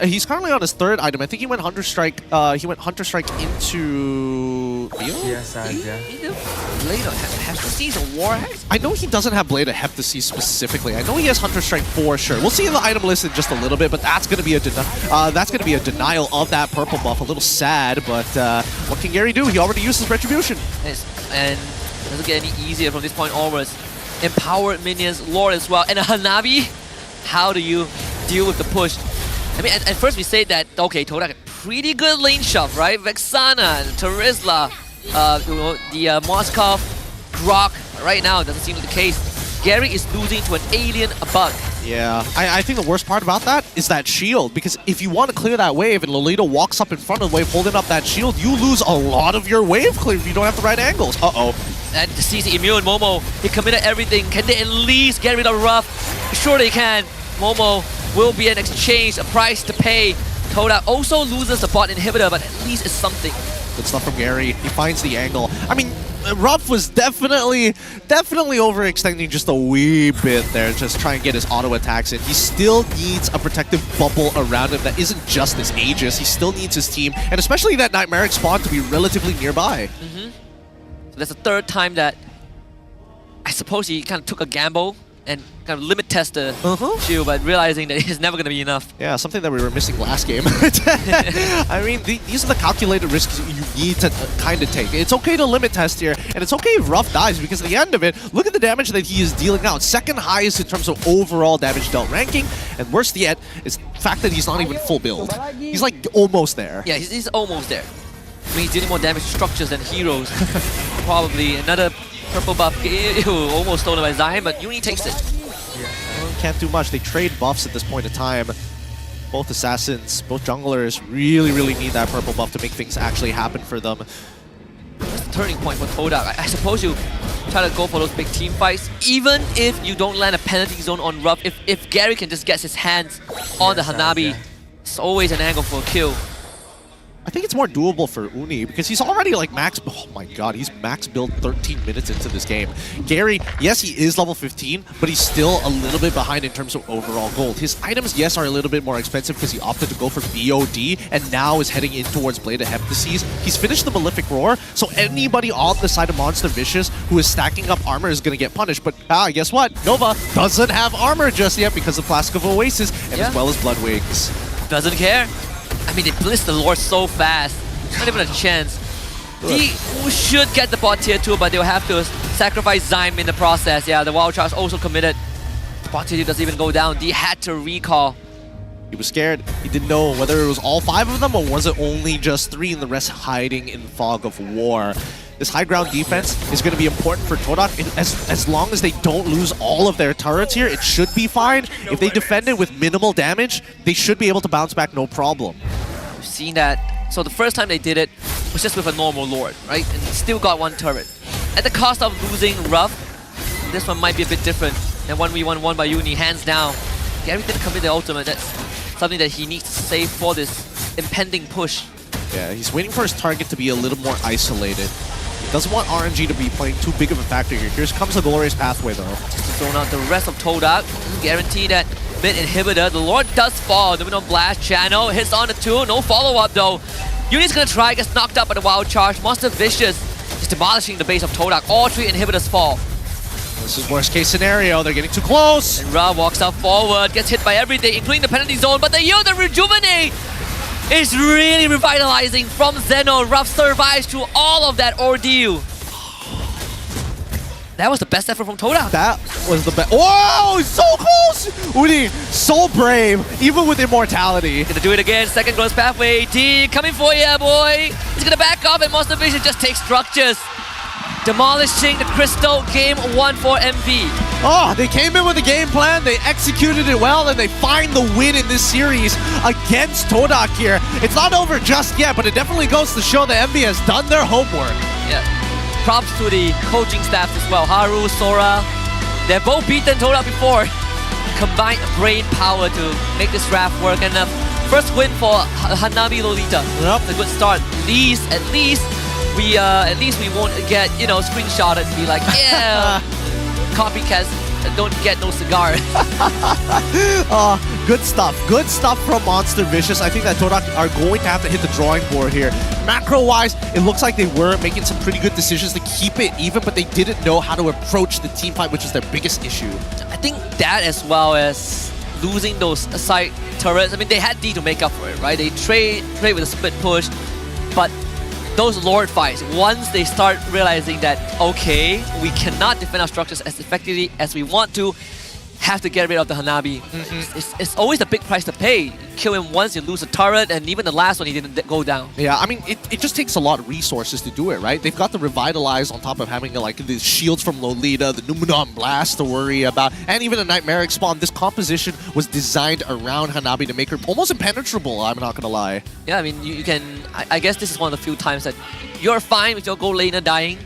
third item. I think he went Hunter Strike. He went Hunter Strike into Blade of Hephaestus or Warhex? I know he doesn't have Blade of Hephaestus specifically. I know he has Hunter Strike for sure. We'll see in the item list in just a little bit, but that's gonna be a denial of that purple buff. A little sad, but what can Gary do? He already used his retribution. Yes, and it doesn't get any easier from this point onwards. Empowered minions, Lord as well, and a Hanabi. How do you deal with the push? I mean, at first we say that, okay, Todak a pretty good lane shove, right? Vexana, Terizla, the Moskov, Grok. Right now, it doesn't seem the case. Gary is losing to an alien bug. Yeah, I think the worst part about that is that shield, because if you want to clear that wave and Lolita walks up in front of the wave holding up that shield, you lose a lot of your wave clear if you don't have the right angles. Uh-oh. And CC Immune, Momo, he committed everything. Can they at least get rid of Roughh? Sure they can. Momo will be an exchange, a price to pay. Todak also loses the bot inhibitor, but at least it's something. Good stuff from Gary. He finds the angle. I mean, Roughh was definitely overextending just a wee bit there, just trying to get his auto attacks in. He still needs a protective bubble around him that isn't just his Aegis. He still needs his team, and especially that Nightmaric spawn to be relatively nearby. So that's the third time that I suppose he kind of took a gamble and kind of limit test the shield, but realizing that it's never going to be enough. Yeah, something that we were missing last game. I mean, these are the calculated risks you need to kind of take. It's okay to limit test here, and it's okay if Roughh dies, because at the end of it, look at the damage that he is dealing now. Second highest in terms of overall damage dealt ranking, and worst yet is the fact that he's not even full build. He's like almost there. Yeah, he's almost there. I mean, he's dealing more damage to structures than heroes. Probably another purple buff, almost stolen by Zion, but Uni takes it. Can't do much. They trade buffs at this point in time. Both assassins, both junglers really need that purple buff to make things actually happen for them. That's the turning point for Todak. I suppose you try to go for those big team fights, even if you don't land a penalty zone on Roughh. If Gary can just get his hands on the Hanabi, it's always an angle for a kill. I think it's more doable for Uni because he's already like max. Oh my god, he's max build 13 minutes into this game. Gary, yes, he is level 15, but he's still a little bit behind in terms of overall gold. His items, yes, are a little bit more expensive because he opted to go for BOD and now is heading in towards Blade of Hephaestus. He's finished the Malefic Roar, so anybody on the side of Monster Vicious who is stacking up armor is going to get punished. But guess what? Nova doesn't have armor just yet because of Flask of Oasis and as well as Blood Wings. Doesn't care. I mean, they blitz the Lord so fast. Not even a chance. He should get the bot tier 2, but they'll have to sacrifice Zyme in the process. Yeah, the Wild Charge also committed. The bot tier 2 doesn't even go down. D had to recall. He was scared. He didn't know whether it was all 5 of them or was it only just 3 and the rest hiding in the fog of war. this high ground defense is going to be important for Todak. As long as they don't lose all of their turrets here, it should be fine. If they defend it with minimal damage, they should be able to bounce back no problem. We've seen that. So the first time they did it was just with a normal Lord, right? And still got one turret. At the cost of losing Roughh, this one might be a bit different. And 1v1 won by Uni, hands down. Gary didn't commit the ultimate. That's something that he needs to save for this impending push. Yeah, he's waiting for his target to be a little more isolated. He doesn't want RNG to be playing too big of a factor here. Here comes the glorious pathway though. Just to zone out the rest of Todak. Guarantee that mid inhibitor. The Lord does fall. Domino Blast channel. Hits on the 2. No follow-up though. Uni's gonna try. Gets knocked out by the Wild Charge. Monster Vicious is demolishing the base of Todak. All 3 inhibitors fall. This is worst case scenario. They're getting too close. And Ra walks out forward. Gets hit by everything, including the penalty zone. But the yield, the rejuvenate is really revitalizing from Zeno. Roughh survives through all of that ordeal. That was the best effort from Todak. That was the best. Whoa, so close! Uni, so brave, even with immortality. Gonna do it again. Second close pathway. D coming for you, boy. He's gonna back off, and Monster Vision just takes structures. Demolishing the Crystal. Game 1 for MV. Oh, they came in with a game plan, they executed it well, and they find the win in this series against Todak here. It's not over just yet, but it definitely goes to show that MV has done their homework. Yeah. Props to the coaching staff as well. Haru, Sora, they've both beaten Todak before. Combined brain power to make this draft work. And first win for Hanabi Lolita. Yep. It's a good start. At least we won't get, you know, screenshotted and be like, yeah, copycats don't get no cigar. Good stuff. Good stuff from Monster Vicious. I think that Todak are going to have to hit the drawing board here. Macro-wise, it looks like they were making some pretty good decisions to keep it even, but they didn't know how to approach the team fight, which is their biggest issue. I think that, as well as losing those side turrets. I mean, they had D to make up for it, right? They trade with a split push, but those Lord fights, once they start realizing that, okay, we cannot defend our structures as effectively as we want to, have to get rid of the Hanabi. It's always a big price to pay. You kill him once, you lose a turret, and even the last one, he didn't go down. Yeah, I mean, it just takes a lot of resources to do it, right? They've got the Revitalize on top of having like the shields from Lolita, the Numenon Blast to worry about, and even a Nightmaric Spawn. This composition was designed around Hanabi to make her almost impenetrable, I'm not gonna lie. Yeah, I mean, you can... I guess this is one of the few times that you're fine with your gold laner dying.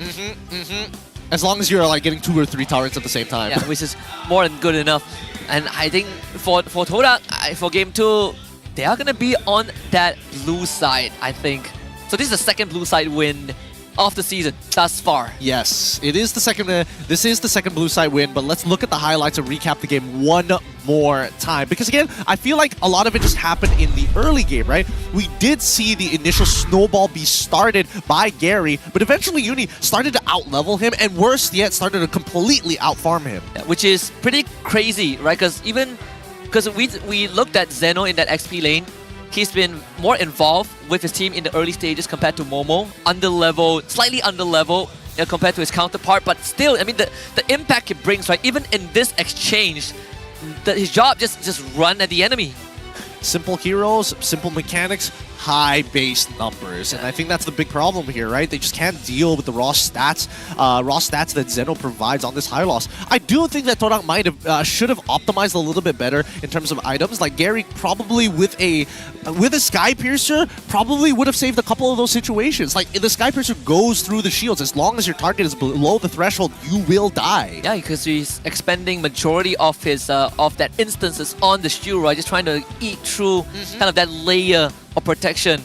As long as you're like getting 2 or 3 turrets at the same time. Yeah, which is more than good enough. And I think for Todak, for game 2, they are gonna be on that blue side, I think. So this is the second blue side win of the season thus far. Yes, it is the second. This is the second blue side win, but let's look at the highlights and recap the game one more time. Because again, I feel like a lot of it just happened in the early game, right? We did see the initial snowball be started by Gary, but eventually Uni started to outlevel him, and worse yet, started to completely outfarm him. Yeah, which is pretty crazy, right? Because we looked at Zeno in that XP lane. He's been more involved with his team in the early stages compared to Momo. Slightly under level compared to his counterpart, but still, I mean, the impact it brings, right? Even in this exchange, his job just run at the enemy. Simple heroes, simple mechanics, high base numbers, and I think that's the big problem here, right? They just can't deal with the raw stats that Zeno provides on this high loss. I do think that Todak might have should have optimized a little bit better in terms of items. Like Gary probably with a Sky Piercer probably would have saved a couple of those situations. Like if the Sky Piercer goes through the shields, as long as your target is below the threshold, you will die. Yeah, because he's expending majority of his of that instances on the shield, right? Just trying to eat through kind of that layer of protection.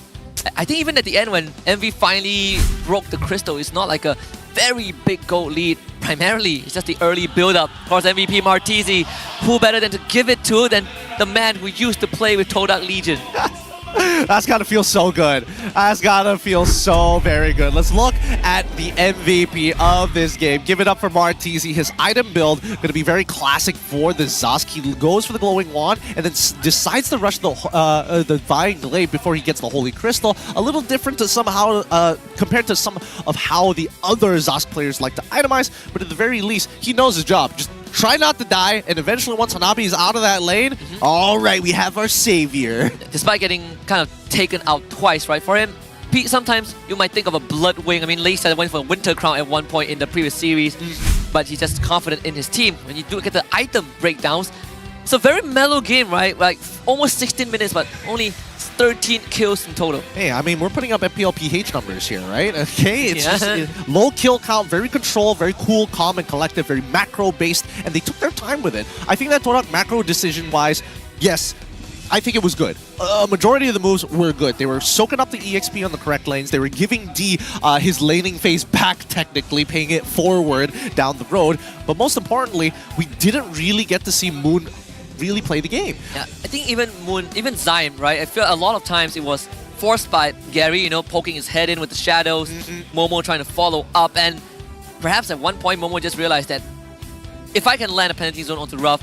I think even at the end when MV finally broke the crystal, it's not like a very big gold lead. Primarily, it's just the early build-up. Of course, MVP Martisi, who better than to give it to than the man who used to play with Todak Legion. That's gotta feel so good. That's gotta feel so very good. Let's look at the MVP of this game. Give it up for Martisi. His item build gonna be very classic for the Zusk. He goes for the glowing wand and then decides to rush the Divine Glaive before he gets the Holy Crystal. A little different to compared to some of how the other Zusk players like to itemize, but at the very least, he knows his job. Just try not to die, and eventually once Hanabi is out of that lane, all right, we have our savior. Despite getting kind of taken out twice, right? For him, Pete, sometimes you might think of a Blood Wing. I mean, Lisa went for a Winter Crown at one point in the previous series, but he's just confident in his team. When you do look at the item breakdowns, it's a very mellow game, right? Like almost 16 minutes, but only 13 kills in total. Hey, I mean, we're putting up MPL PH numbers here, right? Okay, it's just low kill count, very controlled, very cool, calm, and collective, very macro-based, and they took their time with it. I think that Torak macro decision-wise, yes, I think it was good. A majority of the moves were good. They were soaking up the EXP on the correct lanes. They were giving D his laning phase back, technically, paying it forward down the road. But most importantly, we didn't really get to see Moon really play the game. Yeah, I think even Moon, even Zion, right? I feel a lot of times it was forced by Gary, you know, poking his head in with the shadows, Momo trying to follow up, and perhaps at one point Momo just realized that if I can land a penalty zone onto Roughh,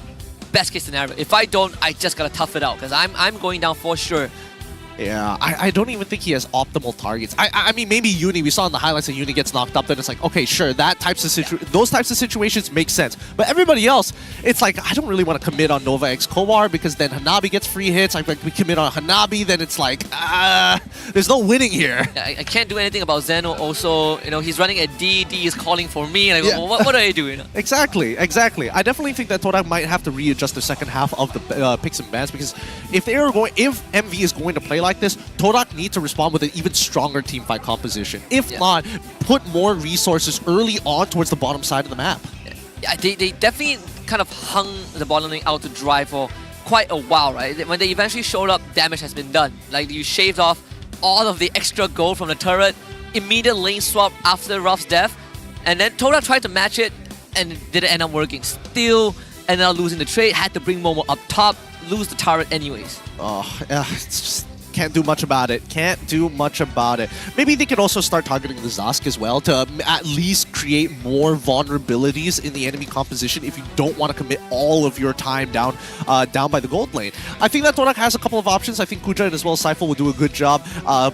best case scenario. If I don't, I just gotta tough it out because I'm going down for sure. Yeah, I don't even think he has optimal targets. I mean, maybe Uni, we saw in the highlights that Uni gets knocked up, then it's like, okay, sure, those types of situations make sense. But everybody else, it's like, I don't really want to commit on Nova X Kowar because then Hanabi gets free hits. Like, we commit on Hanabi, then it's like, there's no winning here. I can't do anything about Zeno also. You know, he's running at D is calling for me. Like, what do I do? You know? Exactly. I definitely think that Torak might have to readjust the second half of the picks and bans because if MV is going to play like this, Torak needs to respond with an even stronger teamfight composition. If not, put more resources early on towards the bottom side of the map. Yeah, they definitely kind of hung the bottom lane out to dry for quite a while, right? When they eventually showed up, damage has been done. Like, you shaved off all of the extra gold from the turret, immediate lane swap after Rough's death, and then Torak tried to match it and it didn't end up working. Still ended up losing the trade, had to bring Momo up top, lose the turret anyways. Oh, yeah, it's just... Can't do much about it. Maybe they could also start targeting the Zask as well to at least create more vulnerabilities in the enemy composition if you don't want to commit all of your time down by the gold lane. I think that Torak has a couple of options. I think Kuja and as well as Saiful will do a good job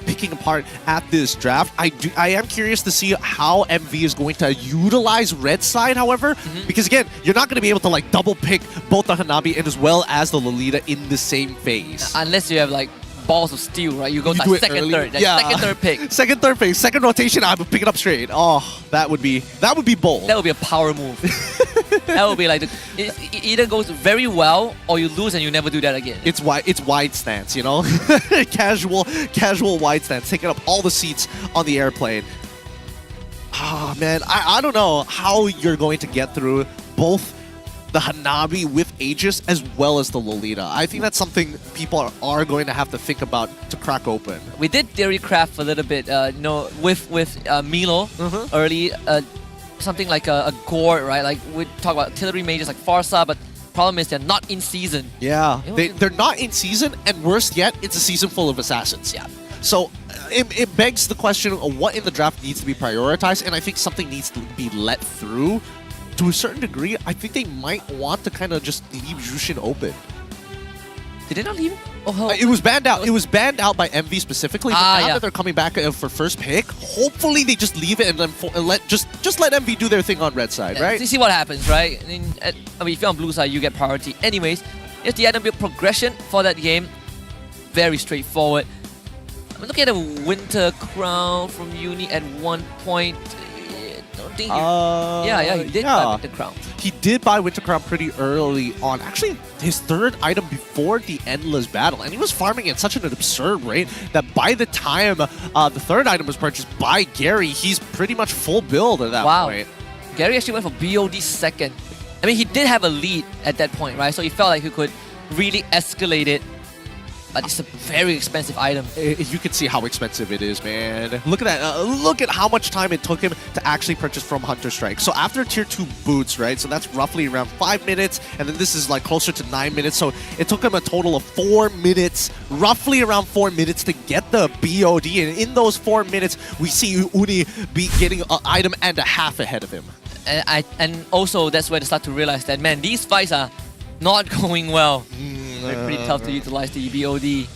picking apart at this draft. I am curious to see how MV is going to utilize red side, however, because again, you're not going to be able to like double pick both the Hanabi and as well as the Lolita in the same phase. Unless you have like balls of steel, right? You go to second, third. Second, third pick. Second, third pick. Second rotation, I would pick it up straight. Oh, that would be bold. That would be a power move. That would be like, it either goes very well or you lose and you never do that again. It's wide stance, you know? casual wide stance, taking up all the seats on the airplane. Oh, man, I don't know how you're going to get through both the Hanabi with Aegis as well as the Lolita. I think that's something people are going to have to think about to crack open. We did theory craft a little bit, you know, with Milo early, something like a Gore, right? Like we talk about artillery mages like Farsa, but problem is they're not in season. Yeah, they're not in season, and worse yet, it's a season full of assassins. Yeah. So it begs the question of what in the draft needs to be prioritized, and I think something needs to be let through. To a certain degree, I think they might want to kind of just leave Jushin open. Did they not leave? It was banned out. It was banned out by MV specifically. But now that they're coming back for first pick, hopefully they just leave it and then just let MV do their thing on red side, right? You see what happens, right? I mean, if you're on blue side, you get priority. Anyways, here's the item build progression for that game. Very straightforward. I'm looking at a Winter Crown from Uni at one point. He did buy Winter Crown. He did buy Winter Crown pretty early on. Actually, his third item before the Endless Battle. And he was farming at such an absurd rate that by the time the third item was purchased by Gary, he's pretty much full build at that point. Gary actually went for BOD second. I mean, he did have a lead at that point, right? So he felt like he could really escalate it. But it's a very expensive item. You can see how expensive it is, man. Look at that. Look at how much time it took him to actually purchase from Hunter Strike. So after tier 2 boots, right? So that's roughly around 5 minutes. And then this is like closer to 9 minutes. So it took him a total of 4 minutes, roughly around 4 minutes to get the BOD. And in those 4 minutes, we see Uni be getting an item and a half ahead of him. And also, that's where they start to realize that, man, these fights are not going well. They're pretty tough to utilize the BOD.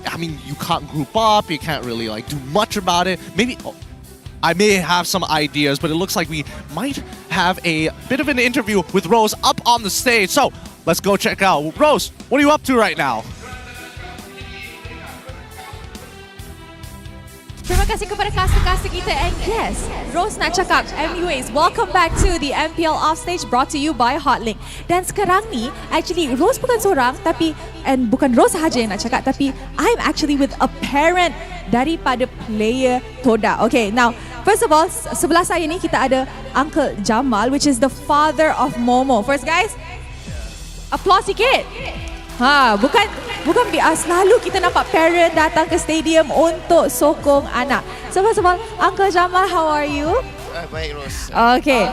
I mean, you can't group up, you can't really like do much about it. Maybe I may have some ideas, but it looks like we might have a bit of an interview with Rose up on the stage. So let's go check out. Rose, what are you up to right now? Terima kasih kepada caster-caster kita. And yes, Rose nak cakap. Anyways, welcome back to the MPL Offstage brought to you by Hotlink. Dan sekarang ni, actually Rose bukan seorang tapi, and bukan Rose sahaja yang nak cakap, tapi I'm actually with a parent daripada player Toda. Okay, now first of all, sebelah saya ni kita ada Uncle Jamal, which is the father of Momo. First guys, applause sikit. Bukan biar selalu kita nampak parent datang ke stadium untuk sokong anak. So first of all, Uncle Jamal, how are you? Baik, Rose. Okay,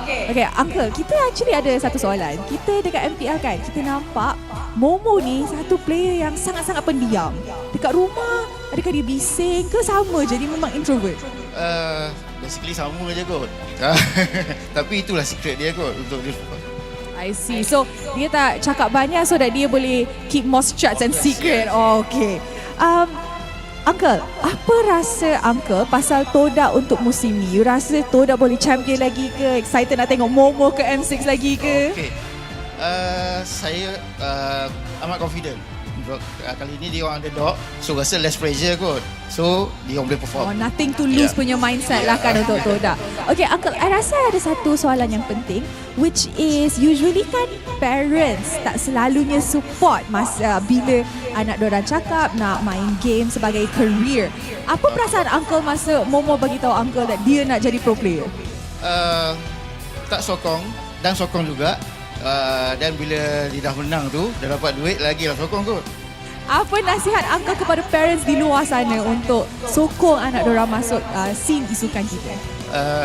Uncle, kita actually ada satu soalan. Kita dekat MPL kan, kita nampak Momo ni satu player yang sangat-sangat pendiam. Dekat rumah, adakah dia bising ke sama je? Dia memang introvert? Basically sama je kot. Tapi itulah secret dia kot untuk dia. I see. So, dia tak cakap banyak so that dia boleh keep more struts and secret. Okay. Uncle, apa rasa Uncle pasal Toda untuk musim ni? You rasa Toda boleh champion lagi ke? Excited nak tengok Momo ke M6 lagi ke? Okay. Saya amat confident. Kali ni dia orang underdog, so rasa less pressure kot. So, dia orang boleh perform. Nothing to lose punya mindset lah kan untuk Toda. Okay, Uncle, I rasa ada satu soalan yang penting, which is usually kan parents tak selalunya support masa bila anak diorang cakap nak main game sebagai career. Apa perasaan Uncle masa Momo bagi tahu Uncle that dia nak jadi pro player? Tak sokong dan sokong juga. Dan bila dia dah menang tu, dah dapat duit, lagi lah sokong kot. Apa nasihat Uncle kepada parents di luar sana untuk sokong anak diorang masuk scene isukan kita?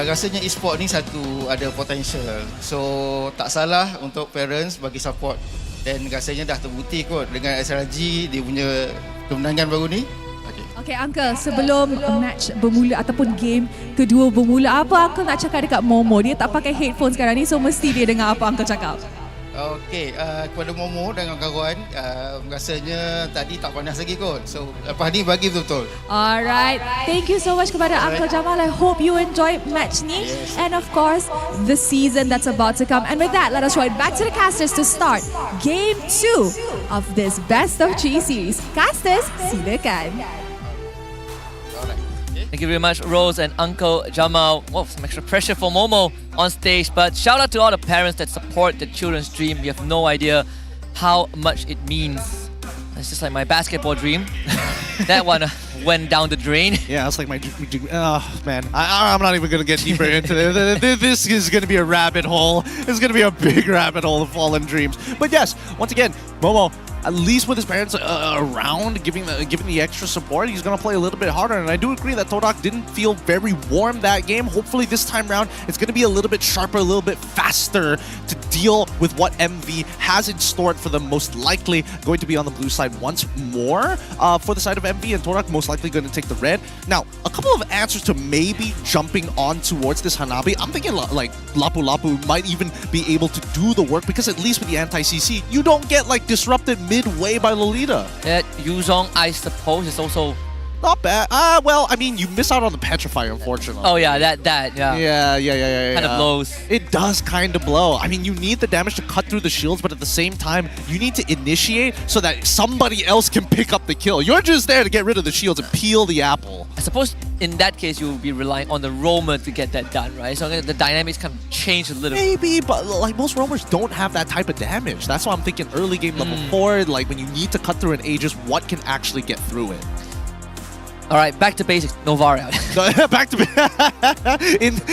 Rasanya e-sport ni satu ada potential. So tak salah untuk parents bagi support. Dan rasanya dah terbukti kot dengan SRG dia punya kemenangan baru ni. Okay Uncle, sebelum match bermula ataupun game kedua bermula, apa Uncle nak cakap dekat Momo? Dia tak pakai headphone sekarang ni, so mesti dia dengar apa Uncle cakap. Okay, kepada Momo dan kawan-kawan, rasanya tadi tak panas lagi kot. So lepas ni bagi betul-betul. Alright, thank you so much kepada Uncle Jamal. I hope you enjoy match ni. Yes. And of course, the season that's about to come. And with that, let us throw it back to the casters to start Game 2 of this Best of 3 series. Casters, silakan. Thank you very much, Rose and Uncle Jamal. Whoa, some extra pressure for Momo on stage. But shout out to all the parents that support the children's dream. You have no idea how much it means. It's just like my basketball dream. That one went down the drain. Yeah, it's like my dream. Oh, man. I'm not even going to get deeper into this. This is going to be a rabbit hole. It's going to be a big rabbit hole of fallen dreams. But yes, once again, Momo, at least with his parents around, giving the extra support, he's going to play a little bit harder. And I do agree that Todak didn't feel very warm that game. Hopefully this time around, it's going to be a little bit sharper, a little bit faster to deal with what MV has in store for them. Most likely going to be on the blue side once more for the side of MV, and Todak most likely going to take the red. Now, a couple of answers to maybe jumping on towards this Hanabi. I'm thinking like Lapu Lapu might even be able to do the work, because at least with the anti-CC, you don't get like disrupted midway by Lolita. Yeah, Yuzong, I suppose, is also not bad. Well, I mean, you miss out on the Petrify, unfortunately. Oh yeah, that yeah. Yeah. Kind of blows. It does kind of blow. I mean, you need the damage to cut through the shields, but at the same time, you need to initiate so that somebody else can pick up the kill. You're just there to get rid of the shields and peel the apple. I suppose in that case, you'll be relying on the roamer to get that done, right? So the dynamics kind of change a little. Maybe, but like most roamers don't have that type of damage. That's why I'm thinking early game level 4, like when you need to cut through an Aegis, what can actually get through it? All right, back to basics. Novaria. Back to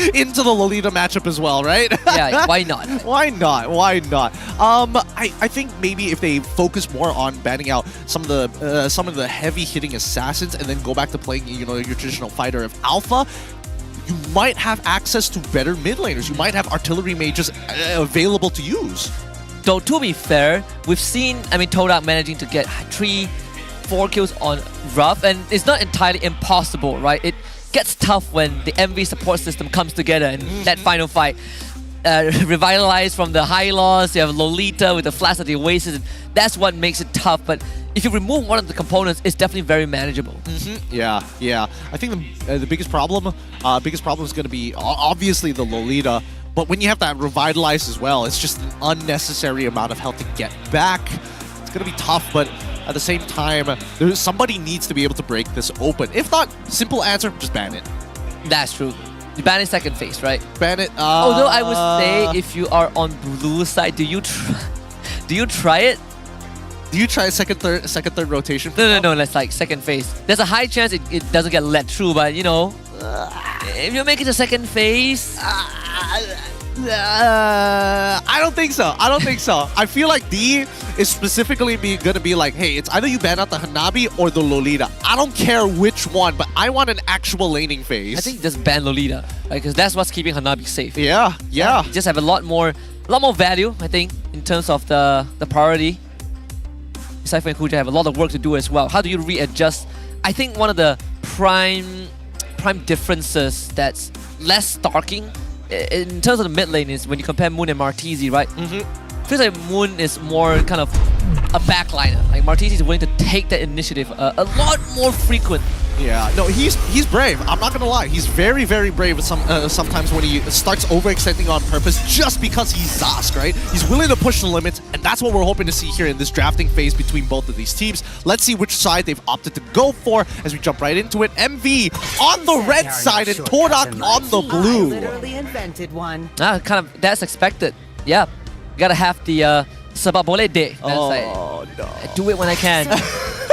into the Lolita matchup as well, right? Yeah, why not? Why not? I think maybe if they focus more on banning out some of the heavy hitting assassins and then go back to playing, you know, your traditional fighter of Alpha, you might have access to better mid laners. You might have artillery mages available to use. Though to be fair, we've seen, Todak managing to get 3-4 kills on Roughh, and it's not entirely impossible, right? It gets tough when the MV support system comes together in that final fight. Revitalized from the high loss, you have Lolita with the flash of the Oasis, and that's what makes it tough. But if you remove one of the components, it's definitely very manageable. Yeah. I think the biggest problem is going to be obviously the Lolita. But when you have that revitalized as well, it's just an unnecessary amount of health to get back. It's going to be tough, but at the same time, somebody needs to be able to break this open. If not, simple answer, just ban it. That's true. You ban it second phase, right? Ban it. Although I would say, if you are on blue side, do you try it? Do you try second, third rotation? No. That's like second phase. There's a high chance it doesn't get let through, but you know, if you make it to second phase. I don't think so. I feel like D is specifically gonna be like, hey, it's either you ban out the Hanabi or the Lolita. I don't care which one, but I want an actual laning phase. I think just ban Lolita, right? Because that's what's keeping Hanabi safe. Yeah. You just have a lot more value, I think, in terms of the priority. Cypher and Kuja have a lot of work to do as well. How do you readjust? I think one of the prime differences that's less starking in terms of the mid lane is when you compare Moon and Martizi, right? Feels like Moon is more kind of a backliner. Like Martizi is willing to take that initiative a lot more frequent. Yeah, no, he's brave. I'm not gonna lie. He's very, very brave sometimes when he starts overextending on purpose just because he's Zask, right? He's willing to push the limits, and that's what we're hoping to see here in this drafting phase between both of these teams. Let's see which side they've opted to go for as we jump right into it. MV on the red side and Torak on the blue. Literally invented one. Kind of, that's expected. Yeah, you gotta have the Sabah Boleh Day. No. I do it when I can.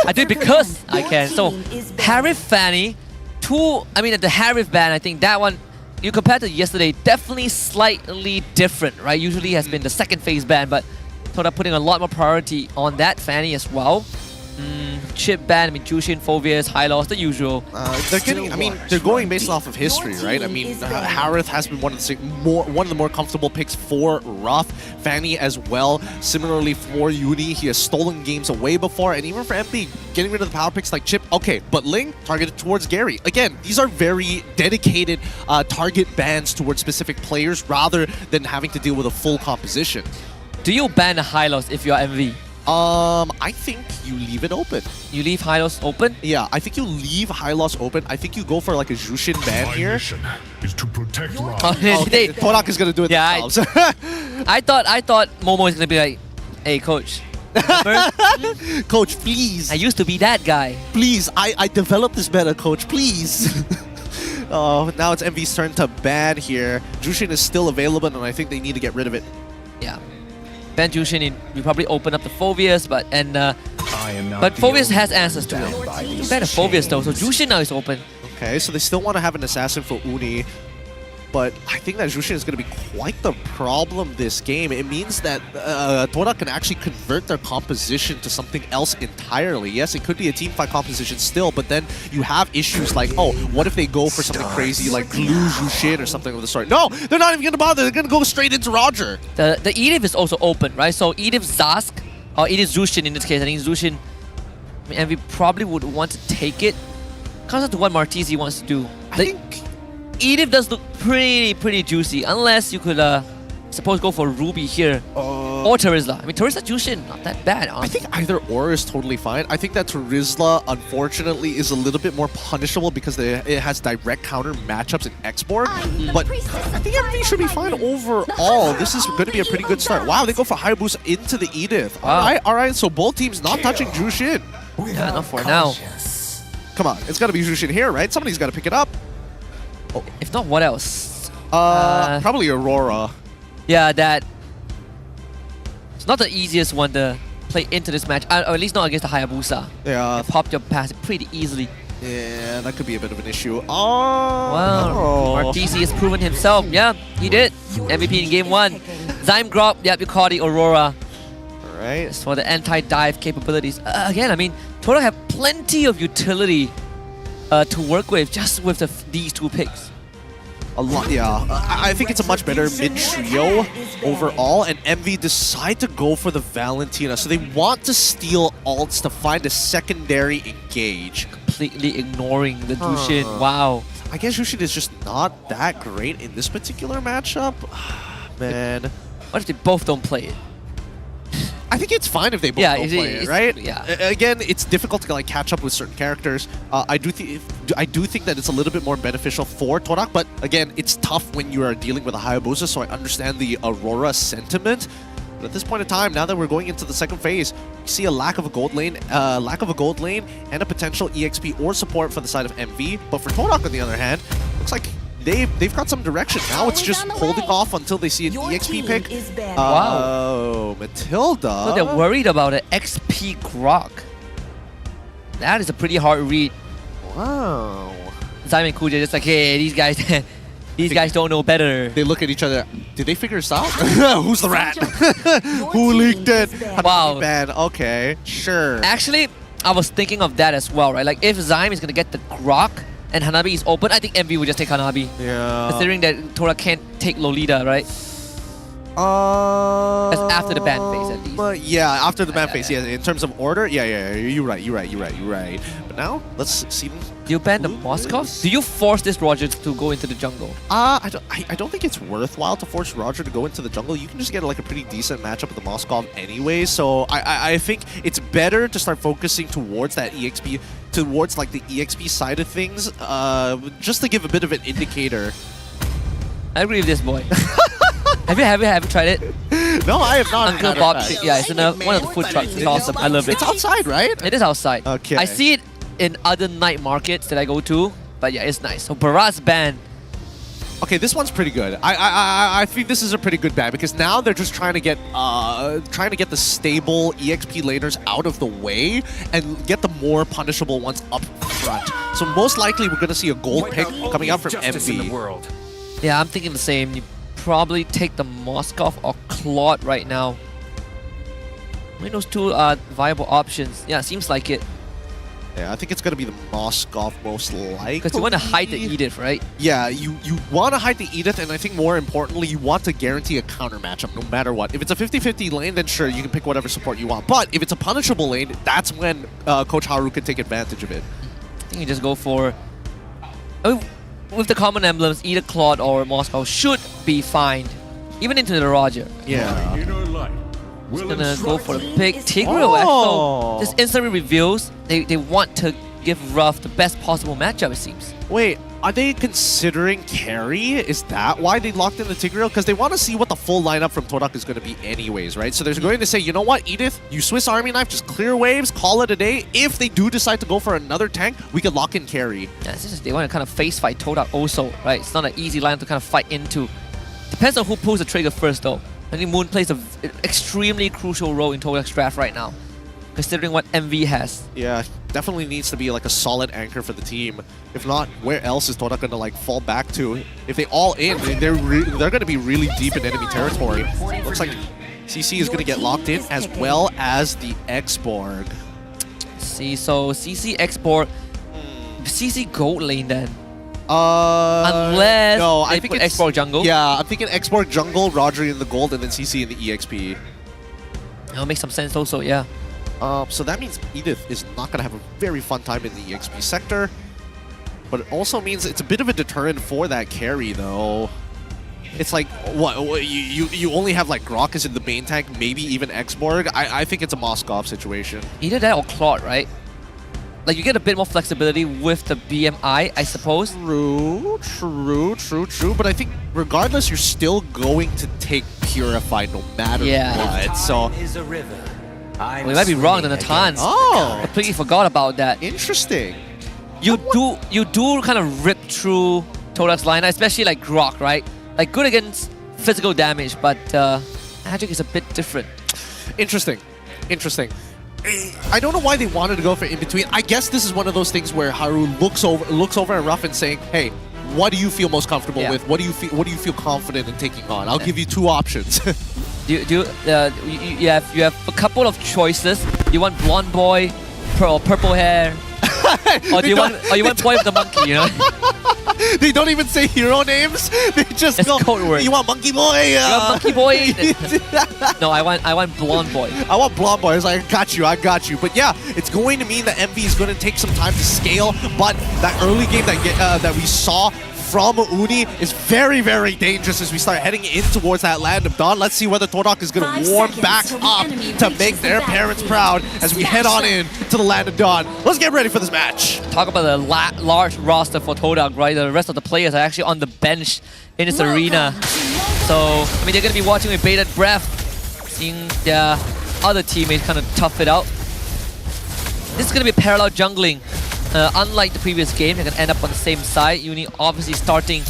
I do it because I can. So, Harith Fanny, the Harith ban, I think that one, you compared to yesterday, definitely slightly different, right? Usually has been the second phase ban, but Torak putting a lot more priority on that Fanny as well. Chip ban, Jushin, Phoveus, high loss, the usual. They're going based off of history, right? Harith has been one of the more comfortable picks for Roughh. Fanny as well. Similarly for Uni, he has stolen games away before, and even for MP, getting rid of the power picks like Chip. Okay, but Ling targeted towards Gary. Again, these are very dedicated target bans towards specific players rather than having to deal with a full composition. Do you ban a high loss if you are MV? I think you leave it open. You leave high loss open? Yeah, I think you leave high loss open. I think you go for like a Jushin ban here. Is to protect Torak is gonna do it themselves. I thought Momo is gonna be like, hey coach. Coach, please. I used to be that guy. Please, I developed this better, coach, please. Now it's MV's turn to ban here. Jushin is still available, and I think they need to get rid of it. Yeah. Ban Jushin, you probably open up the Phoveus, but Phoveus has answers to it. You ban a Phoveus though, so Jushin now is open. Okay, so they still want to have an assassin for Uni, but I think that Jushin is going to be quite the problem this game. It means that Torak can actually convert their composition to something else entirely. Yes, it could be a teamfight composition still, but then you have issues like, oh, what if they go for something crazy like glue Jushin or something of the sort? No, they're not even going to bother. They're going to go straight into Roger. The Edith is also open, right? So Edith Zask, or Edith Jushin in this case. I think Jushin, and we probably would want to take it. Comes down to what Martizi wants to do. I think Edith does look pretty juicy, unless you could suppose go for Ruby here or Terizla. Terizla Jushin, not that bad. Honestly. I think either or is totally fine. I think that Terizla, unfortunately, is a little bit more punishable because it has direct counter matchups in export. But I think everything should be fine overall. This is going to be a pretty good start. Wow, they go for high boost into the Edith. Wow. All right. So both teams not touching Jushin. Yeah, not for now. Come on, it's got to be Jushin here, right? Somebody's got to pick it up. Oh. If not, what else? Probably Aurora. Yeah, that. It's not the easiest one to play into this match, or at least not against the Hayabusa. Yeah. You popped your pass pretty easily. Yeah, that could be a bit of an issue. Wow. Martizi has proven himself. Yeah, he did. MVP in game 1. Zyme Grop, yep, you caught the Aurora. Alright. As for the anti-dive capabilities. Again, Torak have plenty of utility to work with just with these two picks. A lot, yeah. I think it's a much better mid-trio overall, and MV decide to go for the Valentina. So they want to steal ults to find a secondary engage. Completely ignoring the Jushin. Wow. I guess Jushin is just not that great in this particular matchup. Man. What if they both don't play it? I think it's fine if they both don't play it, right? Yeah. Again, it's difficult to catch up with certain characters. I do think that it's a little bit more beneficial for Torak, but again, it's tough when you are dealing with a Hayabusa, so I understand the Aurora sentiment. But at this point in time, now that we're going into the second phase, we see a lack of a gold lane, and a potential EXP or support for the side of MV. But for Todak, on the other hand, looks like they've got some direction. Now it's just holding off until they see an EXP pick. Wow. Matilda. So they're worried about an XP Grok. That is a pretty hard read. Wow. Simon Kuja just like, hey, these guys don't know better. They look at each other. Did they figure this out? Who's the rat? Who leaked it? Wow. Man, okay, sure. Actually, I was thinking of that as well, right? Like if Zyme is gonna get the Grok and Hanabi is open, I think MV will just take Hanabi. Yeah. Considering that Tora can't take Lolita, right? That's after the ban phase, at least. Yeah, after the ban phase. Yeah, in terms of order, yeah. You're right. But now let's see. Do you ban the Moskov? Do you force this Roger to go into the jungle? I don't think it's worthwhile to force Roger to go into the jungle. You can just get like a pretty decent matchup with the Moskov anyway. So I think it's better to start focusing towards that EXP, towards like the EXP side of things, just to give a bit of an indicator. I agree with this boy. Have you tried it? No, I have not. Uncle Bob, yeah, it's in one of the food trucks. It's awesome. I love it. It's outside, right? It is outside. Okay. I see it in other night markets that I go to, but yeah, it's nice. So Barat's ban. Okay, this one's pretty good. I think this is a pretty good ban because now they're just trying to get the stable EXP laners out of the way and get the more punishable ones up front. So most likely we're gonna see a gold pick coming out from MV. Yeah, I'm thinking the same. You probably take the Moskov or Claude right now. I mean, those two are viable options. Yeah, seems like it. Yeah, I think it's going to be the Moskov most likely. Because you want to hide the Edith, right? Yeah, you want to hide the Edith, and I think more importantly, you want to guarantee a counter matchup no matter what. If it's a 50-50 lane, then sure, you can pick whatever support you want. But if it's a punishable lane, that's when Coach Haru can take advantage of it. I think you just go for... with the common emblems, either Claude or Moskov should be fine. Even into the Roger. Yeah. Just gonna go for the pick. Tigreal actually just instantly reveals they want to give Roughh the best possible matchup, it seems. Wait, are they considering carry? Is that why they locked in the Tigreal? Because they want to see what the full lineup from Todak is going to be anyways, right? So they're going to say, you know what, Edith, you Swiss Army knife, just clear waves, call it a day. If they do decide to go for another tank, we could lock in carry. Yeah, it's just they want to kind of face fight Todak also, right? It's not an easy line to kind of fight into. Depends on who pulls the trigger first though. I think Moon plays an extremely crucial role in Todak's draft right now, considering what MV has. Yeah, definitely needs to be like a solid anchor for the team. If not, where else is Todak going to like fall back to? If they all in, they're going to be really deep in enemy territory. Looks like CC is going to get locked in as well as the X-Borg. See, so CC X-Borg, CC gold lane then. Unless no, I think it's X-Borg jungle. Yeah, I'm thinking X-Borg jungle, Roger in the gold, and then CC in the EXP. That'll make some sense also, yeah. So that means Edith is not going to have a very fun time in the EXP sector. But it also means it's a bit of a deterrent for that carry, though. It's like, what you only have like Grok is in the main tank, maybe even X-Borg. I think it's a Moskov situation. Either that or Claude, right? Like, you get a bit more flexibility with the BMI, I suppose. True. But I think regardless, you're still going to take Purify no matter what. So we might be wrong, the Natans. Oh, I completely forgot about that. Interesting. You do kind of rip through Todak's line, especially like Grok, right? Like good against physical damage, but magic is a bit different. Interesting. I don't know why they wanted to go for in between. I guess this is one of those things where Haru looks over at Roughh and saying, "Hey, what do you feel most comfortable with? What do you feel confident in taking on? I'll give you two options." You have a couple of choices. You want blonde boy, or purple hair, or you want boy with the monkey, you know? They don't even say hero names. They just go, code word. You want monkey boy? You want monkey boy? No, I want blonde boy. I want blonde boy. It's like, I got you. But yeah, it's going to mean that MV is going to take some time to scale. But that early game that we saw from Uni is very, very dangerous as we start heading in towards that Land of Dawn. Let's see whether Todak is going to warm back up to make their parents proud as we head on in to the Land of Dawn. Let's get ready for this match. Talk about the large roster for Todak, right? The rest of the players are actually on the bench in this arena. So, I mean, they're going to be watching with bated breath. seeing their other teammates kind of tough it out. This is going to be parallel jungling. Unlike the previous game, they're going to end up on the same side. Uni obviously starting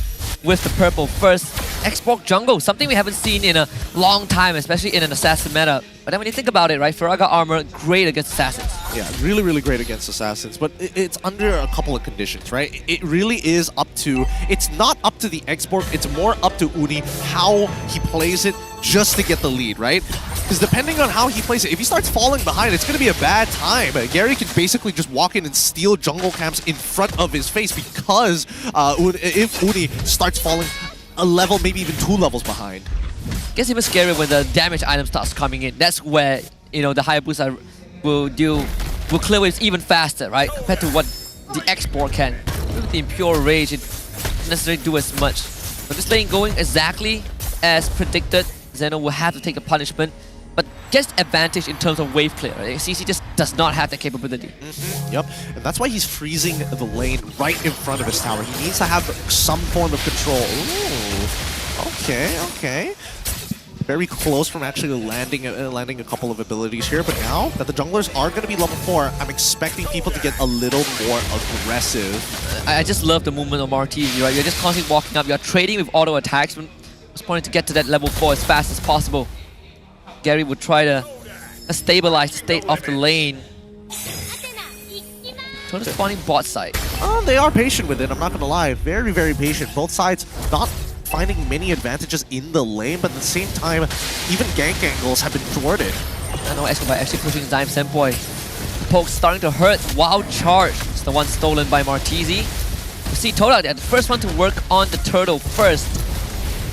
with the purple first. Xbox jungle, something we haven't seen in a long time, especially in an assassin meta. But then when you think about it, right, Faraga armor, great against assassins. Yeah, really, really great against assassins, but it's under a couple of conditions, right? It really is up to, it's not up to the Xbox, it's more up to Uni, how he plays it just to get the lead, right? Because depending on how he plays it, if he starts falling behind, it's going to be a bad time. Gary can basically just walk in and steal jungle camps in front of his face because if Uni starts falling a level, maybe even 2 levels behind. Gets even scarier when the damage item starts coming in. That's where, you know, the Hayabusa will clear waves even faster, right? Compared to what the export can. With the Impure Rage, it doesn't necessarily do as much. But this lane going exactly as predicted, Zeno will have to take a punishment, but gets advantage in terms of wave clear. Right? CC just does not have that capability. Yep, and that's why he's freezing the lane right in front of his tower. He needs to have some form of control. Ooh, okay. Very close from actually landing a couple of abilities here, but now that the junglers are going to be level 4, I'm expecting people to get a little more aggressive. I just love the movement of Martizi, right? You're just constantly walking up, you're trading with auto attacks. It's pointing to get to that level 4 as fast as possible. Gary would try to stabilize the state of the lane. Total spawning bot side. They are patient with it, I'm not going to lie. Very, very patient. Both sides not finding many advantages in the lane, but at the same time, even gank angles have been thwarted. I know Escobar actually pushing Zyme Senpoi. Poke starting to hurt. Wild Charge. It's the one stolen by Martizi. You see Toda there, the first one to work on the turtle first.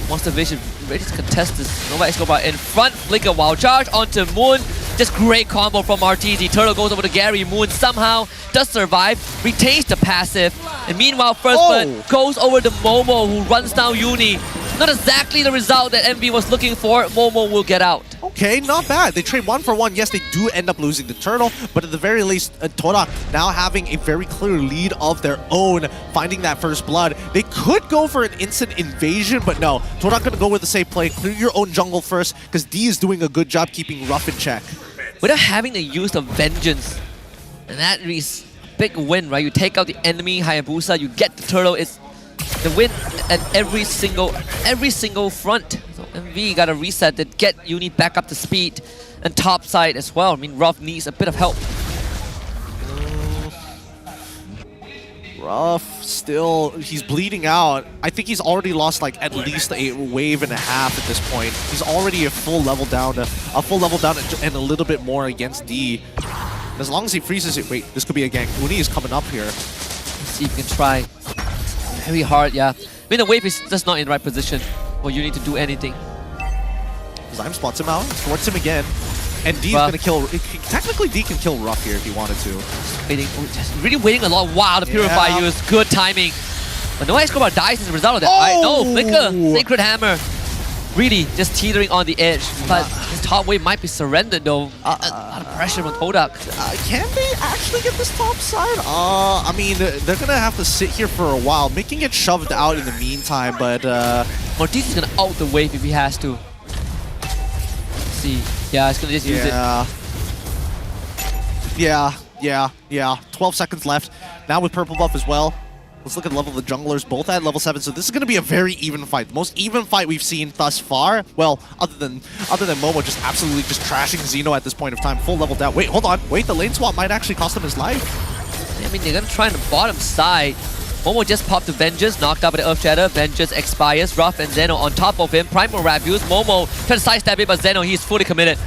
Monster Vision ready to contest this. Nova Escobar in front. Flicker Wild Charge onto Moon. Just great combo from Martizi. Turtle goes over to Gary. Moon somehow does survive, retains the passive. And meanwhile, First Blood goes over to Momo, who runs down Uni. Not exactly the result that MV was looking for. Momo will get out. Okay, not bad. They trade 1 for 1. Yes, they do end up losing the turtle, but at the very least, Torak now having a very clear lead of their own, finding that first blood. They could go for an instant invasion, but no. Torak gonna go with the safe play. Clear your own jungle first, because D is doing a good job keeping Roughh in check. Without having the use of Vengeance, and that is a big win, right? You take out the enemy Hayabusa, you get the turtle. It's the win at every single front. So MV got a reset that get Uni back up to speed and top side as well. I mean, Roughh needs a bit of help. Roughh still, he's bleeding out. I think he's already lost like at least a wave and a half at this point. He's already a full level down and a little bit more against D. As long as he freezes it, wait, this could be a gank. Uni is coming up here. Let's see if you can try. Very hard, yeah. I mean, the wave is just not in the right position for Uni to do anything. Zyme spots him out, thwarts him again. And D is going to kill... Technically, D can kill Roughh here if he wanted to. Just really waiting a lot. Wow, the Purify use. Good timing. But no Escobar dies as a result of that. Right? No, Flicker. Sacred Hammer. Really just teetering on the edge. But his top wave might be surrendered though. A lot of pressure on Todak. Can they actually get this top side? I mean, they're going to have to sit here for a while, making it shoved out in the meantime, but... Mortiz is going to out the wave if he has to. Let's see. Yeah, it's going to just use it. Yeah. 12 seconds left. Now with purple buff as well. Let's look at the level of the junglers, both at level 7. So this is going to be a very even fight. The most even fight we've seen thus far. Well, other than Momo just absolutely just trashing Xeno at this point of time. Full level down. Wait, hold on. Wait, the lane swap might actually cost him his life. I mean, they're going to try on the bottom side. Momo just popped the Vengeance, knocked out by the Earth Shatter. Vengeance expires. Roughh and Zeno on top of him. Primal Wrap use. Momo trying to sidestep it, but Zeno, he's fully committed.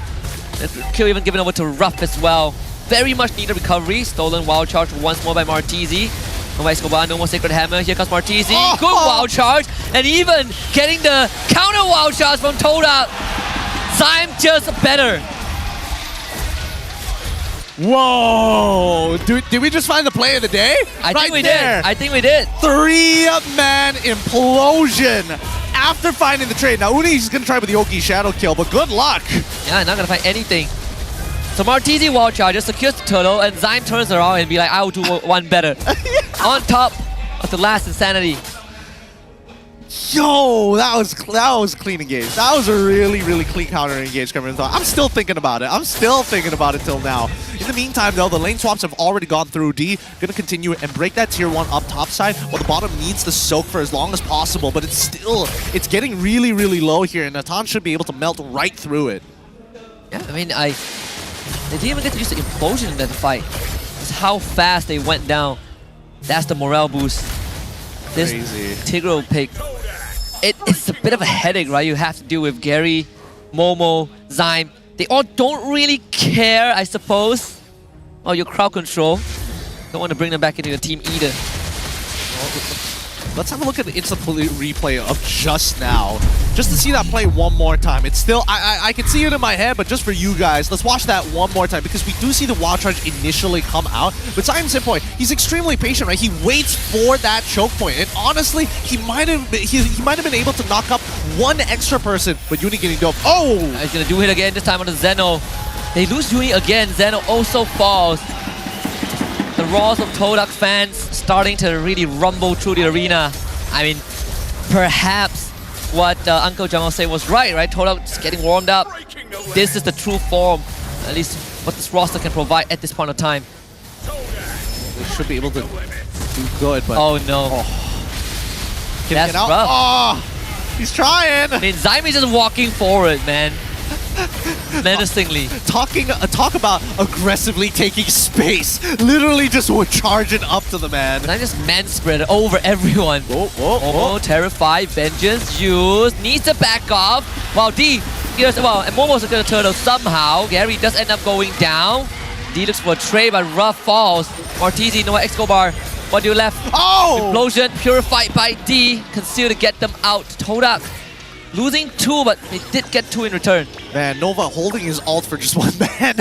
Kill even given over to Roughh as well. Very much needed recovery. Stolen Wild Charge once more by Martizi. Nova Escobar, no more Sacred Hammer. Here comes Martizi. Good Wild Charge. And even getting the counter Wild Charge from Toda. Zyme just better. Whoa! Did we just find the play of the day? I think we did. I think we did. 3-man implosion after finding the trade. Now Uni's going to try with the Yogi Shadow Kill, but good luck. Yeah, not going to find anything. So Martizi Wild Charge just secures the turtle, and Zyme turns around and be like, I will do one better. On top of the last Insanity. Yo, that was clean engage. That was a really clean counter engage coming in. I'm still thinking about it. I'm still thinking about it till now. In the meantime, though, the lane swaps have already gone through. D gonna continue and break that tier 1 up top side, while the bottom needs to soak for as long as possible. But it's getting really low here, and Natan should be able to melt right through it. Yeah, I mean, they didn't even get to use the implosion in that fight. It's how fast they went down. That's the morale boost. This Tigro pick, it's a bit of a headache, right? You have to deal with Gary, Momo, Zyme. They all don't really care, I suppose. Oh, your crowd control. Don't want to bring them back into the team either. Let's have a look at the instant replay of just now. Just to see that play one more time. It's still, I can see it in my head, but just for you guys, let's watch that one more time, because we do see the wild charge initially come out. But Simon's point, he's extremely patient, right? He waits for that choke point, and honestly, he might have been able to knock up one extra person, but Uni getting dope. Oh! He's gonna do it again, this time on the Zeno. They lose Uni again, Zeno also falls. The roars of Todak fans starting to really rumble through the arena. I mean, perhaps what Uncle Jamal said was right? Todak just getting warmed up. This is the true form, at least what this roster can provide at this point of time. They should be able to do good, but... Oh no. That's rough. Oh, he's trying! I mean, Zyme is just walking forward, man. Menacingly. Talk about aggressively taking space. Literally just charging up to the man. And I just man spread over everyone. Oh, terrified. Vengeance used. Needs to back off. While D, and Momo's gonna turn up somehow. Gary does end up going down. D looks for a trade, but Roughh falls. Martizi, Noah Escobar. What do you left? Oh! Implosion, purified by D. Conceal to get them out. Todak losing 2, but they did get 2 in return. Man, Nova holding his ult for just one man.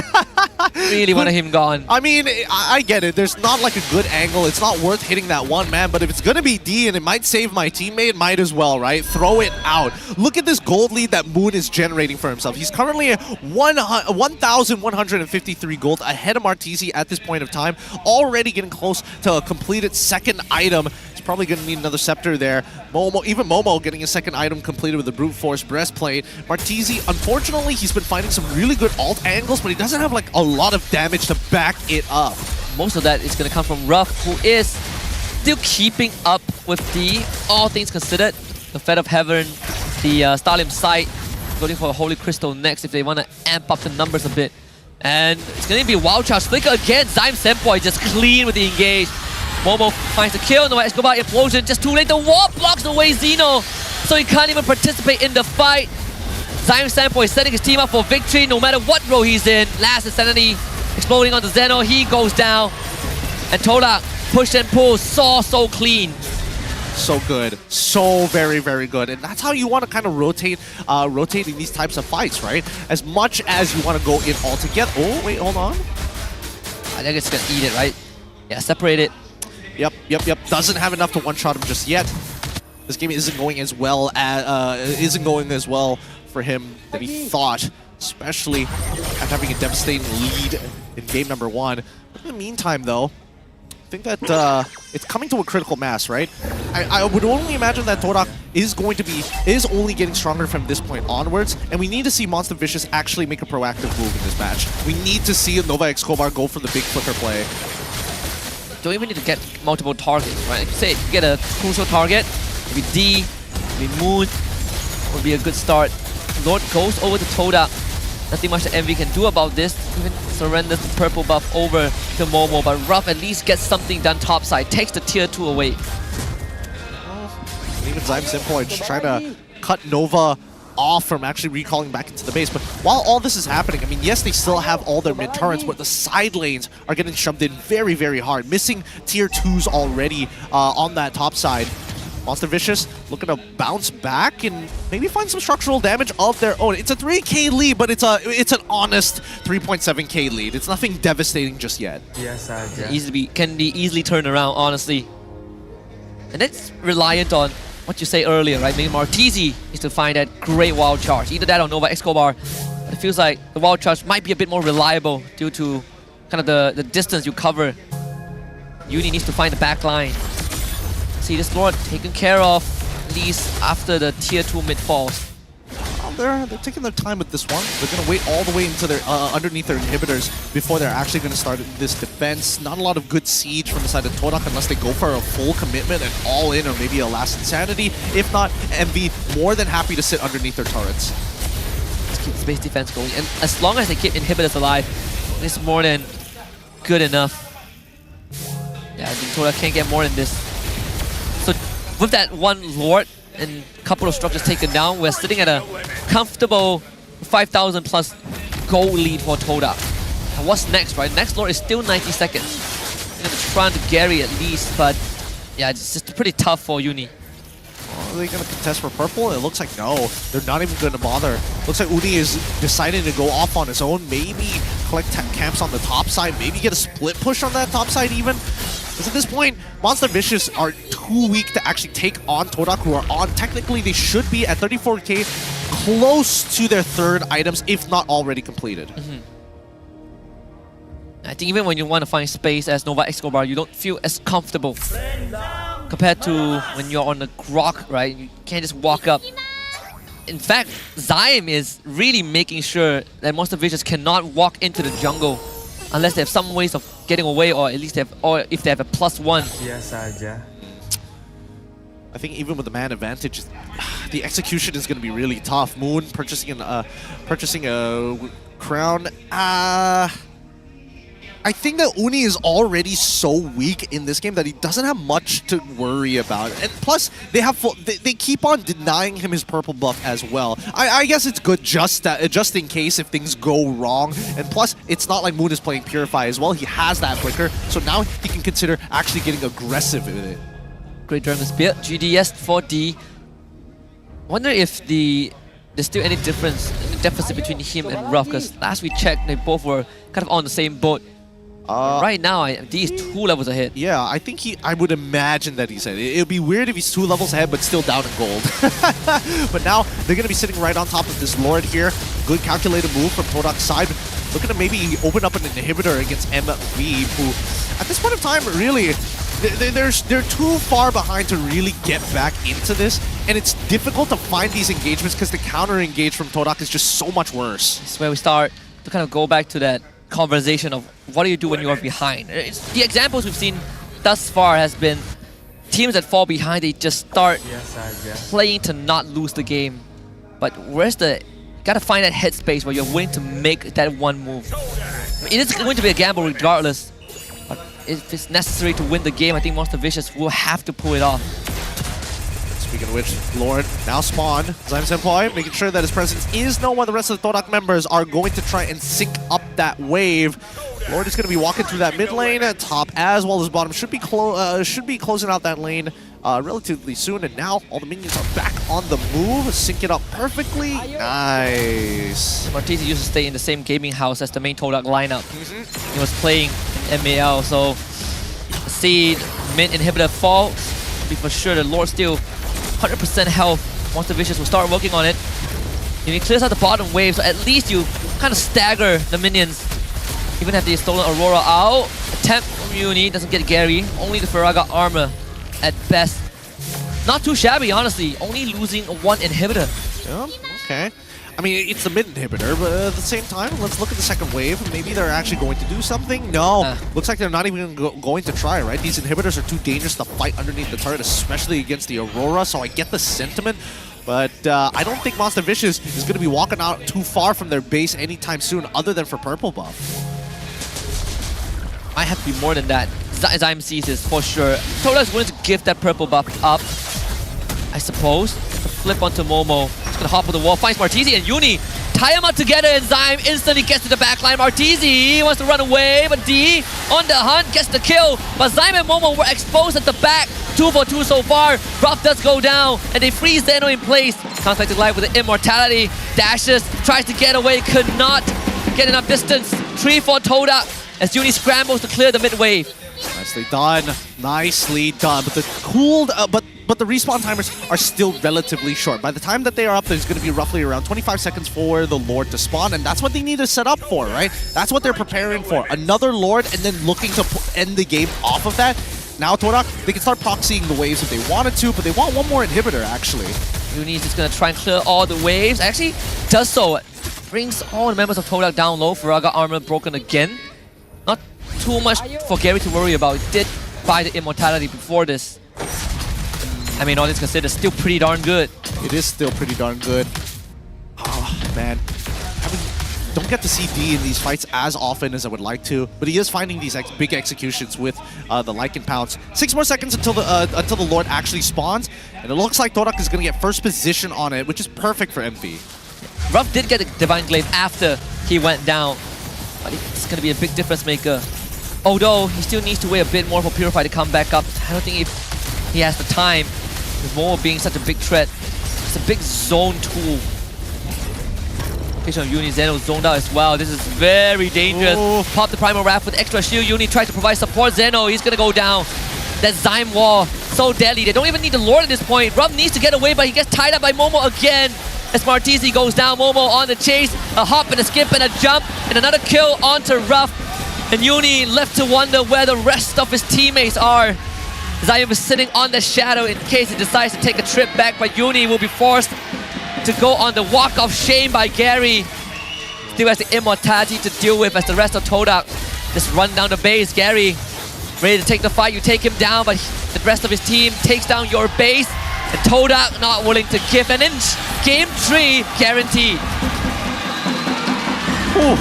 Really wanted him gone. I mean, I get it. There's not like a good angle. It's not worth hitting that one man, but if it's gonna be D and it might save my teammate, might as well, right? Throw it out. Look at this gold lead that Moon is generating for himself. He's currently at 1,153 gold ahead of Martizi at this point of time. Already getting close to a completed second item. He's probably gonna need another scepter there. Even Momo getting a second item completed with the brute force breastplate. Martizi, unfortunately, he's been finding some really good ult angles, but he doesn't have like a lot of damage to back it up. Most of that is going to come from Roughh, who is still keeping up with D, all things considered. The Fed of Heaven, the Stalim Sight, going for a Holy Crystal next if they want to amp up the numbers a bit. And it's going to be a Wild Charge Flicker again. Zyme Senpoi just clean with the engage. Momo finds the kill. Noah Escobar implosion just too late. The wall blocks away Zeno, so he can't even participate in the fight. Zyme Senpoi is setting his team up for victory no matter what row he's in. Last Insanity exploding on the Zeno. He goes down. And Todak push and pull so clean. So good. So very good. And that's how you want to kind of rotate in these types of fights, right? As much as you want to go in all together. Oh, wait, hold on. I think it's going to eat it, right? Yeah, separate it. Yep. Doesn't have enough to one-shot him just yet. This game isn't going as well for him than he thought, especially after having a devastating lead in game number 1. But in the meantime, though, I think that it's coming to a critical mass, right? I would only imagine that Todak is only getting stronger from this point onwards, and we need to see Monster Vicious actually make a proactive move in this match. We need to see Nova Escobar go for the big flicker play. Don't even need to get multiple targets, right? Like you say, you get a crucial target, maybe D, maybe Moon, would be a good start. Lord goes over to Todak. Nothing much that MV can do about this. Even surrenders the purple buff over to Momo, but Roughh at least gets something done topside. Takes the tier 2 away. Even Zyme Senpoi just trying to cut Nova off from actually recalling back into the base. But while all this is happening, I mean, yes, they still have all their mid-turrets, but the side lanes are getting shoved in very hard. Missing tier 2s already on that top side. Monster Vicious looking to bounce back and maybe find some structural damage of their own. It's a 3k lead, but it's an honest 3.7k lead. It's nothing devastating just yet. Yes, can be easily turned around, honestly. And it's reliant on what you say earlier, right? Maybe Martizi needs to find that great wild charge. Either that or Nova Escobar. But it feels like the wild charge might be a bit more reliable due to kind of the distance you cover. Uni needs to find the back line. See this Lord taken care of. least after the tier 2 mid falls. They're taking their time with this one. They're going to wait all the way into their underneath their inhibitors before they're actually going to start this defense. Not a lot of good siege from the side of Todak unless they go for a full commitment and all in, or maybe a last insanity. If not, MV more than happy to sit underneath their turrets. Let's keep space defense going, and as long as they keep inhibitors alive, it's more than good enough. Yeah, I think Todak can't get more than this. So with that one Lord and a couple of structures taken down, we're sitting at a comfortable 5,000 plus gold lead for Todak. And what's next, right? Next Lord is still 90 seconds. They're gonna try to Gary at least, but yeah, it's just pretty tough for Uni. Are they going to contest for purple? It looks like no. They're not even going to bother. Looks like Uni is deciding to go off on his own. Maybe collect camps on the top side. Maybe get a split push on that top side even. Because at this point, Monster Vicious are too weak to actually take on Todak, who are on. Technically, they should be at 34k, close to their third items, if not already completed. I think even when you want to find space as Nova Escobar, you don't feel as comfortable compared to when you're on the Grok, right? You can't just walk up. In fact, Zyme is really making sure that Monster Vicious cannot walk into the jungle unless they have some ways of getting away, or at least they have, or if they have a +1. I think even with the man advantage, the execution is going to be really tough. Moon purchasing a crown. I think that Uni is already so weak in this game that he doesn't have much to worry about. And plus, they keep on denying him his purple buff as well. I guess it's good just in case if things go wrong. And plus, it's not like Moon is playing Purify as well. He has that Flicker, so now he can consider actually getting aggressive with it. Great Dragon Spear, GDS 4D. Wonder if there's still any difference in the deficit between him and Roughh, because last we checked, they both were kind of on the same boat. Right now, D is 2 levels ahead. Yeah, I think I would imagine that he's ahead. It would be weird if he's 2 levels ahead, but still down in gold. But now, they're going to be sitting right on top of this Lord here. Good calculated move from Todak's side. Looking to maybe open up an inhibitor against MLBB, who, at this point of time, really, they're too far behind to really get back into this. And it's difficult to find these engagements because the counter-engage from Todak is just so much worse. That's where we start to kind of go back to that conversation of what do you do when you are behind. The examples we've seen thus far has been teams that fall behind, they just start playing to not lose the game. But where's the... Gotta find that headspace where you're willing to make that one move. I mean, it is going to be a gamble regardless. But if it's necessary to win the game, I think Monster Vicious will have to pull it off. Speaking of which, Lord now spawned. Zyme Senpai making sure that his presence is known while the rest of the Todak members are going to try and sync up that wave. Lord is going to be walking through that mid lane, top as well as bottom. Should be closing out that lane relatively soon. And now all the minions are back on the move. Sync it up perfectly. Nice. Martisi used to stay in the same gaming house as the main Todak lineup. He was playing in MAL, so see mid inhibitor fall. Be for sure the Lord still 100% health. Monster Vicious will start working on it. If he clears out the bottom wave, so at least you kind of stagger the minions. Even if they stolen Aurora out. Attempt from Uni, doesn't get Gary. Only the Faraga armor at best. Not too shabby, honestly. Only losing 1 inhibitor. Yeah, okay. I mean, it's the mid inhibitor, but at the same time, let's look at the second wave. Maybe they're actually going to do something. No, looks like they're not even going to try, right? These inhibitors are too dangerous to fight underneath the turret, especially against the Aurora, so I get the sentiment. But I don't think Monster Vicious is going to be walking out too far from their base anytime soon, other than for purple buff. Might have to be more than that. Zyme sees this for sure. Todak's willing to give that purple buff up, I suppose. Flip onto Momo. He's gonna hop on the wall, finds Martisi and Uni. Tie them up together and Zyme instantly gets to the backline. Martisi wants to run away, but D on the hunt gets the kill. But Zyme and Momo were exposed at the back. 2 for 2 so far. Roughh does go down and they freeze Zeno in place. Comes back to life with the immortality. Dashes, tries to get away, could not get enough distance. 3 for Todak as Uni scrambles to clear the mid wave. Nicely done. Nicely done. But the respawn timers are still relatively short. By the time that they are up, there's going to be roughly around 25 seconds for the Lord to spawn, and that's what they need to set up for, right? That's what they're preparing for. Another Lord, and then looking to end the game off of that. Now Torak, they can start proxying the waves if they wanted to, but they want one more inhibitor actually. Uni's just gonna try and clear all the waves. Actually, does so. Brings all the members of Todak down low. Faraga armor broken again. Not too much for Gary to worry about. He did buy the immortality before this. I mean, all this considered, still pretty darn good. It is still pretty darn good. Oh, man. I mean, don't get to see D in these fights as often as I would like to, but he is finding these big executions with the Lycan Pounce. 6 more seconds until the Lord actually spawns, and it looks like Torak is going to get first position on it, which is perfect for MP. Roughh did get the Divine Glaive after he went down, but it's going to be a big difference maker. Although, he still needs to wait a bit more for Purify to come back up. I don't think if he has the time, with Momo being such a big threat. It's a big zone tool. Location of Uni, Zeno zoned out as well. This is very dangerous. Oh. Pop the Primal Wrath with extra shield. Uni tries to provide support. Zeno, he's going to go down. That Zyme wall, so deadly. They don't even need the Lord at this point. Roughh needs to get away, but he gets tied up by Momo again. As Martisi goes down, Momo on the chase. A hop and a skip and a jump. And another kill onto Roughh. And Uni left to wonder where the rest of his teammates are. Zyme is sitting on the shadow in case he decides to take a trip back, but Uni will be forced to go on the walk of shame by Gary. Still has the immortality to deal with as the rest of Todak just run down the base. Gary ready to take the fight, you take him down, but the rest of his team takes down your base. And Todak not willing to give an inch. Game 3 guaranteed. Ooh.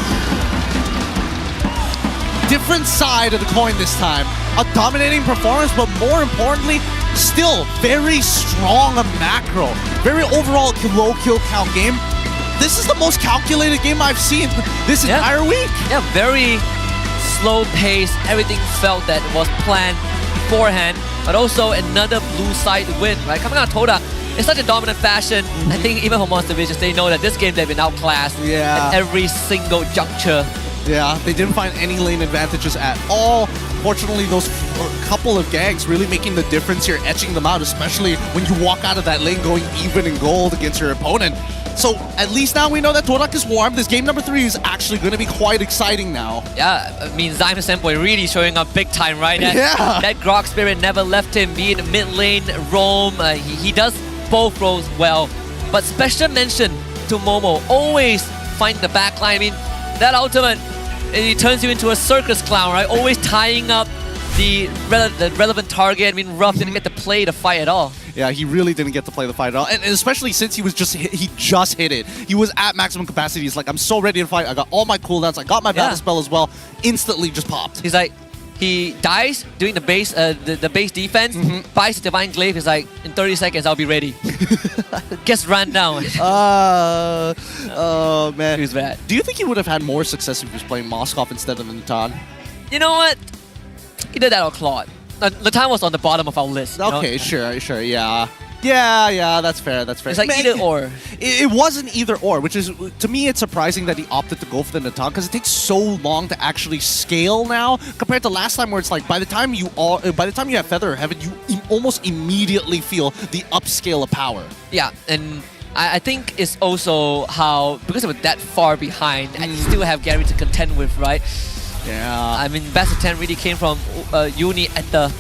Different side of the coin this time. A dominating performance, but more importantly, still very strong on macro. Very overall low kill count game. This is the most calculated game I've seen this entire week. Yeah, very slow pace. Everything felt that it was planned beforehand. But also another blue side win, right? Coming out of Todak in such a dominant fashion. I think even for Monster Visions, they know that this game they've been outclassed at every single juncture. Yeah, they didn't find any lane advantages at all. Fortunately, those couple of gangs really making the difference here, etching them out, especially when you walk out of that lane going even in gold against your opponent. So at least now we know that Todak is warm. This game number 3 is actually going to be quite exciting now. Yeah, I mean, Zyme Senpai really showing up big time, right? That Grok spirit never left him, be it mid lane, roam. He does both roles well. But special mention to Momo, always finding the backline. I mean, that ultimate, he turns you into a circus clown, right? Always tying up the relevant target. I mean, Roughh didn't get to play the fight at all. Yeah, he really didn't get to play the fight at all. And especially since he just hit it. He was at maximum capacity. He's like, I'm so ready to fight. I got all my cooldowns. I got my battle spell as well. Instantly just popped. He's like, he dies doing the base base defense, buys the Divine Glaive. He's like, in 30 seconds, I'll be ready. Gets run down. Oh, man. He was bad. Do you think he would have had more success if he was playing Moskov instead of Natan? You know what? He did that on Claude. Natan was on the bottom of our list. Okay, sure, yeah. Yeah, that's fair. It's like either or. It wasn't either or, which is, to me, it's surprising that he opted to go for the Natan because it takes so long to actually scale now compared to last time where it's like by the time you have Feather or Heaven, you almost immediately feel the upscale of power. Yeah, and I think it's also how, because we're that far behind, and you still have Gary to contend with, right? Yeah. I mean, Best of 10 really came from Uni at the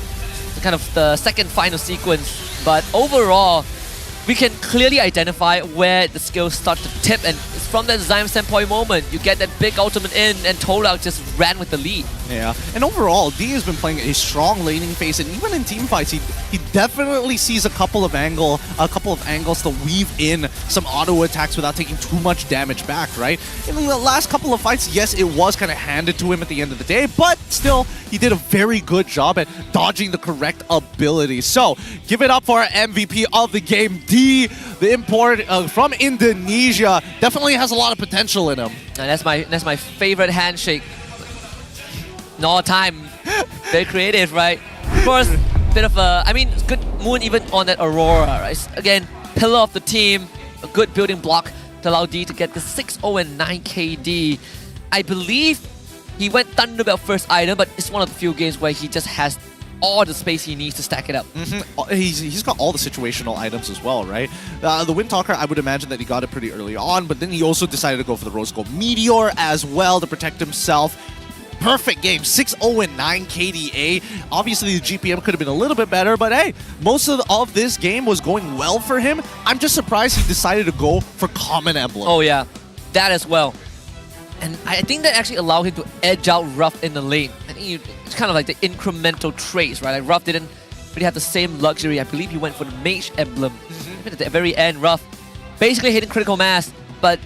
kind of the second final sequence. But overall, we can clearly identify where the skills start to tip, and it's from that Zyme Senpai moment. You get that big ultimate in, and Todak just ran with the lead. Yeah, and overall, D has been playing a strong laning phase, and even in team fights, he definitely sees a couple of angles to weave in some auto attacks without taking too much damage back, right? In the last couple of fights, yes, it was kind of handed to him at the end of the day, but still, he did a very good job at dodging the correct ability. So, give it up for our MVP of the game, D, the import from Indonesia. Definitely has a lot of potential in him. And that's my favorite handshake. No time. Very creative, right? Of course, bit of a, I mean, good moon even on that Aurora, right? Again, pillar of the team, a good building block to allow D to get the 6-0 and 9 KD. I believe he went Thunderbelt first item, but it's one of the few games where he just has all the space he needs to stack it up. He's got all the situational items as well, right? The Windtalker, I would imagine that he got it pretty early on, but then he also decided to go for the Rose Gold Meteor as well to protect himself. perfect game. 6-0 and 9 KDA. Obviously, the GPM could have been a little bit better, but hey, most of this game was going well for him. I'm just surprised he decided to go for Common Emblem. Oh yeah, that as well. And I think that actually allowed him to edge out Roughh in the lane. I think it's kind of like the incremental traits, right? Like Roughh didn't really have the same luxury. I believe he went for the Mage Emblem. Even at the very end, Roughh basically hitting critical mass, but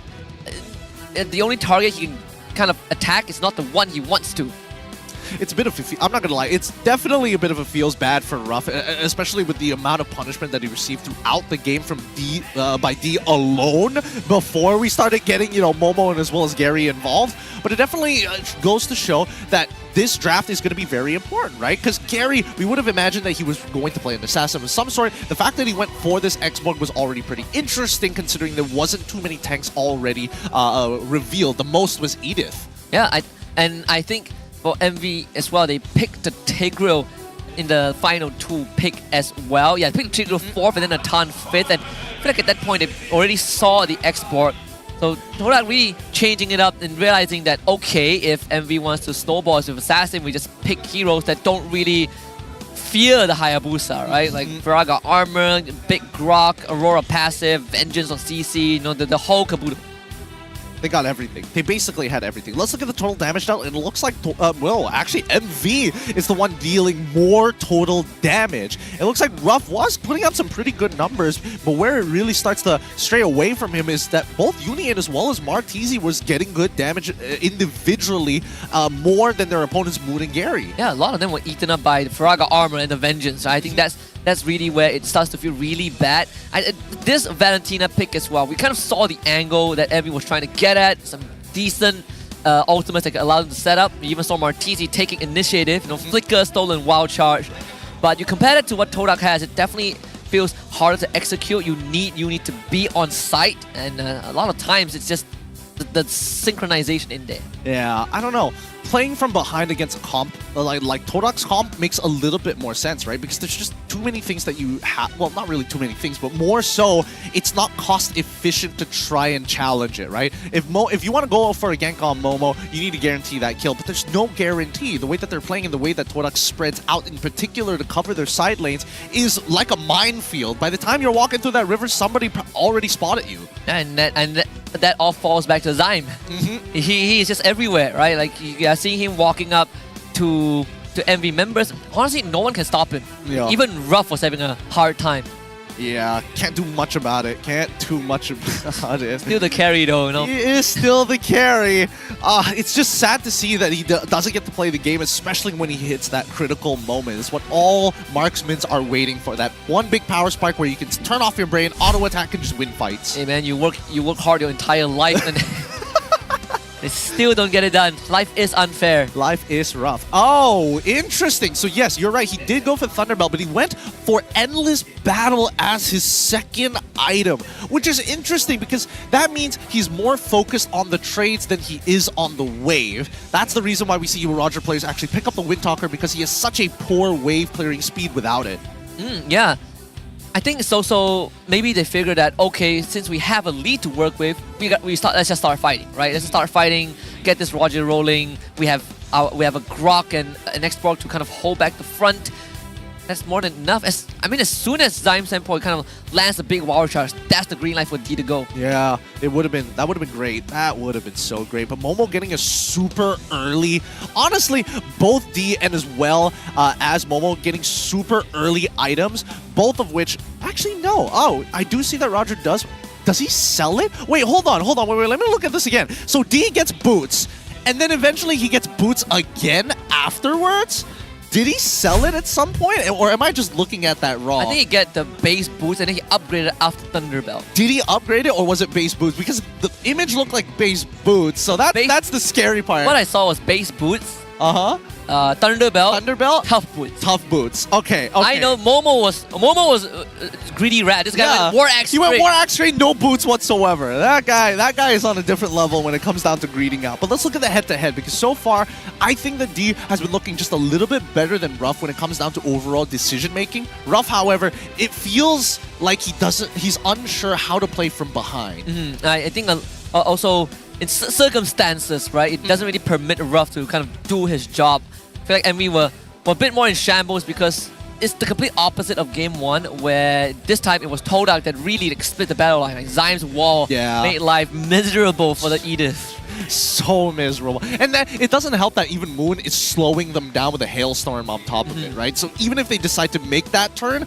the only target he can kind of attack is not the one he wants to. It's a bit of I'm not gonna lie, it's definitely a bit of a feels bad for Roughh, especially with the amount of punishment that he received throughout the game from D by D alone before we started getting, you know, Momo and as well as Gary involved. But it definitely goes to show that this draft is going to be very important, right? Because Gary, we would have imagined that he was going to play an assassin of some sort. The fact that he went for this X-Borg was already pretty interesting, considering there wasn't too many tanks already revealed. The most was Edith. Yeah, I think for MV as well, they picked the Tigreal in the final 2 pick as well. Yeah, they picked Tigreal 4th and then a Tan 5th. And I feel like at that point, they already saw the X-Borg. So Torak really changing it up and realizing that, okay, if MV wants to snowball us with Assassin, we just pick heroes that don't really fear the Hayabusa, right? Like Firaga Armor, Big Grok, Aurora Passive, Vengeance on CC, you know, the whole caboodle. They got everything. They basically had everything. Let's look at the total damage now. It looks like, well, actually MV is the one dealing more total damage. It looks like Roughh was putting up some pretty good numbers, but where it really starts to stray away from him is that both Union as well as Martizi was getting good damage individually more than their opponents Moon and Gary. Yeah, a lot of them were eaten up by the Firaga Armor and the Vengeance. I think that's really where it starts to feel really bad. This Valentina pick as well, we kind of saw the angle that Evie was trying to get at, some decent ultimates that allowed him to set up. We even saw Martizi taking initiative, you know, Flicker, Stolen, Wild Charge. But you compare it to what Torak has, it definitely feels harder to execute. You need to be on site, and a lot of times it's just the synchronization in there. Yeah, I don't know. Playing from behind against a comp, like Torak's comp makes a little bit more sense, right? Because there's just too many things that you have, well, not really too many things, but more so, it's not cost efficient to try and challenge it, right? If you want to go for a gank on Momo, you need to guarantee that kill, but there's no guarantee. The way that they're playing and the way that Torak spreads out in particular to cover their side lanes is like a minefield. By the time you're walking through that river, somebody already spotted you. And that all falls back to Zyme. He is just everywhere, right? Like you are seeing him walking up to MV members. Honestly, no one can stop him. Yeah. Even Roughh was having a hard time. Yeah, can't do much about it. Can't do much about it. Still the carry though, you know? He is still the carry. It's just sad to see that he doesn't get to play the game, especially when he hits that critical moment. It's what all marksmen are waiting for. That one big power spike where you can turn off your brain, auto attack, and just win fights. Hey man, you work hard your entire life and they still don't get it done. Life is unfair. Life is rough. Oh, interesting. So yes, you're right. He did go for Thunderbelt, but he went for Endless Battle as his second item, which is interesting because that means he's more focused on the trades than he is on the wave. That's the reason why we see Roger players actually pick up the Windtalker, because he has such a poor wave clearing speed without it. Yeah. I think it's also maybe they figured that, okay, since we have a lead to work with, let's just start fighting, right? Let's start fighting, get this Roger rolling. We have a Grok and an X-Borg to kind of hold back the front. That's more than enough. As soon as Zyme Senpoi kind of lands a big wild charge, that's the green light for D to go. Yeah, that would have been great. That would have been so great. But Momo getting a super early, honestly, both D and as well as Momo getting super early items, both of which, actually no. Oh, I do see that Roger does he sell it? Wait, hold on, wait, let me look at this again. So D gets boots, and then eventually he gets boots again afterwards? Did he sell it at some point, or am I just looking at that wrong? I think he got the base boots and then he upgraded after Thunderbelt. Did he upgrade it, or was it base boots? Because the image looked like base boots, so that's the scary part. What I saw was base boots. Thunderbelt, tough boots. Okay. I know Momo was greedy rat. This guy went War Axe. He went War Axe straight, no boots whatsoever. That guy is on a different level when it comes down to greeding out. But let's look at the head-to-head, because so far I think that D has been looking just a little bit better than Roughh when it comes down to overall decision making. Roughh, however, it feels like he's unsure how to play from behind. I think also in circumstances, right, it doesn't really permit Roughh to kind of do his job. I feel like MV were a bit more in shambles because it's the complete opposite of game 1, where this time it was Todak that really like, split the battle line. Like Zyme's wall made life miserable for the Edith. So miserable. And then it doesn't help that even Moon is slowing them down with a hailstorm on top of it, right? So even if they decide to make that turn,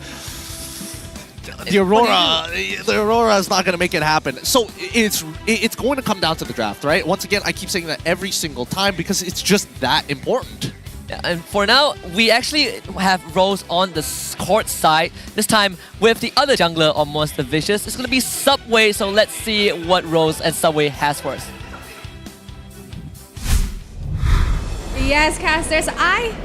the Aurora is not going to make it happen. So it's going to come down to the draft, right? Once again, I keep saying that every single time because it's just that important. Yeah, and for now, we actually have Rose on the court side. This time with the other jungler of Monster Vicious. It's going to be Subway, so let's see what Rose and Subway has for us. Yes, casters.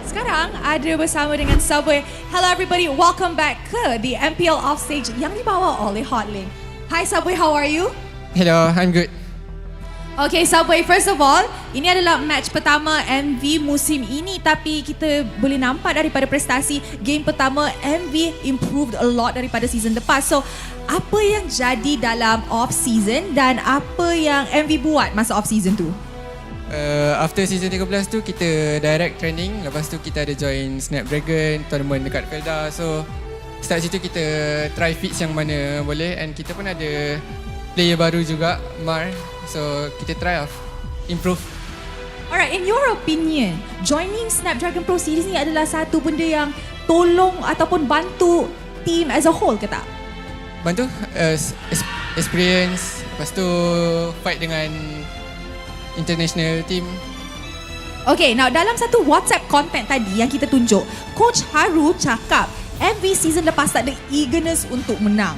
Sekarang ada bersama dengan Subway. Hello everybody, welcome back ke the MPL Offstage yang dibawa oleh Hotlink. Hi Subway, how are you? Hello, I'm good. Okay Subway, first of all, ini adalah match pertama MV musim ini, tapi kita boleh nampak daripada prestasi game pertama, MV improved a lot daripada season lepas. So, apa yang jadi dalam off-season dan apa yang MV buat masa off-season tu? After season 13 tu kita direct training, lepas tu kita ada join Snapdragon tournament dekat Felda. So start situ kita try fits yang mana boleh, and kita pun ada player baru juga, Mar. So kita try improve. Alright, in your opinion, joining Snapdragon Pro Series ni adalah satu benda yang tolong ataupun bantu team as a whole ke tak? Bantu experience, lepas tu fight dengan international team. Okay, now dalam satu WhatsApp content tadi yang kita tunjuk, Coach Haru cakap MV season lepas tak ada eagerness untuk menang.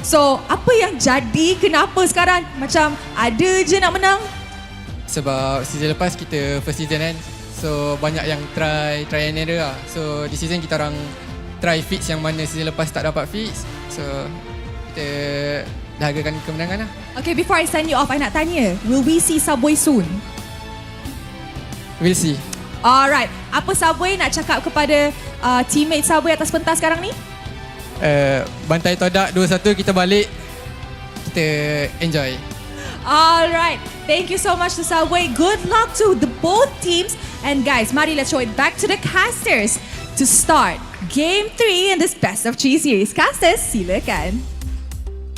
So, apa yang jadi? Kenapa sekarang macam ada je nak menang? Sebab season lepas kita first season kan, so banyak yang try and error lah. So, di season kita orang try fits yang mana season lepas tak dapat fits. So, kita dahagakan kemenangan lah. Okay, before I send you off, I nak tanya, will we see Subway soon? We'll see. Alright, apa Subway nak cakap kepada teammate Subway atas pentas sekarang ni? Bantai Todak 2-1, kita balik, kita enjoy. Alright, thank you so much to Subway. Good luck to the both teams. And guys, mari let's show it back to the casters to start Game 3 in this Best of 3 series. Casters, silakan.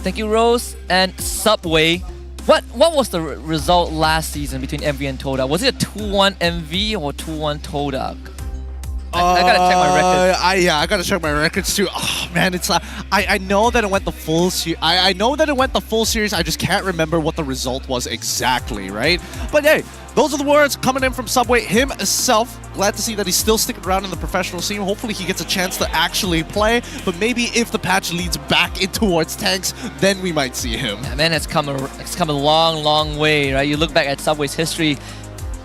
Thank you, Rose and Subway. What was the result last season between MV and Todak? Was it a 2-1 MV or 2-1 Todak? I gotta check my records. I gotta check my records too. Oh man, it's I know that it went the full series. I know that it went the full series. I just can't remember what the result was exactly, right? But hey, those are the words coming in from Subway himself. Glad to see that he's still sticking around in the professional scene. Hopefully he gets a chance to actually play. But maybe if the patch leads back in towards tanks, then we might see him. Yeah, man, it's come a long way, right? You look back at Subway's history,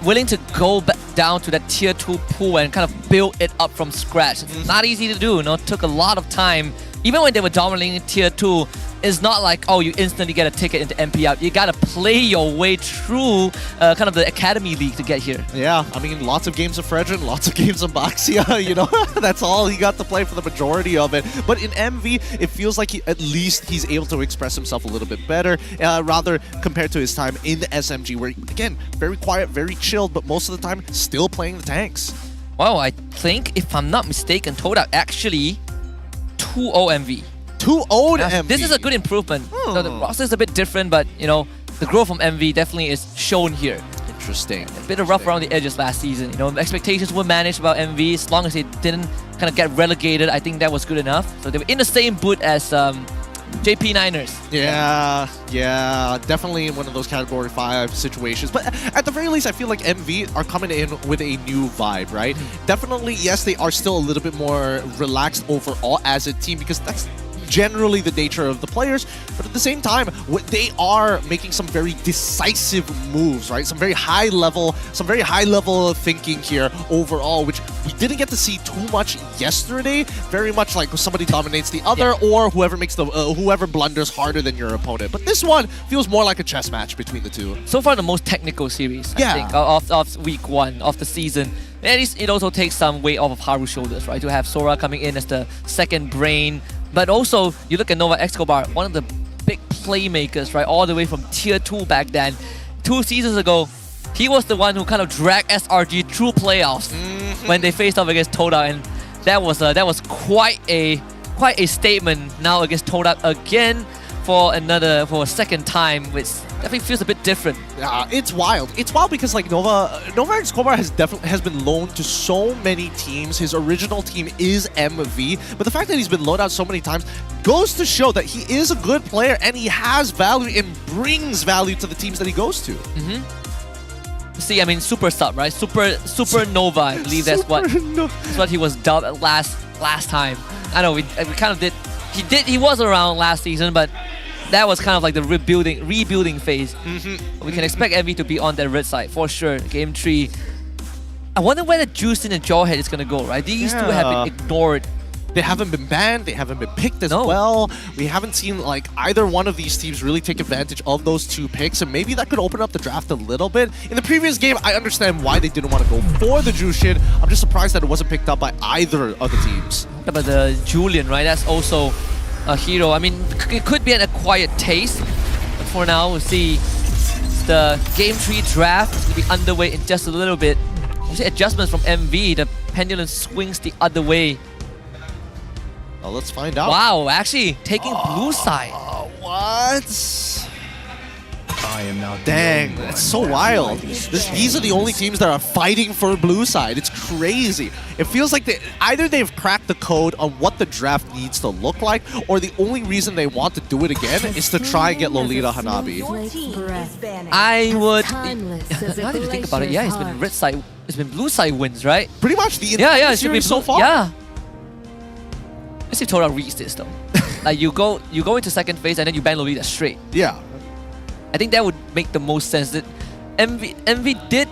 willing to go back down to that tier 2 pool and kind of build it up from scratch. It's not easy to do, you know, it took a lot of time. Even when they were dominating tier 2, it's not like, oh, you instantly get a ticket into MPL. You gotta play your way through kind of the Academy League to get here. Yeah, I mean, lots of games of Fredrin, lots of games of Baxia, you know, that's all he got to play for the majority of it. But in MV, it feels like at least he's able to express himself a little bit better, rather compared to his time in the SMG, where, again, very quiet, very chilled, but most of the time, still playing the tanks. Wow, I think, if I'm not mistaken, Todak actually 2-0 MV. 2-0 to MV. This is a good improvement. So the roster is a bit different, but you know, the growth from MV definitely is shown here. Interesting. A bit of rough around the edges last season. You know, expectations were managed about MV. As long as they didn't kind of get relegated, I think that was good enough. So they were in the same boot as JP Niners. Yeah, definitely one of those Category 5 situations. But at the very least, I feel like MV are coming in with a new vibe, right? Definitely, yes, they are still a little bit more relaxed overall as a team, because that's generally the nature of the players, but at the same time, they are making some very decisive moves, right? Some very high level thinking here overall, which we didn't get to see too much yesterday. Very much like somebody dominates the other, or whoever makes the whoever blunders harder than your opponent. But this one feels more like a chess match between the two. So far, the most technical series, I think, of week 1 of the season. At least it also takes some weight off of Haru's shoulders, right? To have Sora coming in as the second brain. But also, you look at Nova Escobar, one of the big playmakers, right? All the way from tier 2 back then. 2 seasons ago, he was the one who kind of dragged SRG through playoffs when they faced off against Todak, and that was quite a statement now against Todak again for a second time, which definitely feels a bit different. Yeah, it's wild. It's wild because like Nova X Cobra has been loaned to so many teams. His original team is MV, but the fact that he's been loaned out so many times goes to show that he is a good player and he has value and brings value to the teams that he goes to. See, I mean, super sub, right? Super Nova. I believe that's what he was dubbed last time. I know we kind of did. He was around last season, but that was kind of like the rebuilding phase. We can expect MV to be on that red side for sure. Game 3. I wonder where the Juicin and Jawhead is gonna go, right? These two have been ignored. They haven't been banned, they haven't been picked as well. We haven't seen like either one of these teams really take advantage of those 2 picks, and maybe that could open up the draft a little bit. In the previous game, I understand why they didn't want to go for the Jushin. I'm just surprised that it wasn't picked up by either of the teams. But the Julian, right? That's also a hero. I mean, it could be an acquired taste, but for now, we'll see. The Game 3 draft is going to be underway in just a little bit. We'll see adjustments from MV. The pendulum swings the other way. Well, let's find out. Wow, actually taking blue side. What? I am now. Dang, that's so wild. These are the only teams that are fighting for blue side. It's crazy. It feels like either they've cracked the code on what the draft needs to look like, or the only reason they want to do it again is to try and get Lolita Hanabi. I would. Now that you think about it, yeah, it's been red side. It's been blue side wins, right? Pretty much the entire series so far. Yeah. Let's see if Todak reads this though. Like you go into second phase and then you ban Lolita straight. Yeah. I think that would make the most sense. That MV did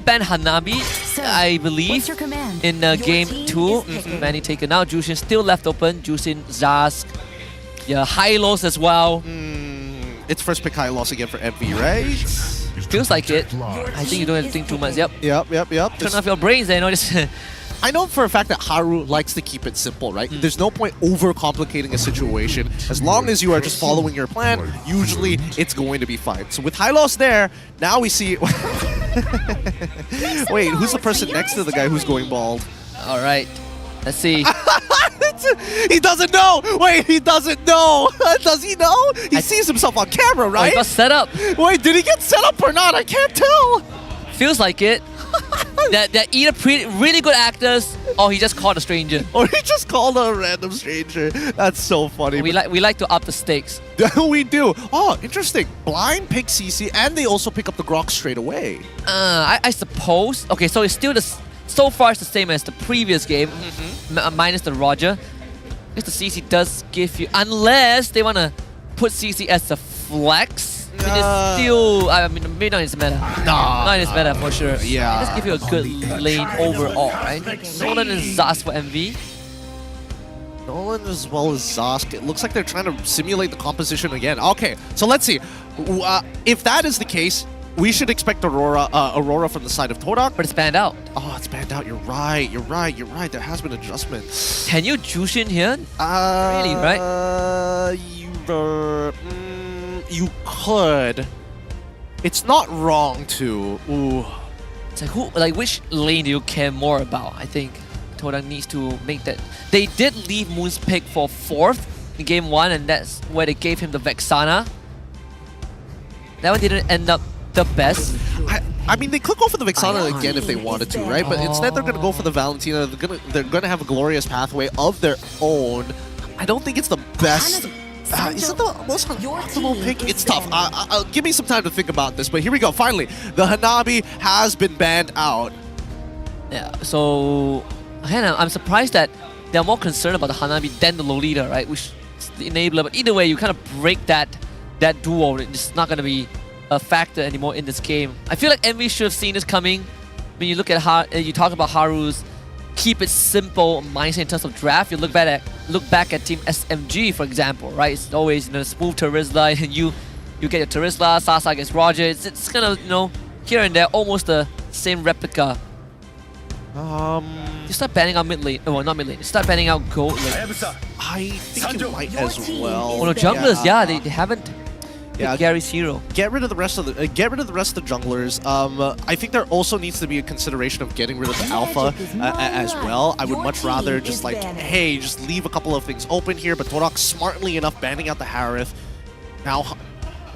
ban Hanabi, I believe, in game 2. Banning taken out. Jushin still left open. Jushin, Zask, yeah, Hylos as well. It's first pick Hylos again for MV, right? Feels like it. I think you don't have to think too much. Yep. Turn off your brains, you know. Just I know for a fact that Haru likes to keep it simple, right? There's no point overcomplicating a situation. As long as you are just following your plan, usually it's going to be fine. So with Hylos there, now we see... Wait, who's the person next to the guy who's going bald? All right, let's see. He doesn't know! Wait, he doesn't know! Does he know? He sees himself on camera, right? Oh, he got set up. Wait, did he get set up or not? I can't tell! Feels like it. They're either really good actors, or he just called a stranger. Or he just called a random stranger. That's so funny. We like to up the stakes. We do. Oh, interesting. Blind pick CC, and they also pick up the Grok straight away. I suppose. Okay, so it's still so far it's the same as the previous game, minus the Roger. I guess the CC does give you, unless they want to put CC as a flex. I mean, it's still, I mean, maybe not in this meta. Not in this meta for sure. Yeah. Let's give you a good lane overall, right? Nolan and Zas for MV. Nolan as well as Zask. It looks like they're trying to simulate the composition again. Okay, so let's see. If that is the case, we should expect Aurora from the side of Todak. But it's banned out. Oh, it's banned out. You're right. There has been adjustment. Can you Jushin here? Really, right? You could. It's not wrong to. Ooh. It's like which lane do you care more about? I think Todak needs to make that. They did leave Moon's pick for 4th in game 1, and that's where they gave him the Vexana. That one didn't end up the best. I mean, they could go for the Vexana again if they wanted to, right? But instead they're gonna go for the Valentina. They're gonna have a glorious pathway of their own. I don't think it's the best. Is it the most optimal pick? It's tough. Give me some time to think about this, but here we go. Finally, the Hanabi has been banned out. Yeah, so again, I'm surprised that they're more concerned about the Hanabi than the Lolita, right? Which is the enabler. But either way, you kind of break that duo. It's not going to be a factor anymore in this game. I feel like MV should have seen this coming. When you look at you talk about Haru's keep it simple mindset in terms of draft. You look back at Team SMG, for example, right? It's always smooth Terizla, and you get your Terizla, Sasa gets Roger. It's kind of here and there almost the same replica. You start banning out mid lane. Well, not mid lane. You start banning out gold lane. I think you might as well. Oh no, junglers, yeah, they haven't. Yeah, Gary's hero. Get rid of the rest of the junglers. I think there also needs to be a consideration of getting rid of the alpha as well. I would much rather just like, hey, just leave a couple of things open here. But Torak smartly enough banning out the Harith. Now,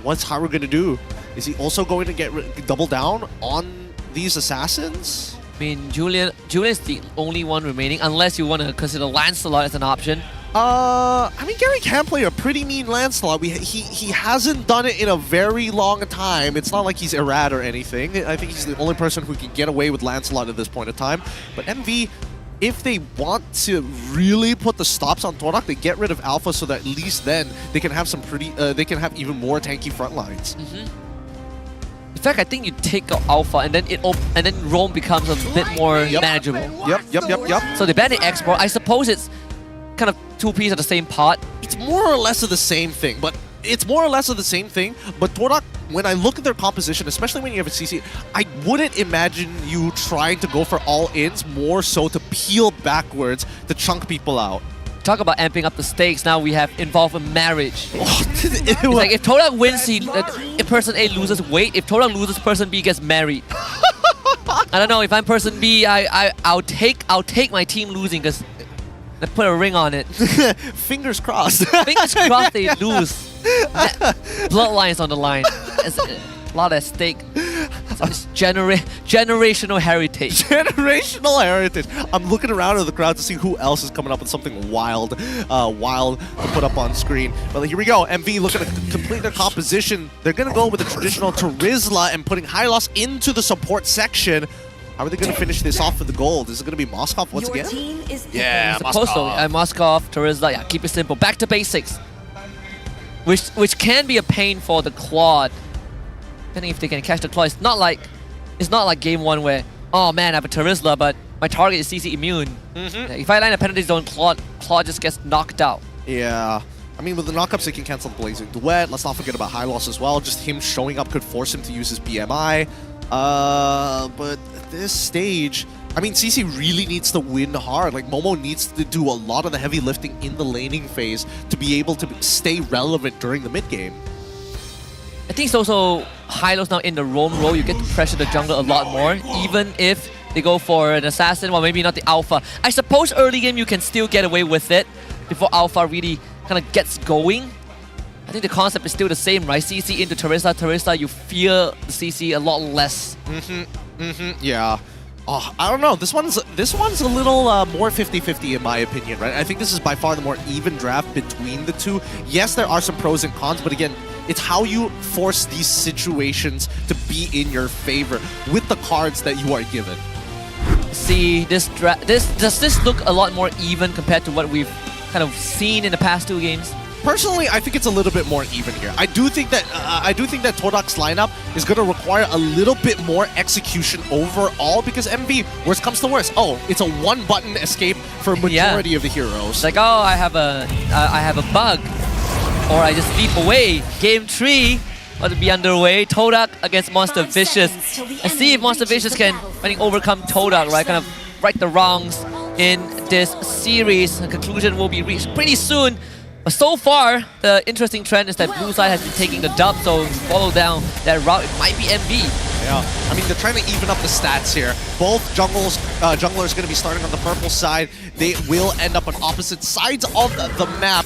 what's Haru going to do? Is he also going to double down on these assassins? I mean, Julian's the only one remaining, unless you want to consider Lancelot as an option. I mean, Gary can play a pretty mean Lancelot. He hasn't done it in a very long time. It's not like he's Irad or anything. I think he's the only person who can get away with Lancelot at this point in time. But MV, if they want to really put the stops on Torak, they get rid of Alpha so that at least then they can have some pretty, they can have even more tanky front lines. In fact, I think you take out Alpha and then Rome becomes a bit more manageable. Yep. So they ban the export. I suppose it's kind of two pieces of the same pot. It's more or less of the same thing, but Torak, when I look at their composition, especially when you have a CC, I wouldn't imagine you trying to go for all-ins, more so to peel backwards to chunk people out. Talk about amping up the stakes. Now we have involved a marriage. It's like if Torak wins, if person A loses, wait. If Torak loses, person B gets married. I don't know. If I'm person B, I'll take my team losing because they put a ring on it. Fingers crossed. Fingers crossed they lose. Bloodlines on the line. It's a lot at stake. It's generational heritage. Generational heritage. I'm looking around at the crowd to see who else is coming up with something wild to put up on screen. But here we go. MV looking to complete their composition. They're going to go with the traditional Terizla and putting Hylos into the support section. How are they going to finish this off with the gold? Is it going to be Moskov once again? Yeah, Moskov. Moskov, Terizla. Yeah, keep it simple. Back to basics. Which can be a pain for the Claude. Depending if they can catch the Claw. It's not like game one where, oh man, I have a Terizla, but my target is CC immune. If I land a penalty zone, Claw just gets knocked out. Yeah. I mean, with the knockups, they can cancel the Blazing Duet. Let's not forget about Hylos as well. Just him showing up could force him to use his BMI. But at this stage, I mean, CC really needs to win hard. Like, Momo needs to do a lot of the heavy lifting in the laning phase to be able to stay relevant during the mid-game. I think it's also Hylos now in the roam role. You get to pressure the jungle a lot more, even if they go for an assassin, well, maybe not the alpha. I suppose early game you can still get away with it before alpha really kind of gets going. I think the concept is still the same, right? CC into Terizla, you fear the CC a lot less. Yeah. Oh, I don't know. This one's a little more 50-50 in my opinion, right? I think this is by far the more even draft between the two. Yes, there are some pros and cons, but again, it's how you force these situations to be in your favor with the cards that you are given. See, does this look a lot more even compared to what we've kind of seen in the past two games? Personally, I think it's a little bit more even here. I do think that Todak's lineup is going to require a little bit more execution overall because MV, worst comes to worst, oh, it's a one-button escape for a majority of the heroes. It's like, oh, I have a bug, or I just leap away. Game 3 about to be underway. Todak against Monster Vicious. And see if Monster Vicious can overcome Todak, right? Kind of right the wrongs in this series. The conclusion will be reached pretty soon. But so far, the interesting trend is that blue side has been taking the dub, so follow down that route, it might be MV. Yeah, I mean, they're trying to even up the stats here. Both junglers going to be starting on the purple side. They will end up on opposite sides of the map.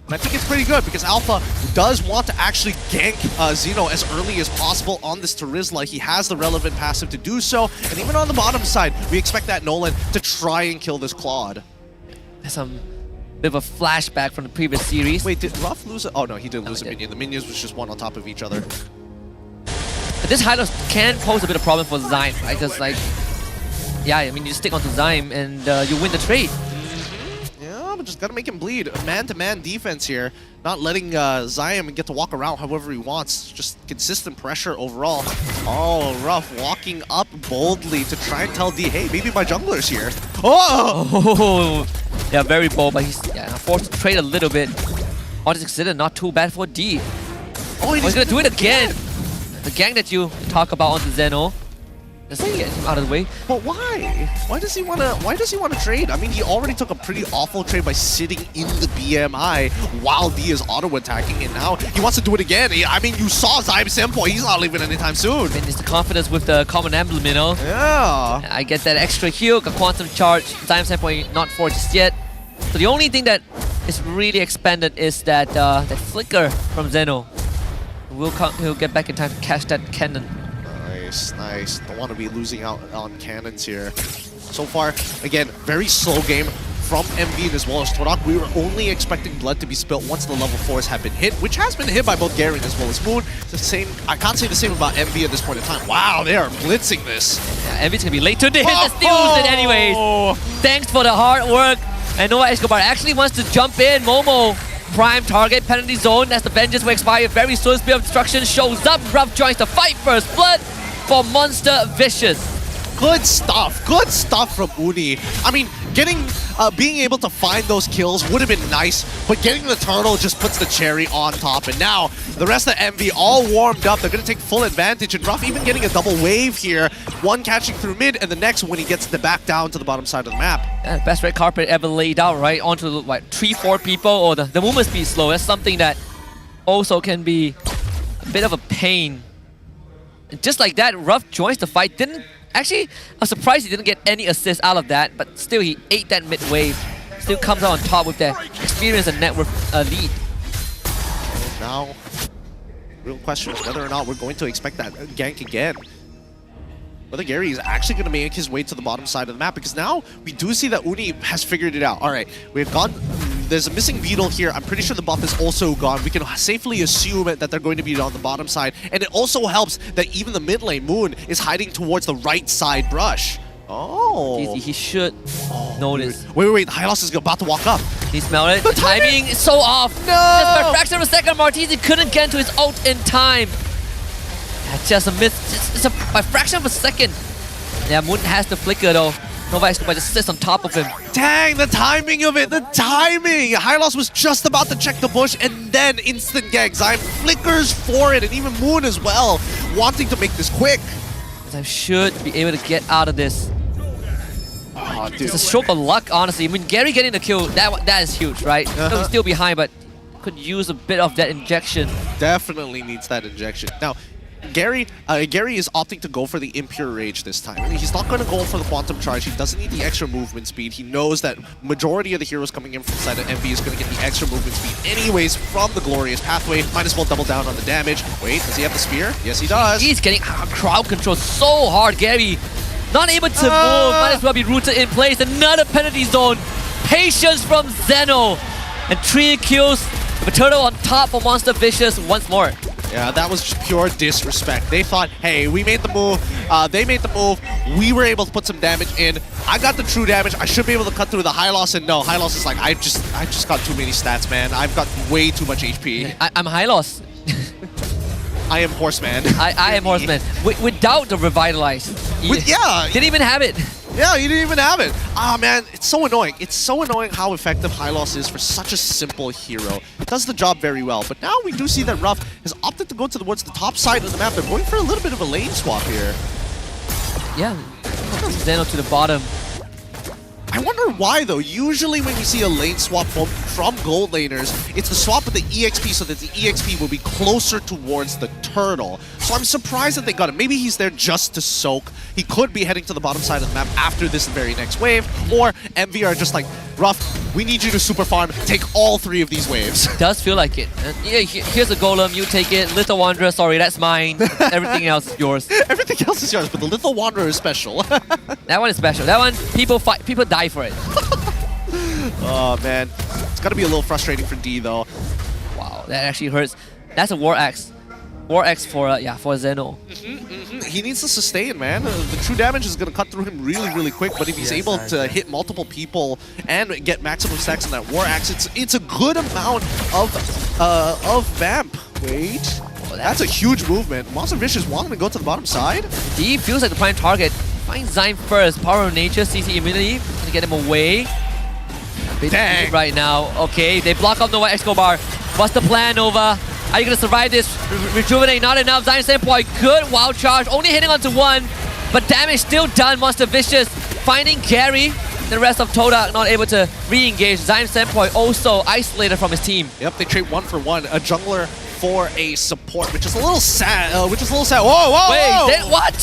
And I think it's pretty good because Alpha does want to actually gank Xeno as early as possible on this Terizla. He has the relevant passive to do so. And even on the bottom side, we expect that Nolan to try and kill this Claude. There's some bit of a flashback from the previous series. Wait, did Roughh lose it? Oh no, he did lose a minion. The minions was just one on top of each other. But this Hylos can pose a bit of problem for Zyme, right? Because like, yeah, I mean, you stick onto Zyme and you win the trade. Yeah, but just gotta make him bleed. Man-to-man defense here. Not letting Zyme get to walk around however he wants. Just consistent pressure overall. Oh, Roughh walking up boldly to try and tell D, hey, maybe my jungler's here. Oh! Yeah, very bold, but he's forced to trade a little bit. All this considered, not too bad for D. Oh, he's gonna do it again. The gang that you talk about onto Zeno. Just say get him out of the way. But why? Why does he want to trade? I mean, he already took a pretty awful trade by sitting in the BMI while D is auto attacking, and now he wants to do it again. I mean, you saw Zyme Senpoi. He's not leaving anytime soon. And it's the confidence with the common emblem, you know. Yeah. I get that extra heal, a quantum charge. Zyme Senpoi not for just yet. So the only thing that is really expanded is that that flicker from Zeno. He'll get back in time to catch that cannon. Nice. Don't want to be losing out on cannons here. So far, again, very slow game from MV as well as Torak. We were only expecting blood to be spilt once the level 4s have been hit, which has been hit by both Garen as well as Moon. It's the same. I can't say the same about MV at this point in time. Wow, they are blitzing this. Yeah, MV's gonna be late to the hit, but steals it anyways. Thanks for the hard work. And Noah Escobar actually wants to jump in. Momo, prime target, penalty zone as the vengeance will expire very soon. Spear of Destruction shows up. Roughh joins the fight first. Blood for Monster Vicious. Good stuff from Uni. I mean, being able to find those kills would have been nice, but getting the turtle just puts the cherry on top. And now the rest of MV all warmed up. They're going to take full advantage, and Roughh even getting a double wave here. One catching through mid, and the next when he gets the back down to the bottom side of the map. Yeah, best red carpet ever laid out, right? Onto like 3-4 people, or the movement speed slow. That's something that also can be a bit of a pain. And just like that, Roughh joins the fight. Actually, I'm surprised he didn't get any assist out of that, but still he ate that mid wave. Still comes out on top with that experience and network lead. Now, real question is whether or not we're going to expect that gank again. Whether Gary is actually going to make his way to the bottom side of the map, because now we do see that Uni has figured it out. All right, we've gone. There's a missing beetle here. I'm pretty sure the buff is also gone. We can safely assume that they're going to be on the bottom side. And it also helps that even the mid lane, Moon, is hiding towards the right side brush. Oh. He should notice. Wait. Hylos is about to walk up. He smelled it. The timing is so off. No! Just by a fraction of a second, Martizi couldn't get to his ult in time. That's just a miss. It's by a fraction of a second. Yeah, Moon has the flicker though. Nova Escobar just sits on top of him. Dang, the timing of it, the timing! Hylos was just about to check the bush and then instant gank. Zyme flickers for it, and even Moon as well, wanting to make this quick. Zyme should be able to get out of this. Oh, dude. It's a stroke of luck, honestly. I mean, Gary getting the kill, that is huge, right? He's still behind, but could use a bit of that injection. Definitely needs that injection. Now, Gary is opting to go for the Impure Rage this time. I mean, he's not going to go for the Quantum Charge. He doesn't need the extra movement speed. He knows that majority of the heroes coming in from the side of MV is going to get the extra movement speed anyways from the Glorious Pathway. Might as well double down on the damage. Wait, does he have the spear? Yes, he does. He's getting crowd control so hard. Gary not able to move. Might as well be rooted in place. Another penalty zone. Patience from Zeno. And 3 kills. The turtle on top for Monster Vicious once more. Yeah, that was just pure disrespect. They thought, hey, we made the move, they made the move, we were able to put some damage in. I got the true damage, I should be able to cut through the Hylos, and no, Hylos is like, I just got too many stats, man. I've got way too much HP. I'm Hylos. I am Horseman. I am Horseman. Without the Revitalize. Yeah. Didn't even have it. Yeah, he didn't even have it. Ah, man, it's so annoying. It's so annoying how effective Hylos is for such a simple hero. It does the job very well. But now we do see that Roughh has opted to go towards the top side of the map. They're going for a little bit of a lane swap here. Yeah, Zeno to the bottom. I wonder why, though. Usually when you see a lane swap from gold laners, it's the swap with the EXP so that the EXP will be closer towards the turtle. So I'm surprised that they got it. Maybe he's there just to soak. He could be heading to the bottom side of the map after this very next wave. Or MV are just like, Roughh, we need you to super farm. Take all 3 of these waves. Does feel like it. Yeah, here's a golem. You take it. Little Wanderer, sorry, that's mine. Everything else is yours. Everything else is yours, but the Little Wanderer is special. That one is special. That one, people die for it. Oh, man. It's got to be a little frustrating for D, though. Wow, that actually hurts. That's a War Axe. War Axe for Zeno. He needs to sustain, man. The true damage is going to cut through him really, really quick, but if he's able to hit multiple people and get maximum stacks on that War Axe, it's a good amount of vamp. Wait. That's a huge movement. Monster Vicious wanting to go to the bottom side. D feels like the prime target. Find Zyme first. Power of Nature, CC immunity. Gonna get him away. Dang. Right now. Okay, they block up Nova Escobar. What's the plan, Nova? Are you gonna survive this? Rejuvenate, not enough. Zyme Senpoi, good wild charge. Only hitting onto 1. but damage still done. Monster Vicious finding Gary. The rest of Todak not able to re-engage. Zion Senpoi also isolated from his team. Yep, they trade 1 for 1. A jungler for a support, which is a little sad. Whoa, whoa, Wait, whoa! then what?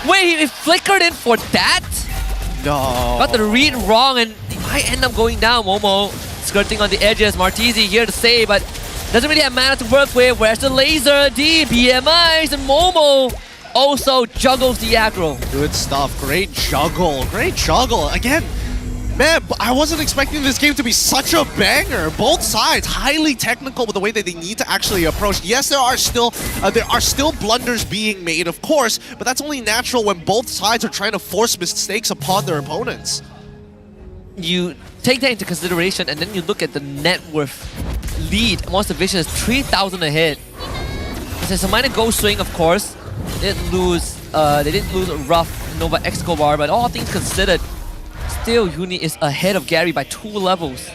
Wait, he flickered in for that? No. Got the read wrong and he might end up going down. Momo skirting on the edges. Martizi here to save, but doesn't really have mana to work with. Where's the laser? D, BMIs, and Momo also juggles the aggro. Good stuff. Great juggle. Great juggle. Again, man, I wasn't expecting this game to be such a banger. Both sides highly technical with the way that they need to actually approach. Yes, there are still blunders being made, of course, but that's only natural when both sides are trying to force mistakes upon their opponents. You take that into consideration, and then you look at the net worth lead. Monster Vision is 3,000 ahead. There's a minor goal swing, of course. They didn't lose Roughh and Nova Escobar, but all things considered, still Uni is ahead of Gary by 2 levels.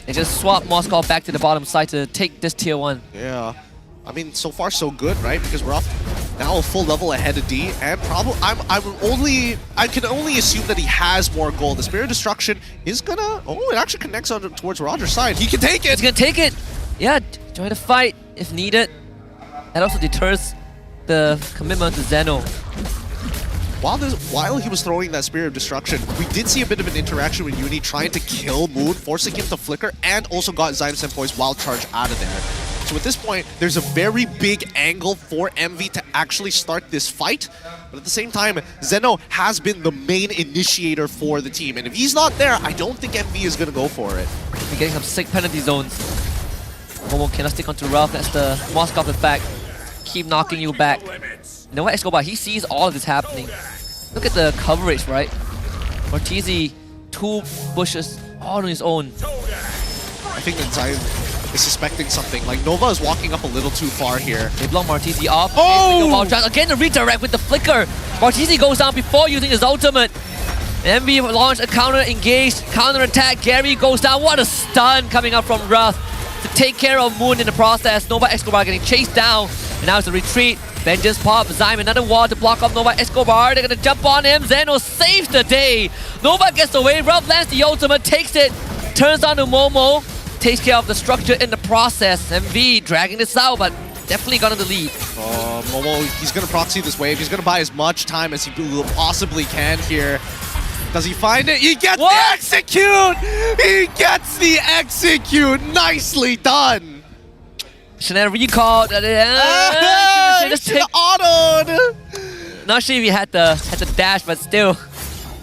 They just swap Moscow back to the bottom side to take this tier 1. Yeah. I mean, so far so good, right? Because Roughh now a full level ahead of D, and probably I can only assume that he has more gold. The Spirit of Destruction is gonna it actually connects on towards Roger's side. He can take it. He's gonna take it. Yeah, join the fight if needed. That also deters the commitment to Zeno. While he was throwing that Spirit of Destruction, we did see a bit of an interaction with Uni trying to kill Moon, forcing him to flicker, and also got Zion Senpoi's wild charge out of there. So at this point, there's a very big angle for MV to actually start this fight. But at the same time, Zeno has been the main initiator for the team. And if he's not there, I don't think MV is going to go for it. We're getting some sick penalty zones. Momo cannot stick onto Roughh. That's the Moskov effect. Keep knocking you back. You know what, Escobar, he sees all of this happening. Look at the coverage, right? Martizi, 2 bushes all on his own. I think that Zion is suspecting something. Like, Nova is walking up a little too far here. They block Martizi off. Oh! Again, the redirect with the flicker. Martizi goes down before using his ultimate. MV launched a counter engaged, counter attack. Gary goes down. What a stun coming up from Roughh to take care of Moon in the process. Nova Escobar getting chased down. And now it's a retreat. Vengeance pop. Zyme another wall to block off Nova Escobar. They're gonna jump on him. Zeno saves the day. Nova gets away. Roughh lands the ultimate, takes it, turns on to Momo, takes care of the structure in the process. MV dragging this out, but definitely got in the lead. Momo, he's gonna proxy this wave. He's gonna buy as much time as he possibly can here. Does he find it? He gets the execute! He gets the execute! Nicely done! Chanel recalled. Just autoed. Not sure if he had the dash, but still.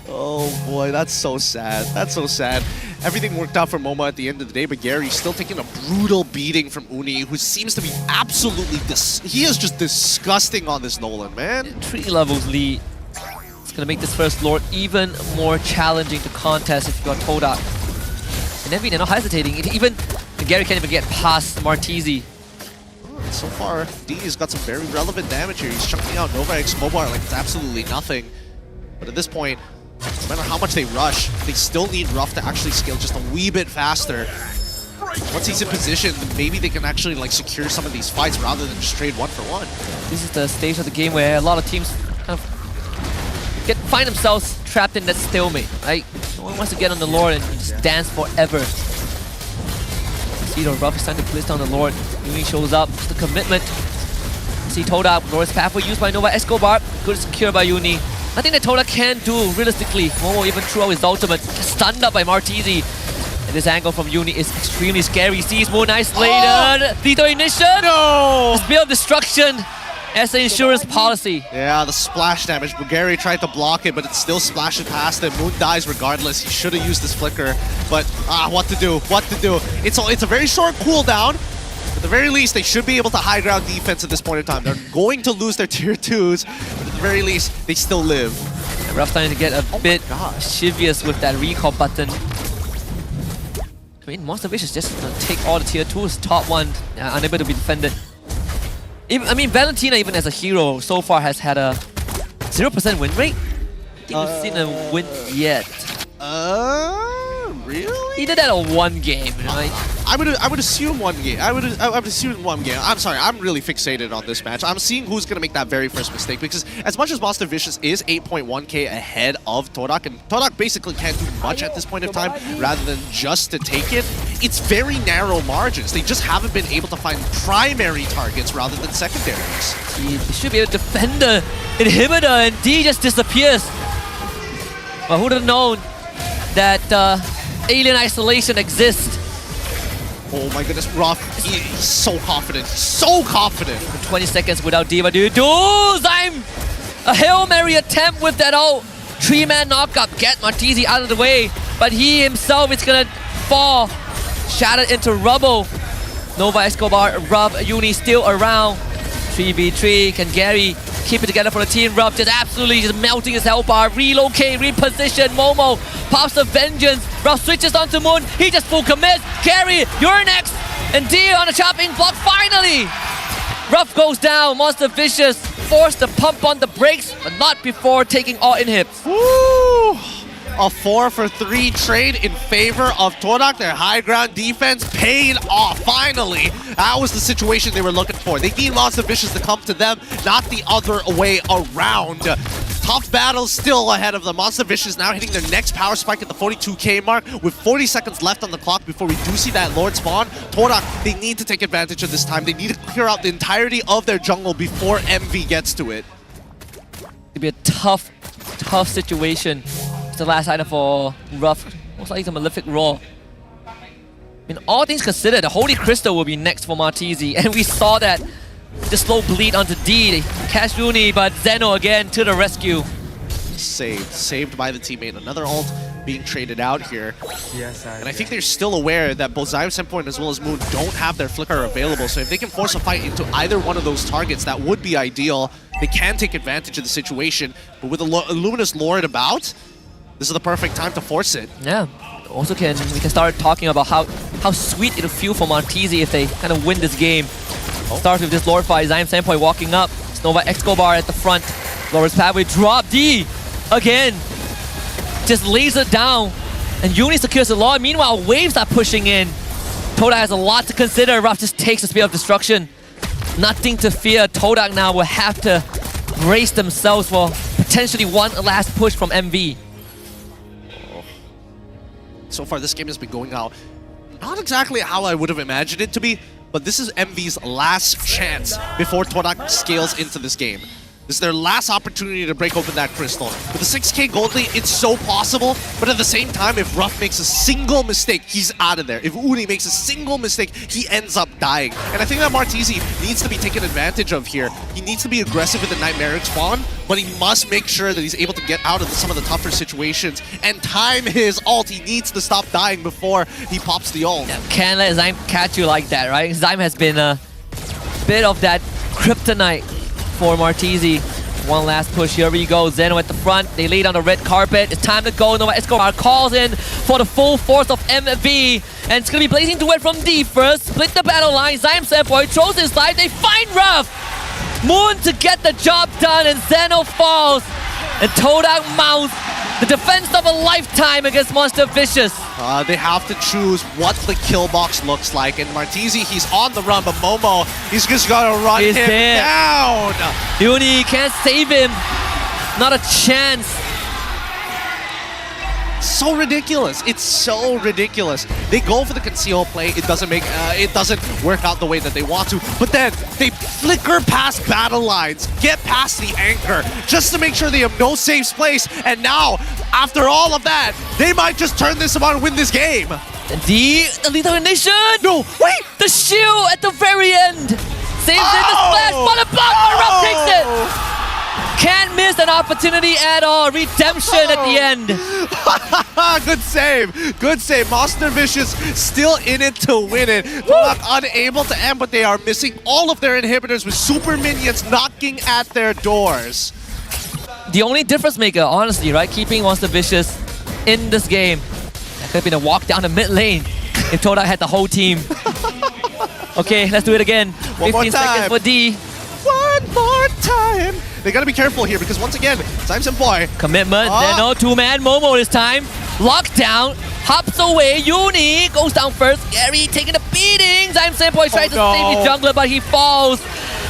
Oh boy, that's so sad. That's so sad. Everything worked out for Momo at the end of the day, but Gary's still taking a brutal beating from Uni, who seems to be absolutely he is just disgusting on this Nolan, man. 3 levels lead. It's gonna make this first Lord even more challenging to contest if you got Todak. And then they're not hesitating. Even Gary can't even get past Martizi. So far, D's got some very relevant damage here. He's chunking out Nova Escobar like it's absolutely nothing. But at this point, no matter how much they rush, they still need Roughh to actually scale just a wee bit faster. Once he's in position, maybe they can actually like secure some of these fights rather than just trade 1 for 1. This is the stage of the game where a lot of teams kind of find themselves trapped in that stalemate, right? No one wants to get on the Lord and just dance forever. See the Roughh is trying to place down the Lord. Uni shows up, just the commitment. See Todak, Lord's pathway used by Nova Escobar. Good secure by Uni. Nothing that Todak can do realistically. Momo even threw out his ultimate, just stunned up by Martizi. And this angle from Uni is extremely scary. Sees Moon isolated. Lethal ignition! No! The Spear of Destruction as an insurance policy. Yeah, the splash damage. Bulgari tried to block it, but it still splashes past him. Moon dies regardless. He should have used his flicker, but what to do? What to do? It's a very short cooldown. At the very least, they should be able to high ground defense at this point in time. They're going to lose their tier 2s, but at the very least, they still live. And Roughh starting to get a bit chivious with that recall button. I mean, Monster Wish is just gonna take all the tier 2s, top 1, unable to be defended. I mean, Valentina, even as a hero, so far has had a 0% win rate. I think we've seen a win yet. Really? He did that on 1 game, right? I would assume one game. I would assume one game. I'm sorry, I'm really fixated on this match. I'm seeing who's gonna make that very first mistake, because as much as Monster Vicious is 8.1k ahead of Todak, and Todak basically can't do much at this point of time rather than just to take it, it's very narrow margins. They just haven't been able to find primary targets rather than secondaries. He should be able to defend the inhibitor, and D just disappears. Well, who would have known that alien isolation exists? Oh my goodness, Roughh, he's so confident, so confident. 20 seconds without D, what do you do? Zyme! A Hail Mary attempt with that ult. 3-man knockup, get Martizi out of the way, but he himself is gonna fall, shattered into rubble. Nova Escobar, Roughh, Uni still around. 3v3, can Gary keep it together for the team? Roughh just absolutely just melting his health bar. Relocate, reposition, Momo pops the vengeance. Roughh switches onto Moon, he just full commits. Gary, you're next! And D on the chopping block, finally! Roughh goes down, Monster Vicious forced to pump on the brakes, but not before taking all inhibs. Woo! A 4-for-3 trade in favor of Todak. Their high ground defense paid off, finally. That was the situation they were looking for. They need Monster Vicious to come to them, not the other way around. Tough battle still ahead of them. Monster Vicious now hitting their next power spike at the 42k mark with 40 seconds left on the clock before we do see that Lord spawn. Todak, they need to take advantage of this time. They need to clear out the entirety of their jungle before MV gets to it. It'll be a tough situation. It's the last item for Roughh. Most likely a Malefic Roar. I mean, all things considered, the Holy Crystal will be next for Martizi, and we saw that. The slow bleed onto D. Catch Uni, but Zeno again to the rescue. Saved by the teammate. Another ult being traded out here. And I think they're still aware that both Zyme Sempoint as well as Moon don't have their flicker available. So if they can force a fight into either one of those targets, that would be ideal. They can take advantage of the situation. But with a Luminous Lord about, this is the perfect time to force it. Yeah. Also we can start talking about how sweet it'll feel for Martizi if they kind of win this game. Starts with this Lord fight, Zyme Sempoint walking up. Nova Escobar at the front. Lover's Pathway drop D again. Just lays it down. And Uni secures the Lord. Meanwhile, waves are pushing in. Todak has a lot to consider. Roughh just takes the Spear of Destruction. Nothing to fear. Todak now will have to brace themselves for potentially one last push from MV. So far, this game has been going out not exactly how I would have imagined it to be, but this is MV's last chance before Todak scales into this game. This is their last opportunity to break open that crystal. With the 6k gold lead, it's so possible, but at the same time, if Roughh makes a single mistake, he's out of there. If Uni makes a single mistake, he ends up dying. And I think that Martizi needs to be taken advantage of here. He needs to be aggressive with the Nightmaric spawn, but he must make sure that he's able to get out of some of the tougher situations and time his ult. He needs to stop dying before he pops the ult. Yeah, can't let Zyme catch you like that, right? Zyme has been a bit of that kryptonite for Martizi. One last push, here we go. Zeno at the front, they lay down the red carpet. It's time to go. Nova Escobar calls in for the full force of MV. And it's gonna be blazing to it from D first. Split the battle line, Zyme Sempoint throws his life, they find Roughh! Moon to get the job done, and Zeno falls. And Todak mounts the defense of a lifetime against Monster Vicious. They have to choose what the kill box looks like. And Martizi, he's on the run, but Momo, he's just gotta run him down. Uni can't save him. Not a chance. So ridiculous. It's so ridiculous. They go for the conceal play. It doesn't work out the way that they want to. But then they flicker past battle lines, get past the anchor, just to make sure they have no safe space. And now, after all of that, they might just turn this around and win this game. The lethal ignition. No, wait. The shield at the very end. Saves in the splash, but a block, but Roughh takes it. Can't miss an opportunity at all. Redemption at the end. Good save. Good save. Monster Vicious still in it to win it. Todak unable to end, but they are missing all of their inhibitors with super minions knocking at their doors. The only difference maker, honestly, right? Keeping Monster Vicious in this game. That could have been a walk down the mid lane if Todak had the whole team. Okay, let's do it again. One 15 more time. seconds for D. One more time. They gotta be careful here because once again, Zyme Sempoint. Commitment, Zeno, two-man, Momo this time. Lockdown, hops away. Uni goes down first. Gary taking a beating. Zyme Sandpoint tries to save the jungler, but he falls.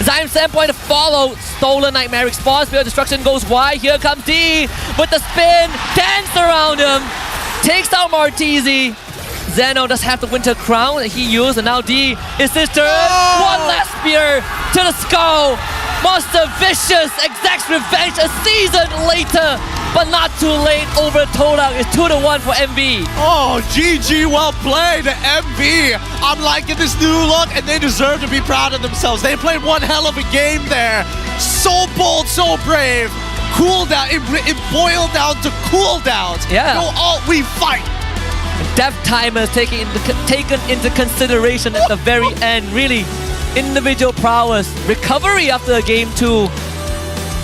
Zyme Sandpoint to follow. Stolen Nightmare response. Spear of Destruction goes wide. Here comes D with the spin. Dance around him. Takes out Martizi. Zeno does have the Winter Crown that he used, and now D is his turn. One last spear to the skull. Monster Vicious exacts revenge a season later, but not too late over Todak. It's 2-1 for MV. Oh, GG, well played, MV. I'm liking this new look, and they deserve to be proud of themselves. They played one hell of a game there. So bold, so brave. Cooldown, it boiled down to cooldowns. Yeah. No ult, we fight. Death timers taken into consideration at the very end. Really, individual prowess. Recovery after game 2.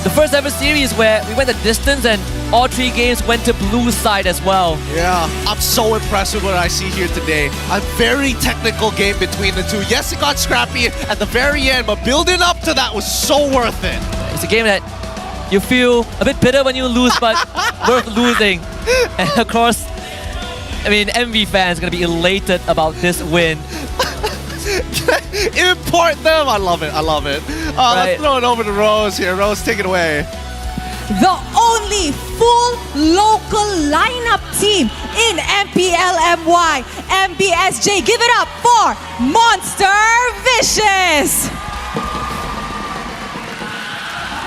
The first ever series where we went the distance and all 3 games went to blue side as well. Yeah, I'm so impressed with what I see here today. A very technical game between the two. Yes, it got scrappy at the very end, but building up to that was so worth it. It's a game that you feel a bit bitter when you lose, but worth losing. And of course, I mean, MV fans are going to be elated about this win. Import them! I love it, I love it. Let's throw it over to Rose here. Rose, take it away. The only full local lineup team in MPL MY. MBSJ, give it up for Monster Vicious!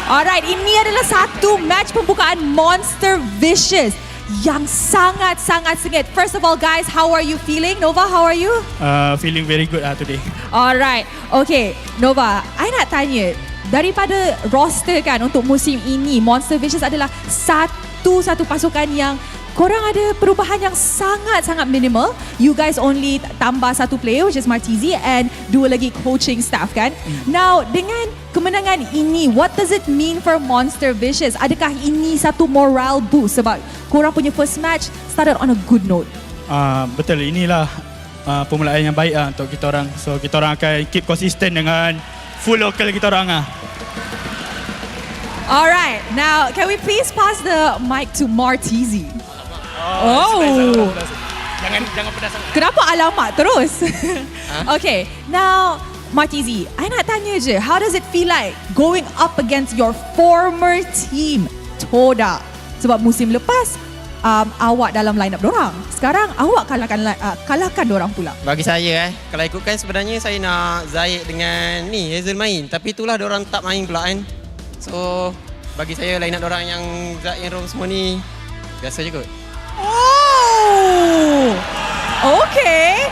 Alright, ini adalah satu match pembukaan Monster Vicious yang sangat-sangat sengit. First of all, guys, how are you feeling? Nova, how are you? Feeling very good today. Alright, okay, Nova, I nak tanya, daripada roster kan untuk musim ini, Monster Vicious adalah satu pasukan yang korang ada perubahan yang sangat-sangat minimal. You guys only tambah satu player, which is Martizi, and 2 lagi coaching staff kan. Now, dengan kemenangan ini, what does it mean for Monster Vicious? Adakah ini satu moral boost sebab korang punya first match started on a good note? Betul, inilah permulaan yang baik untuk kita orang. So kita orang akan keep konsisten dengan full local kita orang . Alright, now can we please pass the mic to Martizi? Jangan pedas sangat. Kenapa alamat terus? Okay, now Martizi, I nak tanya je, how does it feel like going up against your former team, Toda? Sebab musim lepas, awak dalam line-up dorang. Sekarang awak kalahkan dorang pula. Bagi saya kalau ikutkan sebenarnya saya nak Zayed dengan ni Hazel main, tapi itulah dorang tak main pula kan. So bagi saya line-up dorang yang Zayed yang Rom semua ni biasa je kot. Oh, okay.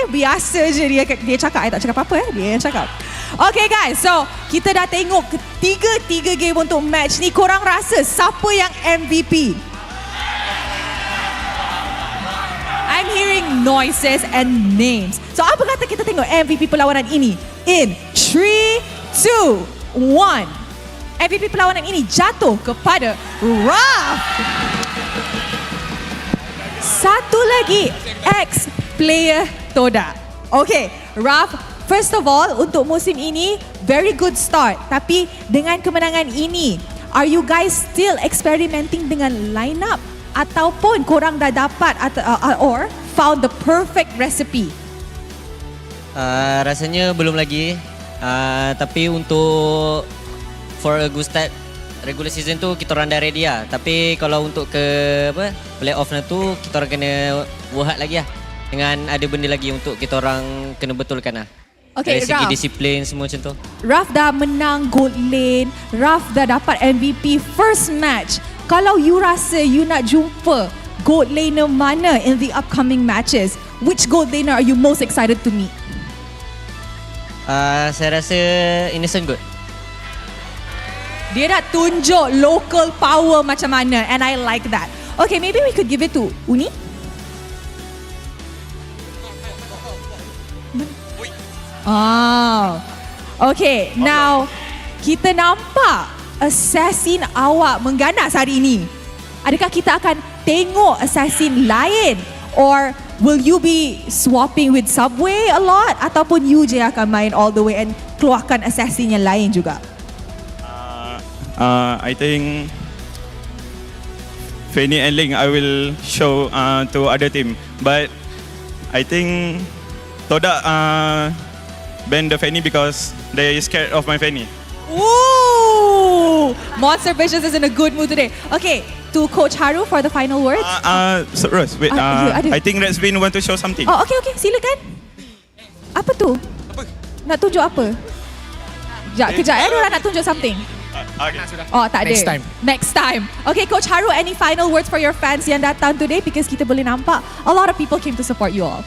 Biasa je dia cakap. I tak cakap apa-apa dia yang cakap. Okay guys, so kita dah tengok tiga game untuk match ni. Korang rasa siapa yang MVP? I'm hearing noises and names. So apa kata kita tengok MVP perlawanan ini? In 3, 2, 1. MVP perlawanan ini jatuh kepada Roughh. Satu lagi ex-player Toda. Okay, Roughh, first of all, untuk musim ini, very good start. Tapi dengan kemenangan ini, are you guys still experimenting dengan line-up? Ataupun korang dah dapat or found the perfect recipe? Rasanya belum lagi. Tapi untuk for a good start, regular season tu kita orang dah ready lah. Tapi kalau untuk ke playoff na tu, kita orang kena work hard lagi lah. Dengan ada benda lagi untuk kita orang kena betulkan lah. Okay, dari segi disiplin semua macam tu. Roughh dah menang gold lane, Roughh dah dapat MVP first match. Kalau you rasa you nak jumpa gold laner mana in the upcoming matches, which gold laner are you most excited to meet? Saya rasa Innocent good. Dia dah tunjuk local power macam mana, and I like that. Okay, maybe we could give it to Uni. Okay, now kita nampak assassin awak mengganas hari ini. Adakah kita akan tengok assassin lain, or will you be swapping with Subway a lot, ataupun you je akan main all the way and keluarkan assassin yang lain juga? I think Fanny and Ling, I will show to other team. But I think Todak ban the Fanny because they scared of my Fanny. Ooh! Monster Vicious is in a good mood today. Okay, to Coach Haru for the final words. So Rose, wait. Ada. I think Red Spin want to show something. Oh, okay, silakan. Apa tu? Nak tunjuk apa? Kejap, orang nak tunjuk something. Oh, tak ada. Next time. Okay, Coach Haru, any final words for your fans yang datang today? Because kita boleh nampak a lot of people came to support you all.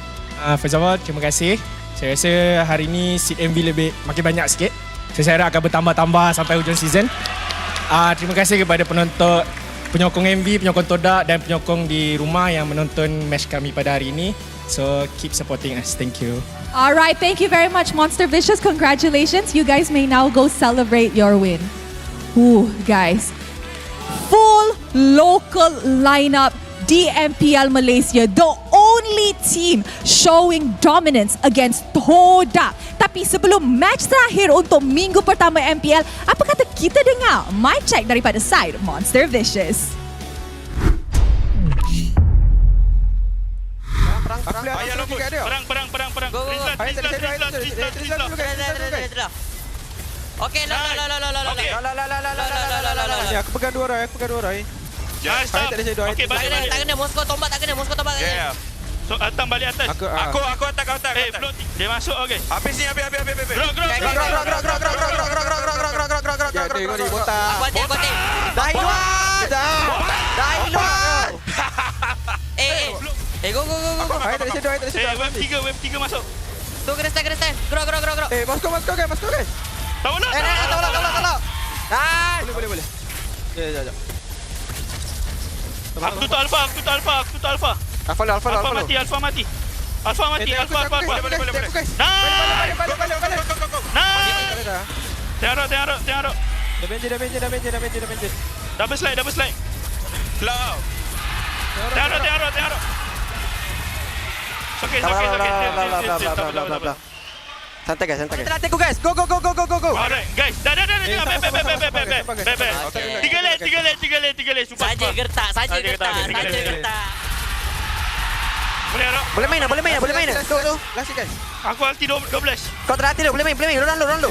First of all, terima kasih. Saya rasa hari ni seat MV lebih makin banyak sikit. So, saya harap akan bertambah-tambah sampai hujung season. Terima kasih kepada penonton, penyokong MV, penyokong Todak dan penyokong di rumah yang menonton match kami pada hari ini. So, keep supporting us. Thank you. Alright, thank you very much, Monster Vicious. Congratulations. You guys may now go celebrate your win. Ooh, guys. Full local lineup, MPL Malaysia, the only team showing dominance against Todak. Tapi sebelum match terakhir untuk minggu pertama MPL, apa kata kita dengar mic check daripada side Monster Vicious? Perang. Okey, Aku pegang dua orang. Okey, balik. Tak kena Moskow tombak. Yeah. So datang balik atas. Aku attack. Float. Dia masuk okey. Habis. Gerak. Jadi botak. Kotek. Dah luar. Go. Ayo dari situ. Wave 3 masuk. Tu kena stand. Gerak. Masuk guys. Tolong. Boleh. Ya. Aku tu alpha. Alpha mati. Boleh. Nice. Tiarok. Damage. Double slide. Flow. Tiarok. Okey. Santai guys. Go. Alright, guys. Dah. Tiga leg. Saja gertak. Boleh main. Tu. Last guys. Aku ulti 12. Kau terhati dulu. Boleh main. Run lu.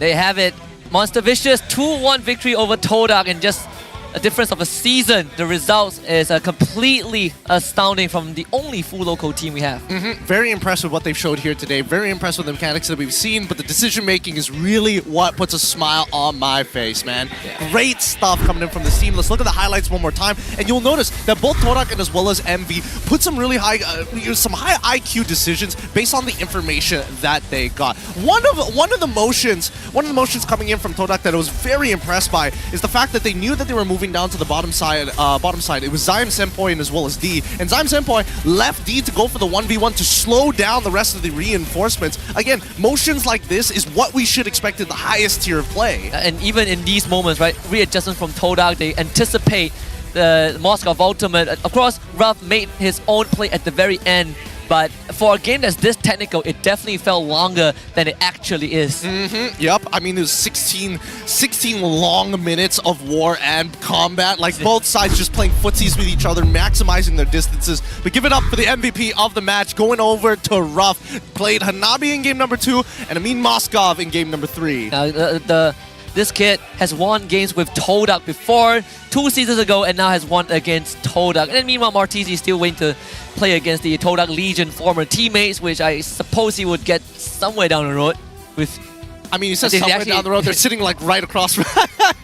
There you have it. Monster Vicious 2-1 victory over Todak in just a difference of a season. The results is completely astounding from the only full local team we have. Very impressed with what they've showed here today. Very impressed with the mechanics that we've seen, but the decision making is really what puts a smile on my face, man. Yeah. Great stuff coming in from this team. Let's look at the highlights one more time, and you'll notice that both Todak and as well as MV put some really high, some high IQ decisions based on the information that they got. One of the motions coming in from Todak that I was very impressed by is the fact that they knew that they were moving down to the bottom side. It was Zyme Senpoi and as well as D. And Zyme Senpoi left D to go for the 1v1 to slow down the rest of the reinforcements. Again, motions like this is what we should expect in the highest tier of play. And even in these moments, right, readjustment from Todak, they anticipate the Moscow ultimate. Of course, Roughh made his own play at the very end. But for a game that's this technical, it definitely felt longer than it actually is. Yep, I mean, there's 16 long minutes of war and combat. Like, both sides just playing footsies with each other, maximizing their distances. But give it up for the MVP of the match, going over to Roughh. Played Hanabi in game number 2 and Amin Moskov in game number 3. This kid has won games with Todak before, 2 seasons ago, and now has won against Todak. And then meanwhile, Martisi is still waiting to play against the Todak Legion former teammates, which I suppose he would get somewhere down the road with... I mean, he says somewhere down the road, they're sitting like right across from...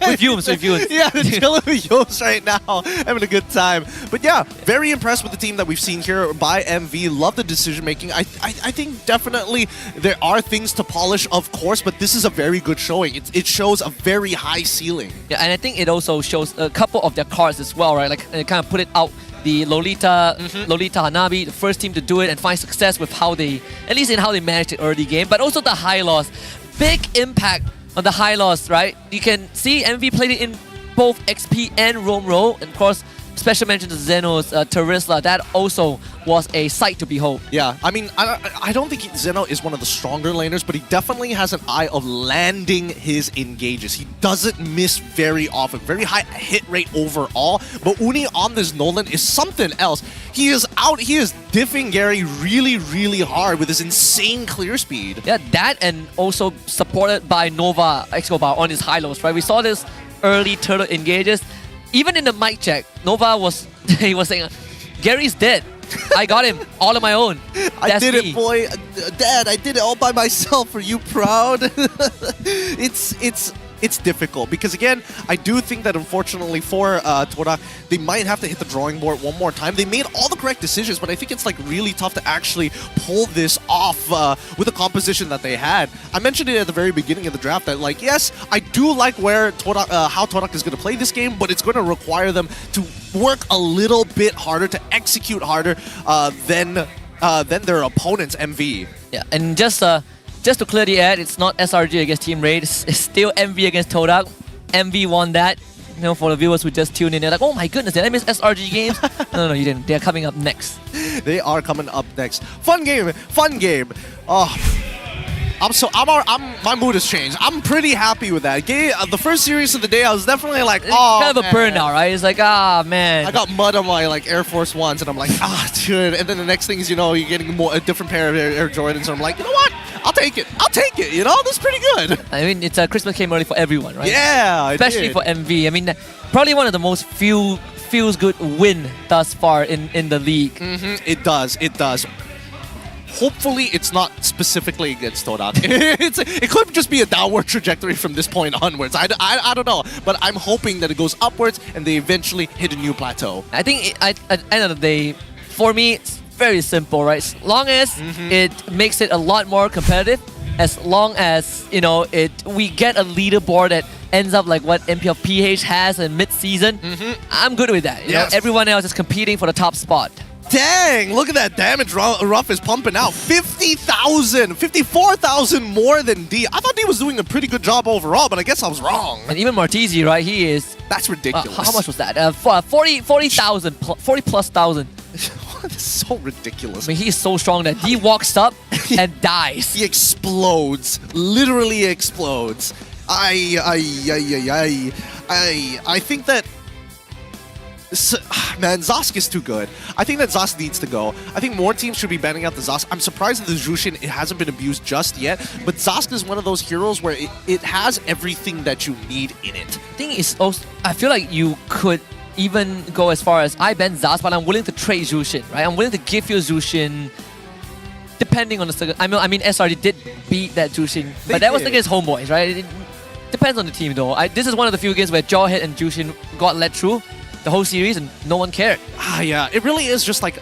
with Yumes. Yeah, they're chilling with Yumes right now, having a good time. But yeah, very impressed with the team that we've seen here by MV. Love the decision making. I think definitely there are things to polish, of course, but this is a very good showing. It shows a very high ceiling. Yeah, and I think it also shows a couple of their cards as well, right? Like, it kind of put it out. The Lolita Hanabi, the first team to do it and find success with how they, at least in how they managed the early game, but also the high loss. Big impact on the high loss, right? You can see MV played it in both XP and Rome Row, and of course, special mention to Zeno's Terisla. That also was a sight to behold. Yeah, I mean, I don't think Zeno is one of the stronger laners, but he definitely has an eye of landing his engages. He doesn't miss very often. Very high hit rate overall, but Uni on this Nolan is something else. He is diffing Gary really, really hard with his insane clear speed. Yeah, that and also supported by Nova Escobar on his high-lows, right? We saw this early turtle engages. Even in the mic check, Nova was saying, Gary's dead. I got him all on my own. I did it, boy. Dad, I did it all by myself. Are you proud? It's difficult because, again, I do think that unfortunately for Torak, they might have to hit the drawing board one more time. They made all the correct decisions, but I think it's like really tough to actually pull this off with the composition that they had. I mentioned it at the very beginning of the draft that, like, yes, I do like where Torak, how Torak is going to play this game, but it's going to require them to work a little bit harder, to execute harder than their opponent's MV. Yeah, and just to clear the air, it's not SRG against Team Rey. It's still MV against Todak. MV won that. You know, for the viewers who just tuned in, they're like, "Oh my goodness, did I miss SRG games?" No, you didn't. They're coming up next. They are coming up next. Fun game, fun game. Oh, my mood has changed. I'm pretty happy with that. The first series of the day, I was definitely like, oh, kind of a burnout, right? It's like, man. I got mud on my Air Force Ones, and I'm like, dude. And then the next thing is, you're getting a different pair of Air Jordans, and I'm like, you know what? I'll take it. That's pretty good. I mean, it's Christmas came early for everyone, right? Yeah, especially for MV. I mean, probably one of the most feels good win thus far in the league. It does. Hopefully, it's not specifically against Todak. It could just be a downward trajectory from this point onwards. I don't know, but I'm hoping that it goes upwards and they eventually hit a new plateau. I think at the end of the day, for me, it's very simple, right? As long as it makes it a lot more competitive, as long as we get a leaderboard that ends up like what MPL PH has in mid-season, I'm good with that. You know, everyone else is competing for the top spot. Dang, look at that damage Roughh is pumping out. 50,000, 54,000 more than D. I thought D was doing a pretty good job overall, but I guess I was wrong. And even Martizi, right? He is... That's ridiculous. How much was that? 40,000, 40 plus thousand. That's so ridiculous. I mean, he's so strong that he walks up and dies. He explodes. Literally explodes. I think that... Man, Zosk is too good. I think that Zosk needs to go. I think more teams should be banning out the Zosk. I'm surprised that the Jushin hasn't been abused just yet, but Zosk is one of those heroes where it has everything that you need in it. I think it's also, I feel like you could even go as far as I ban Zosk, but I'm willing to trade Jushin, right? I'm willing to give you Jushin depending on the... I mean, SRG did beat that Jushin, but that was against Homeboys, right? It depends on the team though. This is one of the few games where Jawhead and Jushin got let through the whole series and no one cared. Yeah, it really is just like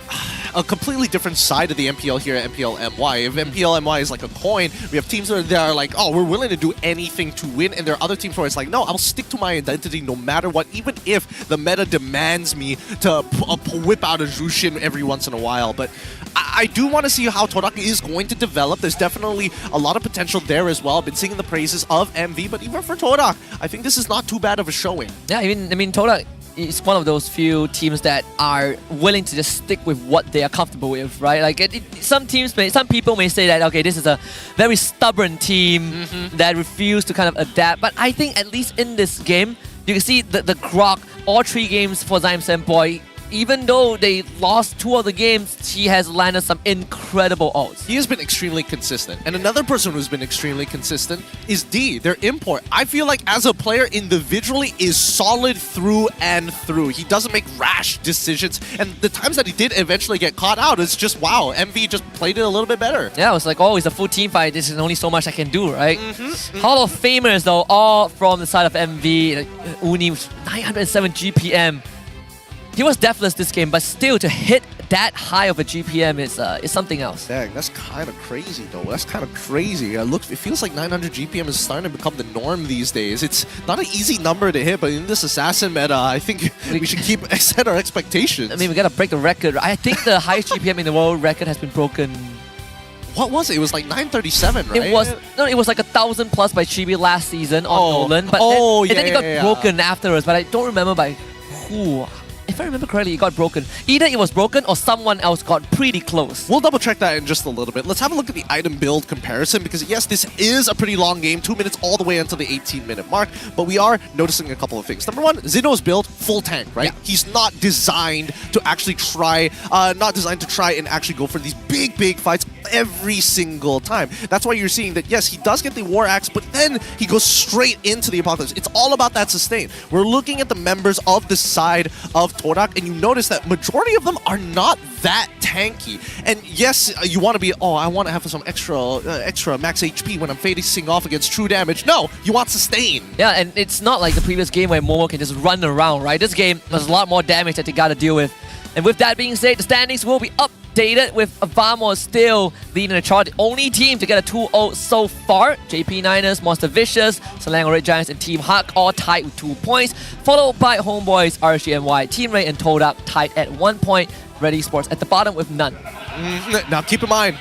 a completely different side of the MPL here at MPL MY. If MPL MY is like a coin, we have teams that are like, oh, we're willing to do anything to win, and there are other teams where it's like, no, I'll stick to my identity no matter what, even if the meta demands me to whip out a Jushin every once in a while. But I do want to see how Todak is going to develop. There's definitely a lot of potential there as well. I've been singing the praises of MV, but even for Todak, I think this is not too bad of a showing. Yeah, I mean, Todak is one of those few teams that are willing to just stick with what they are comfortable with, right? Like some people may say that, okay, this is a very stubborn team that refuse to kind of adapt. But I think at least in this game, you can see the grok, all 3 games for Zyme Senpai. Even though they lost 2 of the games, he has landed some incredible ults. He has been extremely consistent. And another person who's been extremely consistent is D, their import. I feel like as a player individually is solid through and through. He doesn't make rash decisions. And the times that he did eventually get caught out, it's just, wow, MV just played it a little bit better. Yeah, it was like, oh, it's a full team fight. This is only so much I can do, right? Hall of Famers, though, all from the side of MV. Like, Uni, 907 GPM. He was deathless this game, but still to hit that high of a GPM is something else. Dang, that's kind of crazy though. That's kind of crazy. It feels like 900 GPM is starting to become the norm these days. It's not an easy number to hit, but in this assassin meta, I think we should set our expectations. I mean, we gotta break the record. I think the highest GPM in the world record has been broken. What was it? It was like 937, right? It was like 1,000 plus by Chibi last season on Nolan, but then it got broken afterwards. But I don't remember by who. if I remember correctly, it got broken. Either it was broken or someone else got pretty close. We'll double check that in just a little bit. Let's have a look at the item build comparison because yes, this is a pretty long game, 2 minutes all the way until the 18-minute mark, but we are noticing a couple of things. Number one, Zeno's build, full tank, right? Yeah. He's not designed to actually try, and actually go for these big fights every single time. That's why you're seeing that, yes, he does get the War Axe, but then he goes straight into the Apocalypse. It's all about that sustain. We're looking at the members of the side of Torak, and you notice that majority of them are not that tanky. And yes, you want to be, oh, I want to have some extra max HP when I'm facing off against true damage. No, you want sustain. Yeah, and it's not like the previous game where Momo can just run around, right? This game, there's a lot more damage that you gotta deal with. And with that being said, the standings will be updated with Vamos still leading the chart. The only team to get a 2-0 so far. JP Niners, Monster Vicious, Selangor Red Giants and Team Hak all tied with 2 points. Followed by Homeboys, RSGMY, Team Rey and Todak tied at 1 point. Ready Sports at the bottom with none. Now keep in mind,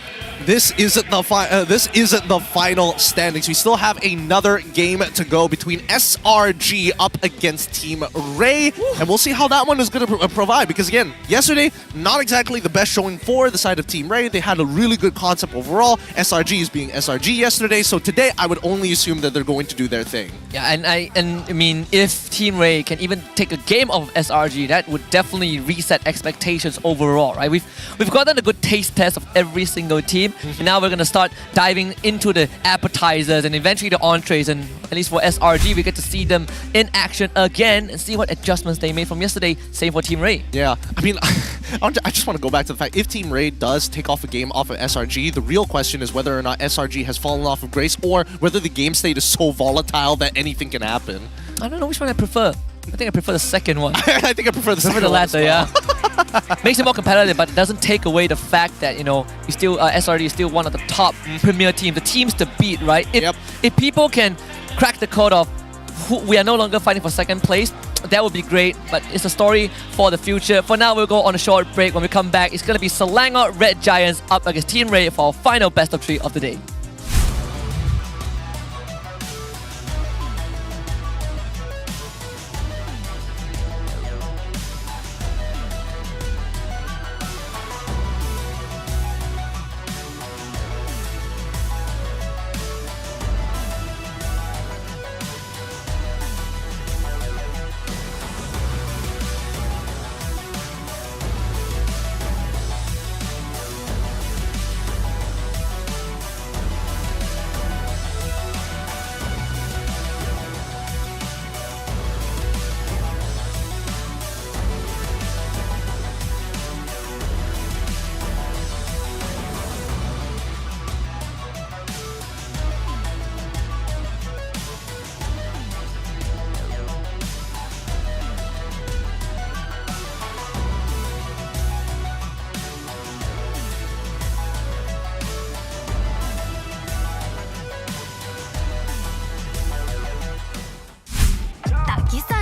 this isn't the final standings. We still have another game to go between SRG up against Team Rey, and we'll see how that one is going to provide. Because again, yesterday, not exactly the best showing for the side of Team Rey. They had a really good concept overall. SRG is being SRG yesterday, so today I would only assume that they're going to do their thing. Yeah, and I mean, if Team Rey can even take a game of SRG, that would definitely reset expectations overall, right? We've gotten a good taste test of every single team. And now we're going to start diving into the appetizers and eventually the entrees. And at least for SRG, we get to see them in action again and see what adjustments they made from yesterday. Same for Team Rey. Yeah, I mean, I just want to go back to the fact, if Team Rey does take off a game off of SRG, the real question is whether or not SRG has fallen off of grace or whether the game state is so volatile that anything can happen. I don't know which one I prefer. I think I prefer the second one. I think I prefer the second one. The latter, yeah. Makes it more competitive, but it doesn't take away the fact that, you know, you still SRD is still one of the top premier teams, the teams to beat, right? If people can crack the code of we are no longer fighting for second place, that would be great, but it's a story for the future. For now, we'll go on a short break. When we come back, it's going to be Selangor Red Giants up against Team Rey for our final best of 3 of the day.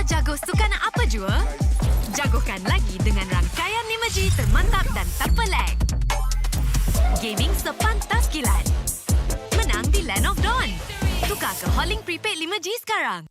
Jago suka nak apa jua? Jagokan lagi dengan rangkaian 5G termantap dan tak pelik. Gaming sepantas kilat. Menang di Land of Dawn. Tukar ke Holling Prepaid 5G sekarang.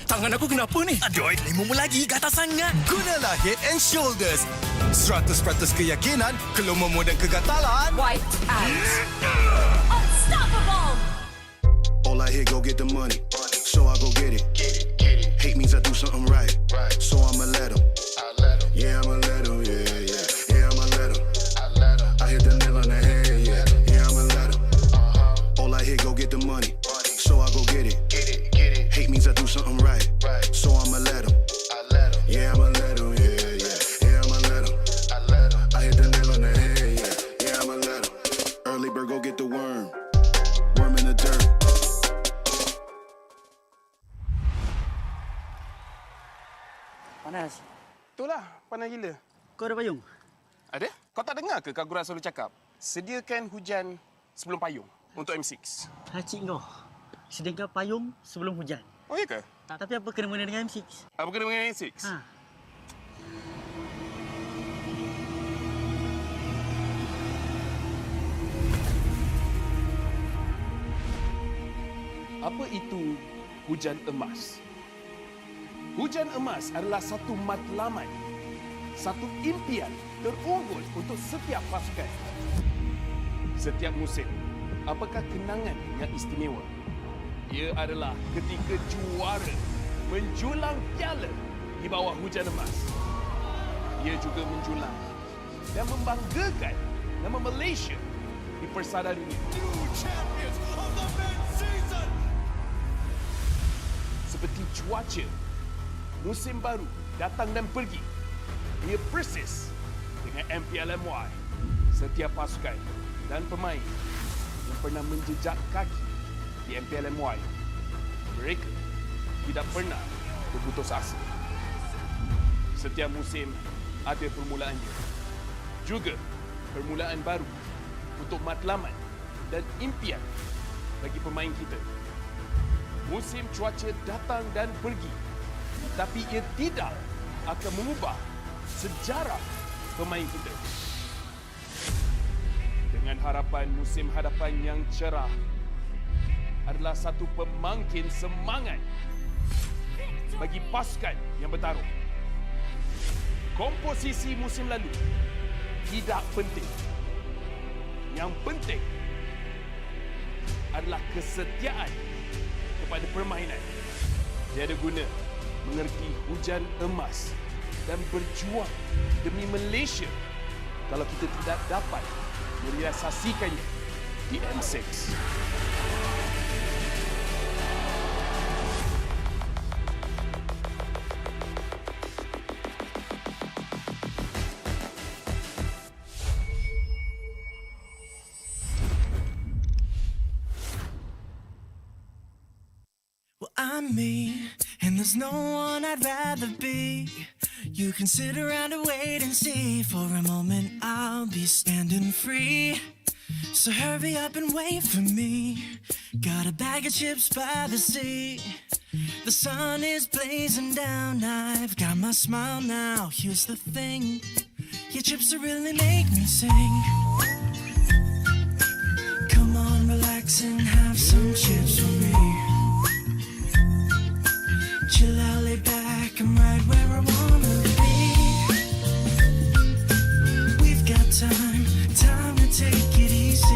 Tangan aku kenapa ni? Aduh, lima lagi gatal sangat. Gunalah Head and Shoulders. 100% keyakinan, keluarmu dan kegatalan. White out. Unstoppable. All I hear, go get the money. So I go get it. Hate means I do something right. So I'ma let him. Yeah, I'ma let him. Yeah, I'ma let him. I hit the nail on the head. Yeah, I'ma let him. All I hear, go get the money. So I go get it. Hate means I do something right. So I'ma let him. Yeah, I'ma let him. Yeah, I'ma let him. I hit the nail on the head. Yeah, I'ma let him. Early bird, go get the worm. Worm in the dirt. Panas. Itulah, panas gila. Kau ada payung? Ada? Kau tak dengar ke Kak Gura selalu cakap? Sediakan hujan sebelum payung untuk M6. Cik kau. Sediakan payung sebelum hujan. Oh, iya ke? Tapi apa kena-mena dengan M6? Apa kena dengan M6? Ha. Apa itu hujan emas? Hujan emas adalah satu matlamat, satu impian terunggul untuk setiap pasukan. Setiap musim, apakah kenangan yang istimewa? Ia adalah ketika juara menjulang piala di bawah hujan emas. Ia juga menjulang dan membanggakan nama Malaysia di persada dunia. Seperti cuaca, musim baru datang dan pergi. Ia persis dengan MPL MY. Setiap pasukan dan pemain yang pernah menjejak kaki di MPL MY, mereka tidak pernah berputus asa. Setiap musim ada permulaannya. Juga permulaan baru untuk matlamat dan impian bagi pemain kita. Musim cuaca datang dan pergi, tapi ia tidak akan mengubah sejarah pemain kita. Dengan harapan musim hadapan yang cerah adalah satu pemangkin semangat bagi pasukan yang bertarung. Komposisi musim lalu tidak penting. Yang penting adalah kesetiaan kepada permainan. Tiada guna mengerti hujan emas dan berjuang demi Malaysia kalau kita tidak dapat merealisasikannya di M6. I'm me, and there's no one I'd rather be. You can sit around and wait and see. For a moment I'll be standing free. So hurry up and wait for me. Got a bag of chips by the sea. The sun is blazing down. I've got my smile now. Here's the thing, your chips will really make me sing. Come on, relax and have some chips with me. Chill out, lay back, I'm right where I wanna be. We've got time to take it easy.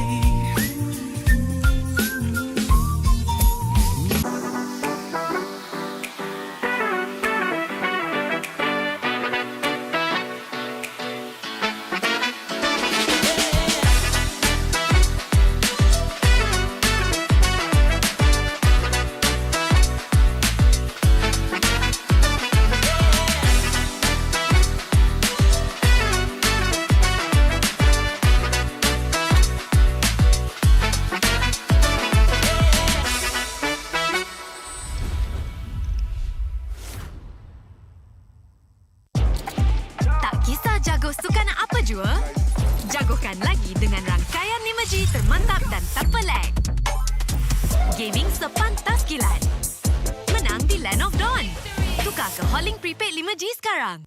Jagokan lagi dengan rangkaian 5G termantap dan tanpa lag. Gaming sepantas kilat. Menang di Land of Dawn. Tukar ke Holling Prepaid 5G sekarang.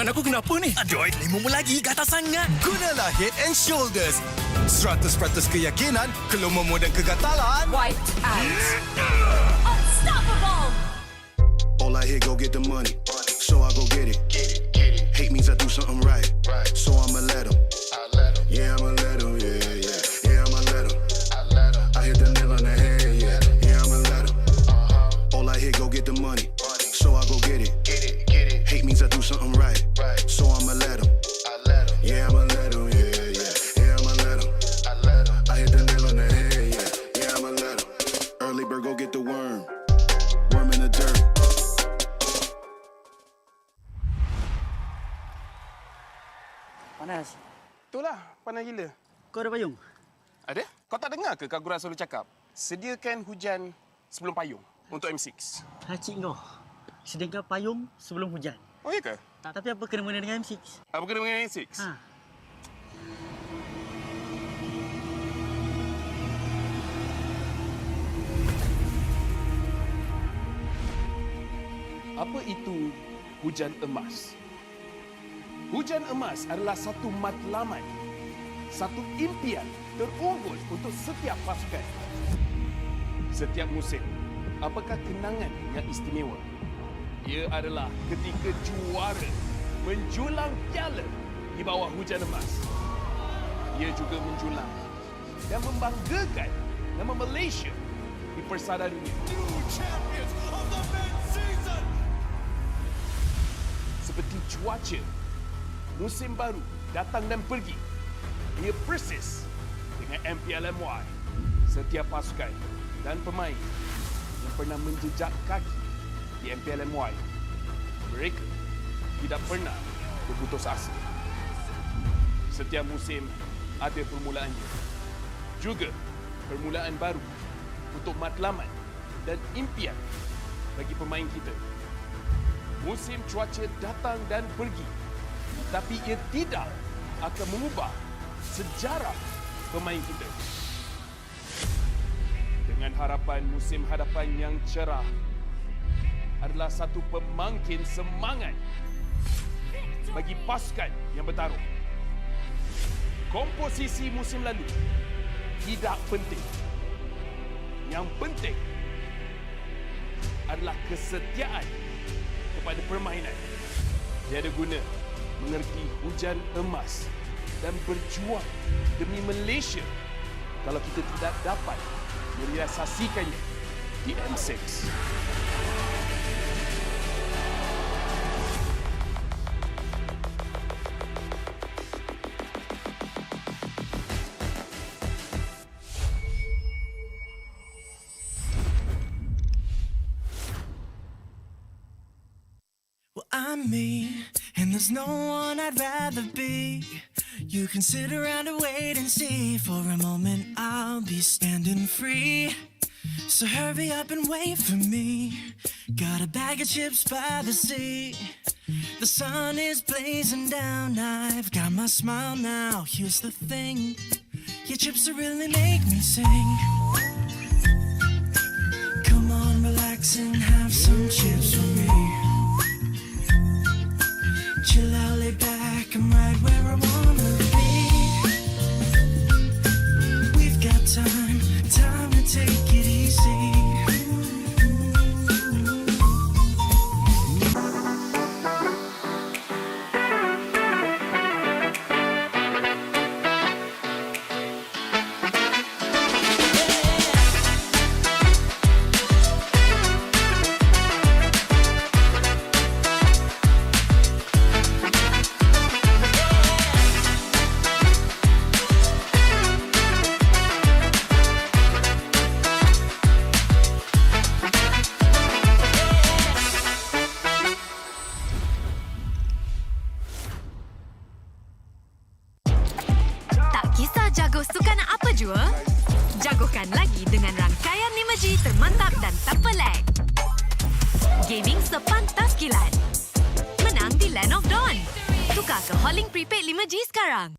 Tangan aku kenapa ni? Aduh, 5 lagi kata sangat. Gunalah Head and Shoulders. 100% keyakinan, kelumamu dan kegatalan. White out. Unstoppable. All I hear, go get the money. So I go get it. Hate means I do something right. So I'ma let 'em. Yeah, I'ma let 'em. Yeah, I'ma let 'em. I hit the nail on the head. Yeah, I'ma let 'em. All I hear, go get the money. So I go get it. Hate means I do something right. So I'ma let 'em. Yeah, I'ma let 'em. Yeah, I'ma let 'em. I hit the nail on the head. Yeah, I'ma let 'em. Early bird, go get the worm. Worm in the dirt. Panas. Itulah, panas gila. Kau ada payung? Ada? Kau tak dengar ke Kak Gura selalu cakap? Sediakan hujan sebelum payung untuk M6. Hacik kau. Sediakan payung sebelum hujan. Oh, iya ke? Tapi apa kena-mena dengan M6? Apa kena dengan M6? Ha. Apa itu hujan emas? Hujan emas adalah satu matlamat, satu impian terunggul untuk setiap pasukan. Setiap musim, apakah kenangan yang istimewa? Ia adalah ketika juara menjulang piala di bawah hujan emas. Ia juga menjulang dan membanggakan nama Malaysia di persada dunia. Seperti cuaca, musim baru datang dan pergi. Ia persis dengan MPL MY. Setiap pasukan dan pemain yang pernah menjejak kaki di MPL MY, mereka tidak pernah berputus asa. Setiap musim ada permulaannya. Juga permulaan baru untuk matlamat dan impian bagi pemain kita. Musim cuaca datang dan pergi, tapi ia tidak akan mengubah sejarah pemain kita. Dengan harapan musim hadapan yang cerah adalah satu pemangkin semangat bagi pasukan yang bertarung. Komposisi musim lalu tidak penting. Yang penting adalah kesetiaan kepada permainan. Tiada guna mengerti hujan emas dan berjuang demi Malaysia kalau kita tidak dapat merealisasikannya di M6. I'm me, and there's no one I'd rather be. You can sit around and wait and see. For a moment I'll be standing free. So hurry up and wait for me. Got a bag of chips by the sea. The sun is blazing down. I've got my smile now. Here's the thing, your chips will really make me sing. Come on, relax and have some chips with me. Chill out, lay back, I'm right where I wanna be. We've got time to take it easy. Jagokan lagi dengan rangkaian 5G termantap dan tanpa lag. Gaming sepantas kilat. Menang di Land of Dawn. Tukar ke Holling Prepaid 5G sekarang.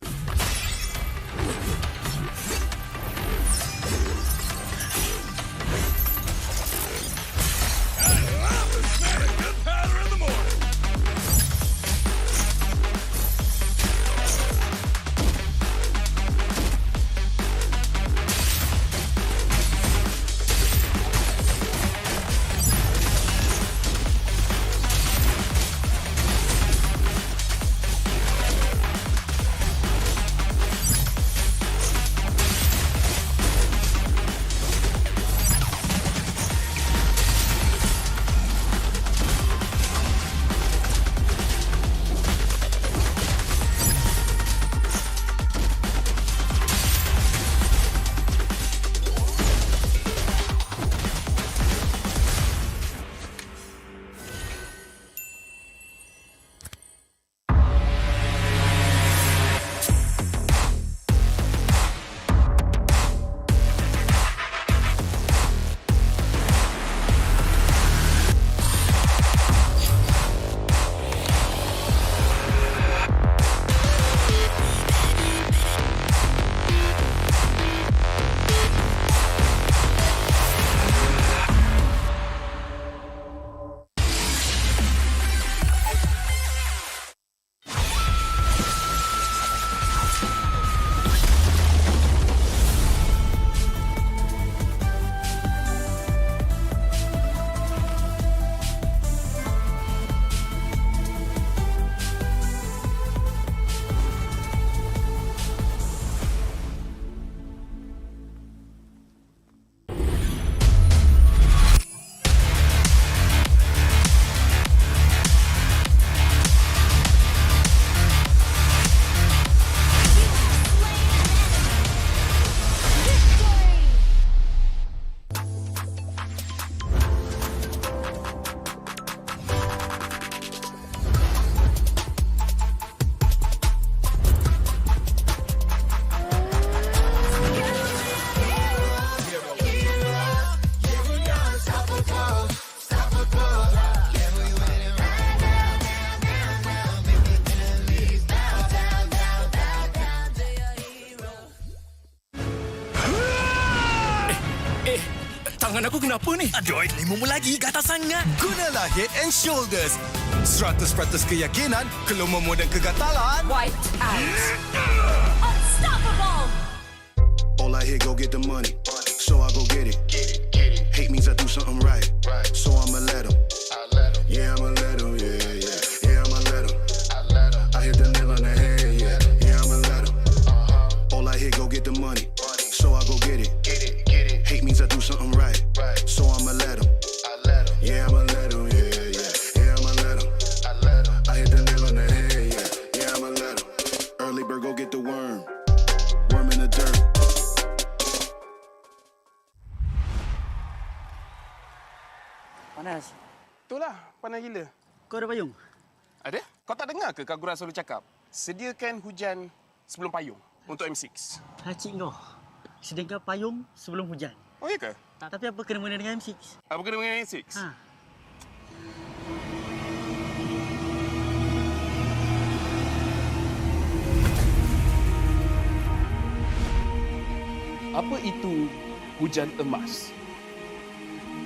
Tangan aku kenapa ni? Join 5 lagi gatal sangat. Gunalah Head and Shoulders. 100% keyakinan, kelumamu dan kegatalan. Wiped out. Unstoppable. All I hear, go get the money. So I go get it. Hate means I do something right. So I'ma let 'em. Yeah, I'ma let 'em. Yeah, I'ma let 'em. I hit the nail on the head. Yeah, I'ma let 'em. All I hear, go get the money. So I go get it. Hate means I do something right. So I'ma let 'em. Yeah, I'ma let 'em. Yeah, I'ma let 'em. I hit the nail on the head. Yeah, I'ma let 'em. Early bird, go get the worm. Worm in the dirt. Panas. Itulah, panas gila. Kau ada payung? Ada? Kau tak dengar ke Kagura selalu cakap? Sediakan hujan sebelum payung untuk M6. Cik kau. Sediakan payung sebelum hujan. Oh, iya ke? Tapi apa kena-mena dengan M6? Apa kena dengan M6? Ha. Apa itu hujan emas?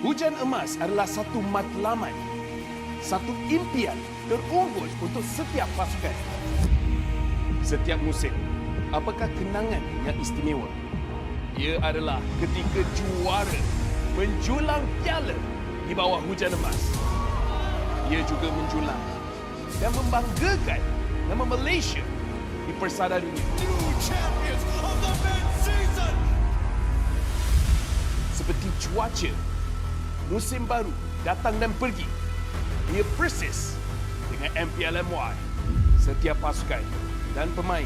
Hujan emas adalah satu matlamat, satu impian terunggul untuk setiap pasukan. Setiap musim, apakah kenangan yang istimewa? Ia adalah ketika juara menjulang piala di bawah hujan emas. Ia juga menjulang dan membanggakan nama Malaysia di persada dunia. Seperti cuaca, musim baru datang dan pergi. Ia persis dengan MPL MY. Setiap pasukan dan pemain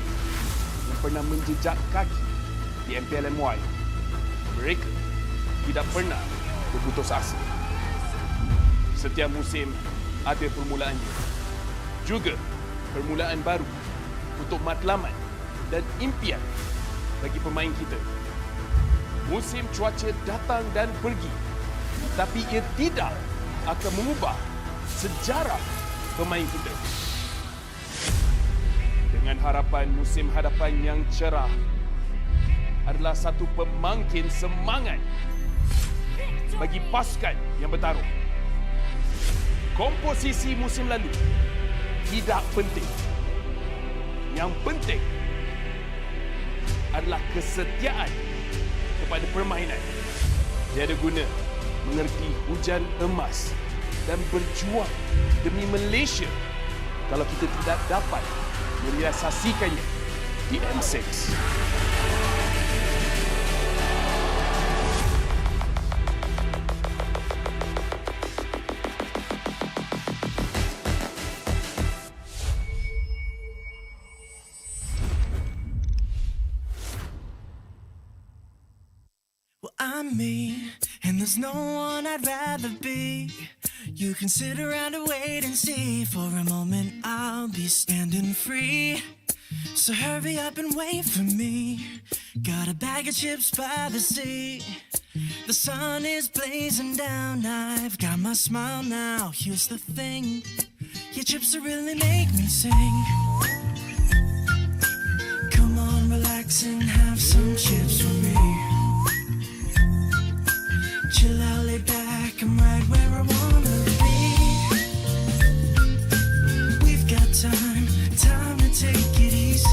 yang pernah menjejak kaki di MPL MY, mereka tidak pernah berputus asa. Setiap musim ada permulaannya. Juga permulaan baru untuk matlamat dan impian bagi pemain kita. Musim cuaca datang dan pergi, tapi ia tidak akan mengubah sejarah pemain kita. Dengan harapan musim hadapan yang cerah adalah satu pemangkin semangat bagi pasukan yang bertarung. Komposisi musim lalu tidak penting. Yang penting adalah kesetiaan kepada permainan. Tiada guna mengerti hujan emas dan berjuang demi Malaysia kalau kita tidak dapat merealisasikannya di M6. I'm me, and there's no one I'd rather be. You can sit around and wait and see. For a moment I'll be standing free. So hurry up and wait for me. Got a bag of chips by the sea. The sun is blazing down. I've got my smile now. Here's the thing, your chips really make me sing. Come on, relax and have some chips with me. Chill out, lay back, I'm right where I wanna be. We've got time to take it easy.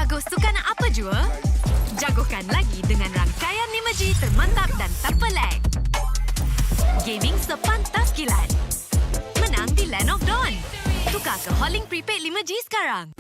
jago sukan apa jua? Jagokan lagi dengan rangkaian 5G termantap dan tanpa lag. Gaming sepantas kilat. Menang di Land of Dawn. Tukar ke Holling Prepaid 5G sekarang.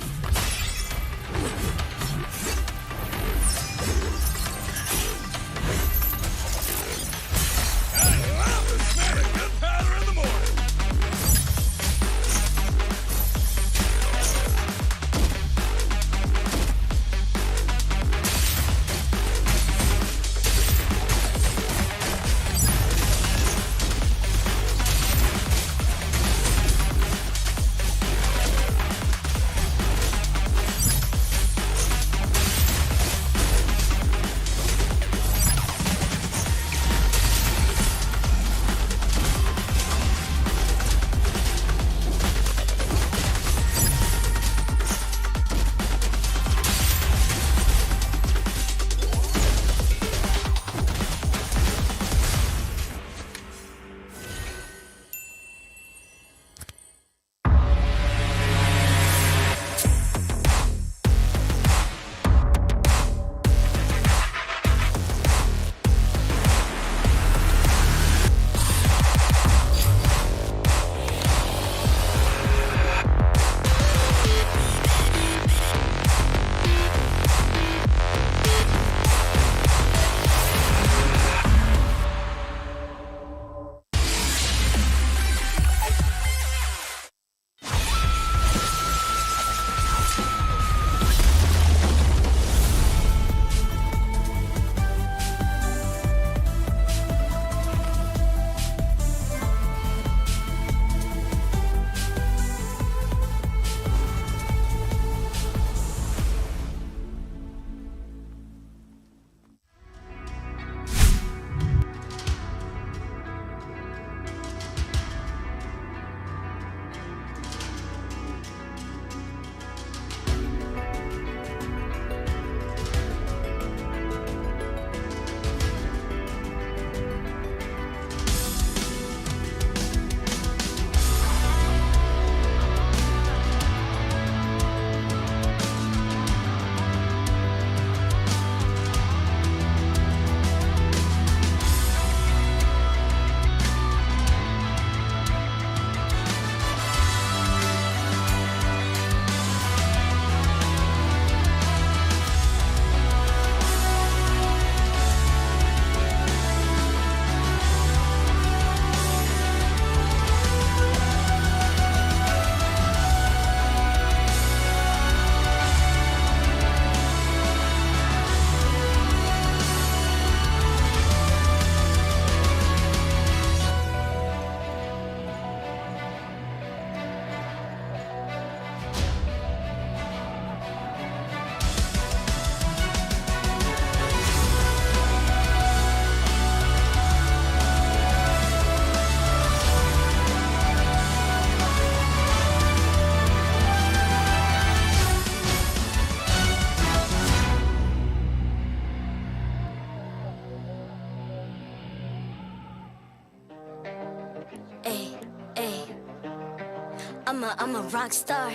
I'm a rock star.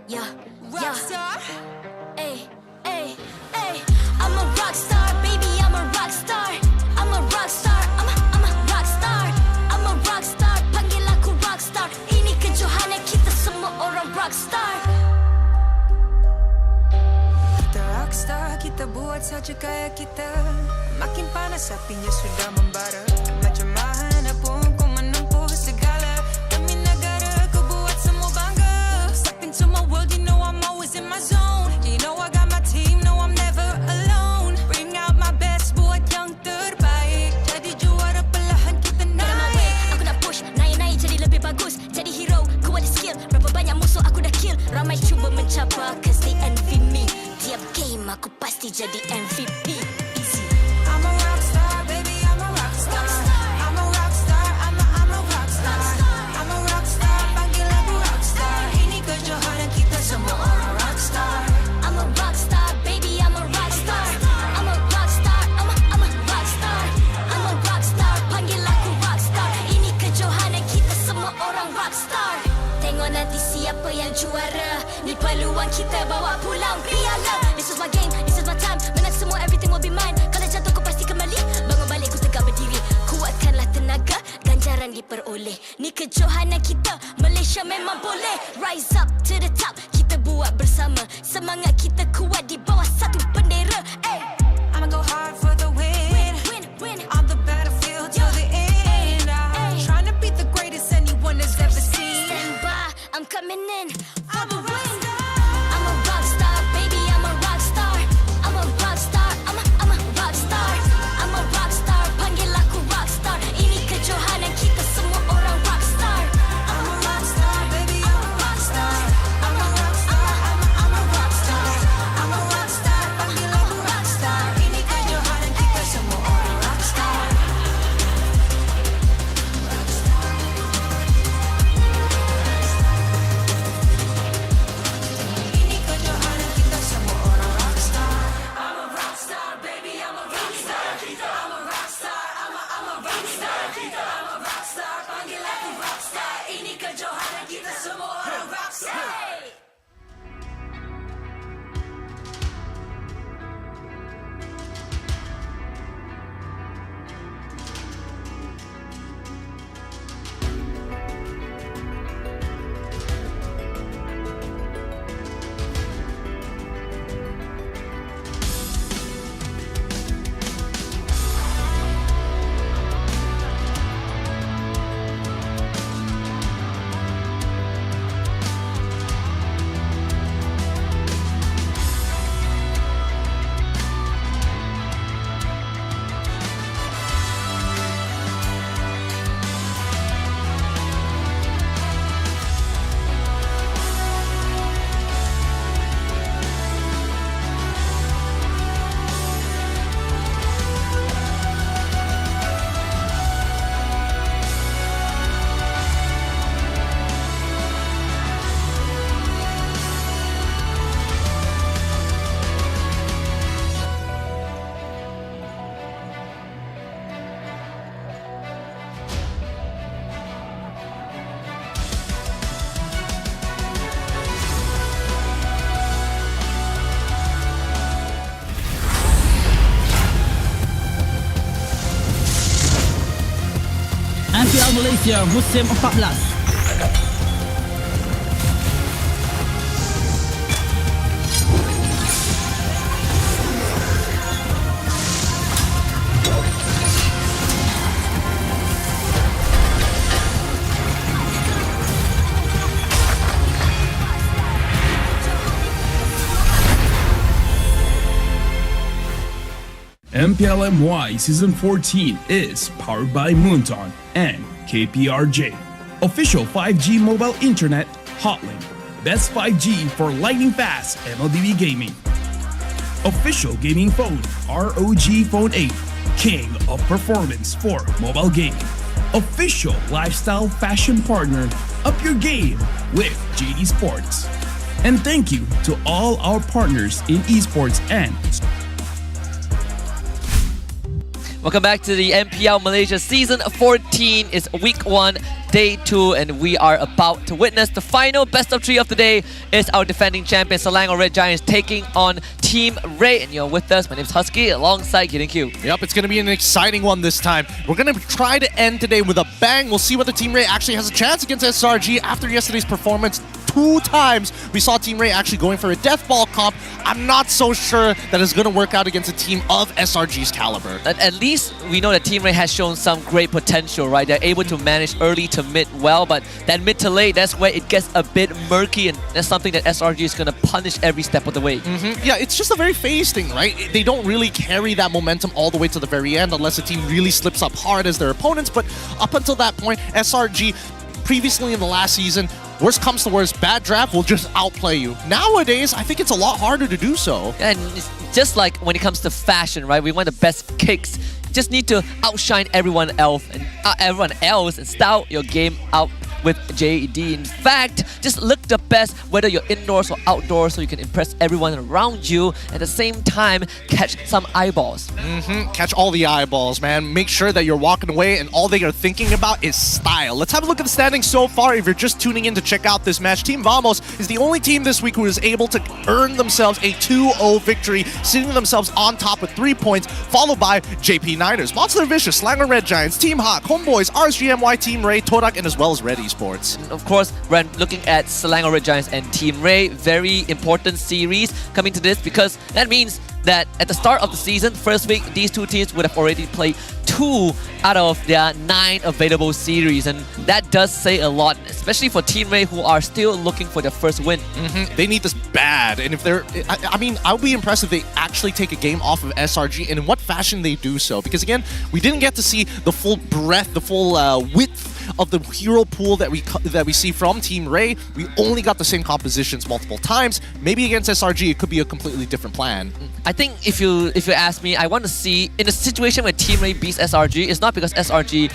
Yeah, rock star. Hey, hey, hey. I'm a rock star, baby. I'm a rock star. I'm a rock star. I'm a rock star. I'm a rock star. Panggil aku rock star. Ini kejohanan kita semua orang rock star. Kita rock star, kita buat saja gaya kita. Makin panas apinya sudah membara. Macam mana pun kau menempuh segala demi negara, kau buat semua bangga. Step into my world, you know I'm always in my zone. You know I got my team, no I'm never alone. Bring out my best, buat yang terbaik. Jadi juara perlahan kita naik. Aku nak push, naik-naik jadi lebih bagus. Jadi hero, ku ada skill. Berapa banyak musuh aku dah kill. Ramai cuba mencapai, cause they envy me. Tiap game aku pasti jadi MVP. Easy. I'm a rock star, baby, I'm a rock star. I'm a rock star, I'm a rock star. I'm a rock star, panggil aku rock star. Ini kejohanan kita semua orang rock star. I'm a rock star, baby, I'm a rock star. I'm a rock star, I'm a rock star. I'm a rock star, panggil aku rock star. Ini kejohanan kita semua orang rock star. Tengok nanti siapa yang juara. Ni peluang kita bawa pulang piala. This is my game, this is my time. Menang semua, everything will be mine. Kalau jatuh kau pasti kembali. Bangun balik ku tegak berdiri. Kuatkanlah tenaga, ganjaran diperoleh. Ni kejohanan kita, Malaysia memang boleh. Rise up to the top, kita buat bersama. Semangat kita kuat di bawah satu bendera. Ay. I'ma go hard for the win. Win. On the battlefield till the end. I'm trying to be the greatest anyone has ever seen. Stand by, I'm coming in for the win. I'm a rock star, baby, I'm a rock star. I'm a rock star, I'm a rock star. I'm a rock star, panggil aku rock star. Ini kejohanan kita semua orang rock star. I'm a rock star, baby, I'm a rock star. I'm a rock star, I'm a rock star. I'm a rock star, panggil aku rock star. Ini kejohanan kita semua orang rock star. Ini kejohanan kita semua orang rock star. I'm a rock star, baby, I'm a rock star. I'm a rock star, I'm a rock star. I'm a rock star, panggil aku rock star. Ini kejohanan kita semua orang rock star. MPL Malaysia musim 14. MPL MY Season 14 is powered by Moonton and KPRJ. Official 5G mobile internet hotlink. Best 5G for lightning fast MLBB gaming. Official gaming phone ROG Phone 8. King of performance for mobile gaming. Official lifestyle fashion partner. Up your game with JD Sports. And thank you to all our partners in esports and Welcome back to the MPL Malaysia Season 14. It's week 1, day 2, and we are about to witness the final best of 3 of the day. It's our defending champion Selangor Red Giants taking on Team Rey. And you're with us. My name's Husky alongside Gideon Q. Yep, it's going to be an exciting one this time. We're going to try to end today with a bang. We'll see whether Team Rey actually has a chance against SRG after yesterday's performance. 2 times we saw Team Rey actually going for a death ball comp. I'm not so sure that it's going to work out against a team of SRG's caliber. At least we know that Team Rey has shown some great potential, right? They're able to manage early to mid well, but that mid to late, that's where it gets a bit murky, and that's something that SRG is going to punish every step of the way. Yeah, it's just a very phase thing, right? They don't really carry that momentum all the way to the very end unless a team really slips up hard as their opponents, but up until that point, SRG previously in the last season, worst comes to worst, bad draft will just outplay you. Nowadays, I think it's a lot harder to do so. And it's just like when it comes to fashion, right? We want the best kicks. You just need to outshine everyone else and style your game out with JD. In fact, just look the best whether you're indoors or outdoors so you can impress everyone around you. At the same time, catch some eyeballs. Catch all the eyeballs, man. Make sure that you're walking away and all they are thinking about is style. Let's have a look at the standings so far. If you're just tuning in to check out this match, Team Vamos is the only team this week who is able to earn themselves a 2-0 victory, sitting themselves on top with 3 points, followed by JP Niners, Monster Vicious, Selangor Red Giants, Team Hawk, Homeboys, RSGMY, Team Rey, Todak, and as well as Ready Sports. Of course, when looking at Selangor Red Giants and Team Rey, very important series coming to this, because that means that at the start of the season, first week, these two teams would have already played 2 out of their 9 available series, and that does say a lot, especially for Team Rey, who are still looking for their first win. They need this bad, and if they're, I mean, I would be impressed if they actually take a game off of SRG, and in what fashion they do so, because again, we didn't get to see the full breadth, the full width of the hero pool that we see from Team Rey. We only got the same compositions multiple times. Maybe against SRG, it could be a completely different plan. I think if you ask me, I want to see in a situation where Team Rey beats SRG, it's not because SRG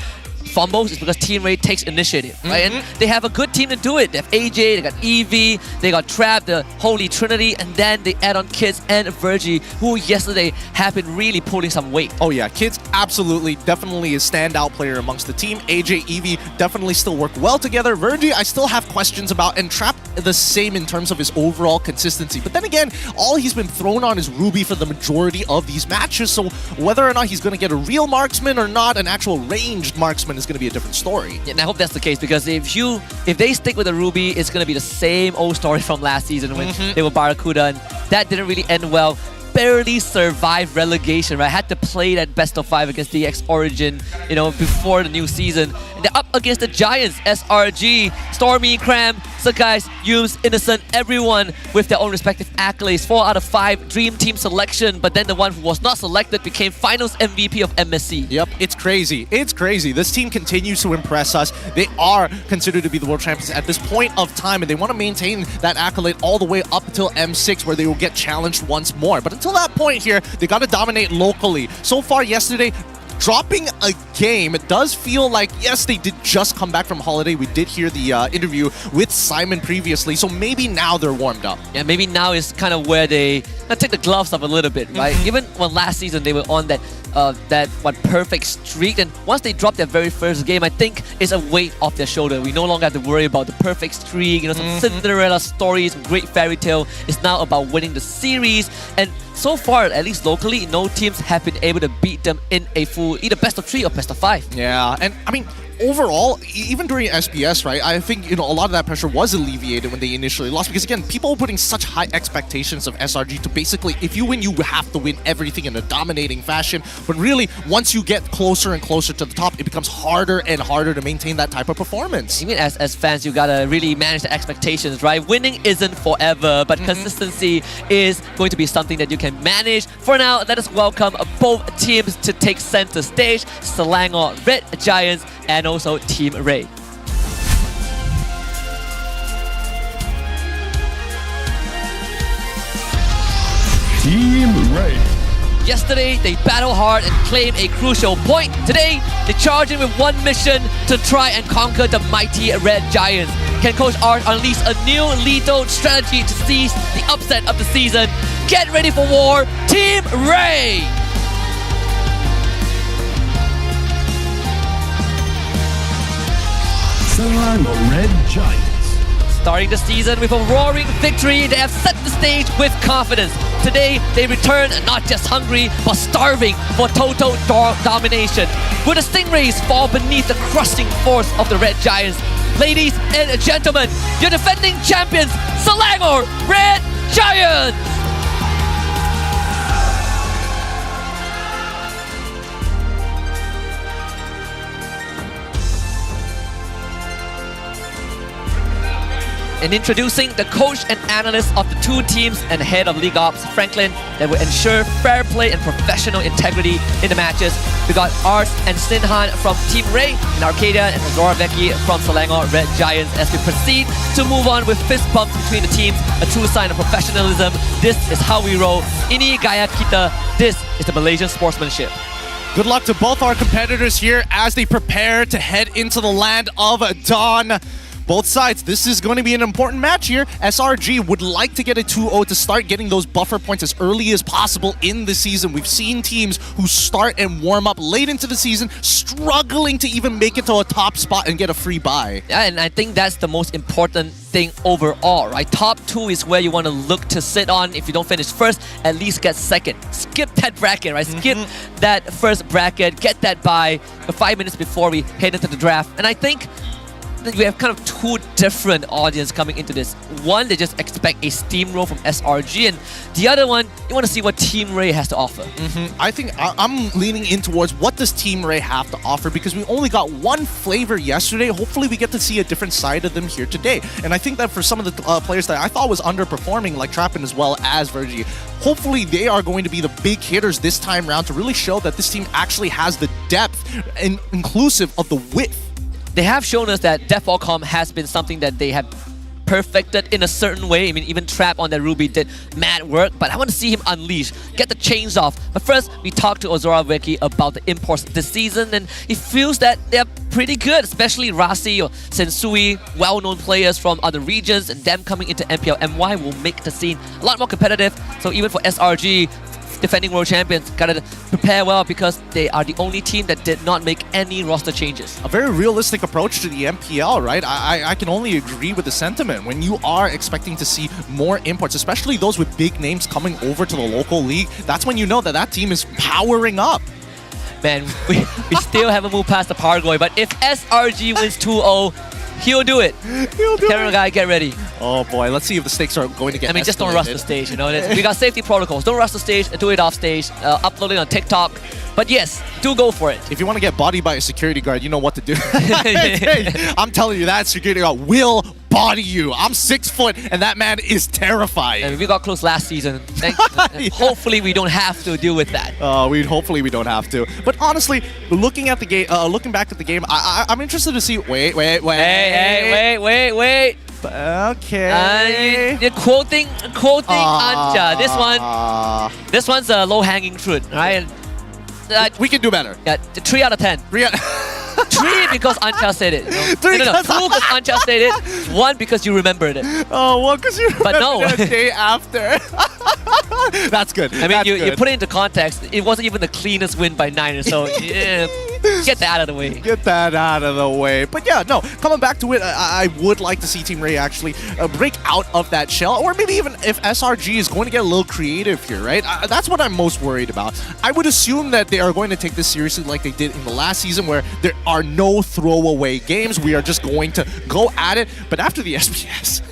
fumbles, it's because Team Rey takes initiative, right? And they have a good team to do it. They have AJ, they got Evie, they got Trap, the Holy Trinity, and then they add on Kids and Virgie, who yesterday have been really pulling some weight. Oh yeah, Kids absolutely, definitely a standout player amongst the team. AJ, Evie definitely still work well together. Virgie, I still have questions about, and Trap the same in terms of his overall consistency. But then again, all he's been thrown on is Ruby for the majority of these matches, so whether or not he's going to get a real marksman or not, an actual ranged marksman is going to be a different story. Yeah, and I hope that's the case, because if they stick with the Ruby, it's going to be the same old story from last season when they were Barracuda, and that didn't really end well. Barely survived relegation, right? Had to play that best of 5 against DX Origin, before the new season. And they're up against the Giants, SRG, Stormy, Cram, Sagais, Yums, Innocent, everyone with their own respective accolades. 4 out of 5 Dream Team selection, but then the one who was not selected became Finals MVP of MSC. Yep, it's crazy. It's crazy. This team continues to impress us. They are considered to be the world champions at this point of time, and they want to maintain that accolade all the way up until M6, where they will get challenged once more. But until that point here, they got to dominate locally. So far yesterday, dropping a game, it does feel like, yes, they did just come back from holiday. We did hear the interview with Simon previously, so maybe now they're warmed up. Yeah, maybe now is kind of where they take the gloves off a little bit, right? Even when last season they were on that perfect streak, and once they dropped their very first game, I think it's a weight off their shoulder. We no longer have to worry about the perfect streak, some Cinderella stories, great fairy tale. It's now about winning the series, and so far, at least locally, no teams have been able to beat them in a full either best of 3 or best of 5. Yeah, and I mean, overall, even during SBS, right, I think, a lot of that pressure was alleviated when they initially lost, because again, people were putting such high expectations of SRG to basically, if you win, you have to win everything in a dominating fashion. But really, once you get closer and closer to the top, it becomes harder and harder to maintain that type of performance. Even as fans, you gotta really manage the expectations, right? Winning isn't forever, but consistency is going to be something that you can manage. For now, let us welcome both teams to take center stage, Selangor Red Giants and also Team Rey. Team Rey. Yesterday, they battled hard and claimed a crucial point. Today, they charge in with one mission to try and conquer the mighty Red Giants. Can Coach Art unleash a new lethal strategy to seize the upset of the season? Get ready for war, Team Rey! Selangor Red Giants. Starting the season with a roaring victory, they have set the stage with confidence. Today, they return not just hungry, but starving for total domination. Will the Stingrays fall beneath the crushing force of the Red Giants? Ladies and gentlemen, your defending champions, Selangor Red Giants! And introducing the coach and analyst of the two teams and head of League Ops, Franklin, that will ensure fair play and professional integrity in the matches. We got Ars and Sinhan from Team Rey in Arcadia and Roughhh from Selangor Red Giants as we proceed to move on with fist bumps between the teams, a true sign of professionalism. This is how we roll. Ini gaya kita. This is the Malaysian sportsmanship. Good luck to both our competitors here as they prepare to head into the land of Dawn. Both sides, this is going to be an important match here. SRG would like to get a 2-0 to start getting those buffer points as early as possible in the season. We've seen teams who start and warm up late into the season struggling to even make it to a top spot and get a free bye. Yeah, and I think that's the most important thing overall, right? Top 2 is where you want to look to sit on. If you don't finish first, at least get second. Skip that bracket, right? Skip that first bracket, get that bye 5 minutes before we head into the draft. And I think we have kind of two different audience coming into this. One, they just expect a steamroll from SRG, and the other one, you want to see what Team Rey has to offer. I think I'm leaning in towards what does Team Rey have to offer, because we only got one flavor yesterday. Hopefully we get to see a different side of them here today. And I think that for some of the players that I thought was underperforming, like Trappin as well as Virgie, hopefully they are going to be the big hitters this time around to really show that this team actually has the depth and inclusive of the width. They have shown us that Def Allcom has been something that they have perfected in a certain way. I mean, even Trap on that Ruby did mad work, but I want to see him unleash, get the chains off. But first, we talked to Roughhh about the imports this season, and he feels that they're pretty good, especially Rasi or Sensui, well-known players from other regions, and them coming into MPL MY will make the scene a lot more competitive. So even for SRG, defending world champions, gotta prepare well because they are the only team that did not make any roster changes. A very realistic approach to the MPL, right? I can only agree with the sentiment. When you are expecting to see more imports, especially those with big names coming over to the local league, that's when you know that that team is powering up. Man, we still haven't moved past the Pargoy, but if SRG wins 2-0, he'll do it. Camera guy, get ready. Oh boy, let's see if the stakes are going to get just don't rush the stage, you know. We got safety protocols. Don't rush the stage, do it off stage, upload it on TikTok. But yes, do go for it. If you want to get bodied by a security guard, you know what to do. I'm telling you, that security guard will body you. I'm 6 foot, and that man is terrifying. And we got close last season. Hopefully, we don't have to deal with that. Hopefully we don't have to. But honestly, looking at the game, looking back at the game, I'm interested to see. Wait. Okay. You're quoting Anja. This one's a low-hanging fruit, right? We can do better. Yeah, 3 out of 10. 3 because Anja said it. No, 2 because Anja said it. 1 because you remembered it. Oh, 1 because you remembered it a day after. That's good. I mean, you put it into context. It wasn't even the cleanest win by Niners, so yeah, get that out of the way. Get that out of the way. But yeah, no, coming back to it, I would like to see Team Rey actually break out of that shell, or maybe even if SRG is going to get a little creative here, right? That's what I'm most worried about. I would assume that they are going to take this seriously like they did in the last season, where there are no throwaway games. We are just going to go at it. But after the SBS,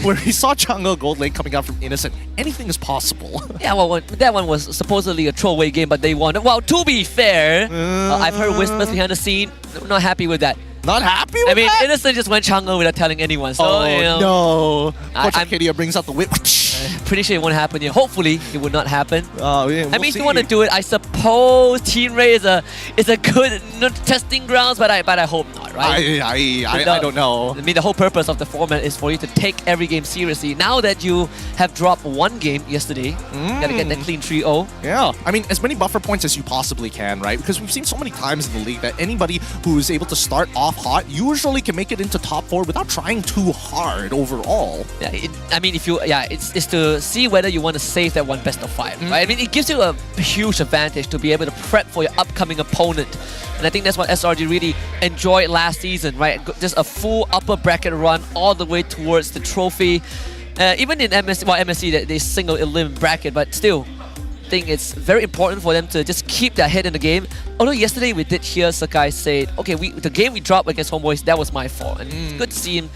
where we saw Chang'e Gold Lane coming out from Innocent, anything is possible. Yeah, well, that one was supposedly a throwaway game, but they won. Well, to be fair, I've heard whispers behind the scene. I'm not happy with that. Not happy with that? Innocent just went Chang'e without telling anyone. So, no. Coach Arcadia brings out the whip. Pretty sure it won't happen here. Hopefully, it would not happen. We'll if you want to do it, I suppose Team Rey is a good testing grounds, but I hope not, right? I don't know. I mean, the whole purpose of the format is for you to take every game seriously. Now that you have dropped 1 game yesterday, you gotta get that clean 3-0. Yeah, I mean, as many buffer points as you possibly can, right? Because we've seen so many times in the league that anybody who is able to start off hot usually can make it into top 4 without trying too hard overall. Yeah, it's to see whether you want to save that one best of 5, right? I mean, it gives you a huge advantage to be able to prep for your upcoming opponent. And I think that's what SRG really enjoyed last season, right? Just a full upper bracket run all the way towards the trophy. Even in MSC, they single elim bracket, but still, I think it's very important for them to just keep their head in the game. Although yesterday we did hear Sakai say, okay, the game we dropped against Homeboys, that was my fault. And it's good to see him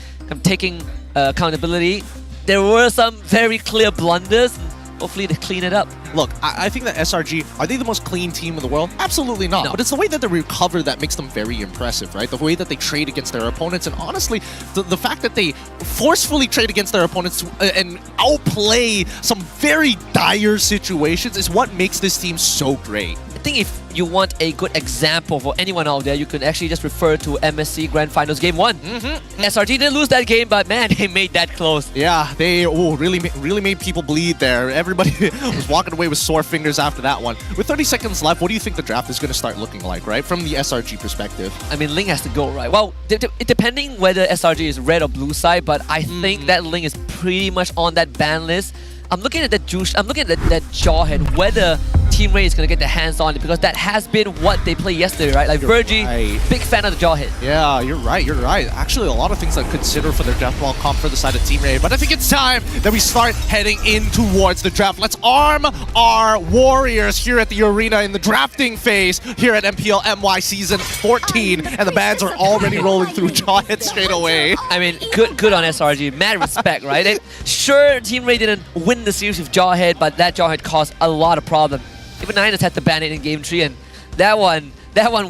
taking accountability. There were some very clear blunders. Hopefully they clean it up. Look, I think that SRG, are they the most clean team in the world? Absolutely not. No. But it's the way that they recover that makes them very impressive, right? The way that they trade against their opponents. And honestly, the fact that they forcefully trade against their opponents and outplay some very dire situations is what makes this team so great. I think if you want a good example for anyone out there, you can actually just refer to MSC Grand Finals Game 1. SRG didn't lose that game, but man, they made that close. Yeah, they really made people bleed there. Everybody was walking away with sore fingers after that one. With 30 seconds left, what do you think the draft is going to start looking like, right? From the SRG perspective. I mean, Ling has to go, right? Well, depending whether SRG is red or blue side, but I think that Ling is pretty much on that ban list. I'm looking at that Jawhead, whether Team Rey is going to get their hands on it, because that has been what they played yesterday, right? Like Virgie, big fan of the Jawhead. Yeah, you're right. Actually, a lot of things to consider for their draft ball comp for the side of Team Rey. But I think it's time that we start heading in towards the draft. Let's arm our warriors here at the arena in the drafting phase here at MPL MY Season 14. And the bands are already rolling through Jawhead straight away. I mean, good on SRG. Mad respect, right? Sure, Team Rey didn't win the series with Jawhead, but that Jawhead caused a lot of problems. Even Niners had to ban it in Game 3, and that one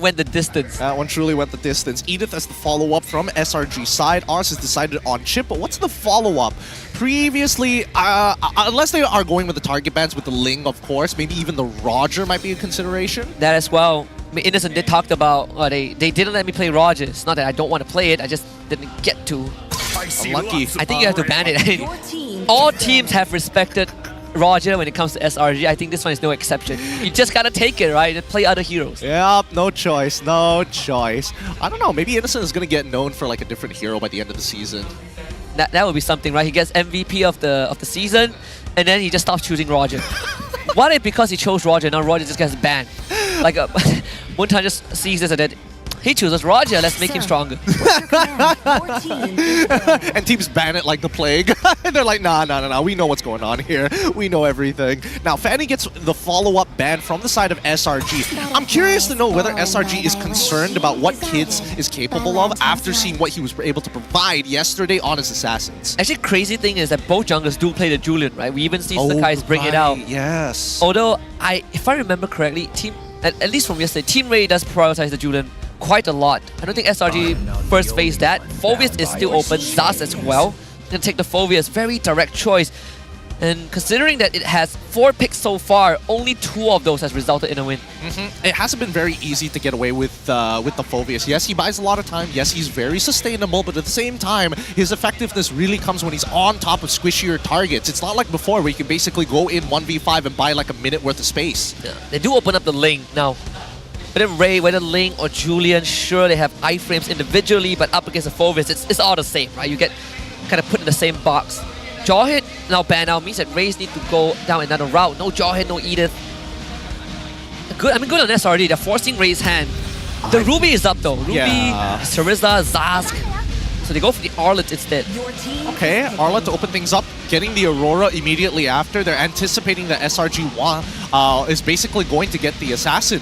went the distance. That one truly went the distance. Edith as the follow-up from SRG side. Ours has decided on Chip, but what's the follow-up? Previously, unless they are going with the target bans with the Ling, of course, maybe even the Roger might be a consideration. That as well. I mean, Innocent did talk about, they didn't let me play Roger. It's not that I don't want to play it, I just didn't get to. Unlucky. I think you have to ban it. All teams have respected Roger when it comes to SRG. I think this one is no exception. You just gotta take it, right? And play other heroes. Yep, no choice. I don't know, maybe Innocent is gonna get known for like a different hero by the end of the season. That would be something, right? He gets MVP of the season, and then he just stops choosing Roger. What if because he chose Roger, now Roger just gets banned? Like one time just sees this and then he chooses Roger, let's make him stronger. And teams ban it like the plague. They're like, nah, we know what's going on here. We know everything. Now, Fanny gets the follow-up ban from the side of SRG. I'm curious to know whether SRG is concerned about what Kids is capable of after seeing what he was able to provide yesterday on his Assassins. Actually, crazy thing is that both junglers do play the Julian, right? We even see Sakai's bring it out. Yes. Although, if I remember correctly, at least from yesterday, Team Rey does prioritize the Julian quite a lot. I don't think SRG first faced that. Phoveus is still open, Zaz as well. Gonna take the Phoveus, very direct choice. And considering that it has 4 picks so far, only 2 of those has resulted in a win. It hasn't been very easy to get away with the Phoveus. Yes, he buys a lot of time. Yes, he's very sustainable, but at the same time, his effectiveness really comes when he's on top of squishier targets. It's not like before where you can basically go in 1v5 and buy like a minute worth of space. Yeah, they do open up the Ling now. Whether Rey, whether Ling or Julian, sure they have iframes individually, but up against the Phoveus, it's all the same, right? You get kind of put in the same box. Jawhead now banned out means that Reys need to go down another route. No Jawhead, no Edith. Good, I mean, good on SRD. They're forcing Rey's hand. The Ruby is up though. Ruby, Sarissa, Zask. So they go for the Arlet instead. Okay, Arlet to open things up, getting the Aurora immediately after. They're anticipating that SRG is basically going to get the Assassin.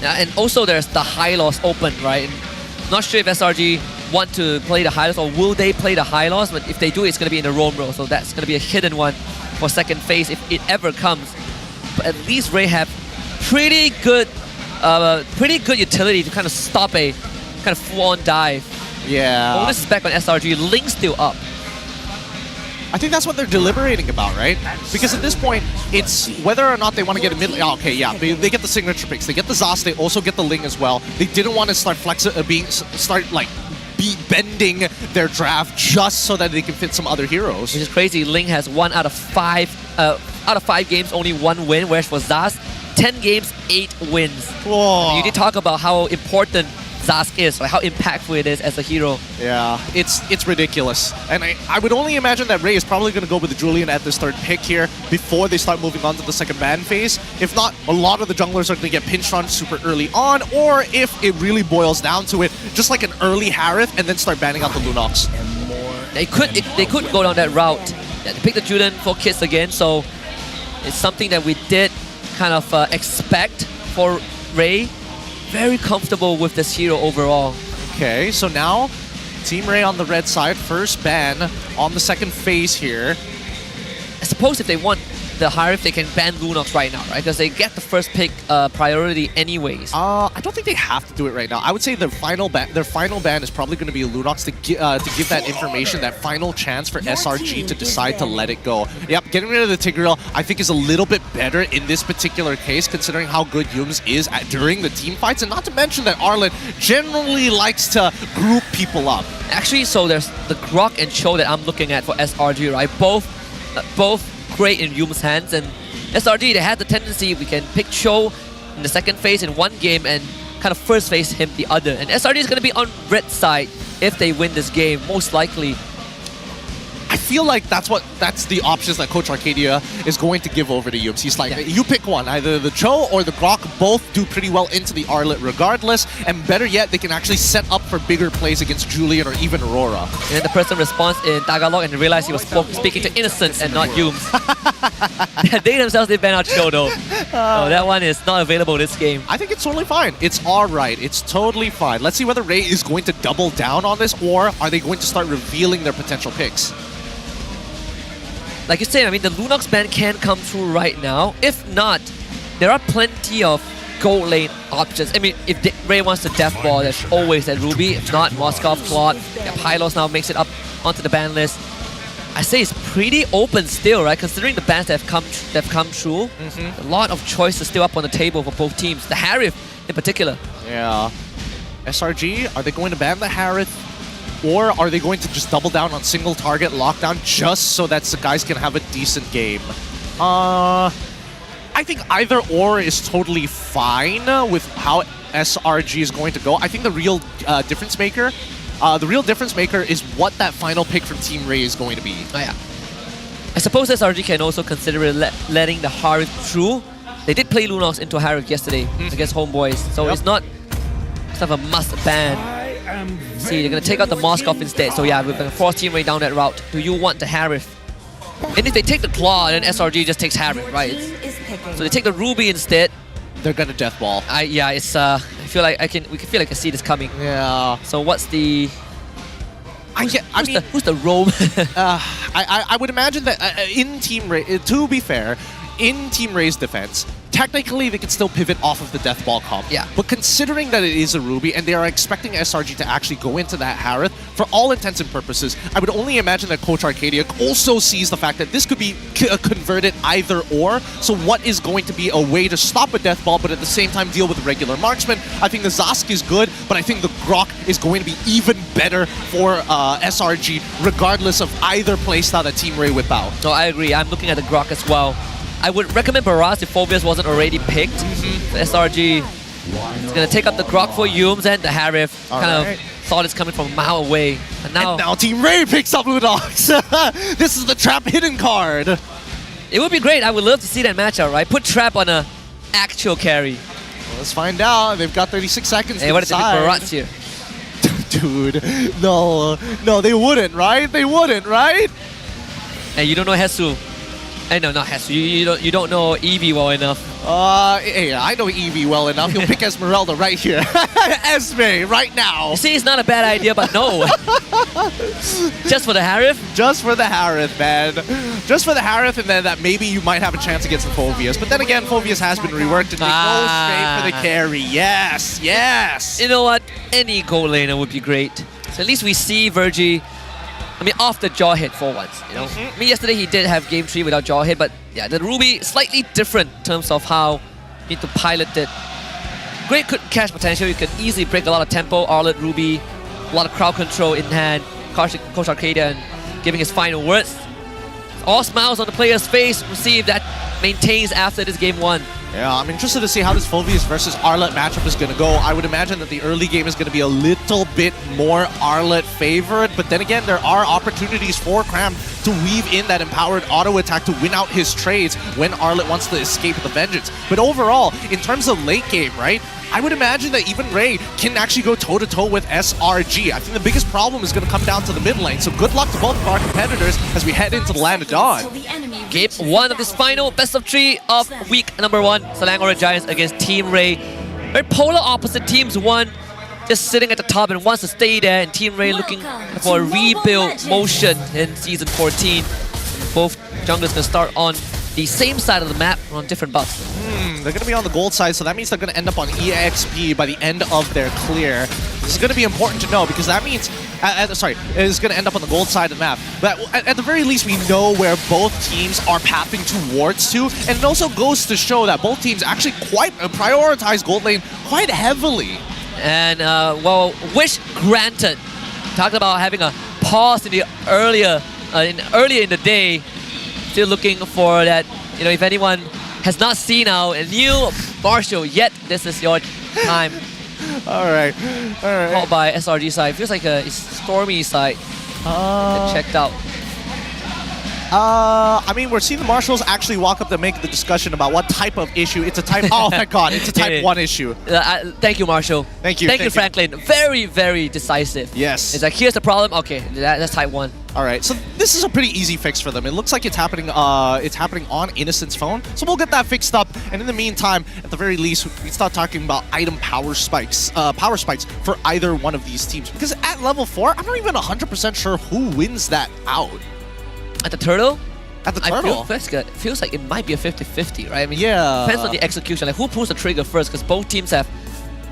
Yeah, and also there's the Hylos open, right? Not sure if SRG want to play the Hylos or will they play the Hylos, but if they do, it's going to be in the roam row, so that's going to be a hidden one for second phase if it ever comes. But at least Rey have pretty good utility to kind of stop a kind of full-on dive. Yeah. Bonus is back on SRG, Link's still up. I think that's what they're deliberating about, right? Because at this point, it's whether or not they want to get a mid... Oh, okay, yeah, they get the signature picks. They get the Zas, they also get the Ling as well. They didn't want to start bending their draft just so that they can fit some other heroes. Which is crazy. Ling has 1 out of 5 games, only 1 win, whereas for Zas, 10 games, 8 wins. Whoa. You did talk about how important Zask is, right? How impactful it is as a hero. Yeah, it's ridiculous. And I would only imagine that Rey is probably going to go with the Julian at this third pick here before they start moving on to the second ban phase. If not, a lot of the junglers are going to get pinched on super early on, or if it really boils down to it, just like an early Harith and then start banning out the Lunox. They could go down that route. Yeah, they picked the Julian for Kiss again, so it's something that we did kind of expect for Rey. Very comfortable with this hero overall. Okay, so now Team Rey on the red side, first ban on the second phase here. I suppose if they want the Harith, they can ban Lunox right now, right? Because they get the first pick priority anyways. I don't think they have to do it right now. I would say their final ban is probably going to be a Lunox to give that information, that final chance for SRG to decide to let it go. Yep, getting rid of the Tigreal I think is a little bit better in this particular case, considering how good Yums is during the team fights, and not to mention that Arlen generally likes to group people up. Actually, so there's the Grok and Cho that I'm looking at for SRG, right? Both great in Yum's hands, and SRG, they had the tendency we can pick Cho in the second phase in one game and kind of first phase him the other. And SRG is going to be on red side if they win this game, most likely. I feel like that's the options that Coach Arcadia is going to give over to Yums. He's like, you pick one, either the Cho or the Grok, both do pretty well into the Arlet regardless, and better yet, they can actually set up for bigger plays against Julian or even Aurora. And then the person responds in Tagalog and realized he was speaking to innocents and not Yums. They themselves did ban out Cho though. So that one is not available this game. I think it's totally fine. It's alright. It's totally fine. Let's see whether Rey is going to double down on this, or are they going to start revealing their potential picks? Like you said, I mean, the Lunox ban can come through right now. If not, there are plenty of gold lane options. I mean, if Rey wants to death ball, there's always that Ruby. If not, Moskov, Claude, yeah, Pylos now makes it up onto the ban list. I say it's pretty open still, right? Considering the bans that have come through, a lot of choices still up on the table for both teams. The Harith in particular. Yeah. SRG, are they going to ban the Harith? Or are they going to just double down on single target lockdown just so that the guys can have a decent game? I think either or is totally fine with how SRG is going to go. I think the real difference maker is what that final pick from Team Rey is going to be. Oh yeah. I suppose SRG can also consider letting the Harith through. They did play Lunox into Harith yesterday against Homeboys, so it's not kind of a must ban. See, they're going to take out the Moskov instead. So yeah, we're going to force Team Rey down that route. Do you want the Harith? And if they take the Claw, then SRG just takes Harith, right? So they take the Ruby instead. They're going to death ball. Yeah, it's I feel like I can see this coming. Yeah. So what's the who's the roam? I would imagine that in Team Rey, to be fair, in Team Rey's defense, technically they can still pivot off of the death ball comp. Yeah. But considering that it is a Ruby and they are expecting SRG to actually go into that Harith, for all intents and purposes, I would only imagine that Coach Arcadia also sees the fact that this could be converted either or. So what is going to be a way to stop a death ball but at the same time deal with the regular marksman? I think the Zask is good, but I think the Grok is going to be even better for SRG regardless of either playstyle that Team Rey whip out. No, I agree. I'm looking at the Grok as well. I would recommend Baraz if Phobius wasn't already picked. The SRG is going to take up the Grok for Yums and the Harith. Kind of thought it's coming from a mile away. And now Team Rey picks up Lunox. This is the Trap hidden card. It would be great. I would love to see that matchup, right? Put Trap on a actual carry. Well, let's find out. They've got 36 seconds to what decide. What if they pick Baraz here? Dude, no, they wouldn't, right? They wouldn't, right? Hey, you don't know Hesu. No, not Hesu. You don't know Eevee well enough. Yeah, I know Eevee well enough. He'll pick Esmeralda right here. Esme, right now. You see, it's not a bad idea, but no. Just for the Harith? Just for the Harith, man. Just for the Harith, and then that maybe you might have a chance against the Phobius. But then again, Phobius has been reworked and they go straight for the carry. Yes, yes. You know what? Any gold laner would be great. So at least we see Virgie, I mean, off the jaw hit for once, you know. I mean, yesterday he did have game 3 without jaw hit, but yeah, the Ruby slightly different in terms of how you need to pilot it. Great cash potential. You can easily break a lot of tempo. Arlet, Ruby, a lot of crowd control in hand. Coach Arcadia and giving his final words. All smiles on the player's face. We'll see if that maintains after this game 1. Yeah, I'm interested to see how this Phoveus versus Arlet matchup is going to go. I would imagine that the early game is going to be a little bit more Arlet favored, but then again, there are opportunities for Cram to weave in that empowered auto attack to win out his trades when Arlet wants to escape the vengeance. But overall, in terms of late game, right, I would imagine that even Rey can actually go toe-to-toe with SRG. I think the biggest problem is going to come down to the mid lane, so good luck to both of our competitors as we head into the Land of Dawn. Game 1 of this final best of 3 of week number 1. Selangor Giants against Team Rey. Very polar opposite teams. One just sitting at the top and wants to stay there, and Team Rey looking for a rebuild motion in Season 14. Both junglers can start on the same side of the map on different buffs. They're going to be on the gold side, so that means they're going to end up on EXP by the end of their clear. This is going to be important to know because that means, it's going to end up on the gold side of the map. But at the very least, we know where both teams are pathing towards to, and it also goes to show that both teams actually quite prioritize gold lane quite heavily. And well, wish granted. Talking about having a pause in the earlier in the day. Still looking for that. You know, if anyone has not seen a new Marshall yet, this is your time. All right. Called by SRG side. Feels like a Stormy side. Checked out. I mean, we're seeing the marshals actually walk up to make the discussion about what type of issue. It's a type. Oh, thank God! It's a type 1 issue. Thank you, Marshall. Thank you. Thank you, Franklin. Very, very decisive. Yes. It's like, here's the problem. Okay, that's type 1. All right, so this is a pretty easy fix for them. It looks like it's happening. It's happening on Innocent's phone, so we'll get that fixed up. And in the meantime, at the very least, we start talking about item power spikes for either one of these teams. Because at level 4, I'm not even 100% sure who wins that out. At the turtle? At the turtle? It feels like it might be a 50-50, right? I mean, yeah. Depends on the execution. Like, who pulls the trigger first? Because both teams have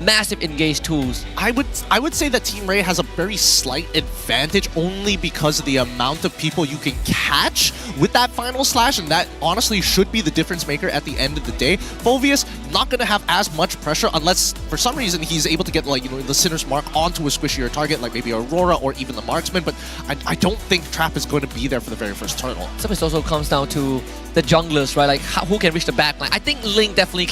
massive engaged tools. I would say that Team Rey has a very slight advantage only because of the amount of people you can catch with that final slash, and that honestly should be the difference maker at the end of the day. Phoveus not going to have as much pressure unless for some reason he's able to get, like, you know, the Sinner's Mark onto a squishier target like maybe Aurora or even the Marksman, but I don't think Trap is going to be there for the very first turtle. Some of it also comes down to the junglers, right? Like, who can reach the back line. I think Link definitely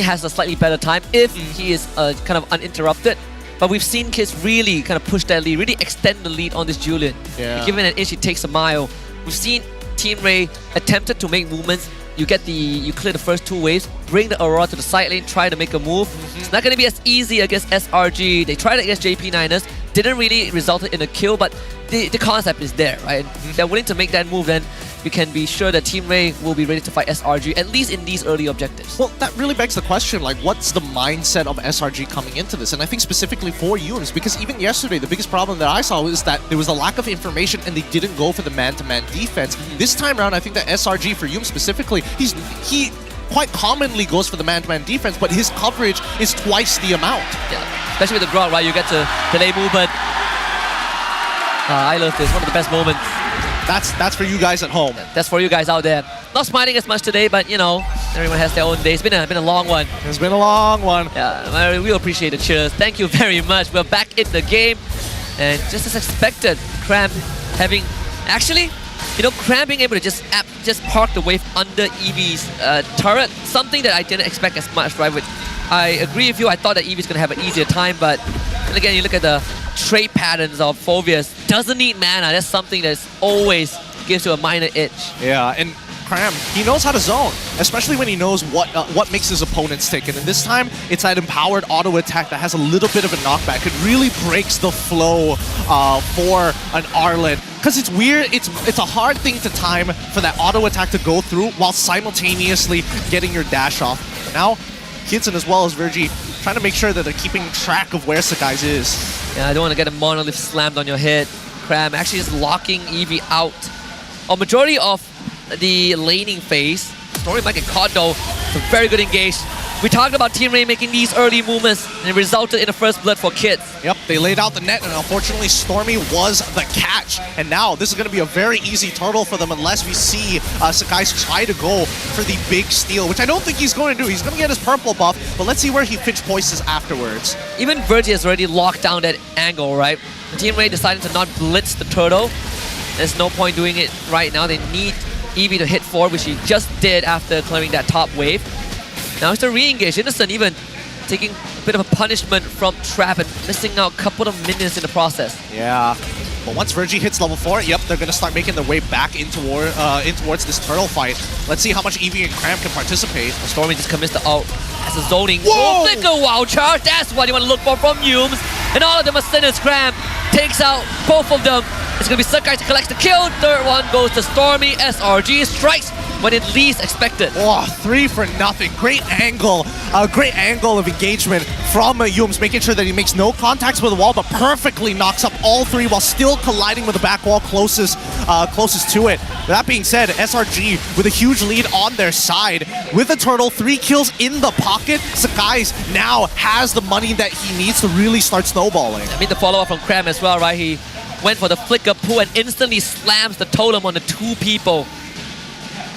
has a slightly better time if he is kind of uninterrupted. But we've seen kids really kind of push that lead, really extend the lead on this Julian. Yeah. Given an inch, he takes a mile. We've seen Team Rey attempted to make movements. You clear the first 2 waves, bring the Aurora to the side lane, try to make a move. It's not going to be as easy against SRG. They tried it against JP9ers, didn't really result in a kill, but the concept is there, right? They're willing to make that move, then we can be sure that Team Rey will be ready to fight SRG, at least in these early objectives. Well, that really begs the question, like, what's the mindset of SRG coming into this? And I think specifically for Yums, because even yesterday, the biggest problem that I saw was that there was a lack of information and they didn't go for the man-to-man defense. This time around, I think that SRG, for Yums specifically, he quite commonly goes for the man-to-man defense, but his coverage is twice the amount. Yeah, especially with the Grog, right? You get to delay movement. I love this, one of the best moments. That's for you guys at home. That's for you guys out there. Not smiling as much today, but you know, everyone has their own day. It's been a long one. It's been a long one. Yeah, we appreciate the cheers. Thank you very much. We're back in the game, and just as expected, Cram having actually, you know, Cram being able to just park the wave under Eevee's turret. Something that I didn't expect as much, right? I agree with you. I thought that Eevee's gonna have an easier time, but then again, you look at the trade patterns of Phoveus. Doesn't need mana. That's something that's always gives you a minor itch. Yeah, and Cram, he knows how to zone, especially when he knows what makes his opponents tick. And this time, it's that empowered auto attack that has a little bit of a knockback. It really breaks the flow for an Arlen. Because it's weird, it's a hard thing to time for that auto attack to go through while simultaneously getting your dash off. But now, Kidson as well as Virgie trying to make sure that they're keeping track of where Sakai's is. Yeah, I don't want to get a monolith slammed on your head. Cram actually just locking Eevee out. A majority of the laning phase, Stormy might get caught though. It's a very good engage. We talked about Team Rey making these early movements, and it resulted in a first blood for Kids. Yep, they laid out the net, and unfortunately Stormy was the catch. And now this is going to be a very easy turtle for them unless we see Sakai try to go for the big steal, which I don't think he's going to do. He's going to get his purple buff, but let's see where he pinch poises afterwards. Even Virgie has already locked down that angle, right? The Team Rey decided to not blitz the turtle. There's no point doing it right now. They need Eevee to hit forward, which he just did after clearing that top wave. Now it's the re-engage. Innocent even taking a bit of a punishment from Trap and missing out a couple of minions in the process. Yeah. But once Virgie hits level 4, yep, they're going to start making their way back in towards this turtle fight. Let's see how much Eevee and Cram can participate. Stormy just commits the ult as a zoning. Whoa! Flicker wild charge, that's what you want to look for from Yumes. And all of them are sinners. Cram takes out both of them. It's going to be Sakai to collect the kill. Third one goes to Stormy. SRG strikes when it least expected. Oh, 3 for nothing. Great angle of engagement from Yumes, making sure that he makes no contacts with the wall, but perfectly knocks up all 3 while still colliding with the back wall closest to it. That being said, SRG with a huge lead on their side. With the turtle, 3 kills in the pocket, Sakai's now has the money that he needs to really start snowballing. I mean, the follow-up from Cram as well, right? He went for the flicker pull and instantly slams the totem on the 2 people.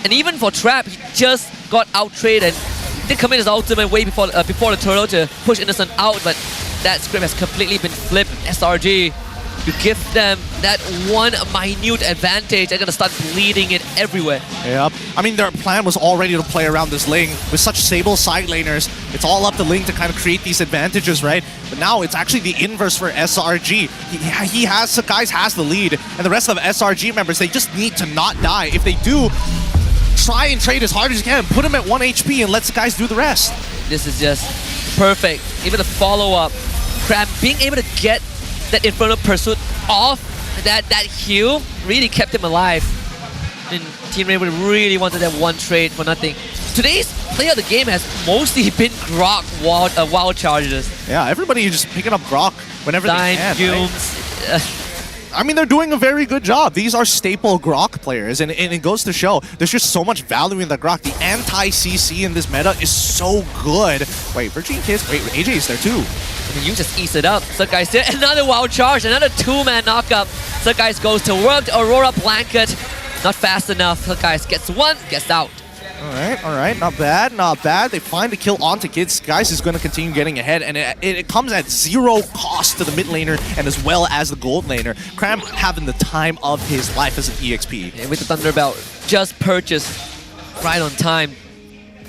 And even for Trap, he just got out-traded and did commit his ultimate way before the turtle to push Innocent out, but that script has completely been flipped. SRG, you give them that one minute advantage, they're gonna start bleeding it everywhere. Yep. I mean, their plan was already to play around this Ling. With such stable side laners, it's all up to Ling to kind of create these advantages, right? But now it's actually the inverse for SRG. Sakai's has the lead, and the rest of the SRG members, they just need to not die. If they do, try and trade as hard as you can, put him at 1 HP and let the guys do the rest. This is just perfect. Even the follow-up, Crab being able to get that Infernal Pursuit off that heal really kept him alive. And Team Rey really wanted that one trade for nothing. Today's play of the game has mostly been Grok wild charges. Yeah, everybody just picking up Grok whenever they can. Yumes. Right? I mean, they're doing a very good job. These are staple Grok players, and it goes to show there's just so much value in the Grok. The anti-CC in this meta is so good. Wait, Virgin Kiss? Wait, AJ is there too. I mean, you just ease it up. Sakai's there. Another wild charge, another 2-man knockup. Sakai's goes to work the Aurora Blanket. Not fast enough. Sakai's gets one, gets out. All right, not bad, not bad. They find a kill onto Kids. Guys is going to continue getting ahead, and it comes at 0 cost to the mid laner and as well as the gold laner. Cram having the time of his life as an EXP. And with the Thunderbelt just purchased right on time.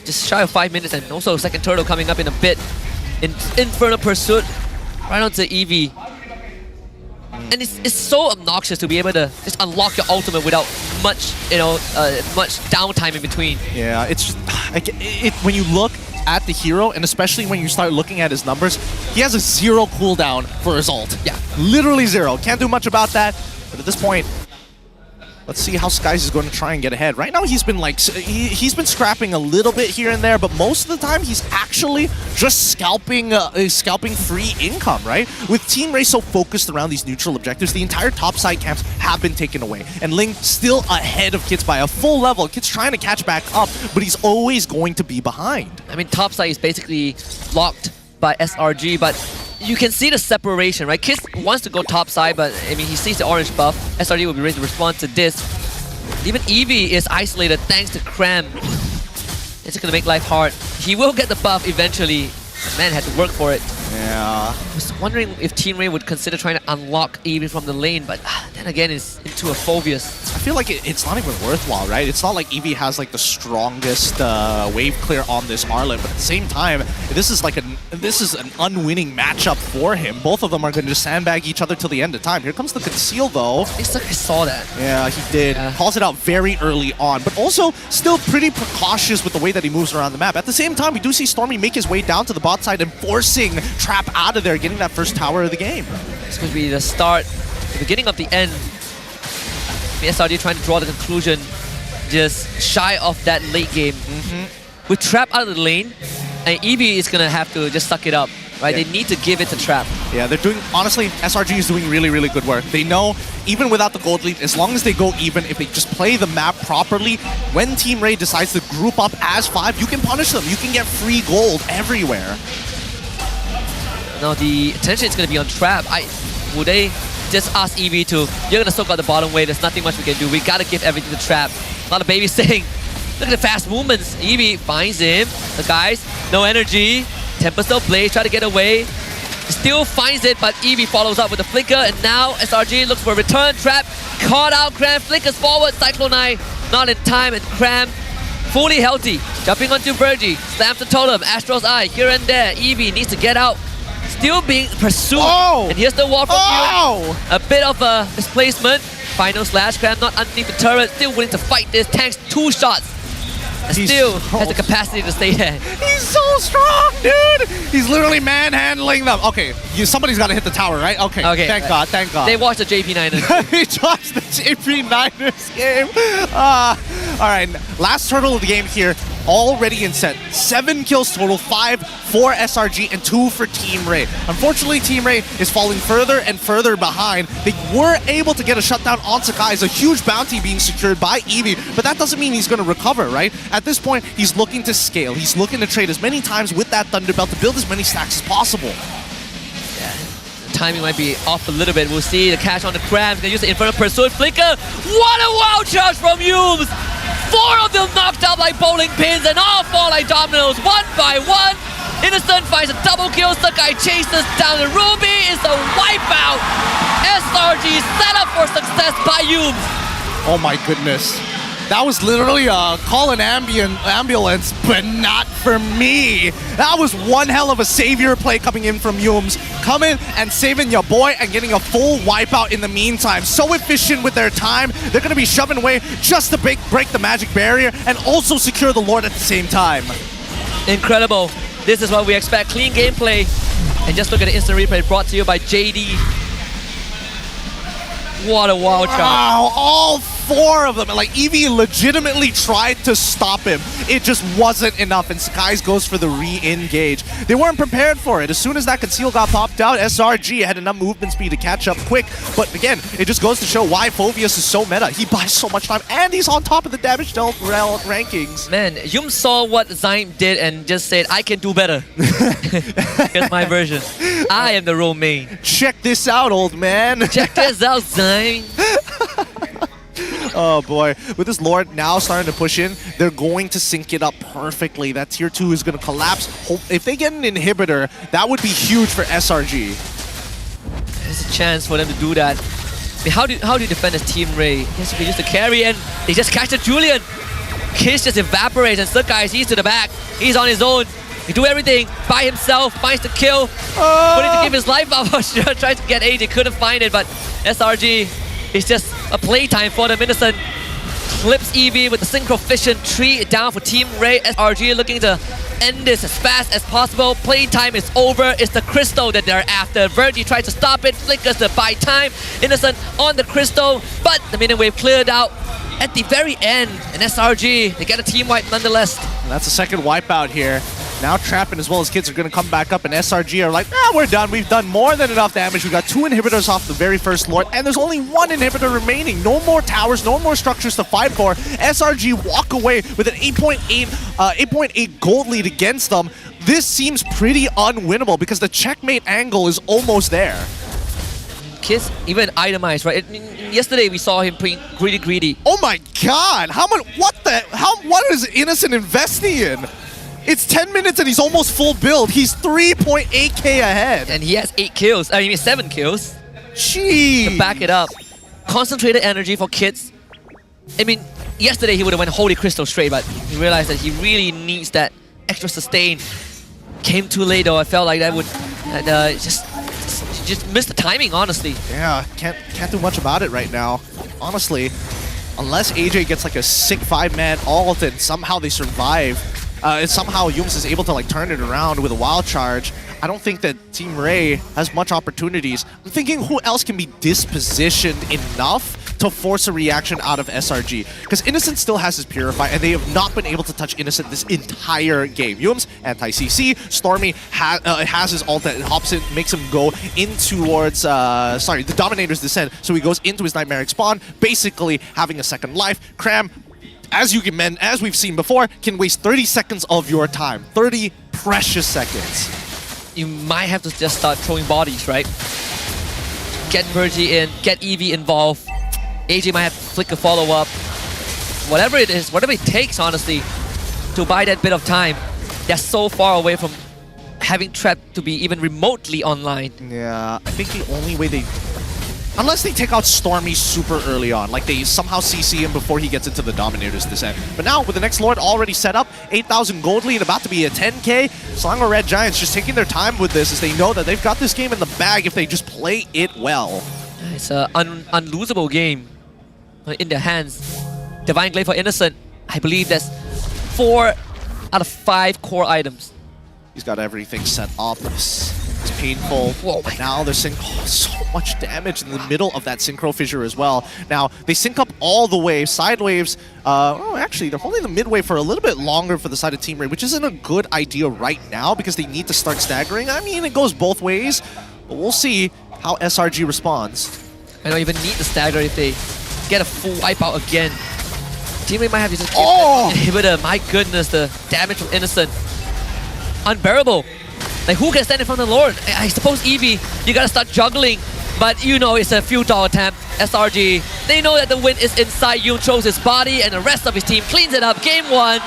Just shy of 5 minutes, and also second turtle coming up in a bit. Infernal Pursuit right onto Eevee. And it's so obnoxious to be able to just unlock your ultimate without much, much downtime in between. Yeah, it's just, when you look at the hero, and especially when you start looking at his numbers, he has a 0 cooldown for his ult. Yeah. Literally 0. Can't do much about that. But at this point, let's see how Skies is going to try and get ahead. Right now, he's been he's been scrapping a little bit here and there, but most of the time, he's actually just scalping free income, right? With Team Rey so focused around these neutral objectives, the entire top side camps have been taken away. And Ling still ahead of Kids by a full level. Kids trying to catch back up, but he's always going to be behind. I mean, top side is basically locked by SRG, but you can see the separation, right? Kiss wants to go top side, but I mean, he sees the orange buff. SRG will be ready to respond to this. Even Eevee is isolated thanks to Cram. It's just gonna make life hard. He will get the buff eventually. Man had to work for it. Yeah. I was wondering if Team Rey would consider trying to unlock Eevee from the lane, but then again, it's into a Phobius. I feel like it's not even worthwhile, right? It's not like Eevee has like the strongest wave clear on this Arlet, but at the same time, this is an unwinning matchup for him. Both of them are going to just sandbag each other till the end of time. Here comes the conceal though. It's like I saw that. Yeah, he did. Yeah. Calls it out very early on, but also still pretty precautious with the way that he moves around the map. At the same time, we do see Stormy make his way down to the bot side and forcing Trap out of there, getting that first tower of the game. It's going to be the start, the beginning of the end. The SRG trying to draw the conclusion, just shy of that late game. With Trap out of the lane, and Eevee is going to have to just suck it up, right? Yeah. They need to give it to Trap. Yeah, they're doing, honestly, SRG is doing really, really good work. They know, even without the gold lead, as long as they go even, if they just play the map properly, when Team Rey decides to group up as 5, you can punish them. You can get free gold everywhere. Now the attention is going to be on Trap. Would they just ask Eevee to, you're going to soak out the bottom wave, there's nothing much we can do. We got to give everything to Trap. A lot of babies saying, look at the fast movements. Eevee finds him. The guys, no energy. Tempest Blaze, try to get away. Still finds it, but Eevee follows up with a flicker, and now SRG looks for a return. Trap Caught out, Cram flickers forward, Cyclone Eye not in time, and Cram fully healthy. Jumping onto Virgie, slams the totem, Astro's Eye here and there. Eevee needs to get out. Still being pursued. Oh! And here's the wall from Oh! A bit of a displacement. Final slash, Cram not underneath the turret, still willing to fight this. Tanks 2 shots. And still has the capacity to stay there. He's so strong, dude! He's literally manhandling them. Okay, somebody's got to hit the tower, right? Okay, thank God, thank God. They watched the JP9ers. He watched the JP9ers game. All right, last turtle of the game here. Already in set. 7 kills total, 5 for SRG and 2 for Team Rey. Unfortunately, Team Rey is falling further and further behind. They were able to get a shutdown on Sakai. It's a huge bounty being secured by Eevee, but that doesn't mean he's going to recover, right? At this point, he's looking to scale. He's looking to trade as many times with that Thunderbelt to build as many stacks as possible. Timing might be off a little bit. We'll see the catch on the Crabs. Gonna use the Infernal Pursuit Flicker. What a wild charge from Yumes! 4 of them knocked out like bowling pins and all fall like dominoes, 1 by 1. Innocent finds a double kill. Sakai chases down the Ruby. Is a wipeout. SRG set up for success by Yumes. Oh my goodness. That was literally a call an ambulance, but not for me. That was one hell of a savior play coming in from Yumes. Coming and saving your boy and getting a full wipeout in the meantime. So efficient with their time. They're going to be shoving away just to break the magic barrier and also secure the Lord at the same time. Incredible. This is what we expect. Clean gameplay. And just look at the instant replay brought to you by JD. What a wild shot. Wow, all 4 of them. Like, Eevee legitimately tried to stop him. It just wasn't enough, and Sakai goes for the re-engage. They weren't prepared for it. As soon as that conceal got popped out, SRG had enough movement speed to catch up quick. But again, it just goes to show why Phoveus is so meta. He buys so much time, and he's on top of the damage dealt rankings. Man, Yum saw what Zyme did and just said, I can do better. Here's my version. I am the role main. Check this out, old man. Check this out, Zyme. Oh boy, with this Lord now starting to push in, they're going to sync it up perfectly. That tier 2 is going to collapse. If they get an inhibitor, that would be huge for SRG. There's a chance for them to do that. I mean, how do you defend this Team Rey? He has to be used to carry and they just catch the Julian. Kiss just evaporates and Sakai sees to the back. He's on his own. He do everything by himself, finds the kill. Wanting to give his life up, trying to get AJ, couldn't find it, but SRG is just a playtime for them. Innocent clips Eevee with the Synchro Fission, 3 down for Team Rey. SRG looking to end this as fast as possible. Playtime is over. It's the Crystal that they're after. Virgie tries to stop it, flickers to buy time. Innocent on the Crystal, but the minute wave cleared out at the very end. And SRG, they get a team wipe nonetheless. And that's a second wipeout here. Now Trappin as well as Kids are going to come back up, and SRG are like, we're done. We've done more than enough damage. We got 2 inhibitors off the very first Lord, and there's only 1 inhibitor remaining. No more towers, no more structures to fight for. SRG walk away with an 8.8 gold lead against them. This seems pretty unwinnable because the checkmate angle is almost there. Kiss even itemized, right? Yesterday we saw him playing greedy. Oh my god! How much? What is Innocent investing in? It's 10 minutes and he's almost full build. He's 3.8k ahead. And he has 8 kills. I mean, 7 kills. Jeez. To back it up. Concentrated energy for Kids. I mean, yesterday he would have went Holy Crystal straight, but he realized that he really needs that extra sustain. Came too late though. I felt like that would just missed the timing, honestly. Yeah, can't do much about it right now. Honestly, unless AJ gets like a sick 5-man ult and somehow they survive, and somehow Yumes is able to like turn it around with a wild charge, I don't think that Team Rey has much opportunities. I'm thinking who else can be dispositioned enough to force a reaction out of SRG. Because Innocent still has his Purify, and they have not been able to touch Innocent this entire game. Yumes, anti-CC. Stormy has his ult that hops in, makes him go in towards, the Dominator's Descent. So he goes into his Nightmaric Spawn, basically having a second life. Cram, as we've seen before, can waste 30 seconds of your time. 30 precious seconds. You might have to just start throwing bodies, right? Get Virgie in, get Eevee involved. AJ might have to flick a follow-up. Whatever it is, whatever it takes, honestly, to buy that bit of time. They're so far away from having Trap to be even remotely online. Yeah, I think the only way they Unless they take out Stormy super early on, like they somehow CC him before he gets into the Dominator's Descent. But now, with the next Lord already set up, 8,000 gold lead, about to be a 10k, Selangor Red Giants just taking their time with this as they know that they've got this game in the bag if they just play it well. It's an unlosable game in their hands. Divine Glaive for Innocent. I believe that's 4 out of 5 core items. He's got everything set up. It's painful. Whoa, but now they're seeing so much damage in the middle of that Synchro Fissure as well. Now, they sync up all the way. Side waves, actually, they're holding the midway for a little bit longer for the side of Team Rey, which isn't a good idea right now because they need to start staggering. I mean, it goes both ways, but we'll see how SRG responds. I don't even need the stagger if they get a full wipeout again. Team Rey might have to just inhibitor. My goodness, the damage from Innocent. Unbearable. Like, who can stand in front of the Lord? I suppose Eevee, you gotta start juggling. But you know it's a futile attempt. SRG, they know that the win is inside. Yoon throws his body and the rest of his team cleans it up. Game 1,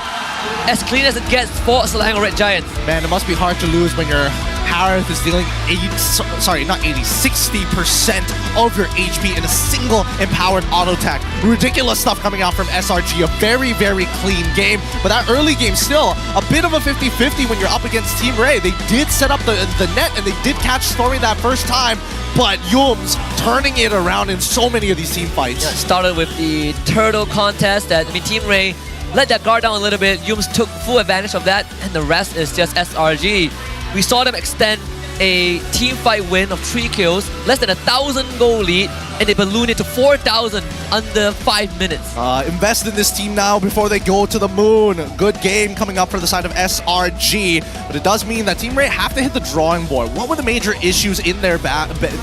as clean as it gets for Selangor Red Giants. Man, it must be hard to lose when your Harith is dealing 60% of your HP in a single empowered auto attack. Ridiculous stuff coming out from SRG. A very, very clean game. But that early game still a bit of a 50-50 when you're up against Team Rey. They did set up the net and they did catch Stormy that first time. But Yums turning it around in so many of these team fights. Yeah, started with the turtle contest that, Team Rey let that guard down a little bit. Yums took full advantage of that, and the rest is just SRG. We saw them extend a team fight win of 3 kills, less than 1,000 goal lead, and they balloon it to 4,000 under 5 minutes. Invest in this team now before they go to the moon. Good game coming up for the side of SRG, but it does mean that Team Rey have to hit the drawing board. What were the major issues in their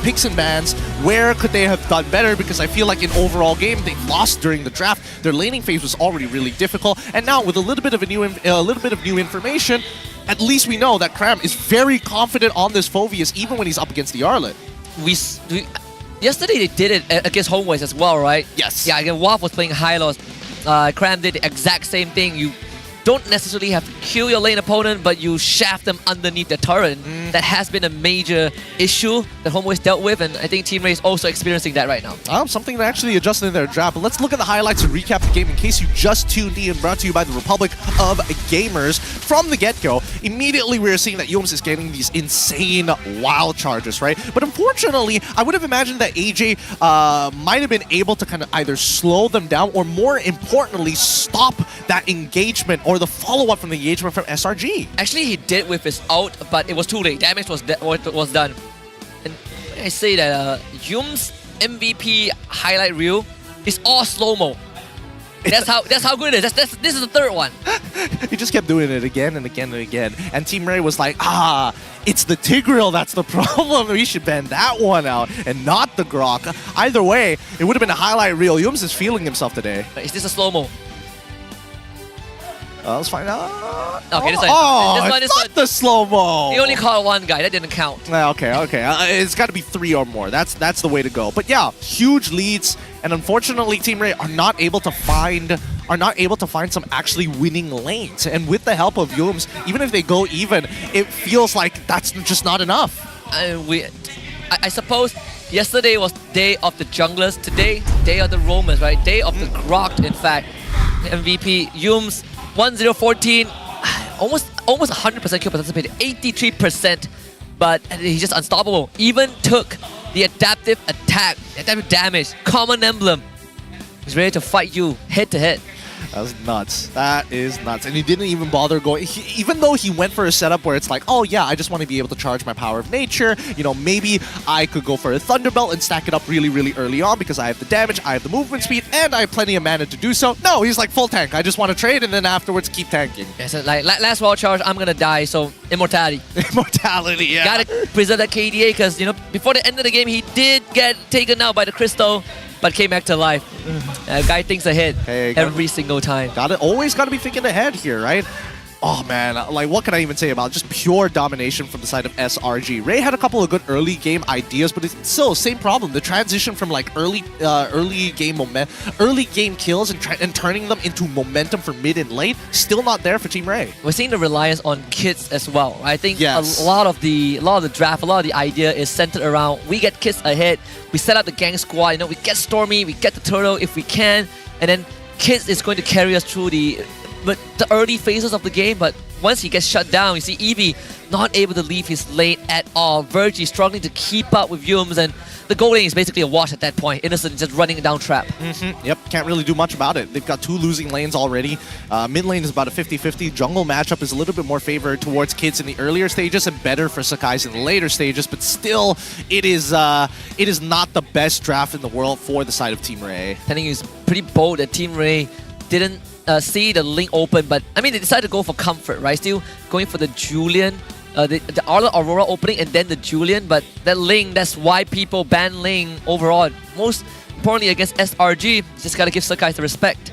picks and bans? Where could they have done better? Because I feel like in overall game they lost during the draft. Their laning phase was already really difficult, and now with a little bit of new information, at least we know that Cram is very confident on this Phoveus even when he's up against the Arlet. Yesterday they did it against Homeways as well, right? Yes. Yeah, again, Waff was playing Hylos. Cram did the exact same thing. You don't necessarily have to kill your lane opponent, but you shaft them underneath the turret. That has been a major issue that Homeways dealt with, and I think Team Rey is also experiencing that right now. Something that actually adjusted in their draft. But let's look at the highlights and recap the game in case you just tuned in. Brought to you by the Republic of Gamers. From the get-go, immediately we are seeing that Yums is getting these insane wild charges, right? But unfortunately, I would have imagined that AJ might have been able to kind of either slow them down or, more importantly, stop that engagement or the follow-up from the engagement from SRG. Actually, he did with his ult, but it was too late. Damage was done. And I say that Yum's MVP highlight reel is all slow-mo. That's how good it is. This is the third one. He just kept doing it again and again and again. And Team Rey was like, it's the Tigreal that's the problem. We should ban that one out and not the Grok. Either way, it would have been a highlight reel. Yums is feeling himself today. Is this a slow-mo? Let's find out. Okay, this one. Not the slow-mo. He only caught one guy. That didn't count. Okay. It's got to be 3 or more. That's the way to go. But yeah, huge leads, and unfortunately, Team Rey are not able to find some actually winning lanes. And with the help of Yums, even if they go even, it feels like that's just not enough. I suppose yesterday was day of the junglers. Today, day of the roamers, right? Day of the Grok, in fact. MVP Yums. 1-0-14, almost 100% kill participation, 83%, but he's just unstoppable. Even took the adaptive attack, adaptive damage, common emblem. He's ready to fight you head to head. That's nuts. That is nuts. And he didn't even bother going, even though he went for a setup where it's like, oh yeah, I just want to be able to charge my power of nature. You know, maybe I could go for a Thunderbelt and stack it up really, really early on because I have the damage, I have the movement speed, and I have plenty of mana to do so. No, he's like full tank. I just want to trade and then afterwards keep tanking. Yeah, so like last wild charge, I'm gonna die, so immortality. Immortality, yeah. Gotta preserve that KDA because, you know, before the end of the game, he did get taken out by the crystal, but came back to life. Guy thinks ahead every single time. Always gotta be thinking ahead here, right? Oh man, like what can I even say about just pure domination from the side of SRG? Rey had a couple of good early game ideas, but it's still same problem. The transition from like early game kills and turning them into momentum for mid and late, still not there for Team Rey. We're seeing the reliance on kids as well. I think a lot of the draft, a lot of the idea is centered around we get kids ahead, we set up the gang squad, you know, we get Stormy, we get the turtle if we can, and then kids is going to carry us through the early phases of the game. But once he gets shut down, you see Eevee not able to leave his lane at all. Virgie struggling to keep up with Yums, and the gold lane is basically a wash at that point. Innocent just running down trap. Yep, can't really do much about it. They've got 2 losing lanes already. Mid lane is about a 50-50. Jungle matchup is a little bit more favored towards kids in the earlier stages and better for Sakai's in the later stages, but still, it is not the best draft in the world for the side of Team Rey. I think it's pretty bold that Team Rey didn't see the link open, but I mean they decided to go for comfort, right? Still going for the Julian, the Aurora opening and then the Julian, but that Ling, that's why people ban Ling overall. Most importantly against SRG, just gotta give Sakai the respect.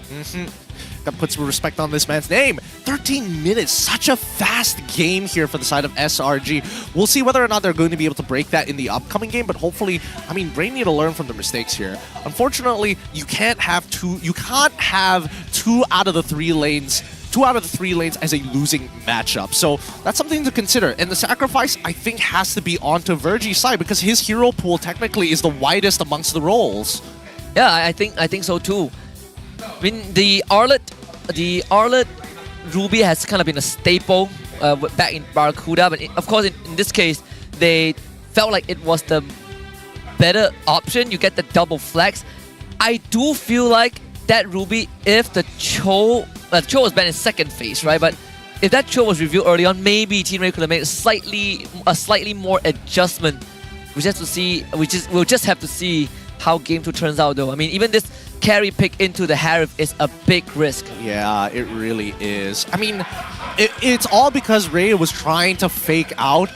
Gotta put some respect on this man's name. 13 minutes, such a fast game here for the side of SRG. We'll see whether or not they're going to be able to break that in the upcoming game, but hopefully, I mean, Rey need to learn from the mistakes here. Unfortunately, you can't have two out of the 3 lanes as a losing matchup. So that's something to consider. And the sacrifice, I think, has to be onto Virgie's side because his hero pool technically is the widest amongst the roles. Yeah, I think so too. I mean, the Arlet Ruby has kind of been a staple back in Barracuda, but of course in this case, they felt like it was the better option. You get the double flex. I do feel like that Ruby, if the Cho was banned in second phase, right? But if that Cho was revealed early on, maybe Team Rey could have made a slightly more adjustment. We'll just have to see how game 2 turns out though. I mean, even this carry pick into the Harif is a big risk. Yeah, it really is. I mean, it's all because Rey was trying to fake out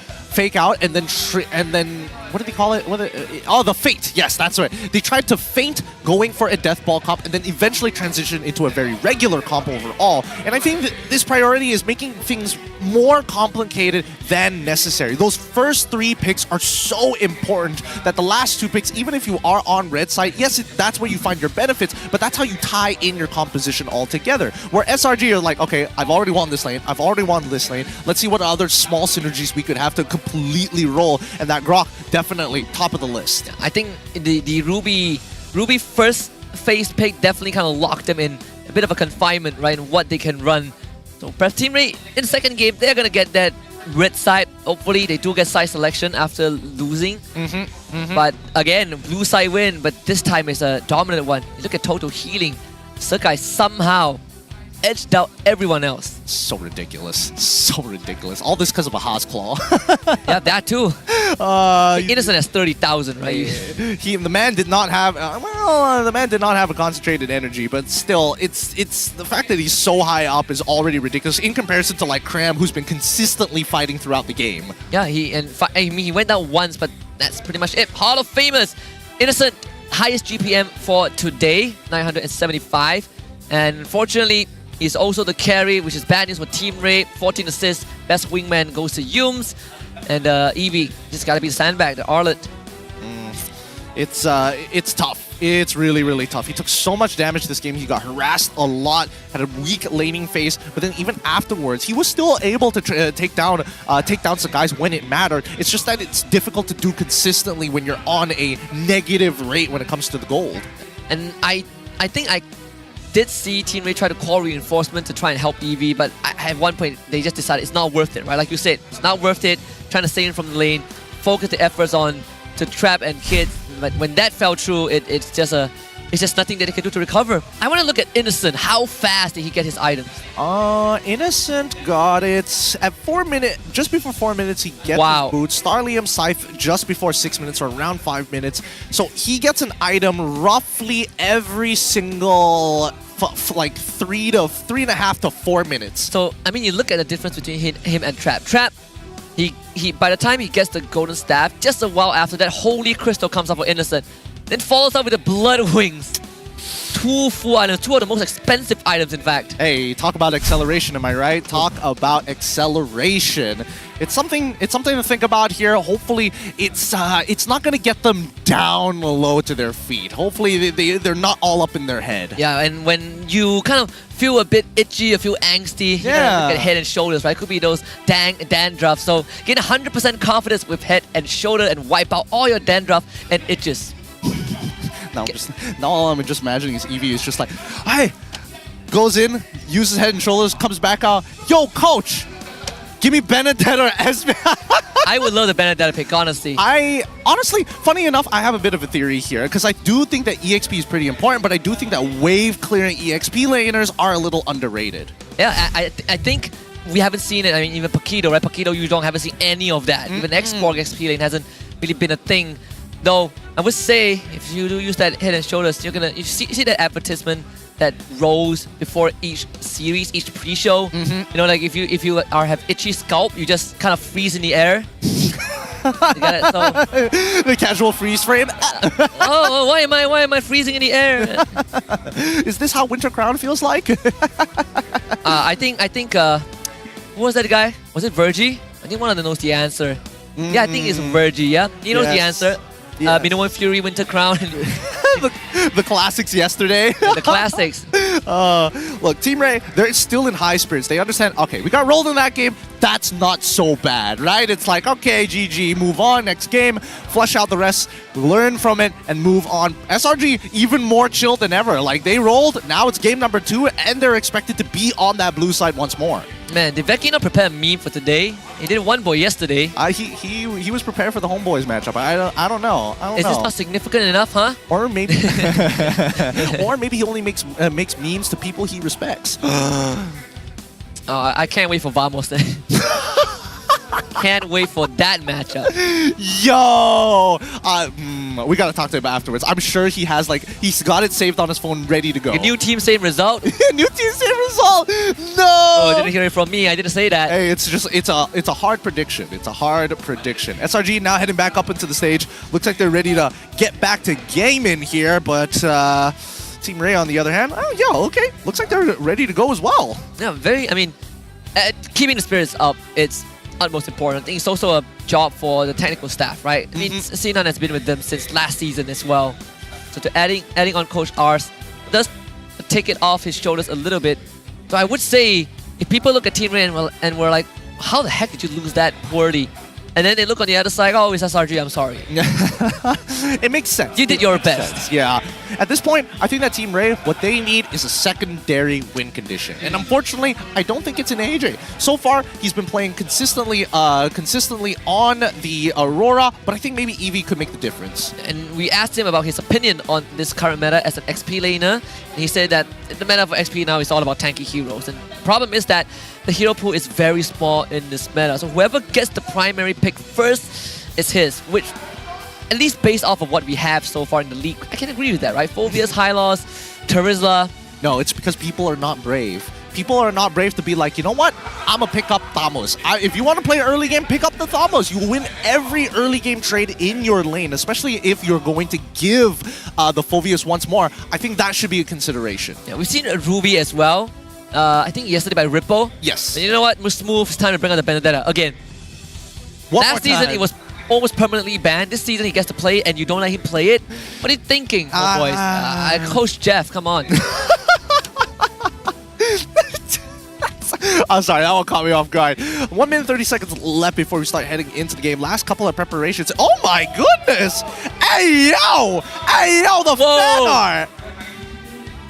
and then what did they call it? The feint. Yes, that's right. They tried to feint going for a death ball comp and then eventually transition into a very regular comp overall. And I think that this priority is making things more complicated than necessary. Those first 3 picks are so important that the last 2 picks, even if you are on red side, yes, that's where you find your benefits, but that's how you tie in your composition all together. Where SRG are like, okay, I've already won this lane, I've already won this lane, let's see what other small synergies we could have to completely roll, and that Grok definitely top of the list. I think the Ruby first phase pick definitely kind of locked them in a bit of a confinement, right, in what they can run. So perhaps Team Rey in the second game, they're gonna get that red side. Hopefully they do get side selection after losing. But again, blue side win, but this time it's a dominant one. Look at total healing. Sakai somehow edged out everyone else. So ridiculous. So ridiculous. All this because of a Haas Claw. Yeah, that too. Innocent has 30,000, right? The man did not have a concentrated energy, but still, it's the fact that he's so high up is already ridiculous in comparison to like Cram, who's been consistently fighting throughout the game. Yeah, he went down once, but that's pretty much it. Hall of Famers, Innocent, highest GPM for today, 975, and fortunately, he's also the carry, which is bad news for Team Rey. 14 assists, best wingman goes to Yums. And Eevee just gotta be the sandbag, the Arlet. It's tough. It's really, really tough. He took so much damage this game. He got harassed a lot, had a weak laning phase, but then even afterwards, he was still able to take down some guys when it mattered. It's just that it's difficult to do consistently when you're on a negative rate when it comes to the gold. And I think I did see Team Rey try to call reinforcement to try and help Eevee, but at one point they just decided it's not worth it, right? Like you said, it's not worth it. Trying to stay in from the lane, focus the efforts on to trap and kids. But when that fell through, it's just nothing that they can do to recover. I want to look at Innocent. How fast did he get his items? Innocent got it at 4 minutes. Just before 4 minutes, he gets his boots. Starlium Scythe just before 6 minutes, or around 5 minutes. So he gets an item roughly every single like 3.5 to 4 minutes. So I mean, you look at the difference between him and Trap. Trap, he by the time he gets the golden staff, just a while after that, Holy Crystal comes up for Innocent, then follows up with the Blood Wings. 2 full items, 2 of the most expensive items, in fact. Hey, talk about acceleration, am I right? Talk about acceleration. It's something to think about here. Hopefully, it's not going to get them down low to their feet. Hopefully, they're not all up in their head. Yeah, and when you kind of feel a bit itchy, you feel angsty, you gotta look at head and shoulders, right? Could be those dandruff. So gain 100% confidence with head and shoulder and wipe out all your dandruff and itches. Now all I'm just imagining is Eevee is just like, hey, goes in, uses head and shoulders, comes back out. Yo, coach, give me Benedetta or Esme. I would love the Benedetta pick, honestly. Honestly, funny enough, I have a bit of a theory here because I do think that EXP is pretty important, but I do think that wave clearing EXP laners are a little underrated. Yeah, I think we haven't seen it. I mean, even Paquito, right? Paquito, you haven't seen any of that. Even X-Borg XP lane hasn't really been a thing. Though, I would say, if you do use that head and shoulders, you see that advertisement that rolls before each series, each pre-show. You know, like if you have itchy scalp, you just kind of freeze in the air. You got it, so. The casual freeze frame. Oh, why am I freezing in the air? Is this how Winter Crown feels like? I think who was that guy? Was it Virgie? I think one of them knows the answer. Yeah, I think it's Virgie. Yeah, he knows the answer. Yes. Binoan Fury, Winter Crown. the classics yesterday. The classics. Look, Team Rey, they're still in high spirits. They understand, okay, we got rolled in that game. That's not so bad, right? It's like, okay, GG, move on, next game, flush out the rest, learn from it, and move on. SRG, even more chill than ever. Like, they rolled, now it's game number 2, and they're expected to be on that blue side once more. Man, did Vecchi not prepare a meme for today? He did one boy yesterday. He was prepared for the Homeboys matchup. I don't know. Is this not significant enough, huh? Or maybe, or maybe he only makes memes to people he respects. I can't wait for Vamos then. Can't wait for that matchup. Yo! We gotta talk to him afterwards. I'm sure he has he's got it saved on his phone ready to go. A new team same result? New team same result! No! Oh, didn't hear it from me. I didn't say that. Hey, it's a hard prediction. It's a hard prediction. SRG now heading back up into the stage. Looks like they're ready to get back to gaming here, but Team Rey on the other hand, okay. Looks like they're ready to go as well. Yeah, keeping the spirits up, it's utmost important. I think it's also a job for the technical staff, right? I mean, Sinan has been with them since last season as well. So adding on Coach Ars does take it off his shoulders a little bit. So I would say, if people look at Team Rey and we're like, how the heck did you lose that poorly? And then they look on the other side, oh, it's SRG, I'm sorry. It makes sense. You did your best. Yeah. At this point, I think that Team Rey, what they need is a secondary win condition. And unfortunately, I don't think it's in AJ. So far, he's been playing consistently on the Aurora, but I think maybe Eevee could make the difference. And we asked him about his opinion on this current meta as an XP laner. And he said that the meta for XP now is all about tanky heroes. And the problem is that the hero pool is very small in this meta. So whoever gets the primary pick first is his, which, at least based off of what we have so far in the league, I can agree with that, right? Phoveus, Hylos, Terizla. No, it's because people are not brave. People are not brave to be like, you know what? I'm going to pick up Thamos. If you want to play early game, pick up the Thamos. You win every early game trade in your lane, especially if you're going to give the Phoveus once more. I think that should be a consideration. Yeah, we've seen Ruby as well. I think yesterday by Ripple. Yes. And you know what? Smooth, it's time to bring out the Benedetta again. Last season, it was almost permanently banned. This season, he gets to play it, and you don't let him play it? What are you thinking, boys? Coach Jeff, come on. I'm sorry, that one caught me off guard. 1 minute 30 seconds left before we start heading into the game. Last couple of preparations. Oh my goodness! Hey yo! Hey yo, the fan art!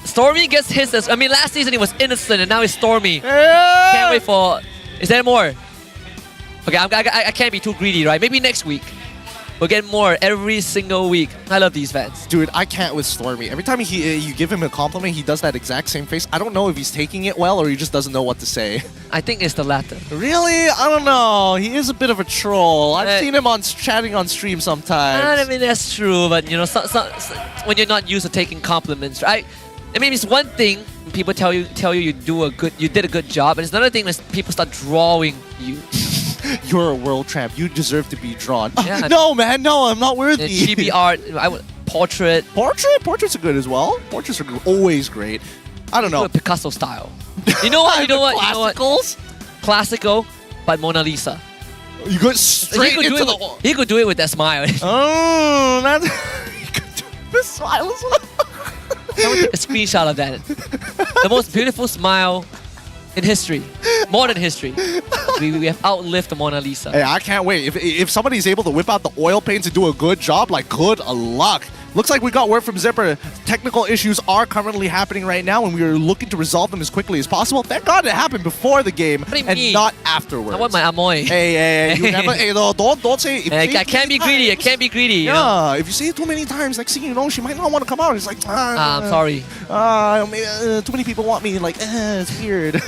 Stormy gets his. Last season he was innocent and now he's Stormy. Yeah. Can't wait for. Is there more? Okay, I can't be too greedy, right? Maybe next week. We'll get more every single week. I love these fans. Dude, I can't with Stormy. Every time you give him a compliment, he does that exact same face. I don't know if he's taking it well or he just doesn't know what to say. I think it's the latter. Really? I don't know. He is a bit of a troll. I've seen him chatting on stream sometimes. I mean, that's true, but you know, when you're not used to taking compliments, right? I mean, it's one thing when people tell you you did a good job, and it's another thing when people start drawing you. You're a world champ. You deserve to be drawn. Yeah. No, man. No, I'm not worthy. Chibi art. portrait. Portraits are good as well. Portraits are always great. I don't know. Picasso style. You know what? You know what? You know what? Classicals? Classical, but Mona Lisa. You go straight into the... He could do it with that smile. Oh, that's... You could do the smile as well. Someone take a screenshot of that. The most beautiful smile in history. Modern history. We have outlived the Mona Lisa. Hey, I can't wait. If somebody's able to whip out the oil paints and do a good job, like, good luck. Looks like we got word from Zipper. Technical issues are currently happening right now, and we are looking to resolve them as quickly as possible. Thank God it happened before the game and not afterwards. I want my amoy. Hey, you never. Hey, no, don't say. I can't be greedy. I can't be greedy. Yeah, you know? if you say it too many times, next thing you know, she might not want to come out. It's like, I'm sorry. Too many people want me. Like, it's weird.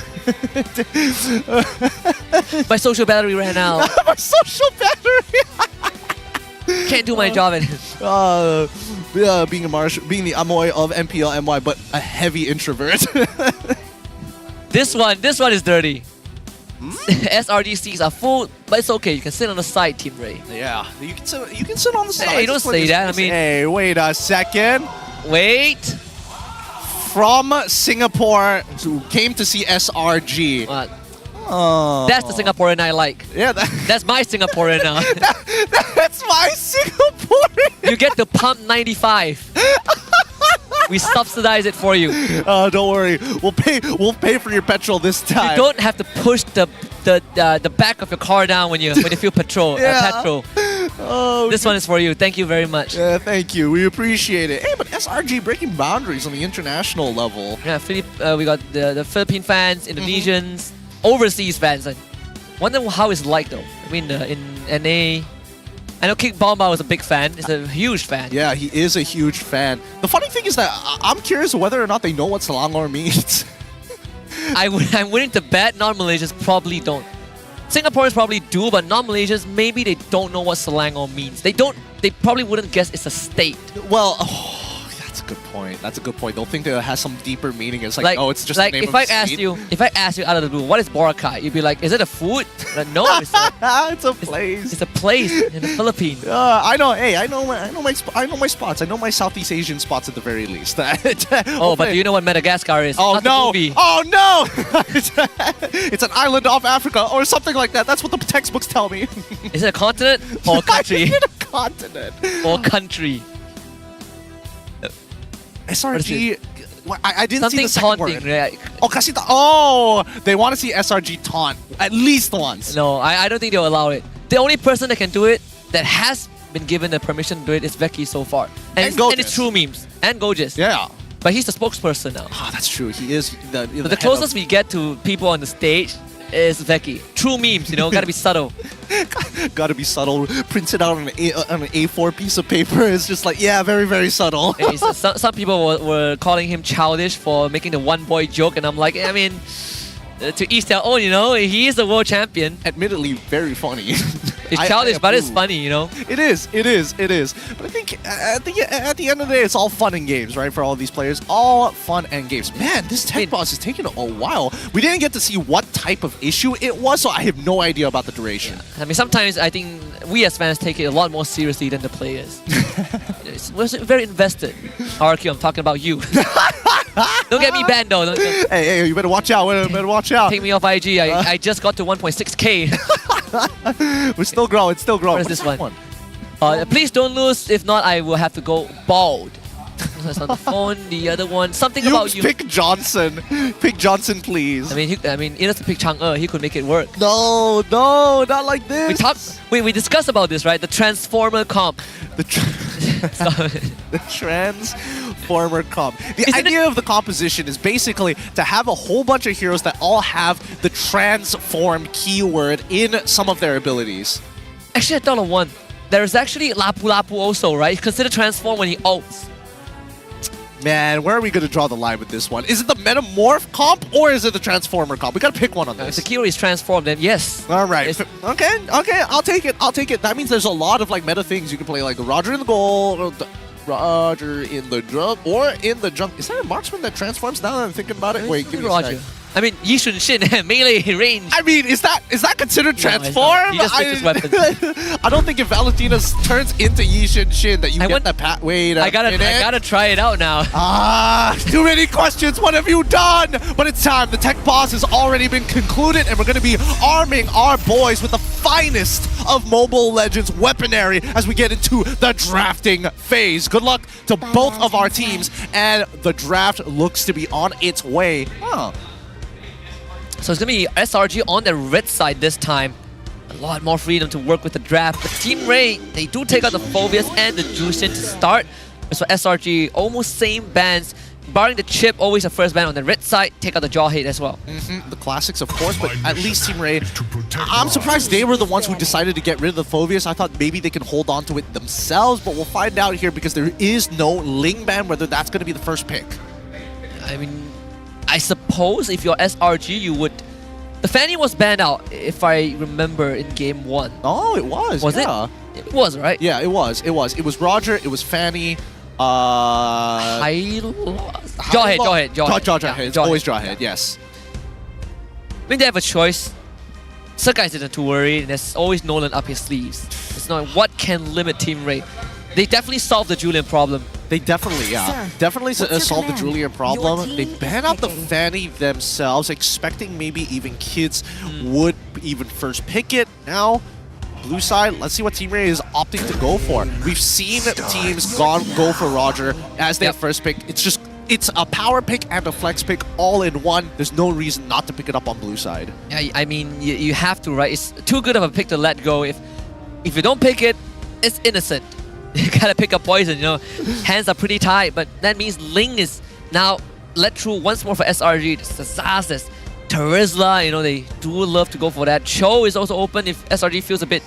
My social battery ran out. My social battery. Can't do my job. Being the amoy of MPL MY, but a heavy introvert. This one is dirty. SRGCs are full, but it's okay. You can sit on the side, Team Rey. Yeah, you can sit on the side. Hey, don't say that. I mean, hey, wait a second. Wait. From Singapore, who came to see SRG. What? That's the Singaporean I like. Yeah, that's my Singaporean now. That's my Singaporean. You get to pump 95. We subsidize it for you. Don't worry. We'll pay for your petrol this time. You don't have to push the back of your car down when you feel petrol. Oh, this one is for you. Thank you very much. Yeah, thank you. We appreciate it. Hey, but SRG breaking boundaries on the international level. Yeah, we got the Philippine fans, Indonesians, overseas fans. I wonder how it's like though. I mean, in NA. I know Kick Bomba was a big fan. He's a huge fan. Yeah, he is a huge fan. The funny thing is that I'm curious whether or not they know what Selangor means. I'm willing to bet non-Malaysians probably don't. Singaporeans probably do, but non-Malaysians, maybe they don't know what Selangor means. They probably wouldn't guess it's a state. Well, that's a good point. That's a good point. They'll think that it has some deeper meaning. It's like, oh, it's just the name of a state. If I ask you out of the blue, what is Boracay? You'd be like, is it a food? Like, no, it's it's a place. It's a place in the Philippines. I know. Hey, I know my spots. I know my Southeast Asian spots at the very least. Oh, but do you know what Madagascar is? Oh Not no! The movie. Oh no! It's an island off Africa or something like that. That's what the textbooks tell me. Is it a continent or a country? Is it a continent or country? SRG. I didn't Something see the second taunting, word. right? Oh, kasi oh, they want to see SRG taunt at least once. No, I don't think they'll allow it. The only person that can do it, that has been given the permission to do it, is Veki so far. And it's true memes. And Gojis. Yeah. But he's the spokesperson now. Ah, that's true. He is the closest we get to people on the stage is Veki. True memes, gotta be subtle. Gotta be subtle. Printed out on an A4 piece of paper. It's just like, yeah, very, very subtle. Hey, some people were calling him childish for making the one boy joke, and I'm like, I mean, to each their own, he is the world champion. Admittedly, very funny. It's childish, but it's funny, It is. But I think at the end of the day, it's all fun and games, right? For all these players, all fun and games. Man, this tech boss is taking a while. We didn't get to see what type of issue it was, so I have no idea about the duration. Yeah. I mean, sometimes I think we as fans take it a lot more seriously than the players. We're very invested. RQ, I'm talking about you. Don't get me banned though. Hey, you better watch out. Better watch out. Take me off IG. I just got to 1.6k. We're still growing. What is this one? Please don't lose. If not, I will have to go bald. That's on the phone. The other one, something about you. Pick Johnson. Pick Johnson, please. I mean, he doesn't pick Chang'e. He could make it work. No, not like this. We discussed about this, right? The Transformer comp. The Transformer comp. The idea of the composition is basically to have a whole bunch of heroes that all have the transform keyword in some of their abilities. Actually, I thought of one. There is actually Lapu Lapu also, right? Consider transform when he ults. Man, where are we going to draw the line with this one? Is it the Metamorph comp or is it the Transformer comp? We got to pick one on this. If the keyword is transform, then yes. All right. Okay, I'll take it. That means there's a lot of like meta things you can play, like Roger in the goal, Roger in the junk, or in the junk. Is that a marksman that transforms now that I'm thinking about it? Wait, give me a sec. I mean, Yishun Shin, melee range. I mean, is that considered transform? He just picked his weapon. I don't think if Valentina turns into Yishin Shin that you get that pat. Wait a minute. I gotta try it out now. Too many questions. What have you done? But it's time. The tech boss has already been concluded, and we're going to be arming our boys with the finest of Mobile Legends weaponry as we get into the drafting phase. Good luck to both of our teams, and the draft looks to be on its way. So it's going to be SRG on the red side this time. A lot more freedom to work with the draft. But Team Rey, they do take out the Phobias and the Jushin to start. So SRG, almost same bans. Barring the chip, always the first ban on the red side. Take out the jaw hit as well. The classics, of course, but at least Team Rey, I'm surprised they were the ones who decided to get rid of the Phobias. I thought maybe they can hold on to it themselves, but we'll find out here because there is no Ling ban, whether that's going to be the first pick. I mean, I suppose if you're SRG, you would... The Fanny was banned out, if I remember, in Game 1. Oh, it was. Was it? It was, right? Yeah, it was. It was. It was Roger, it was Fanny, Jawhead. It's always Jawhead, yes. I mean, they have a choice. Sakai isn't too worried, and there's always Nolan up his sleeves. It's not what can limit Team Rey. They definitely solved the Julian problem. They definitely, yeah. Definitely solved the Julian problem. They ban out the Fanny themselves, expecting maybe even kids would even first pick it. Now, blue side, let's see what Team Rey is opting to go for. We've seen teams go for Roger as their first pick. It's a power pick and a flex pick all in one. There's no reason not to pick it up on blue side. Yeah, I mean, you have to, right? It's too good of a pick to let go. If you don't pick it, it's innocent. You gotta pick up poison, you know. Hands are pretty tight, but that means Ling is now let through once more for SRG. Zazas, Terizla, you know, they do love to go for that. Cho is also open if SRG feels a bit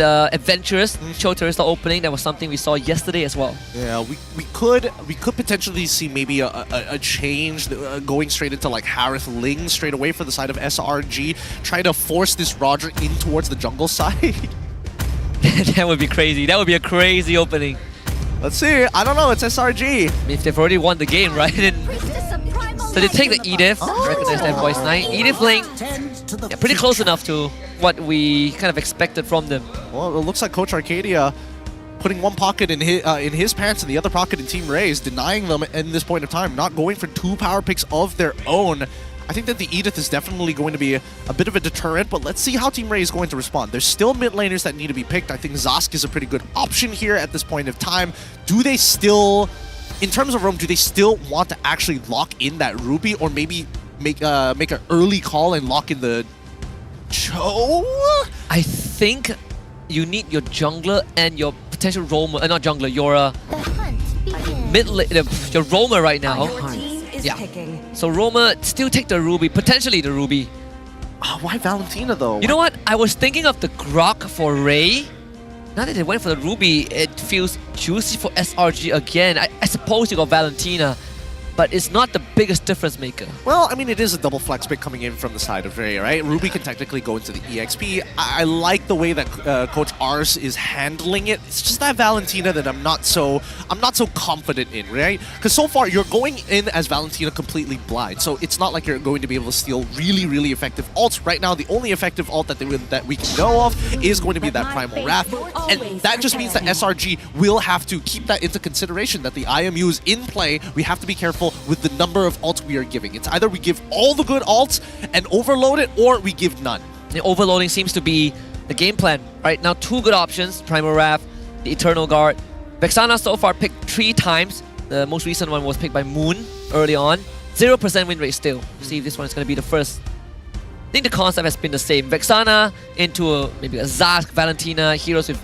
adventurous. Cho Terizla opening, that was something we saw yesterday as well. Yeah, we could potentially see maybe a change going straight into like Harith Ling straight away for the side of SRG, trying to force this Roger in towards the jungle side. That would be crazy. That would be a crazy opening. Let's see. I don't know. It's SRG. I mean, if they've already won the game, right? So they take the Edith. Recognize that voice 9. Edith Ling. Yeah, pretty close enough to what we kind of expected from them. Well, it looks like Coach Arcadia putting one pocket in his pants and the other pocket in Team Rey's, denying them in this point of time, not going for two power picks of their own. I think that the Edith is definitely going to be a bit of a deterrent, but let's see how Team Rey is going to respond. There's still mid laners that need to be picked. I think Zask is a pretty good option here at this point of time. Do they still, in terms of roam, do they still want to actually lock in that Ruby, or maybe make an early call and lock in the Cho? I think you need your jungler and your potential roamer, not jungler, your your roamer right now. Yeah. So Roma still take the Ruby, potentially the Ruby. Why Valentina though? You know what? I was thinking of the Grok for Rey. Now that they went for the Ruby, it feels juicy for SRG again. I suppose you got Valentina, but it's not the biggest difference maker. Well, I mean, it is a double flex pick coming in from the side of Rey, right? Ruby can technically go into the EXP. I like the way that Coach Ars is handling it. It's just that Valentina that I'm not so confident in, right? Because so far you're going in as Valentina completely blind, so it's not like you're going to be able to steal really effective ults. Right now, the only effective ult that we can know of is going to be that Primal Wrath, and that just means that SRG will have to keep that into consideration, that the IMU is in play. We have to be careful with the number of ults we are giving. It's either we give all the good ults and overload it, or we give none. The overloading seems to be the game plan. Right now, two good options: Primal Wrath, the Eternal Guard. Vexana so far picked 3 times. The most recent one was picked by Moon early on. 0% win rate still. See if this one is going to be the first. I think the concept has been the same. Vexana into maybe a Zask, Valentina, heroes with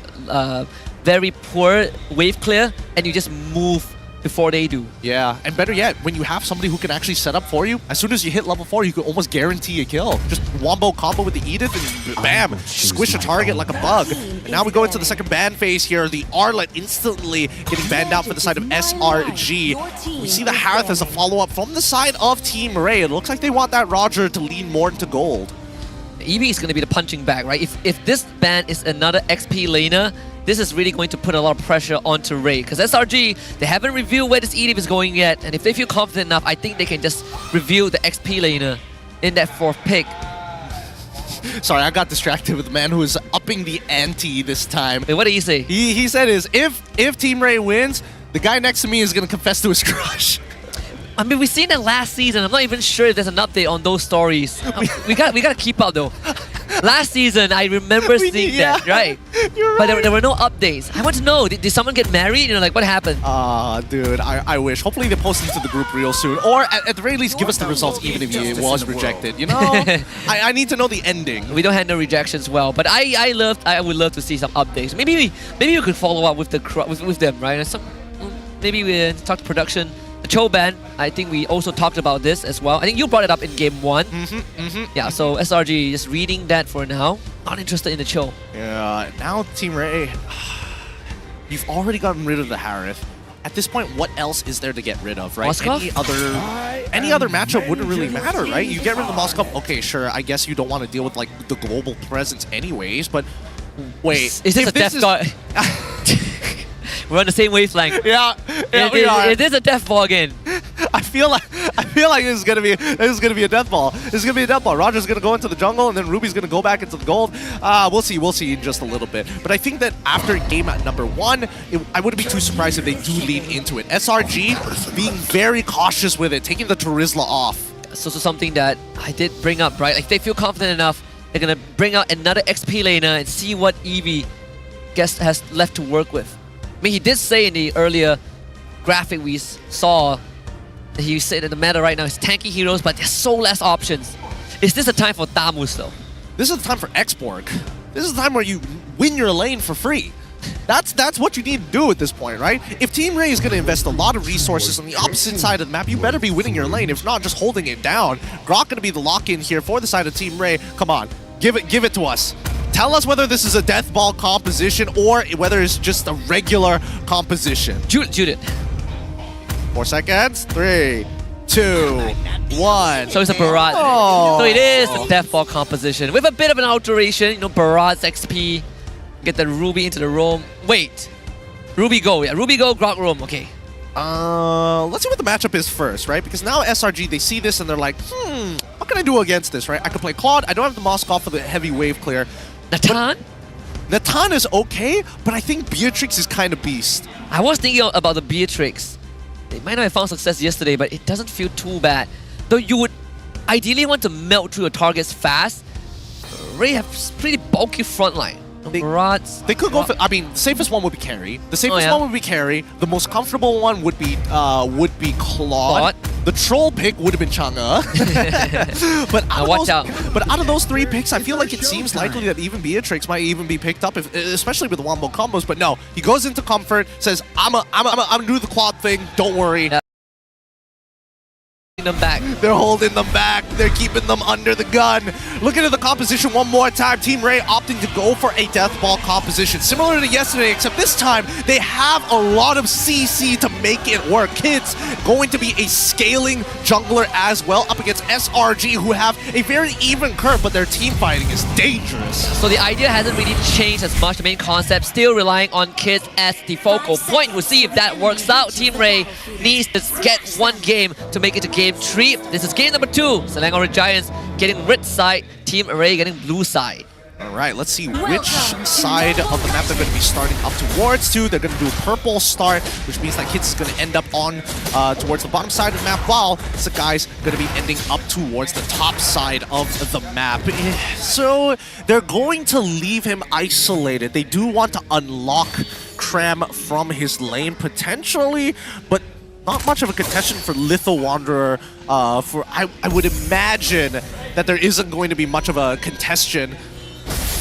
very poor wave clear, and you just move before they do. Yeah, and better yet, when you have somebody who can actually set up for you, as soon as you hit level 4, you can almost guarantee a kill. Just wombo combo with the Edith and bam, squish a target like a bug. And now we go into the second ban phase here. The Arlet instantly getting banned out for the side of SRG. We see the Harith as a follow-up from the side of Team Rey. It looks like they want that Roger to lean more into gold. Eevee is going to be the punching bag, right? If this ban is another XP laner, this is really going to put a lot of pressure onto Rey. Because SRG, they haven't revealed where this EDIP is going yet. And if they feel confident enough, I think they can just reveal the XP laner in that 4th pick. Sorry, I got distracted with the man who is upping the ante this time. Wait, what did he say? He said is, if Team Rey wins, the guy next to me is going to confess to his crush. I mean, we've seen that last season. I'm not even sure if there's an update on those stories. we got to keep up though. Last season, I remember seeing that, right? You're but right. there were no updates. I want to know, did someone get married? You know, like what happened? Dude, I wish. Hopefully they post into the group real soon. Or at the very least, give us the results even if it was rejected. You know? I need to know the ending. We don't handle rejections well, but I would love to see some updates. Maybe we could follow up with with them, right? And maybe we talk to production. The Cho ban, I think we also talked about this as well. I think you brought it up in game 1. Yeah, so SRG just reading that for now. Not interested in the Cho. Yeah, now Team Rey, you've already gotten rid of the Harith. At this point, what else is there to get rid of, right? Moskov? Any other matchup wouldn't really matter, right? You get rid of the Moskov, okay, sure, I guess you don't want to deal with like the global presence anyways, but wait. Is this a death guard? We're on the same wavelength. Yeah, we are. It is a death ball again. I feel like this is gonna be a death ball. This is gonna be a death ball. Roger's gonna go into the jungle, and then Ruby's gonna go back into the gold. We'll see in just a little bit. But I think that after game at number 1, I wouldn't be too surprised if they do lean into it. SRG being very cautious with it, taking the Terizla off. So something that I did bring up, right? Like, if they feel confident enough, they're gonna bring out another XP laner and see what Eevee has left to work with. I mean, he did say in the earlier graphic we saw that he said that the meta right now is tanky heroes, but there's so less options. Is this a time for Tamus though? This is the time for Xborg. This is the time where you win your lane for free. That's what you need to do at this point, right? If Team Rey is going to invest a lot of resources on the opposite side of the map, you better be winning your lane, if not just holding it down. Grok going to be the lock-in here for the side of Team Rey. Come on, give it to us. Tell us whether this is a death ball composition or whether it's just a regular composition. Judith. 4 seconds. 3, 2, 1. So it's a Barat. Oh. So it is a death ball composition with a bit of an alteration. You know, Barat's XP. Get the Ruby into the roam. Wait. Ruby go. Yeah, Ruby go, Grok roam. Okay. Let's see what the matchup is first, right? Because now SRG, they see this and they're like, what can I do against this, right? I can play Claude. I don't have the Moskov for the heavy wave clear. Natan? Natan is okay, but I think Beatrix is kind of beast. I was thinking about the Beatrix. They might not have found success yesterday, but it doesn't feel too bad. Though you would ideally want to melt through your targets fast. Rey has pretty bulky frontline. They could go for, I mean, the safest one would be Carry. The safest one would be Carry. The most comfortable one would be Claude. The troll pick would have been Chang'e. But out of those 3 picks, I feel like it seems likely that even Beatrix might even be picked up, especially with the wombo combos. But no, he goes into comfort, says, I'm gonna do the Claude thing, don't worry. Them back. They're holding them back. They're keeping them under the gun. Looking at the composition one more time. Team Rey opting to go for a death ball composition. Similar to yesterday, except this time they have a lot of CC to make it work. Kids going to be a scaling jungler as well up against SRG, who have a very even curve, but their team fighting is dangerous. So the idea hasn't really changed as much. The main concept still relying on Kids as the focal point. We'll see if that works out. Team Rey needs to get 1 game to make it to game 3. This is game number 2. Selangor Red Giants getting red side, Team Rey getting blue side. Alright, let's see which side of the map they're going to be starting up towards to. They're going to do a purple start, which means that Kids is going to end up on towards the bottom side of the map, while Sakai's going to be ending up towards the top side of the map. So they're going to leave him isolated. They do want to unlock Cram from his lane potentially, but not much of a contention for Litho Wanderer. I would imagine that there isn't going to be much of a contention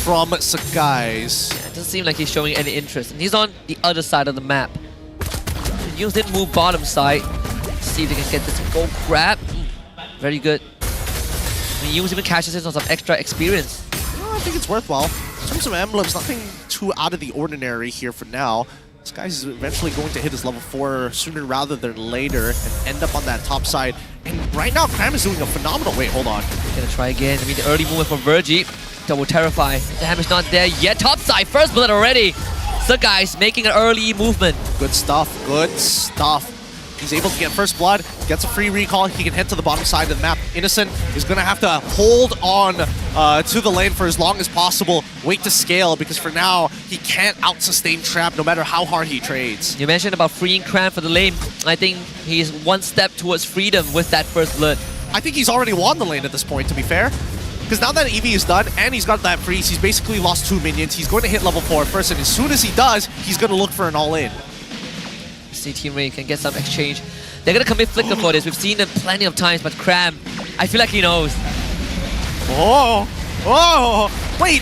from Sakai's. Yeah, it doesn't seem like he's showing any interest. And he's on the other side of the map. Yungs didn't move bottom side. Let's see if they can get this gold grab. Very good. I mean, Yungs even catches in on some extra experience. I think it's worthwhile. In terms of emblems, nothing too out of the ordinary here for now. This guy's eventually going to hit his level 4 sooner rather than later and end up on that top side. And right now, Cram is doing a phenomenal... Wait, hold on. Gonna try again. I mean, the early movement from Virgie. Double Terrify. The damage not there yet. Top side, first blood already. Sakai making an early movement. Good stuff, good stuff. He's able to get first blood, gets a free recall, he can head to the bottom side of the map. Innocent is going to have to hold on to the lane for as long as possible, wait to scale, because for now, he can't out-sustain Trap no matter how hard he trades. You mentioned about freeing Cram for the lane. I think he's one step towards freedom with that first blood. I think he's already won the lane at this point, to be fair. Because now that Eevee is done, and he's got that freeze, he's basically lost 2 minions. He's going to hit level 4 first, and as soon as he does, he's going to look for an all-in. See Team Rey can get some exchange. They're gonna commit Flicker for this. We've seen them plenty of times, but Cram, I feel like he knows. Oh! Oh! Wait!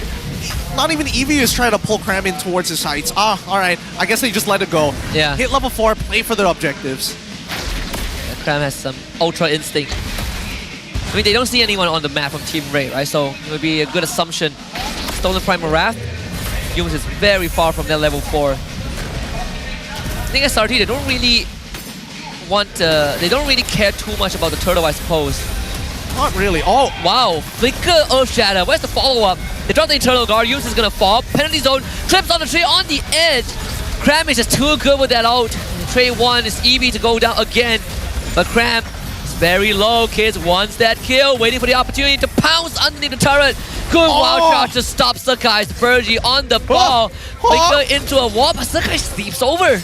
Not even Eevee is trying to pull Cram in towards his sights. Ah, alright. I guess they just let it go. Yeah. Hit level 4, play for their objectives. Yeah, Cram has some ultra instinct. I mean, they don't see anyone on the map from Team Rey, right? So it would be a good assumption. Stolen Primal Wrath. Yums is very far from their level 4. I think SRT, they don't really want, they don't really care too much about the turtle, I suppose. Not really. Oh, wow. Flicker Earth Shatter. Where's the follow-up? They drop the Eternal Guard. Yums is gonna fall. Penalty zone. Trips on the tree on the edge. Cram is just too good with that ult. Trade 1 is Eevee to go down again. But Cram is very low. Kids wants that kill. Waiting for the opportunity to pounce underneath the turret. Good wild charge to stop Sakai's Virgie on the ball. Flicker into a wall, but Sakai sleeps over.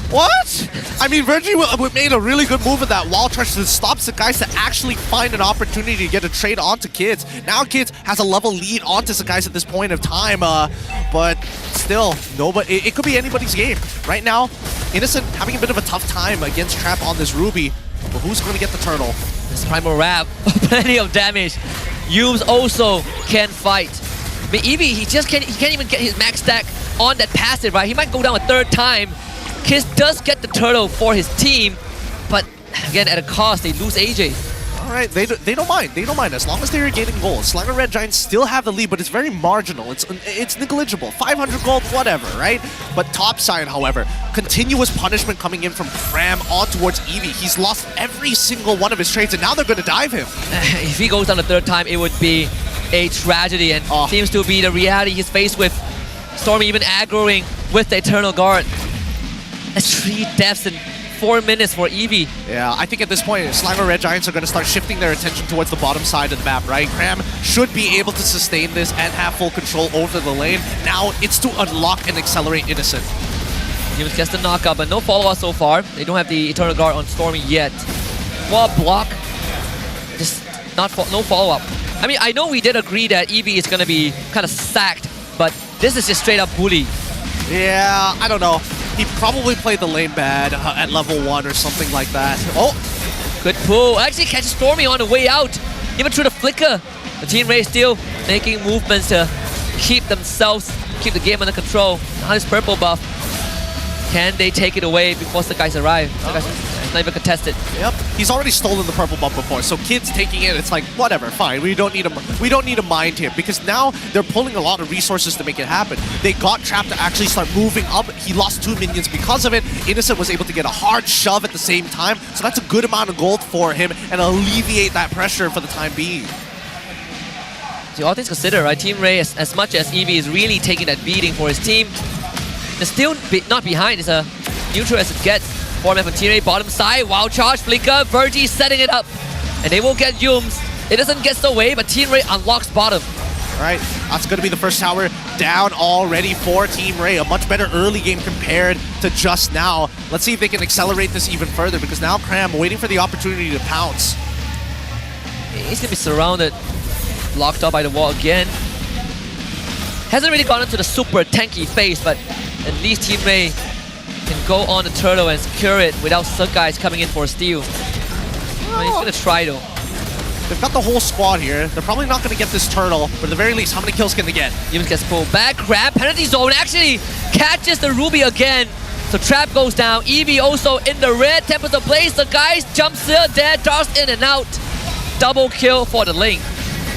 What? I mean, Virgie made a really good move with that wall charge to stop Sakai to actually find an opportunity to get a trade onto Kids. Now Kids has a level lead onto Sakai at this point of time, but still, nobody. It could be anybody's game. Right now, Innocent having a bit of a tough time against Trap on this Ruby, but who's going to get the turtle? This Primal Wrap, plenty of damage. Yums also can fight. I mean, Eevee, he can't even get his max stack on that passive, right? He might go down a third time. Kiss does get the turtle for his team, but again, at a cost, they lose AJ. Alright, they don't mind. They don't mind as long as they're getting gold. Slinger Red Giants still have the lead, but it's very marginal. It's negligible. 500 gold, whatever, right? But top side, however, continuous punishment coming in from Cram on towards Eevee. He's lost every single one of his trades, and now they're going to dive him. If he goes down the third time, it would be a tragedy, and seems to be the reality he's faced with. Stormy even aggroing with the Eternal Guard. That's 3 deaths in 4 minutes for Eevee. Yeah, I think at this point, Slimer Red Giants are going to start shifting their attention towards the bottom side of the map, right? Cram should be able to sustain this and have full control over the lane. Now it's to unlock and accelerate Innocent. He gets the knockup, but no follow-up so far. They don't have the Eternal Guard on Stormy yet. Wall block. Just no follow-up. I mean, I know we did agree that Eevee is going to be kind of sacked, but this is just straight up bully. Yeah, I don't know. He probably played the lane bad at level 1 or something like that. Oh! Good pull. Actually catches Stormy on the way out. Even through the flicker. The Team Rey still making movements to keep the game under control. Now this purple buff. Can they take it away before Sakai's arrive? Sakai's not even contested. Yep, he's already stolen the purple buff before, so Kids taking it, it's like, whatever, fine. We don't need to mind him, because now they're pulling a lot of resources to make it happen. They got Trap to actually start moving up. He lost 2 minions because of it. Innocent was able to get a hard shove at the same time, so that's a good amount of gold for him and alleviate that pressure for the time being. So all things considered, right? Team Rey, as much as Eevee is really taking that beating for his team, they're still not behind. It's a neutral as it gets. Format from Team Rey, bottom side, wild charge, flicker, Virgie setting it up. And they will get Yums. It doesn't get the way, but Team Rey unlocks bottom. All right, that's going to be the first tower down already for Team Rey. A much better early game compared to just now. Let's see if they can accelerate this even further, because now Cram waiting for the opportunity to pounce. He's going to be surrounded, locked up by the wall again. Hasn't really gone into the super tanky phase, but at least Team Rey can go on the turtle and secure it without Sakai's coming in for a steal. Well, he's going to try though. They've got the whole squad here. They're probably not going to get this turtle, but at the very least, how many kills can they get? Yums gets pulled back, Crab, penalty zone, actually catches the Ruby again. So Trap goes down, Eevee also in the red, tempers of place, the guys jumps there, darts in and out. Double kill for the link.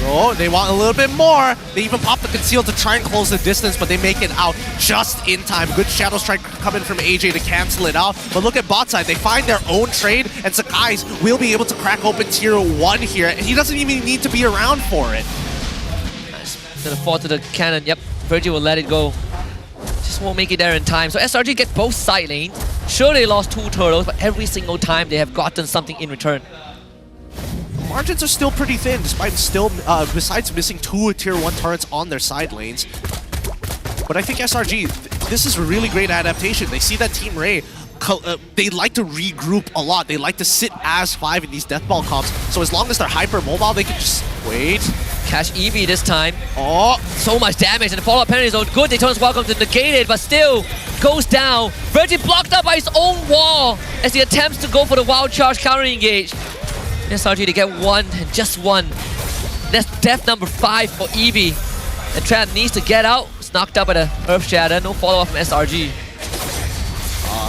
Oh, they want a little bit more. They even pop the conceal to try and close the distance, but they make it out just in time. Good Shadow Strike coming from AJ to cancel it out. But look at bot side. They find their own trade, and Sakai's will be able to crack open tier 1 here, and he doesn't even need to be around for it. Nice. Gonna fall to the cannon. Yep, Virgie will let it go. just won't make it there in time. So SRG get both side lanes. Sure, they lost 2 turtles, but every single time they have gotten something in return. Margins are still pretty thin, despite besides missing 2 tier 1 turrets on their side lanes. But I think SRG, this is a really great adaptation. They see that Team Rey, they like to regroup a lot. They like to sit as 5 in these deathball comps. So as long as they're hyper mobile, they can just wait. Catch Eevee this time. Oh, so much damage, and the follow-up penalty zone. Good, Daytona's welcome to negate it, but still goes down. Virgin blocked up by his own wall as he attempts to go for the wild charge counter engage. SRG to get 1 and just 1. That's death number 5 for Eevee. The trap needs to get out. It's knocked up by the Earth Shatter. No follow-up from SRG.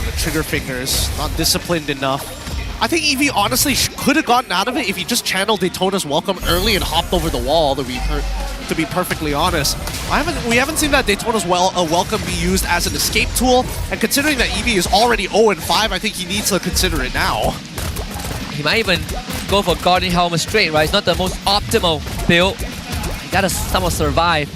The trigger fingers, not disciplined enough. I think Eevee honestly could have gotten out of it if he just channeled Daytona's welcome early and hopped over the wall, to be perfectly honest. We haven't seen that Daytona's welcome be used as an escape tool, and considering that Eevee is already 0-5, I think he needs to consider it now. He might even go for Guardian Helmet straight, right? It's not the most optimal build. You gotta somehow survive.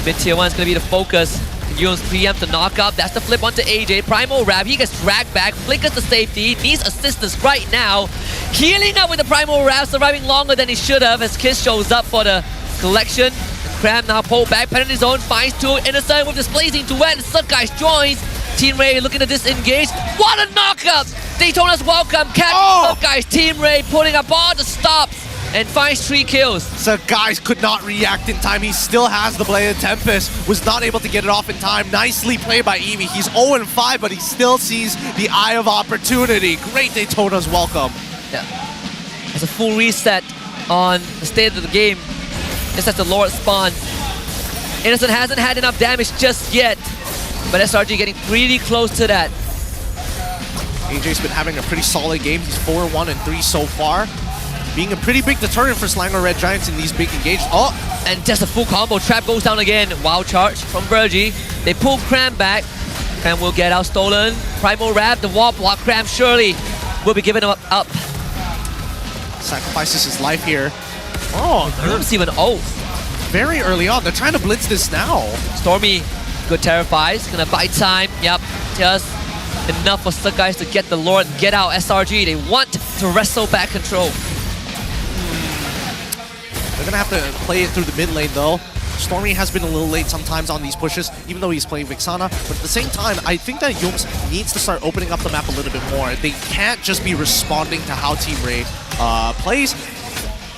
Mid-tier 1 is gonna be the focus. Yoon's preempt the knockup. That's the flip onto AJ. Primal Wrap. He gets dragged back. Flickers to safety. Needs assistance right now. Healing up with the Primal Wrap. Surviving longer than he should have as Kiss shows up for the collection. And Cram now pulled back. Penalty zone finds 2. Innocent with displacing duet. And Suckguys joins. Team Rey looking to disengage. What a knockup! Daytona's welcome. Catching Suckguys. Team Rey putting up all the stops. And finds 3 kills. So guys could not react in time. He still has the Blade of Tempest. Was not able to get it off in time. Nicely played by Eevee. He's 0-5, but he still sees the eye of opportunity. Great Daytona's welcome. Yeah. It's a full reset on the state of the game. Just as the Lord spawn. Innocent hasn't had enough damage just yet. But SRG getting pretty close to that. AJ's been having a pretty solid game. He's 4-1 and 3 so far. Being a pretty big deterrent for Slanger Red Giants in these big engagements. Oh, and just a full combo. Trap goes down again. Wild charge from Virgie. They pull Cram back. Cram will get out stolen. Primal Wrap, the wall block. Cram surely will be given up. Sacrifices his life here. Oh, Earth's even ult. Very early on. They're trying to blitz this now. Stormy, good terrifies. Gonna buy time. Yep, just enough for Suckguys to get the Lord and get out. SRG, they want to wrestle back control. They're gonna have to play it through the mid lane though. Stormy has been a little late sometimes on these pushes, even though he's playing Vixana. But at the same time, I think that Yums needs to start opening up the map a little bit more. They can't just be responding to how Team Rey plays.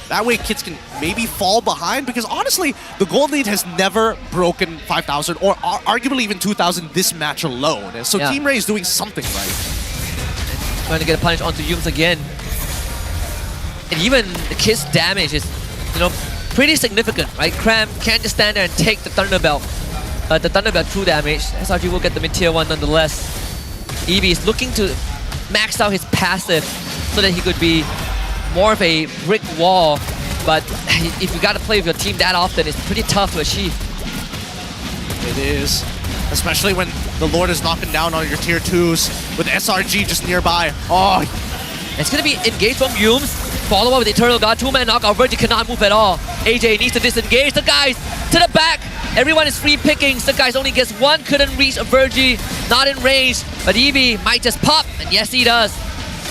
That way kids can maybe fall behind, because honestly, the gold lead has never broken 5,000 or arguably even 2,000 this match alone. So Team Rey is doing something right. Trying to get a punish onto Yums again. And even the Kiss damage is, pretty significant, right? Cram can't just stand there and take the Thunderbelt. The Thunderbelt true damage. SRG will get the mid-tier 1 nonetheless. Eevee is looking to max out his passive so that he could be more of a brick wall. But if you got to play with your team that often, it's pretty tough to achieve. It is. Especially when the Lord is knocking down on your tier 2s with SRG just nearby. Oh, it's going to be engaged from Yums. Follow up with Eternal God. 2-man knockout. Virgie cannot move at all. AJ needs to disengage. The guys to the back. Everyone is free picking. The guys only gets 1. Couldn't reach Virgie. Not in range. But Eevee might just pop. And yes, he does.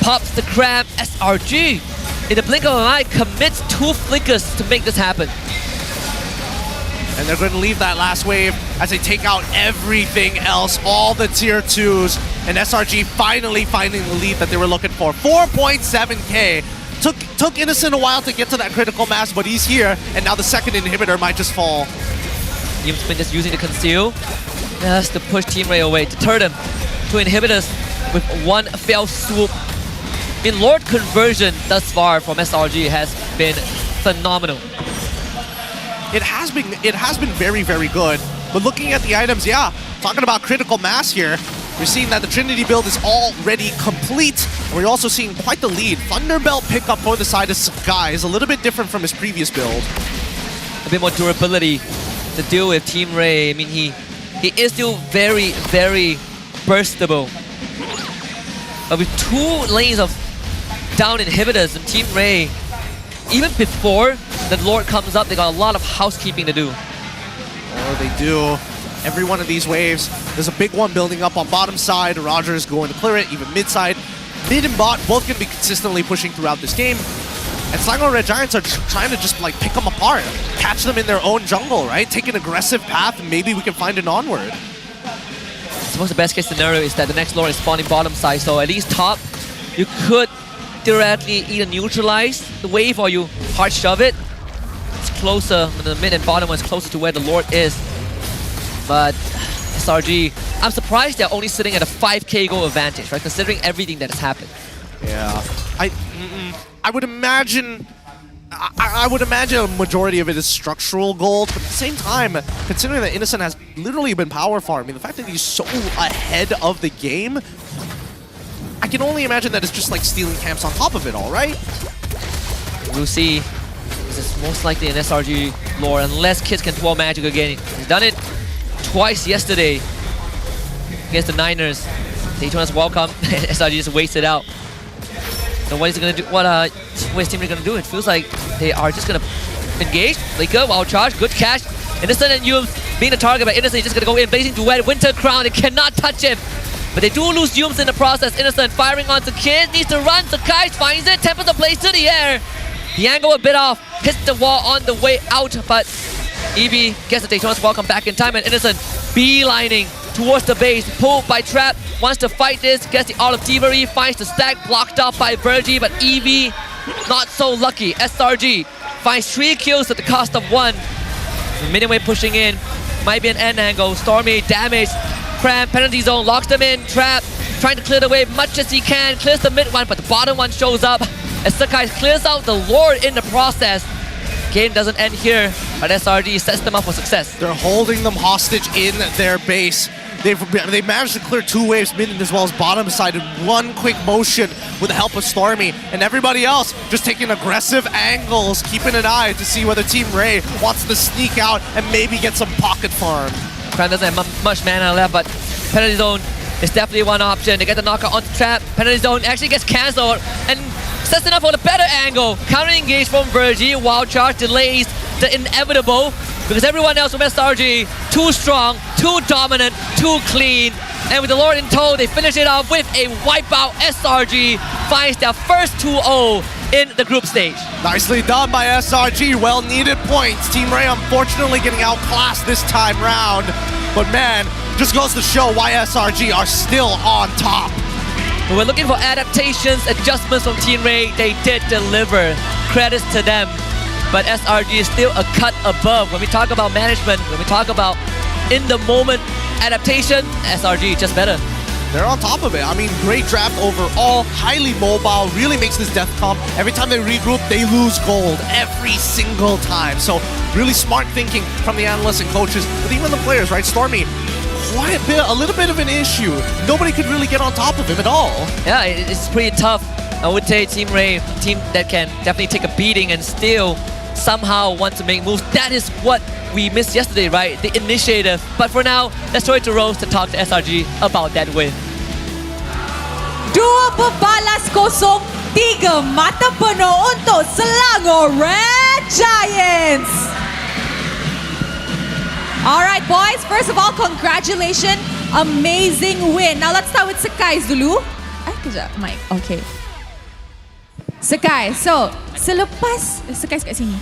Pops the Cram. SRG, in the blink of an eye, commits 2 flickers to make this happen. And they're going to leave that last wave as they take out everything else, all the tier 2s. And SRG finally finding the lead that they were looking for. 4.7k. Took Innocent a while to get to that critical mass, but he's here. And now the second inhibitor might just fall. Yum's been just using the conceal just to push Team Rey away, deter them. 2 inhibitors with 1 fell swoop. I mean, Lord conversion thus far from SRG has been phenomenal. It has been very, very good. But looking at the items, talking about critical mass here, we're seeing that the Trinity build is already complete. And we're also seeing quite the lead. Thunderbelt pickup for the side of Sakai is a little bit different from his previous build. A bit more durability to deal with Team Rey. I mean, he is still very, very burstable. But with 2 lanes of down inhibitors and Team Rey, even before the Lord comes up, they got a lot of housekeeping to do. Oh, they do. every one of these waves. There's a big one building up on bottom side. Roger is going to clear it, even mid side. Mid and bot both going to be consistently pushing throughout this game. And Selangor Red Giants are trying to just like pick them apart, catch them in their own jungle, right? Take an aggressive path and maybe we can find an onward. I suppose the best case scenario is that the next Lord is spawning bottom side, so at least top, you could theoretically either neutralize the wave or you hard shove it. It's closer, the mid and bottom one's closer to where the Lord is. But SRG, I'm surprised they're only sitting at a 5k goal advantage, right? Considering everything that has happened. Yeah, I would imagine. I would imagine a majority of it is structural gold, but at the same time, considering that Innocent has literally been power farming, the fact that he's so ahead of the game, I can only imagine that it's just like stealing camps on top of it all, right? We'll see. This is most likely an SRG lore, unless Kids can twirl magic again. He's done it twice yesterday against the Niners. Daytona's welcome. SRG just wasted out. So what is he gonna do? What is Team Rey gonna do? It feels like they are just gonna engage. Laker, wild charge, good catch. Innocent and Yums being the target, but Innocent is just gonna go in, blazing duet, Winter Crown. They cannot touch him. But they do lose Yums in the process. Innocent firing onto Kid, needs to run. Sakai finds it, tempers the place to the air. The angle a bit off, hits the wall on the way out, but EB gets the Daytona's welcome back in time, and Innocent beelining towards the base, pulled by Trap, wants to fight this, gets the All of Thievery, finds the stack blocked off by Virgie, but EV not so lucky. SRG finds 3 kills at the cost of 1. Minimum pushing in, might be an end angle, Stormy damage, Cram, penalty zone, locks them in, Trap, trying to clear the wave much as he can, clears the mid one, but the bottom one shows up, as Sakai clears out the Lord in the process. Game doesn't end here, but SRG sets them up for success. They're holding them hostage in their base. They managed to clear 2 waves mid as well as bottom side in one quick motion with the help of Stormy, and everybody else just taking aggressive angles, keeping an eye to see whether Team Rey wants to sneak out and maybe get some pocket farm. Cram doesn't have much mana left, but penalty zone is definitely one option. They get the knockout onto Trap. Penalty zone actually gets cancelled and sets it up for the better angle. Counter engage from Virgie. Wild charge delays the inevitable because everyone else from SRG too strong, too dominant, too clean. And with the Lord in tow, they finish it off with a wipeout. SRG finds their first 2-0 in the group stage. Nicely done by SRG. Well needed points. Team Rey unfortunately getting outclassed this time round. But man, just goes to show why SRG are still on top. We're looking for adaptations, adjustments from Team Rey. They did deliver. Credits to them. But SRG is still a cut above. When we talk about management, when we talk about in the moment adaptation, SRG just better. They're on top of it. I mean, great draft overall, highly mobile, really makes this death comp. Every time they regroup, they lose gold every single time. So really smart thinking from the analysts and coaches, but even the players, right? Stormy, a little bit of an issue. Nobody could really get on top of him at all. Yeah, it's pretty tough. I would say Team Rey, a team that can definitely take a beating and still somehow want to make moves. That is what we missed yesterday, right? The initiative. But for now, let's throw it to Rose to talk to SRG about that win. 2 pebalas 0, 3 mata penuh untuk Selangor Red Giants. All right, boys. First of all, congratulations. Amazing win. Now let's start with Sakai dulu. Kejap, Mike. Okay. Sakai, so selepas Sakai kat sini.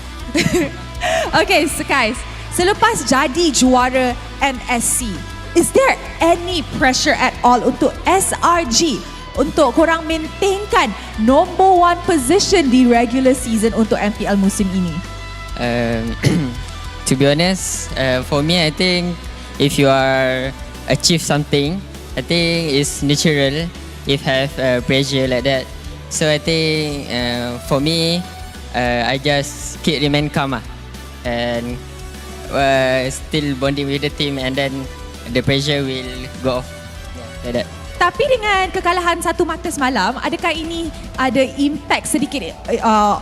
Okay, Sakai. Selepas jadi juara MSC, is there any pressure at all untuk SRG untuk korang maintainkan number 1 position di regular season untuk MPL musim ini? To be honest, for me, I think if you are achieve something, I think it's natural if have pressure like that. So I think for me, I just remain calm and still bonding with the team, and then the pressure will go off like that. Tapi dengan kekalahan 1 mata semalam, adakah ini ada impact sedikit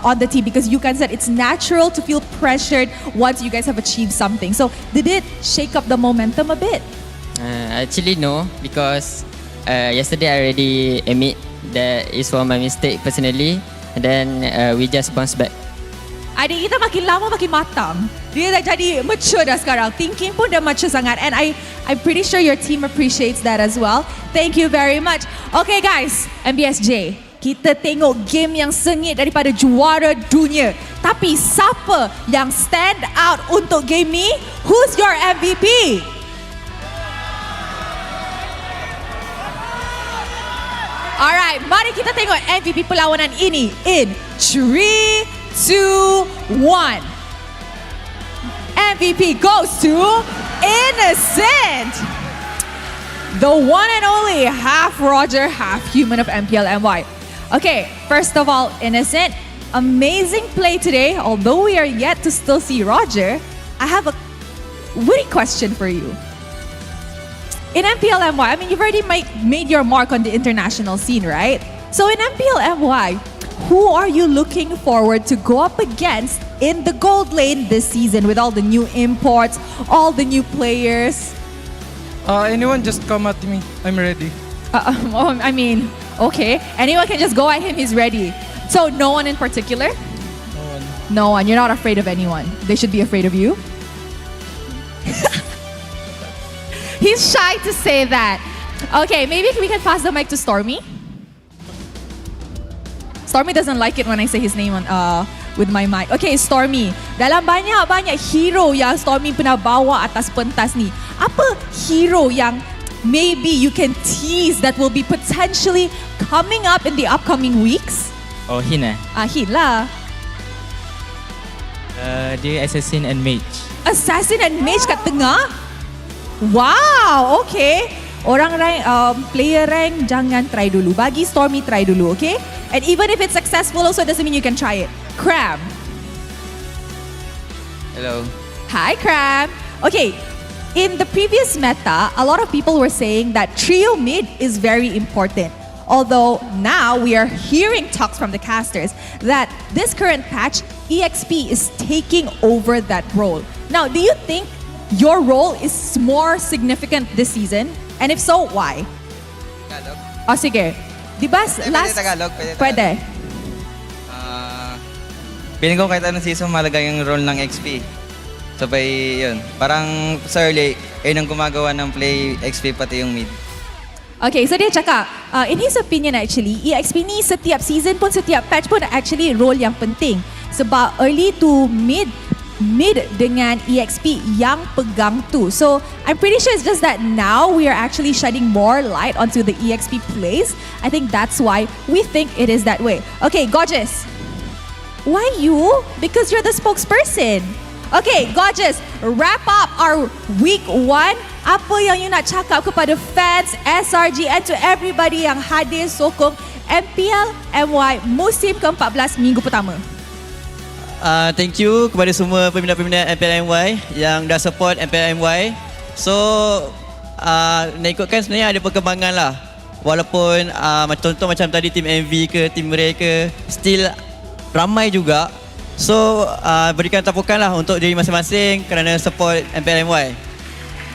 on the team? Because you guys said it's natural to feel pressured once you guys have achieved something. So did it shake up the momentum a bit? Actually no, because yesterday I already admit that it's for my mistake personally, and then we just bounce back. Adik kita makin lama makin matang. Dia dah jadi mature dah sekarang. Thinking pun dah mature sangat. And I'm pretty sure your team appreciates that as well. Thank you very much. Okay guys, MBSJ. Kita tengok game yang sengit daripada juara dunia. Tapi siapa yang stand out untuk game ni? Who's your MVP? Alright, mari kita tengok MVP perlawanan ini in 3, 2, 1. MVP goes to Innocent. The one and only half Roger, half human of MPL MY. Okay, first of all, Innocent, amazing play today. Although we are yet to still see Roger, I have a witty question for you. In MPL MY, I mean, you've already made your mark on the international scene, right? So in MPL MY, who are you looking forward to go up against in the gold lane this season with all the new imports, all the new players? Anyone just come at me. I'm ready. I mean, okay. Anyone can just go at him, he's ready. So no one in particular? No one. No one. You're not afraid of anyone. They should be afraid of you? He's shy to say that. Okay, maybe we can pass the mic to Stormy. Stormy doesn't like it when I say his name on with my mic. Okay, Stormy. Dalam banyak-banyak hero yang Stormy pernah bawa atas pentas ni, apa hero yang maybe you can tease that will be potentially coming up in the upcoming weeks? Oh, Hin eh? Hin lah. Dia Assassin and Mage. Assassin and Mage kat tengah? Wow, okay. Orang rank, player rank, jangan try dulu. Bagi Stormy try dulu, okay? And even if it's successful also doesn't mean you can try it. Cram. Hello. Hi, Cram. Okay, in the previous meta, a lot of people were saying that trio mid is very important. Although now we are hearing talks from the casters that this current patch, EXP is taking over that role. Now, do you think your role is more significant this season? And if so, why? Tagalog. Oh, sige. Di ba last... Pwede Tagalog. Pwede. Feeling ko kahit anong season malaga yung role ng XP. Sabay yun. Parang sa early, ayun ang gumagawa ng play XP pati yung mid. Okay, so dia cakap, in his opinion actually, EXP ni setiap season pun, setiap patch pun actually role yang penting. Sebab early to mid dengan EXP yang pegang tu. So I'm pretty sure it's just that now we are actually shedding more light onto the EXP plays. I think that's why we think it is that way. Okay, Gorgeous. Why you? Because you're the spokesperson. Okay, Gorgeous, wrap up our week 1. Apa yang you nak cakap kepada fans, SRG and to everybody yang hadir sokong MPL MY musim ke-14 minggu pertama? Thank you kepada semua peminat-peminat MPL MY yang dah support MPL MY. So, nak ikutkan sebenarnya ada perkembangan lah. Walaupun contoh macam tadi Team MV ke, Team Rey ke, still ramai juga. So, berikan tepukan lah untuk diri masing-masing kerana support MPL MY.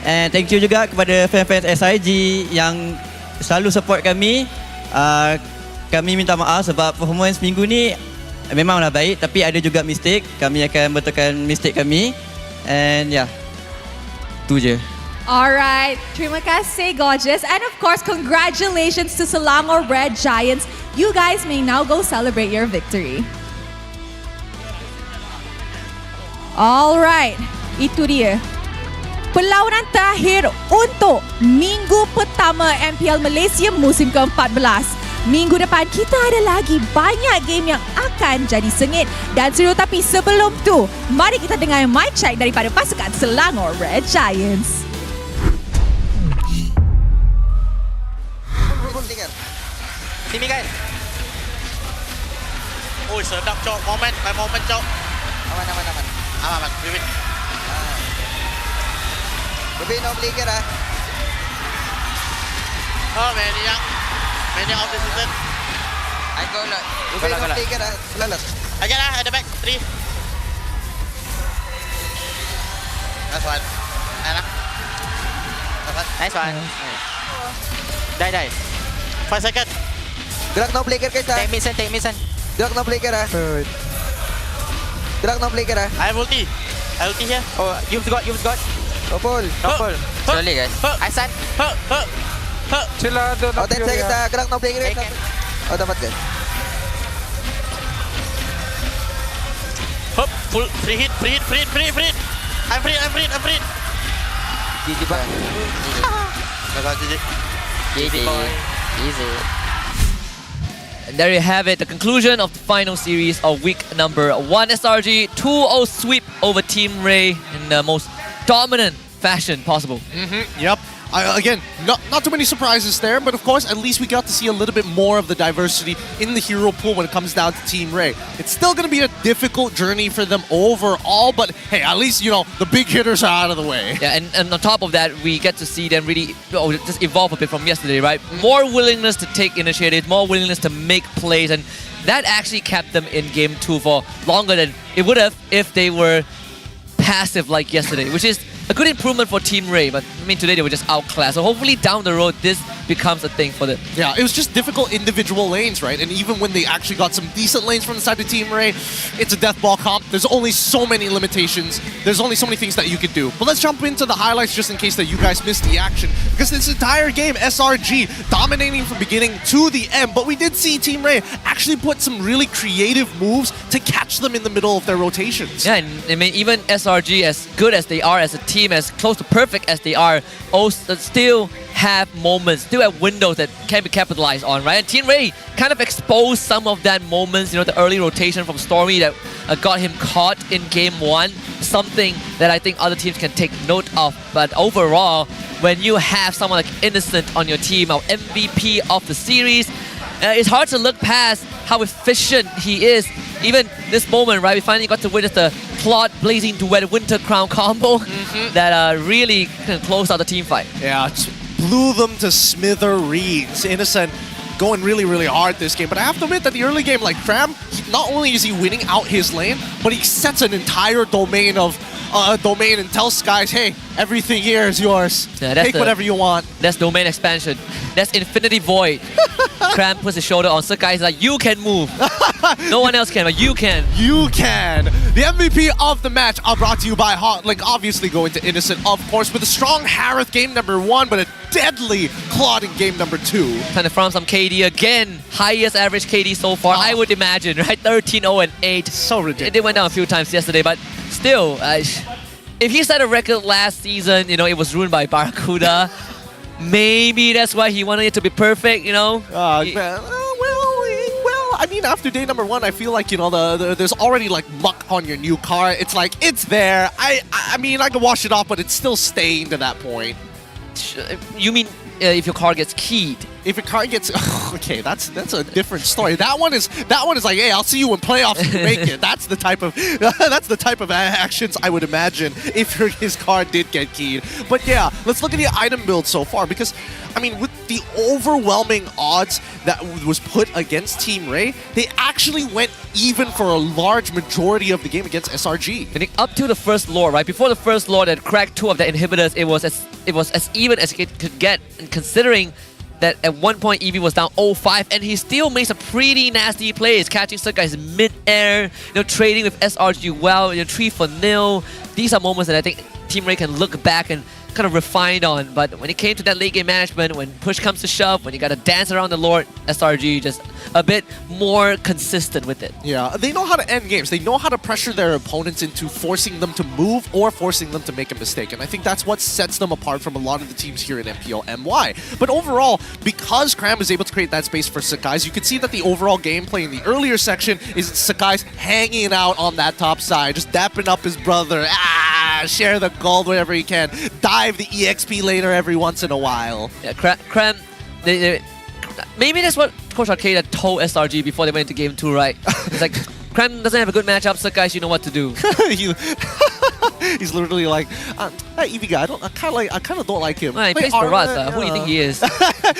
And thank you juga kepada fans-fans SIG yang selalu support kami. Kami minta maaf sebab performance minggu ni memanglah baik tapi ada juga mistake. Kami akan betulkan mistake kami. And yeah, tu je. Alright, terima kasih Gorgeous. And of course, congratulations to Selangor Red Giants. You guys may now go celebrate your victory. Alright, itu dia. Perlawanan terakhir untuk minggu pertama MPL Malaysia musim ke-14. Minggu depan kita ada lagi banyak game yang akan jadi sengit dan seru. Tapi sebelum tu, mari kita dengar mic check daripada pasukan Selangor Red Giants. Sini guys. Oh, sedap cok. Moment cok. Aman. Win. Lebih no player ah. Oh, many of the season. I go lot. Lebih no player ah. Selalas. Again ah, at the back. 3. Nice one. Nice one. Die. 5 seconds. Gerak no player guys ah. Take mission. Gerak no player ah. Gerak no play kira. I have ulti. I ulti here. Oh, you've got. No pull. Slowly guys. I stun. Chill lah, ada Oh, 10 seconds dah. Gerak no play kira. Oh, dapat kan. Hop, full free hit. I'm free. GG bang. Easy. And there you have it, the conclusion of the final series of week number 1. SRG 2-0 sweep over Team Rey in the most dominant fashion possible. Yep. Again, not too many surprises there, but of course, at least we got to see a little bit more of the diversity in the hero pool when it comes down to Team Rey. It's still going to be a difficult journey for them overall, but hey, at least, the big hitters are out of the way. Yeah, and on top of that, we get to see them really just evolve a bit from yesterday, right? More willingness to take initiative, more willingness to make plays, and that actually kept them in Game 2 for longer than it would have if they were passive like yesterday, which is a good improvement for Team Rey, but I mean today they were just outclassed. So hopefully down the road this becomes a thing for them. Yeah, it was just difficult individual lanes, right? And even when they actually got some decent lanes from the side of Team Rey, it's a death ball comp. There's only so many limitations. There's only so many things that you could do. But let's jump into the highlights just in case that you guys missed the action. Because this entire game, SRG dominating from beginning to the end. But we did see Team Rey actually put some really creative moves to catch them in the middle of their rotations. Yeah, and I mean even SRG, as good as they are as a team, as close to perfect as they are, also still have moments, still have windows that can be capitalized on, right? And Team Rey kind of exposed some of that moments, the early rotation from Stormy that got him caught in Game 1, something that I think other teams can take note of. But overall, when you have someone like Innocent on your team, our MVP of the series, it's hard to look past how efficient he is. Even this moment, right, we finally got to witness the Plot Blazing Duet Winter Crown combo that really closed out the team fight. Yeah, blew them to smithereens. Innocent going really, really hard this game. But I have to admit that the early game, like Cram, not only is he winning out his lane, but he sets an entire domain and tells Skies, hey, everything here is yours. Yeah, take whatever you want. That's domain expansion. That's Infinity Void. Cram puts his shoulder on Sakai. He's like, you can move. No one else can, but you can. You can. The MVP of the match are brought to you by Hotlink. Obviously going to Innocent, of course, with a strong Harith game number 1, but a deadly Claude in game number 2. Trying to farm some KD again. Highest average KD so far, I would imagine, right? 13-0-8. So ridiculous. It went down a few times yesterday, but still, if he set a record last season, it was ruined by Barracuda. Maybe that's why he wanted it to be perfect, I mean, after day number 1, I feel like, there's already like muck on your new car. It's like, it's there. I mean, I can wash it off, but it's still stained at that point. You mean if your car gets keyed? If your car gets okay, that's a different story. That one is like, hey, I'll see you in playoffs if you make it. That's the type of actions I would imagine if his car did get keyed. But yeah, let's look at the item build so far, because I mean, with the overwhelming odds that was put against Team Rey, they actually went even for a large majority of the game against SRG. I think up to the first lore, right? Before the first lore that cracked 2 of the inhibitors, it was as even as it could get, and considering that at one point EV was down 0-5 and he still made some pretty nasty plays, catching some guys mid-air, trading with SRG well, 3-0. These are moments that I think Team Rey can look back and kind of refined on. But when it came to that late game management, when push comes to shove, when you got to dance around the Lord, SRG just a bit more consistent with it. Yeah, they know how to end games. They know how to pressure their opponents into forcing them to move or forcing them to make a mistake. And I think that's what sets them apart from a lot of the teams here in MPL MY. But overall, because Cram is able to create that space for Sakai's, you can see that the overall gameplay in the earlier section is Sakai's hanging out on that top side, just dapping up his brother. Share the gold wherever he can. Dive the EXP later every once in a while. Yeah, Cram, maybe that's what Coach Arcade told SRG before they went into Game 2, right? It's like, Cram doesn't have a good matchup, so guys, you know what to do. He's literally like, hey, EV guy, I kind of don't like him. He plays Barats, who do you think he is?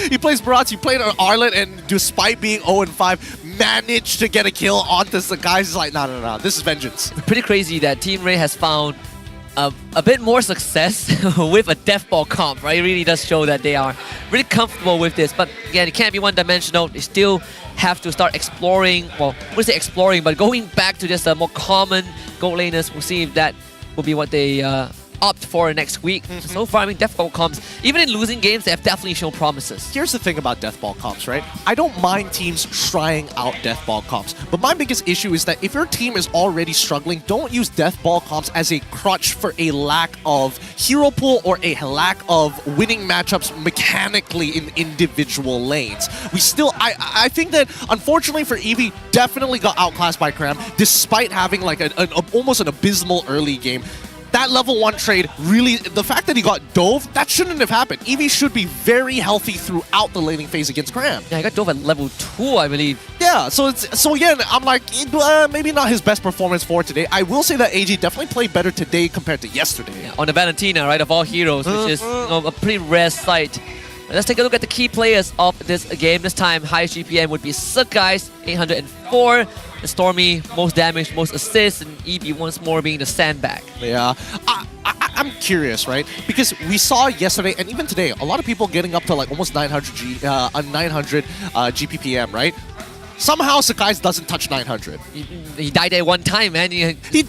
He plays Barats, he played Arlet, and despite being 0-5, managed to get a kill onto the guys. He's like, no, this is vengeance. Pretty crazy that Team Rey has found a bit more success with a death ball comp, right? It really does show that they are really comfortable with this. But again, it can't be one-dimensional. They still have to start exploring, well, I wouldn't say exploring, but going back to just a more common gold laners. We'll see if that will be what they opt for next week. So far, I mean, death ball comps, even in losing games, they have definitely shown promises. Here's the thing about death ball comps, right? I don't mind teams trying out death ball comps, but my biggest issue is that if your team is already struggling, don't use death ball comps as a crutch for a lack of hero pool or a lack of winning matchups mechanically in individual lanes. We still, I think that unfortunately for Eevee, definitely got outclassed by Cram, despite having like almost an abysmal early game. That level 1 trade, really, the fact that he got dove, that shouldn't have happened. Eevee should be very healthy throughout the laning phase against Cram. Yeah, he got dove at level 2, I believe. Yeah, so again, I'm like, maybe not his best performance for today. I will say that AG definitely played better today compared to yesterday. Yeah, on the Valentina, right, of all heroes, which is a pretty rare sight. Let's take a look at the key players of this game. This time, highest GPM would be Sakai's 804. The Stormy, most damage, most assists, and Eevee once more being the sandbag. Yeah. I'm curious, right? Because we saw yesterday and even today, a lot of people getting up to like almost 900 GPPM, right? Somehow Sakai's doesn't touch 900. He died there one time, man. He died. He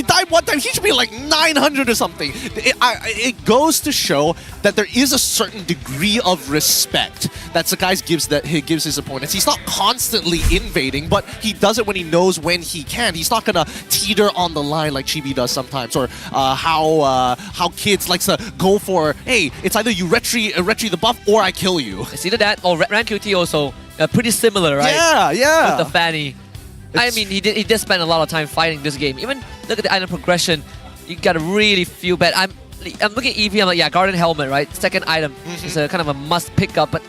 died one time. He should be like 900 or something. It goes to show that there is a certain degree of respect that Sakai gives his opponents. He's not constantly invading, but he does it when he knows when he can. He's not gonna teeter on the line like Chibi does sometimes, or how kids likes to go for, hey, it's either you retry the buff or I kill you. It's either that or Ram QT also. Pretty similar, right? Yeah. With the Fanny. I mean, he did spend a lot of time fighting this game. Even look at the item progression. You gotta really feel bad. I'm looking at Eevee, I'm like, yeah, Garden Helmet, right? Second item is a kind of a must pick up, but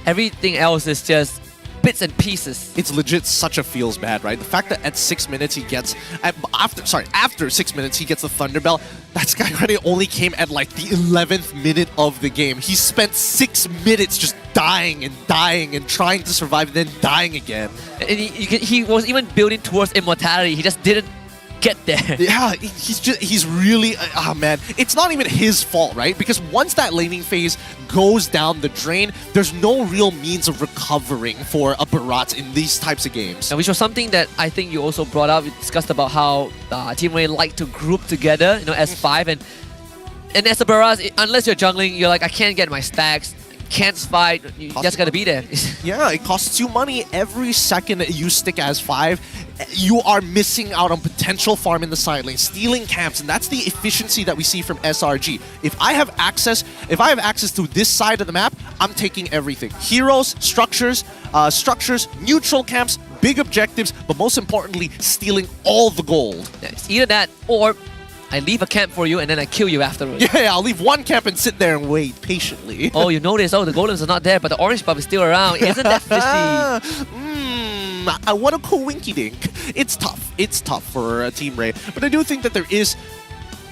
everything else is just bits and pieces. It's legit such a feels bad, right? The fact that at 6 minutes he gets after 6 minutes he gets the Thunderbell. That Skyrider only came at like the 11th minute of the game. He spent 6 minutes just dying and trying to survive and then dying again. And he was even building towards immortality. He just didn't get there. Yeah, he's really man, it's not even his fault, right? Because once that laning phase goes down the drain, there's no real means of recovering for a Barat in these types of games. And which was something that I think you also brought up. We discussed about how Team Rey like to group together, you know, as 5, and as a Barat, unless you're jungling, you're like, I can't get my stacks. Can't fight, you just gotta be there. Yeah, it costs you money every second that you stick as 5. You are missing out on potential farm in the side lane, stealing camps, and that's the efficiency that we see from SRG. If I have access to this side of the map, I'm taking everything. Heroes, structures, neutral camps, big objectives, but most importantly, stealing all the gold. Yeah, it's either that or I leave a camp for you and then I kill you afterwards. Yeah, I'll leave one camp and sit there and wait patiently. Oh, you notice, the golems are not there, but the orange buff is still around. Isn't that fishy? I want to go winky dink. It's tough. It's tough for Team Rey. But I do think that there is...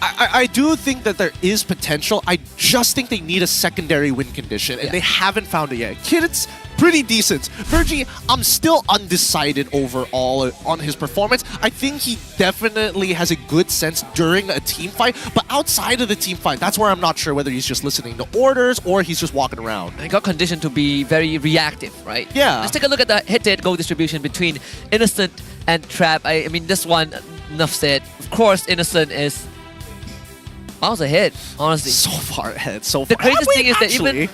I do think that there is potential. I just think they need a secondary win condition, and they haven't found it yet. Kid, it's pretty decent. Virgie, I'm still undecided overall on his performance. I think he definitely has a good sense during a team fight, but outside of the team fight, that's where I'm not sure whether he's just listening to orders or he's just walking around. He got conditioned to be very reactive, right? Yeah. Let's take a look at the hit-to-hit goal distribution between Innocent and Trap. I mean, this one, enough said. Of course, Innocent is miles ahead, honestly. So far ahead, so far. The craziest thing is that even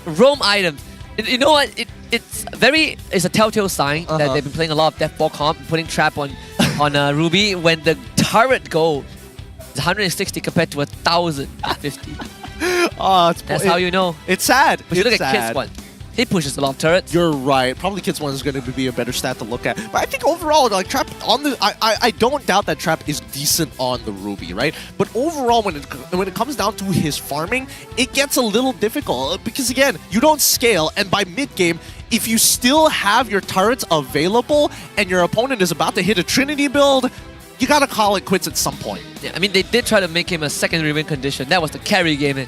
roam items, you know what? It's a telltale sign that they've been playing a lot of Death Ball comp, putting Trap on Ruby when the turret goal is 160 compared to 1,050. That's how you know. It's sad. But you look at Kid's one. He pushes a lot of turrets. You're right. Probably Kids 1 is going to be a better stat to look at. But I think overall, like Trap on the, I don't doubt that Trap is decent on the Ruby, right? But overall, when it comes down to his farming, it gets a little difficult because again, you don't scale, and by mid game, if you still have your turrets available and your opponent is about to hit a Trinity build, you gotta call it quits at some point. Yeah, I mean, they did try to make him a secondary win condition. That was the carry game. And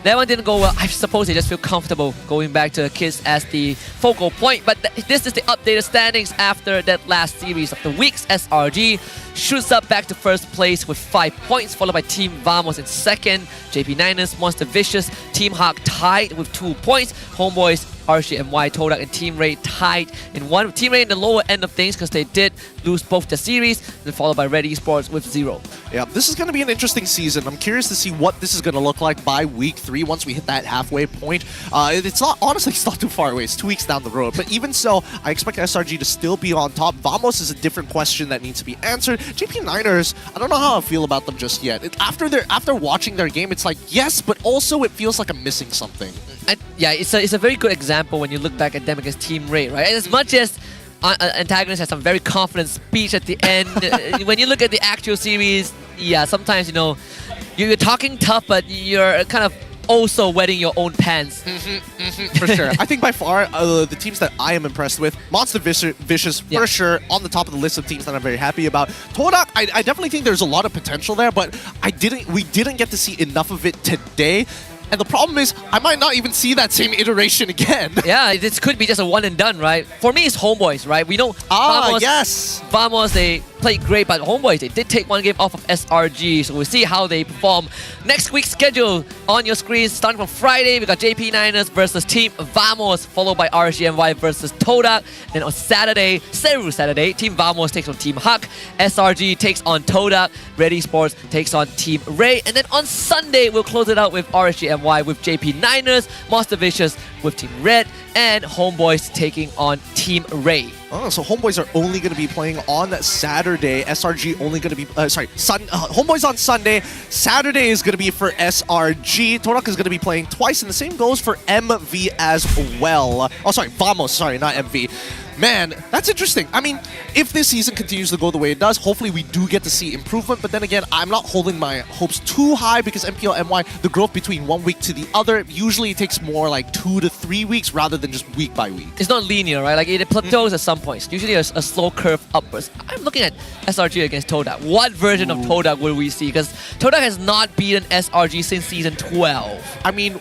That one didn't go well. I suppose they just feel comfortable going back to the kids as the focal point. But this is the updated standings after that last series of the weeks. SRG shoots up back to first place with 5 points, followed by Team Vamos in second. JP Niners, Monster Vicious, Team Hawk tied with 2 points. Homeboys, RGMY, Todak, and Team Rey tied in 1. Team Rey in the lower end of things because they did lose both the series, then followed by Red Esports with 0. Yeah, this is going to be an interesting season. I'm curious to see what this is going to look like by week 3 once we hit that halfway point. It's not, honestly, it's not too far away. It's 2 weeks down the road. But even so, I expect SRG to still be on top. Vamos is a different question that needs to be answered. JP Niners, I don't know how I feel about them just yet. After watching their game, it's like, yes, but also it feels like I'm missing something. Yeah, it's a very good example when you look back at them against Team Rey, right? As much as Antagonist has some very confident speech at the end, when you look at the actual series, yeah, sometimes, you know, you're talking tough, but you're kind of also wetting your own pants. For sure. I think by far, the teams that I am impressed with, Monster Vicious, for sure, on the top of the list of teams that I'm very happy about. Todak, I definitely think there's a lot of potential there, but we didn't get to see enough of it today. And the problem is, I might not even see that same iteration again. Yeah, this could be just a one and done, right? For me, it's Homeboys, right? We know Vamos, yes! Vamos, they played great, but Homeboys, they did take one game off of SRG, so we'll see how they perform. Next week's schedule on your screen, starting from Friday, we got JP Niners versus Team Vamos, followed by RGMY versus Todak. Then on Saturday, Team Vamos takes on Team Hawk, SRG takes on Todak, Red Esports takes on Team Rey, and then on Sunday, we'll close it out with RGMY with JP Niners, Monster Vicious with Team Red, and Homeboys taking on Team Rey. Oh, so Homeboys are only going to be playing on Saturday. SRG only going to be... Homeboys on Sunday. Saturday is going to be for SRG. Todak is going to be playing twice, and the same goes for MV as well. Oh, sorry, Vamos. Sorry, not MV. Man, that's interesting. I mean, if this season continues to go the way it does, hopefully we do get to see improvement. But then again, I'm not holding my hopes too high because MPL MY, the growth between 1 week to the other, usually it takes more like 2 to 3 weeks rather than just week by week. It's not linear, right? Like it plateaus at some points. Usually a slow curve upwards. I'm looking at SRG against Todak. What version of Todak will we see? Because Todak has not beaten SRG since season 12. I mean,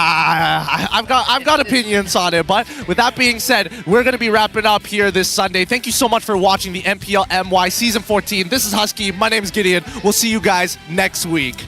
I've got opinions on it, but with that being said, we're going to be wrapping up here this Sunday. Thank you so much for watching the MPL MY Season 14. This is Husky. My name is Gideon. We'll see you guys next week.